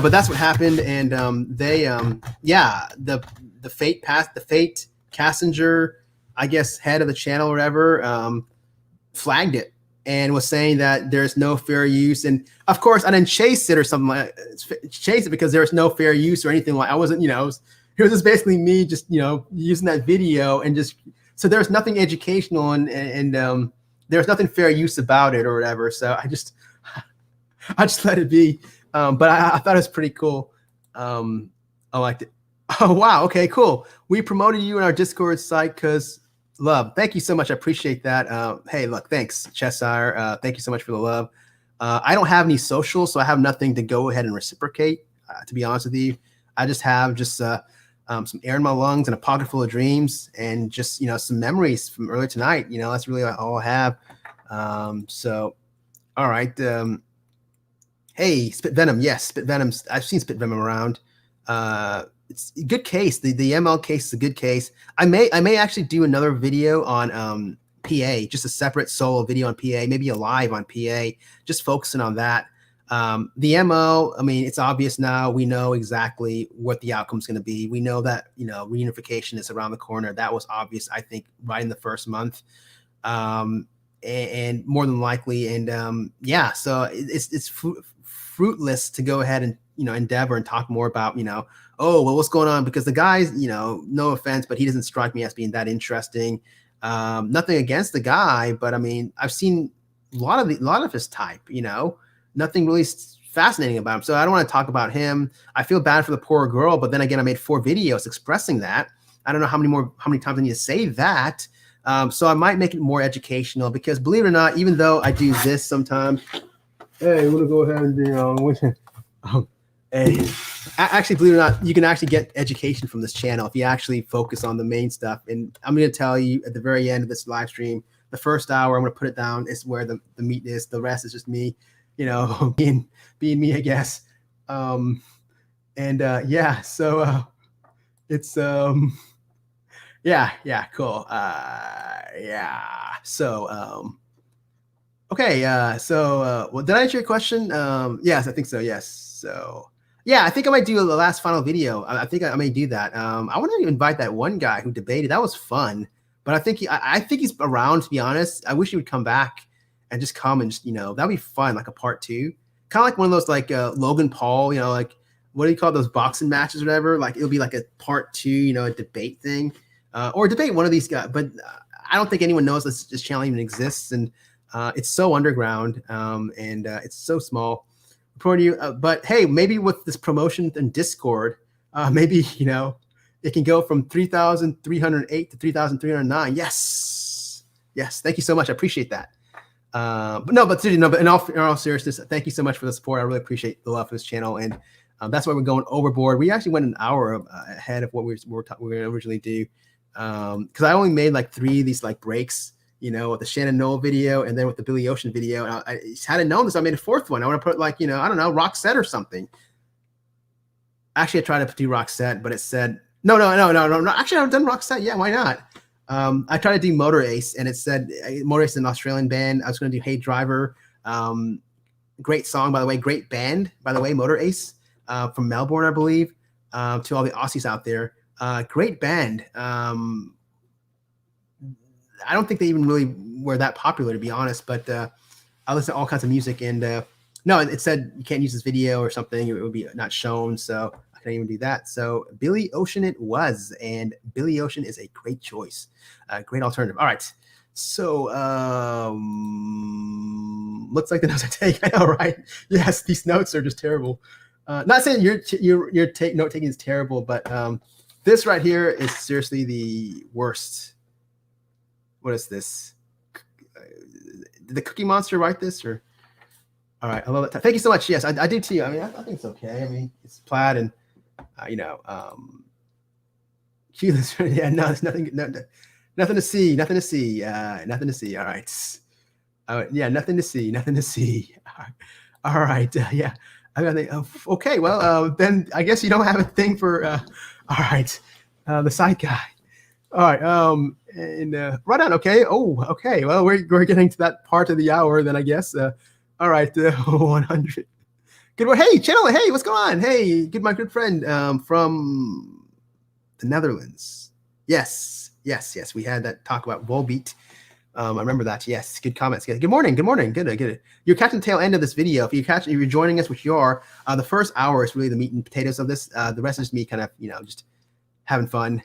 but that's what happened. And the fate Cassenger, I guess, head of the channel or whatever, flagged it and was saying that there's no fair use. And of course, I didn't chase it or something like chase it because there's no fair use or anything like. I wasn't, it was just basically me just using that video and just. So there's nothing educational and there's nothing fair use about it or whatever. So I just let it be. But I thought it was pretty cool. I liked it. Oh, wow. Okay, cool. We promoted you in our Discord site because love. Thank you so much. I appreciate that. Hey, look, thanks, Cheshire. Thank you so much for the love. I don't have any socials, so I have nothing to go ahead and reciprocate, to be honest with you. I just have some air in my lungs and a pocket full of dreams and just, some memories from earlier tonight. That's really all I have. So, all right. Hey, Spit Venom. Yes, Spit Venom. I've seen Spit Venom around. It's a good case. The ML case is a good case. I may actually do another video on PA, just a separate solo video on PA, maybe a live on PA, just focusing on that. The MO, I mean, it's obvious now. We know exactly what the outcome is going to be. We know that, reunification is around the corner. That was obvious, I think, right in the first month. And more than likely. And so it's fruitless to go ahead and, endeavor and talk more about, what's going on? Because the guy's, no offense, but he doesn't strike me as being that interesting. Nothing against the guy, but I mean, I've seen a lot of his type, nothing really fascinating about him. So I don't want to talk about him. I feel bad for the poor girl, but then again, I made 4 videos expressing that. I don't know how many times I need to say that. So I might make it more educational because believe it or not, even though I do this sometimes, hey, I'm going to go ahead and, hey, Actually, believe it or not, you can actually get education from this channel if you actually focus on the main stuff. And I'm going to tell you at the very end of this live stream, the first hour, I'm going to put it down, is where the meat is. The rest is just me, you know, being me, I guess. Yeah, so it's yeah, cool. Yeah. So okay, well, did I answer your question? Yes, I think so. Yes. So yeah, I think I might do the last final video. I think I may do that. I want to invite that one guy who debated. That was fun. But I think I think he's around, to be honest. I wish he would come back and just come and just, you know, that'd be fun, like a part 2. Kind of like one of those like Logan Paul, you know, like what do you call those boxing matches or whatever? Like it'll be like a part 2, you know, a debate thing. Or debate one of these guys. But I don't think anyone knows this channel even exists, and it's so underground, and it's so small. But hey, maybe with this promotion in Discord, maybe, you know, it can go from 3,308 to 3,309. Yes. Thank you so much. I appreciate that. But in all seriousness, thank you so much for the support. I really appreciate the love for this channel, and that's why we're going overboard. We actually went an hour ahead of what we were going to originally do, because I only made like 3 of these like breaks, you know, with the Shannon Knoll video and then with the Billy Ocean video. And I hadn't known this. I made a 4th one. I want to put like, you know, I don't know, Roxette or something. Actually, I tried to do Roxette, but it said, no. Actually, I've done Roxette. Yeah, why not? I tried to do Motor Ace, and it said Motor Ace is an Australian band. I was going to do Hey Driver. Great song, by the way. Great band, by the way, Motor Ace, from Melbourne, I believe. To all the Aussies out there. Great band. I don't think they even really were that popular, to be honest, but I listen to all kinds of music, and no, it said you can't use this video or something. It would be not shown, so I can't even do that. So Billy Ocean it was, and Billy Ocean is a great choice, a great alternative. All right, so looks like the notes I take. I know, right? Yes, these notes are just terrible. Not saying your note taking is terrible, but this right here is seriously the worst. What is this? Did the Cookie Monster write this? Or all right, I love that. Thank you so much. Yes, I do too. I mean, I think it's okay. I mean, it's plaid, and you know, keyless. Yeah, no, there's nothing to see. Nothing to see. All right. Yeah, nothing to see. All right. Yeah. I mean, okay. Well, then I guess you don't have a thing for. All right. The Psych Guy. All right. And right on. Okay. Oh, okay. Well, we're getting to that part of the hour then, I guess. All right. 100. Good. Well, hey, channel. Hey, what's going on? Hey, my good friend from the Netherlands. Yes. We had that talk about Volbeat. I remember that. Yes. Good comments. Good morning. Good. You're catching the tail end of this video. If you're joining us, which you are, the first hour is really the meat and potatoes of this. The rest is me kind of, you know, just having fun.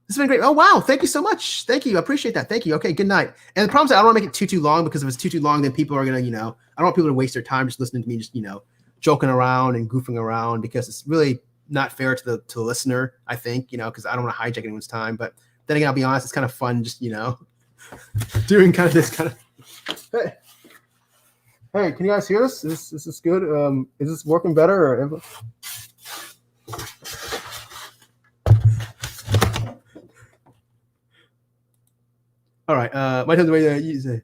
This has been great. Oh, wow. Thank you so much. Thank you. I appreciate that. Thank you. Okay, good night. And the problem is I don't want to make it too long, because if it's too long, then people are going to, you know, I don't want people to waste their time just listening to me, just, you know, joking around and goofing around, because it's really not fair to the listener, I think, you know, because I don't want to hijack anyone's time. But then again, I'll be honest, it's kind of fun just, you know, doing kind of this kind of. Hey, can you guys hear this? Is this good? Is this working better? Or... All right. My turn. The way to use it.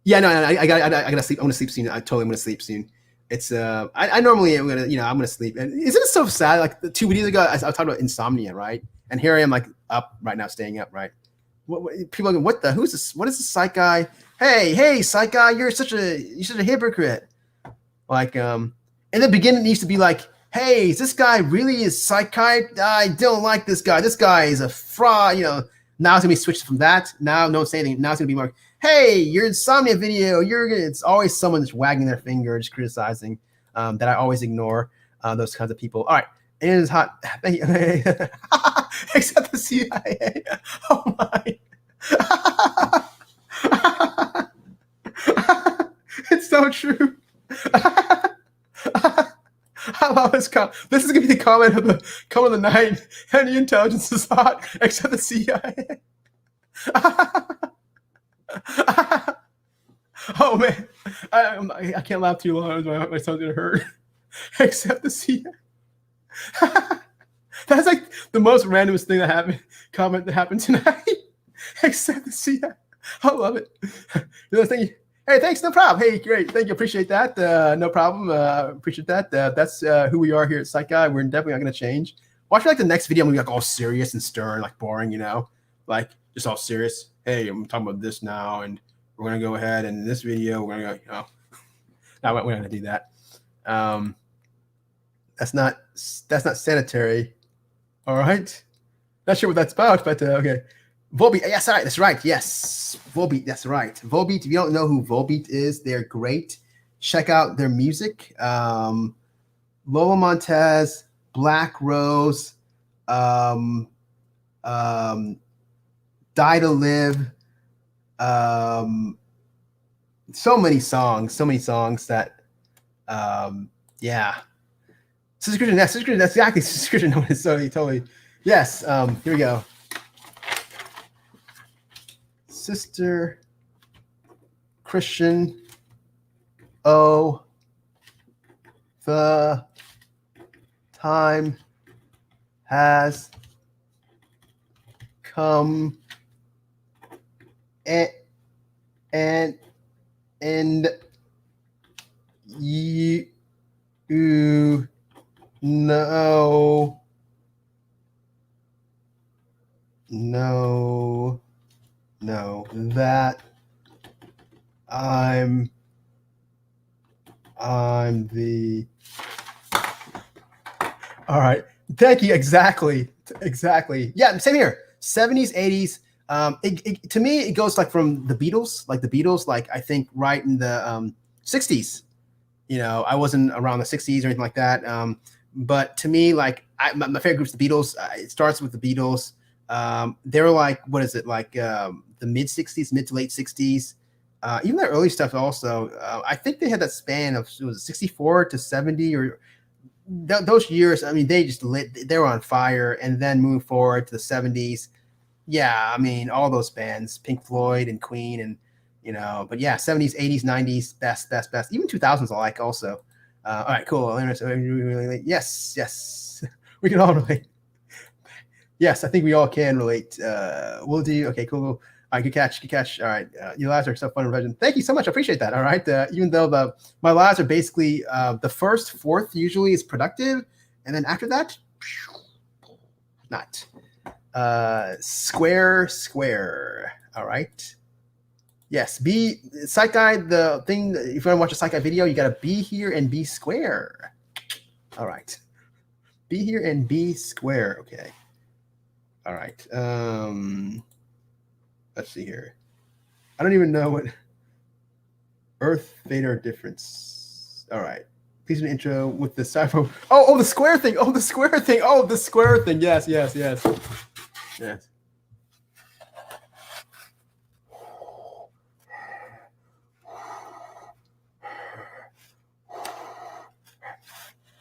Yeah, no, I gotta sleep. I'm gonna sleep soon. I totally am gonna sleep soon. It's I normally am gonna, you know, I'm gonna sleep. And isn't it so sad? Like the 2 videos ago, I talked about insomnia, right? And here I am, like up right now, staying up, right? What people are going, what the? Who's this? What is this Psych Guy? Hey, Psych Guy, you're such a hypocrite. Like in the beginning, it used to be like, hey, is this guy really is Psych Guy? I don't like this guy. This guy is a fraud, you know. Now it's gonna be switched from that. Now no one's saying anything. Now it's gonna be more, hey, your insomnia video. It's always someone that's wagging their finger, just criticizing. That I always ignore those kinds of people. All right, it is hot. Thank you. Except the CIA. Oh my. It's so true. I love this comment. This is gonna be the comment of the night. Any intelligence is hot, except the CIA. Oh man, I can't laugh too long. My stomach's gonna hurt. Except the CIA. That's like the most randomest thing that happened tonight. Except to see that. I love it. Thank you. Hey, thanks. No problem. Hey, great. Thank you. Appreciate that. No problem. Appreciate that. That's who we are here at Psych Guy. We're definitely not going to change. Watch like the next video. I'm going to be like all serious and stern, like boring, like just all serious. Hey, I'm talking about this now, and we're going to go ahead. And in this video, we're going to go, no, we're not going to do that. That's not sanitary. All right. Not sure what that's about, but okay. Volbeat, yes, all right, that's right. Yes, Volbeat, that's right. Volbeat, if you don't know who Volbeat is, they're great. Check out their music. Lola Montez, Black Rose, Die to Live. So many songs that, yeah. Sister Christian, that's exactly Sister Christian. No, so totally, yes. Here we go. Sister Christian, oh, the time has come, and you know, that I'm the. All right. Thank you. Exactly. Yeah. Same here. 70s, 80s. To me, it goes like from the Beatles, like I think right in the 60s. I wasn't around the 60s or anything like that. But to me, like my favorite group's the Beatles. It starts with the Beatles. They were like, what is it? Like the mid to late 60s. Even their early stuff also. I think they had that span of, it was 64 to 70 or those years. I mean, they were on fire, and then move forward to the 70s. Yeah, I mean, all those bands, Pink Floyd and Queen, and but yeah, 70s, 80s, 90s, best. Even 2000s I like also. All right, cool. Yes, we can all relate. Yes, I think we all can relate. We'll do. Okay, cool. All right, good catch. All right, your lives are so fun and revision. Thank you so much. I appreciate that. All right, even though my lives are basically the first fourth usually is productive, and then after that, not. Square. All right. Yes, Psych Guy. The thing, if you want to watch a Psych Guy video, you got to be here and be square. All right. Be here and be square. Okay. All right. Let's see here. I don't even know what Earth Vader difference. All right. Please do an intro with the cypher. Oh, the square thing. Oh, the square thing. Yes.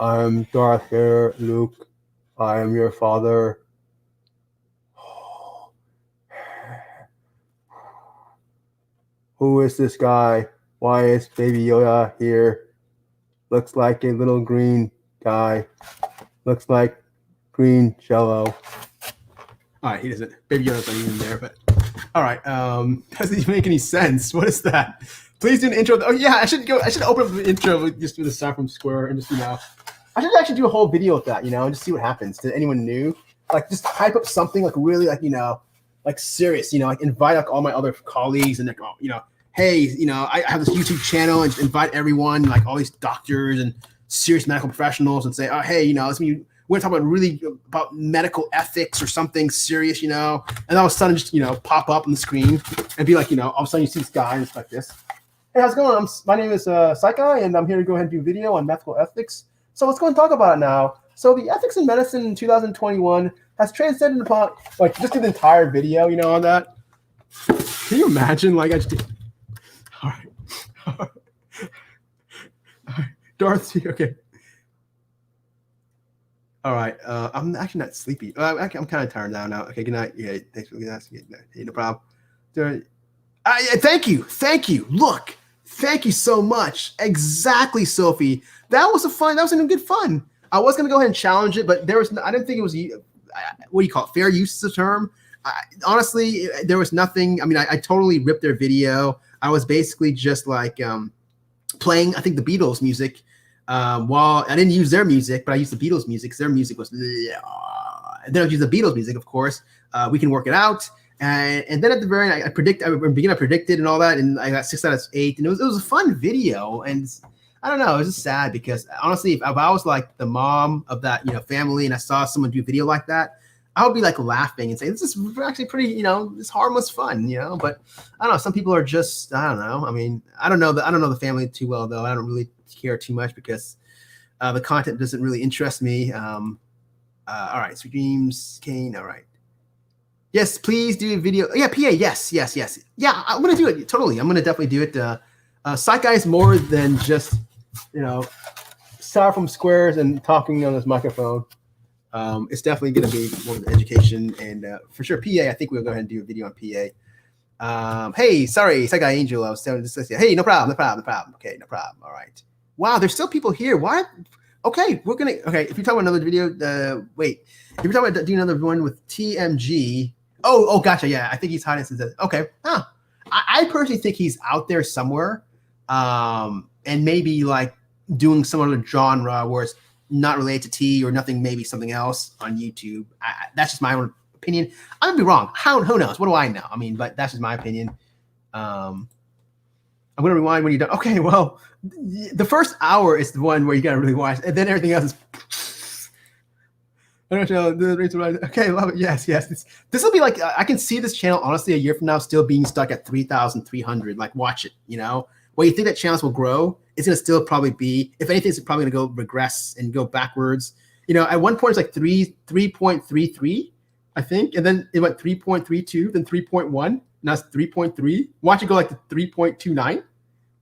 I'm Darth Vader, Luke. I am your father. Who is this guy? Why is Baby Yoda here? Looks like a little green guy. Looks like green Jello. All right, he doesn't. Baby Yoda's not even there, but all right. Doesn't even make any sense. What is that? Please do an intro. Oh yeah, I should open up the intro just with the stuff from Square and just I should actually do a whole video with that, and just see what happens to anyone new. Like just hype up something like really like like serious, like invite like all my other colleagues and like hey, I have this YouTube channel and just invite everyone, like all these doctors and serious medical professionals, and say, oh hey, we're gonna talk about medical ethics or something serious, and all of a sudden just pop up on the screen and be like, all of a sudden you see this guy and it's like this. Hey, how's it going? My name is Psych Guy, and I'm here to go ahead and do a video on medical ethics. So let's go and talk about it now. So the ethics in medicine in 2021 has transcended upon, like, just do the entire video, on that. Can you imagine? Like, I just did. All right. Dorothy, okay. All right. I'm actually not sleepy. I'm kind of tired now. Okay, good night. Yeah, thanks for asking. Hey, no problem. Thank you. Look. Thank you so much. Exactly, Sophie. That was a good fun. I was gonna go ahead and challenge it, but I didn't think it was what do you call it? Fair use is the term. Honestly, there was nothing. I mean, I totally ripped their video. I was basically just like playing, I think, the Beatles music. While I didn't use their music, but I used the Beatles music because their music was. And then I used the Beatles music, of course. We can work it out. And then at the very end, I predicted and all that, and I got 6 out of 8, and it was a fun video. And I don't know, it was just sad because honestly, if I was like the mom of that family, and I saw someone do a video like that, I would be like laughing and saying, "This is actually pretty, it's harmless fun, But I don't know. Some people are just, I don't know. I mean, I don't know the family too well though. I don't really care too much because the content doesn't really interest me. All right, Sweet Dreams, Kane. All right. Yes, please do a video. Yeah, PA. Yes. Yeah, I'm gonna do it. Totally, I'm gonna definitely do it. Psych Guy is more than just styrofoam squares and talking on this microphone. It's definitely gonna be more of education and for sure PA. I think we'll go ahead and do a video on PA. Hey, sorry, Psych Guy Angel. I was telling this. Hey, no problem. Okay, no problem. All right. Wow, there's still people here. Why? Okay, if you're talking about another video, wait. If you're talking about doing another one with TMG. Oh, gotcha. Yeah, I think he's hiding since that. Okay. Huh. I personally think he's out there somewhere, and maybe like doing some other genre where it's not related to tea or nothing, maybe something else on YouTube. That's just my own opinion. I might be wrong. Who knows? What do I know? I mean, but that's just my opinion. I'm going to rewind when you're done. Okay, well, the first hour is the one where you got to really watch, and then everything else is. I don't know. Okay, love it. Yes. This will be like, I can see this channel, honestly, a year from now still being stuck at 3,300. Like, watch it, Well, you think that channels will grow, it's going to still probably be, if anything, it's probably going to go regress and go backwards. At one point, it's like 3.33, I think. And then it went 3.32, then 3.1. Now it's 3.3. Watch it go like to 3.29,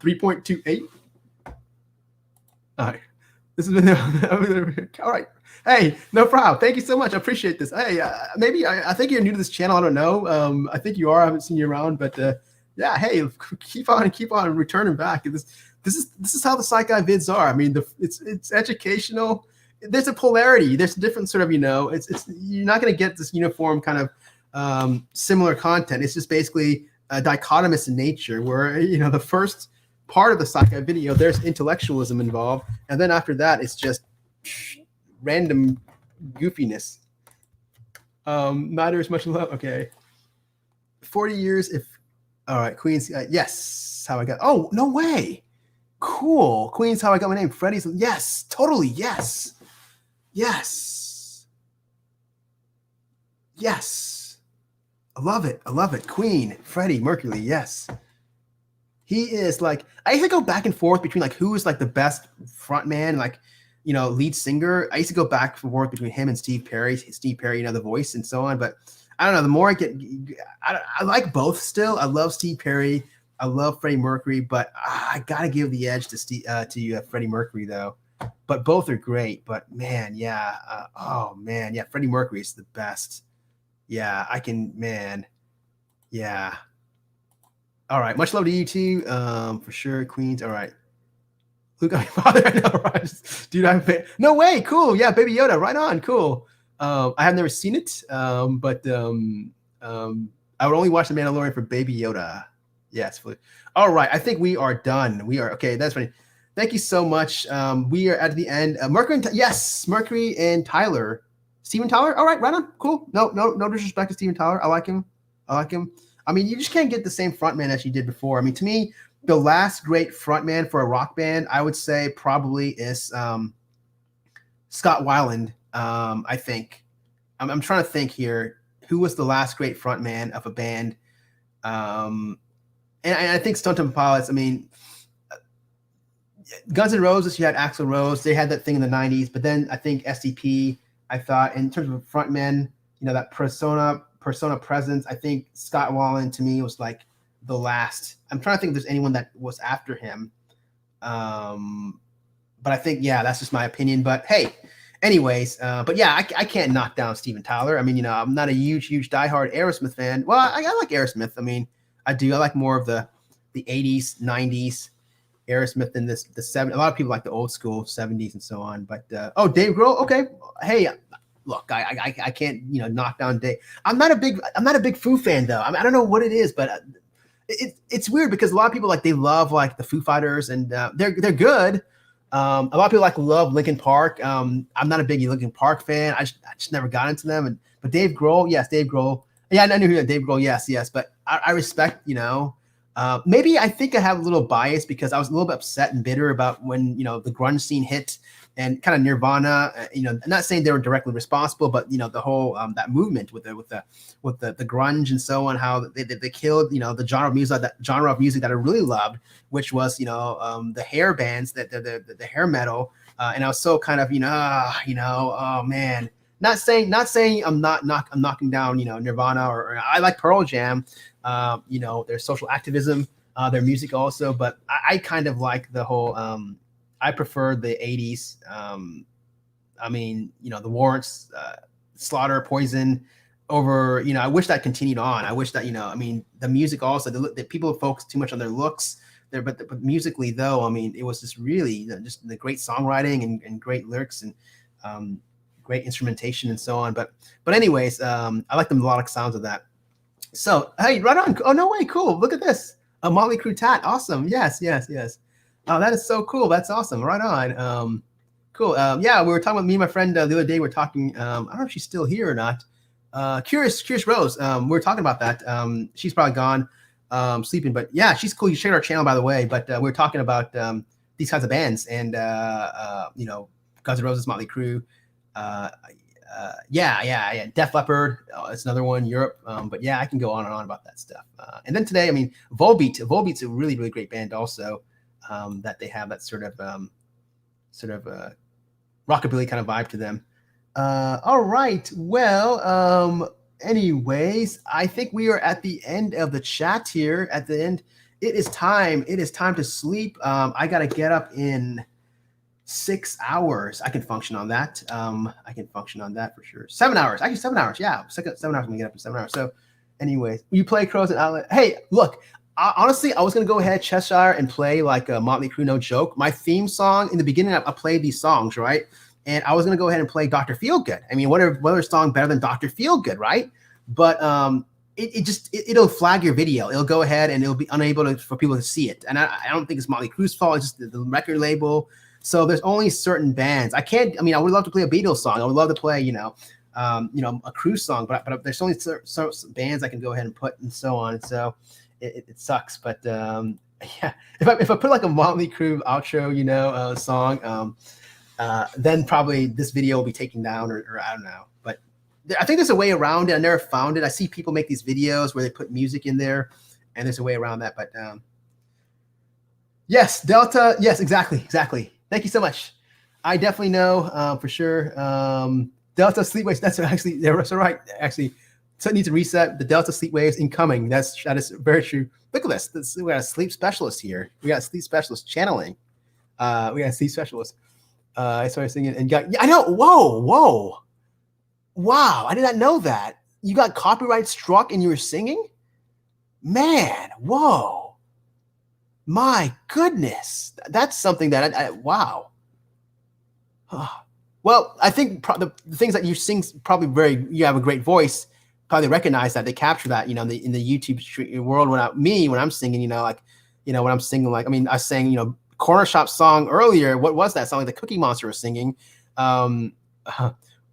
3.28. All right. This has been all right. Hey, no problem. Thank you so much. I appreciate this. Hey, maybe I think you're new to this channel. I don't know. I think you are. I haven't seen you around, but yeah. Hey, keep on returning back. This is how the Psych Guy vids are. I mean, it's educational. There's a polarity. There's a different sort of It's you're not going to get this uniform kind of similar content. It's just basically dichotomous in nature, where the first part of the Psych Guy video, there's intellectualism involved, and then after that, it's just random goofiness. Neither is much love. Okay, 40 years. All right, Queens. Yes, how I got. Oh, no way. Cool. Queens, how I got my name. Freddie's. Yes, totally. Yes. I love it. Queen, Freddie Mercury. Yes. He is like, I used to go back and forth between like who is like the best frontman, like, lead singer. I used to go back and forth between him and Steve Perry, the voice and so on. But I don't know, the more I like both still. I love Steve Perry. I love Freddie Mercury, but I got to give the edge to Freddie Mercury though. But both are great. But man, yeah. Freddie Mercury is the best. Yeah, yeah. All right, much love to you too, for sure, Queens. All right, Luke, my father. I know, right? Dude, no way. Cool, yeah, Baby Yoda, right on, cool. I have never seen it, but I would only watch The Mandalorian for Baby Yoda. Yes, all right. I think we are done. We are okay. That's funny. Thank you so much. We are at the end. Mercury and Tyler, Steven Tyler. All right, right on, cool. No disrespect to Steven Tyler. I like him. I mean, you just can't get the same frontman as you did before. I mean, to me, the last great frontman for a rock band, I would say probably is Scott Weiland. I think. I'm trying to think here. Who was the last great frontman of a band? And I think Stone Temple Pilots, I mean, Guns N' Roses, you had Axl Rose. They had that thing in the 90s. But then I think STP, I thought, in terms of a frontman, that persona presence, I think Scott Weiland to me was like the last. I'm trying to think if there's anyone that was after him. But I think, yeah, that's just my opinion. But hey, anyways, but yeah, I can't knock down Steven Tyler. I mean, I'm not a huge diehard Aerosmith fan. Well, I like Aerosmith. I mean, I do. I like more of the 80s, 90s. Aerosmith in the 70s. A lot of people like the old school 70s and so on. But Dave Grohl. Okay, hey, look, I can't knock down Dave. I'm not a big Foo fan though. I don't know what it is, but it's weird because a lot of people they love the Foo Fighters and they're good. A lot of people love Linkin Park. I'm not a big Linkin Park fan. I just never got into them. But Dave Grohl, yes, Dave Grohl. Yeah, I knew Dave Grohl. Yes. But I respect, maybe I think I have a little bias because I was a little bit upset and bitter about when, the grunge scene hit and kind of Nirvana, I'm not saying they were directly responsible, but, the whole, that movement with the grunge and so on, how they killed, the genre of music that I really loved, which was, the hair bands, the hair metal. And I was so kind of, oh man, not saying I'm knocking down, Nirvana or I like Pearl Jam, their social activism, their music also, but I kind of like the whole, I prefer the 80s. The Warrants, Slaughter, Poison over, I wish that continued on. I wish that, the music also, the people focus too much on their looks there, but musically though, it was just really just the great songwriting and great lyrics and great instrumentation and so on. But anyways, I like the melodic sounds of that. So, hey, right on. Oh, no way. Cool. Look at this. A Motley Crue tat. Awesome. Yes. Oh, that is so cool. That's awesome. Right on. Cool. Yeah, we were talking with me and my friend the other day. We were talking. I don't know if she's still here or not. Curious Rose. We were talking about that. She's probably gone sleeping, but yeah, she's cool. You shared our channel, by the way. But we were talking about these kinds of bands and Guns N' Roses, Motley Crue. Yeah. Def Leppard. It's another one. Europe. But yeah, I can go on and on about that stuff. And then today, Volbeat. Volbeat's a really, really great band also. That they have that sort of rockabilly kind of vibe to them. All right. Well, anyways, I think we are at the end of the chat here. At the end, it is time to sleep. I got to get up in 6 hours. I can function on that. I can function on that for sure. 7 hours. Actually, 7 hours. Yeah. 7 hours. I'm going to get up in 7 hours. So anyways, you play Crows and Outlet. Hey, look, honestly, I was going to go ahead, Cheshire, and play a Motley Crue, no joke. My theme song, in the beginning, I played these songs, right? And I was going to go ahead and play Dr. Feelgood. What other song better than Dr. Feelgood, right? But it'll flag your video. It'll go ahead and it'll be unable for people to see it. And I don't think it's Motley Crue's fault. It's just the record label. So there's only certain bands. I would love to play a Beatles song. I would love to play, a Crue song, but there's only certain bands I can go ahead and put and so on. So it sucks. But yeah, if I put a Motley Crue outro, song, then probably this video will be taken down or I don't know. But I think there's a way around it. I never found it. I see people make these videos where they put music in there, and there's a way around that. But yes, Delta. Yes, exactly. Thank you so much. I definitely know for sure. Delta sleep waves. That's right. Actually, so it needs to reset. The Delta sleep waves incoming. That is very true. Look at this. We got a sleep specialist here. We got a sleep specialist channeling. We got a sleep specialist. I started singing and I know. Whoa. Wow. I did not know that. You got copyright struck and you were singing? Man, whoa. My goodness. That's something that wow. Well, I think the things that you sing probably you have a great voice, probably recognize that they capture that, in the YouTube world when I'm singing, when I'm singing, I sang, Corner Shop song earlier. What was that song? The Cookie Monster was singing.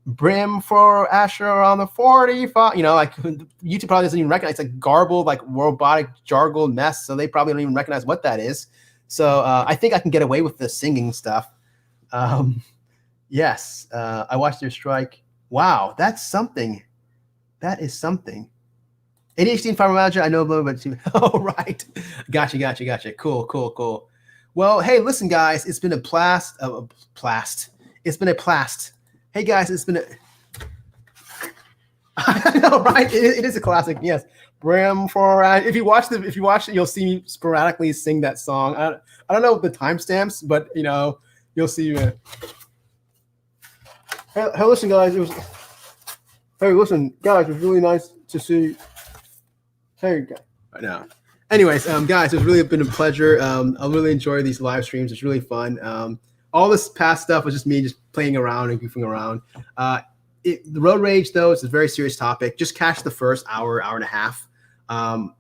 Brim for Asher on the 45. YouTube probably doesn't even recognize. It's like garbled, robotic jargled mess. So they probably don't even recognize what that is. So I think I can get away with the singing stuff. Yes, I watched their strike. Wow, that's something. That is something. ADHD and fibromyalgia, I know a little bit. Oh, right. Gotcha. Cool. Well, hey, listen, guys, it's been a blast. It's been a blast. Hey, guys, it's been a... I know, right? It is a classic, yes. Brim for... If you watch it, you'll see me sporadically sing that song. I don't know the timestamps, but, you'll see... Hey, listen, guys. It was really nice to see... Hey, guys. Right now. Anyways, guys, it's really been a pleasure. I really enjoy these live streams. It's really fun. All this past stuff was just me just playing around and goofing around. The road rage, though, is a very serious topic. Just catch the first hour, hour and a half.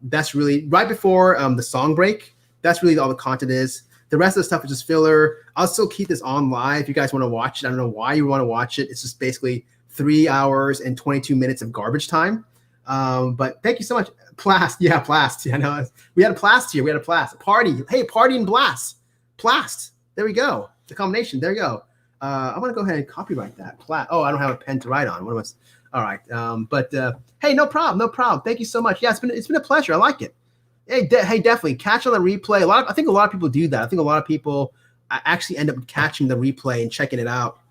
That's really right before the song break. That's really all the content is. The rest of the stuff is just filler. I'll still keep this on live if you guys want to watch it. I don't know why you want to watch it. It's just basically 3 hours and 22 minutes of garbage time. But thank you so much. Plast. Yeah, Plast. Yeah, I know. We had a Plast here. We had a Plast. Party. Hey, party and blast. Plast. There we go. The combination. There you go. I'm going to go ahead and copyright that. Oh, I don't have a pen to write on. What am I? All right. Hey, no problem. No problem. Thank you so much. Yeah, it's been a pleasure. I like it. Hey, definitely catch on the replay. I think a lot of people do that. I think a lot of people actually end up catching the replay and checking it out.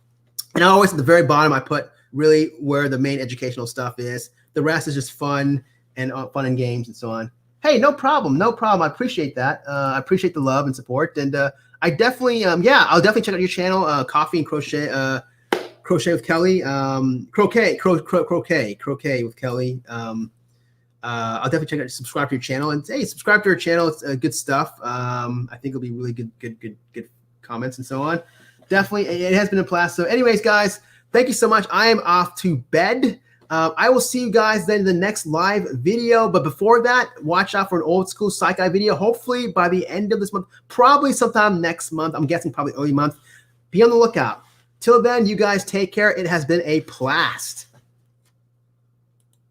And I always at the very bottom I put really where the main educational stuff is. The rest is just fun and games and so on. Hey, no problem. No problem. I appreciate that. I appreciate the love and support. And I definitely, I'll definitely check out your channel, Coffee and Crochet, Crochet with Kelly, Croquet with Kelly. I'll definitely check out, subscribe to your channel, and hey, subscribe to your channel. It's good stuff. I think it'll be really good comments and so on. Definitely, it has been a blast. So, anyways, guys, thank you so much. I am off to bed. I will see you guys then in the next live video. But before that, watch out for an old school Psych Guy video. Hopefully by the end of this month, probably sometime next month. I'm guessing probably early month. Be on the lookout. Till then, you guys take care. It has been a blast.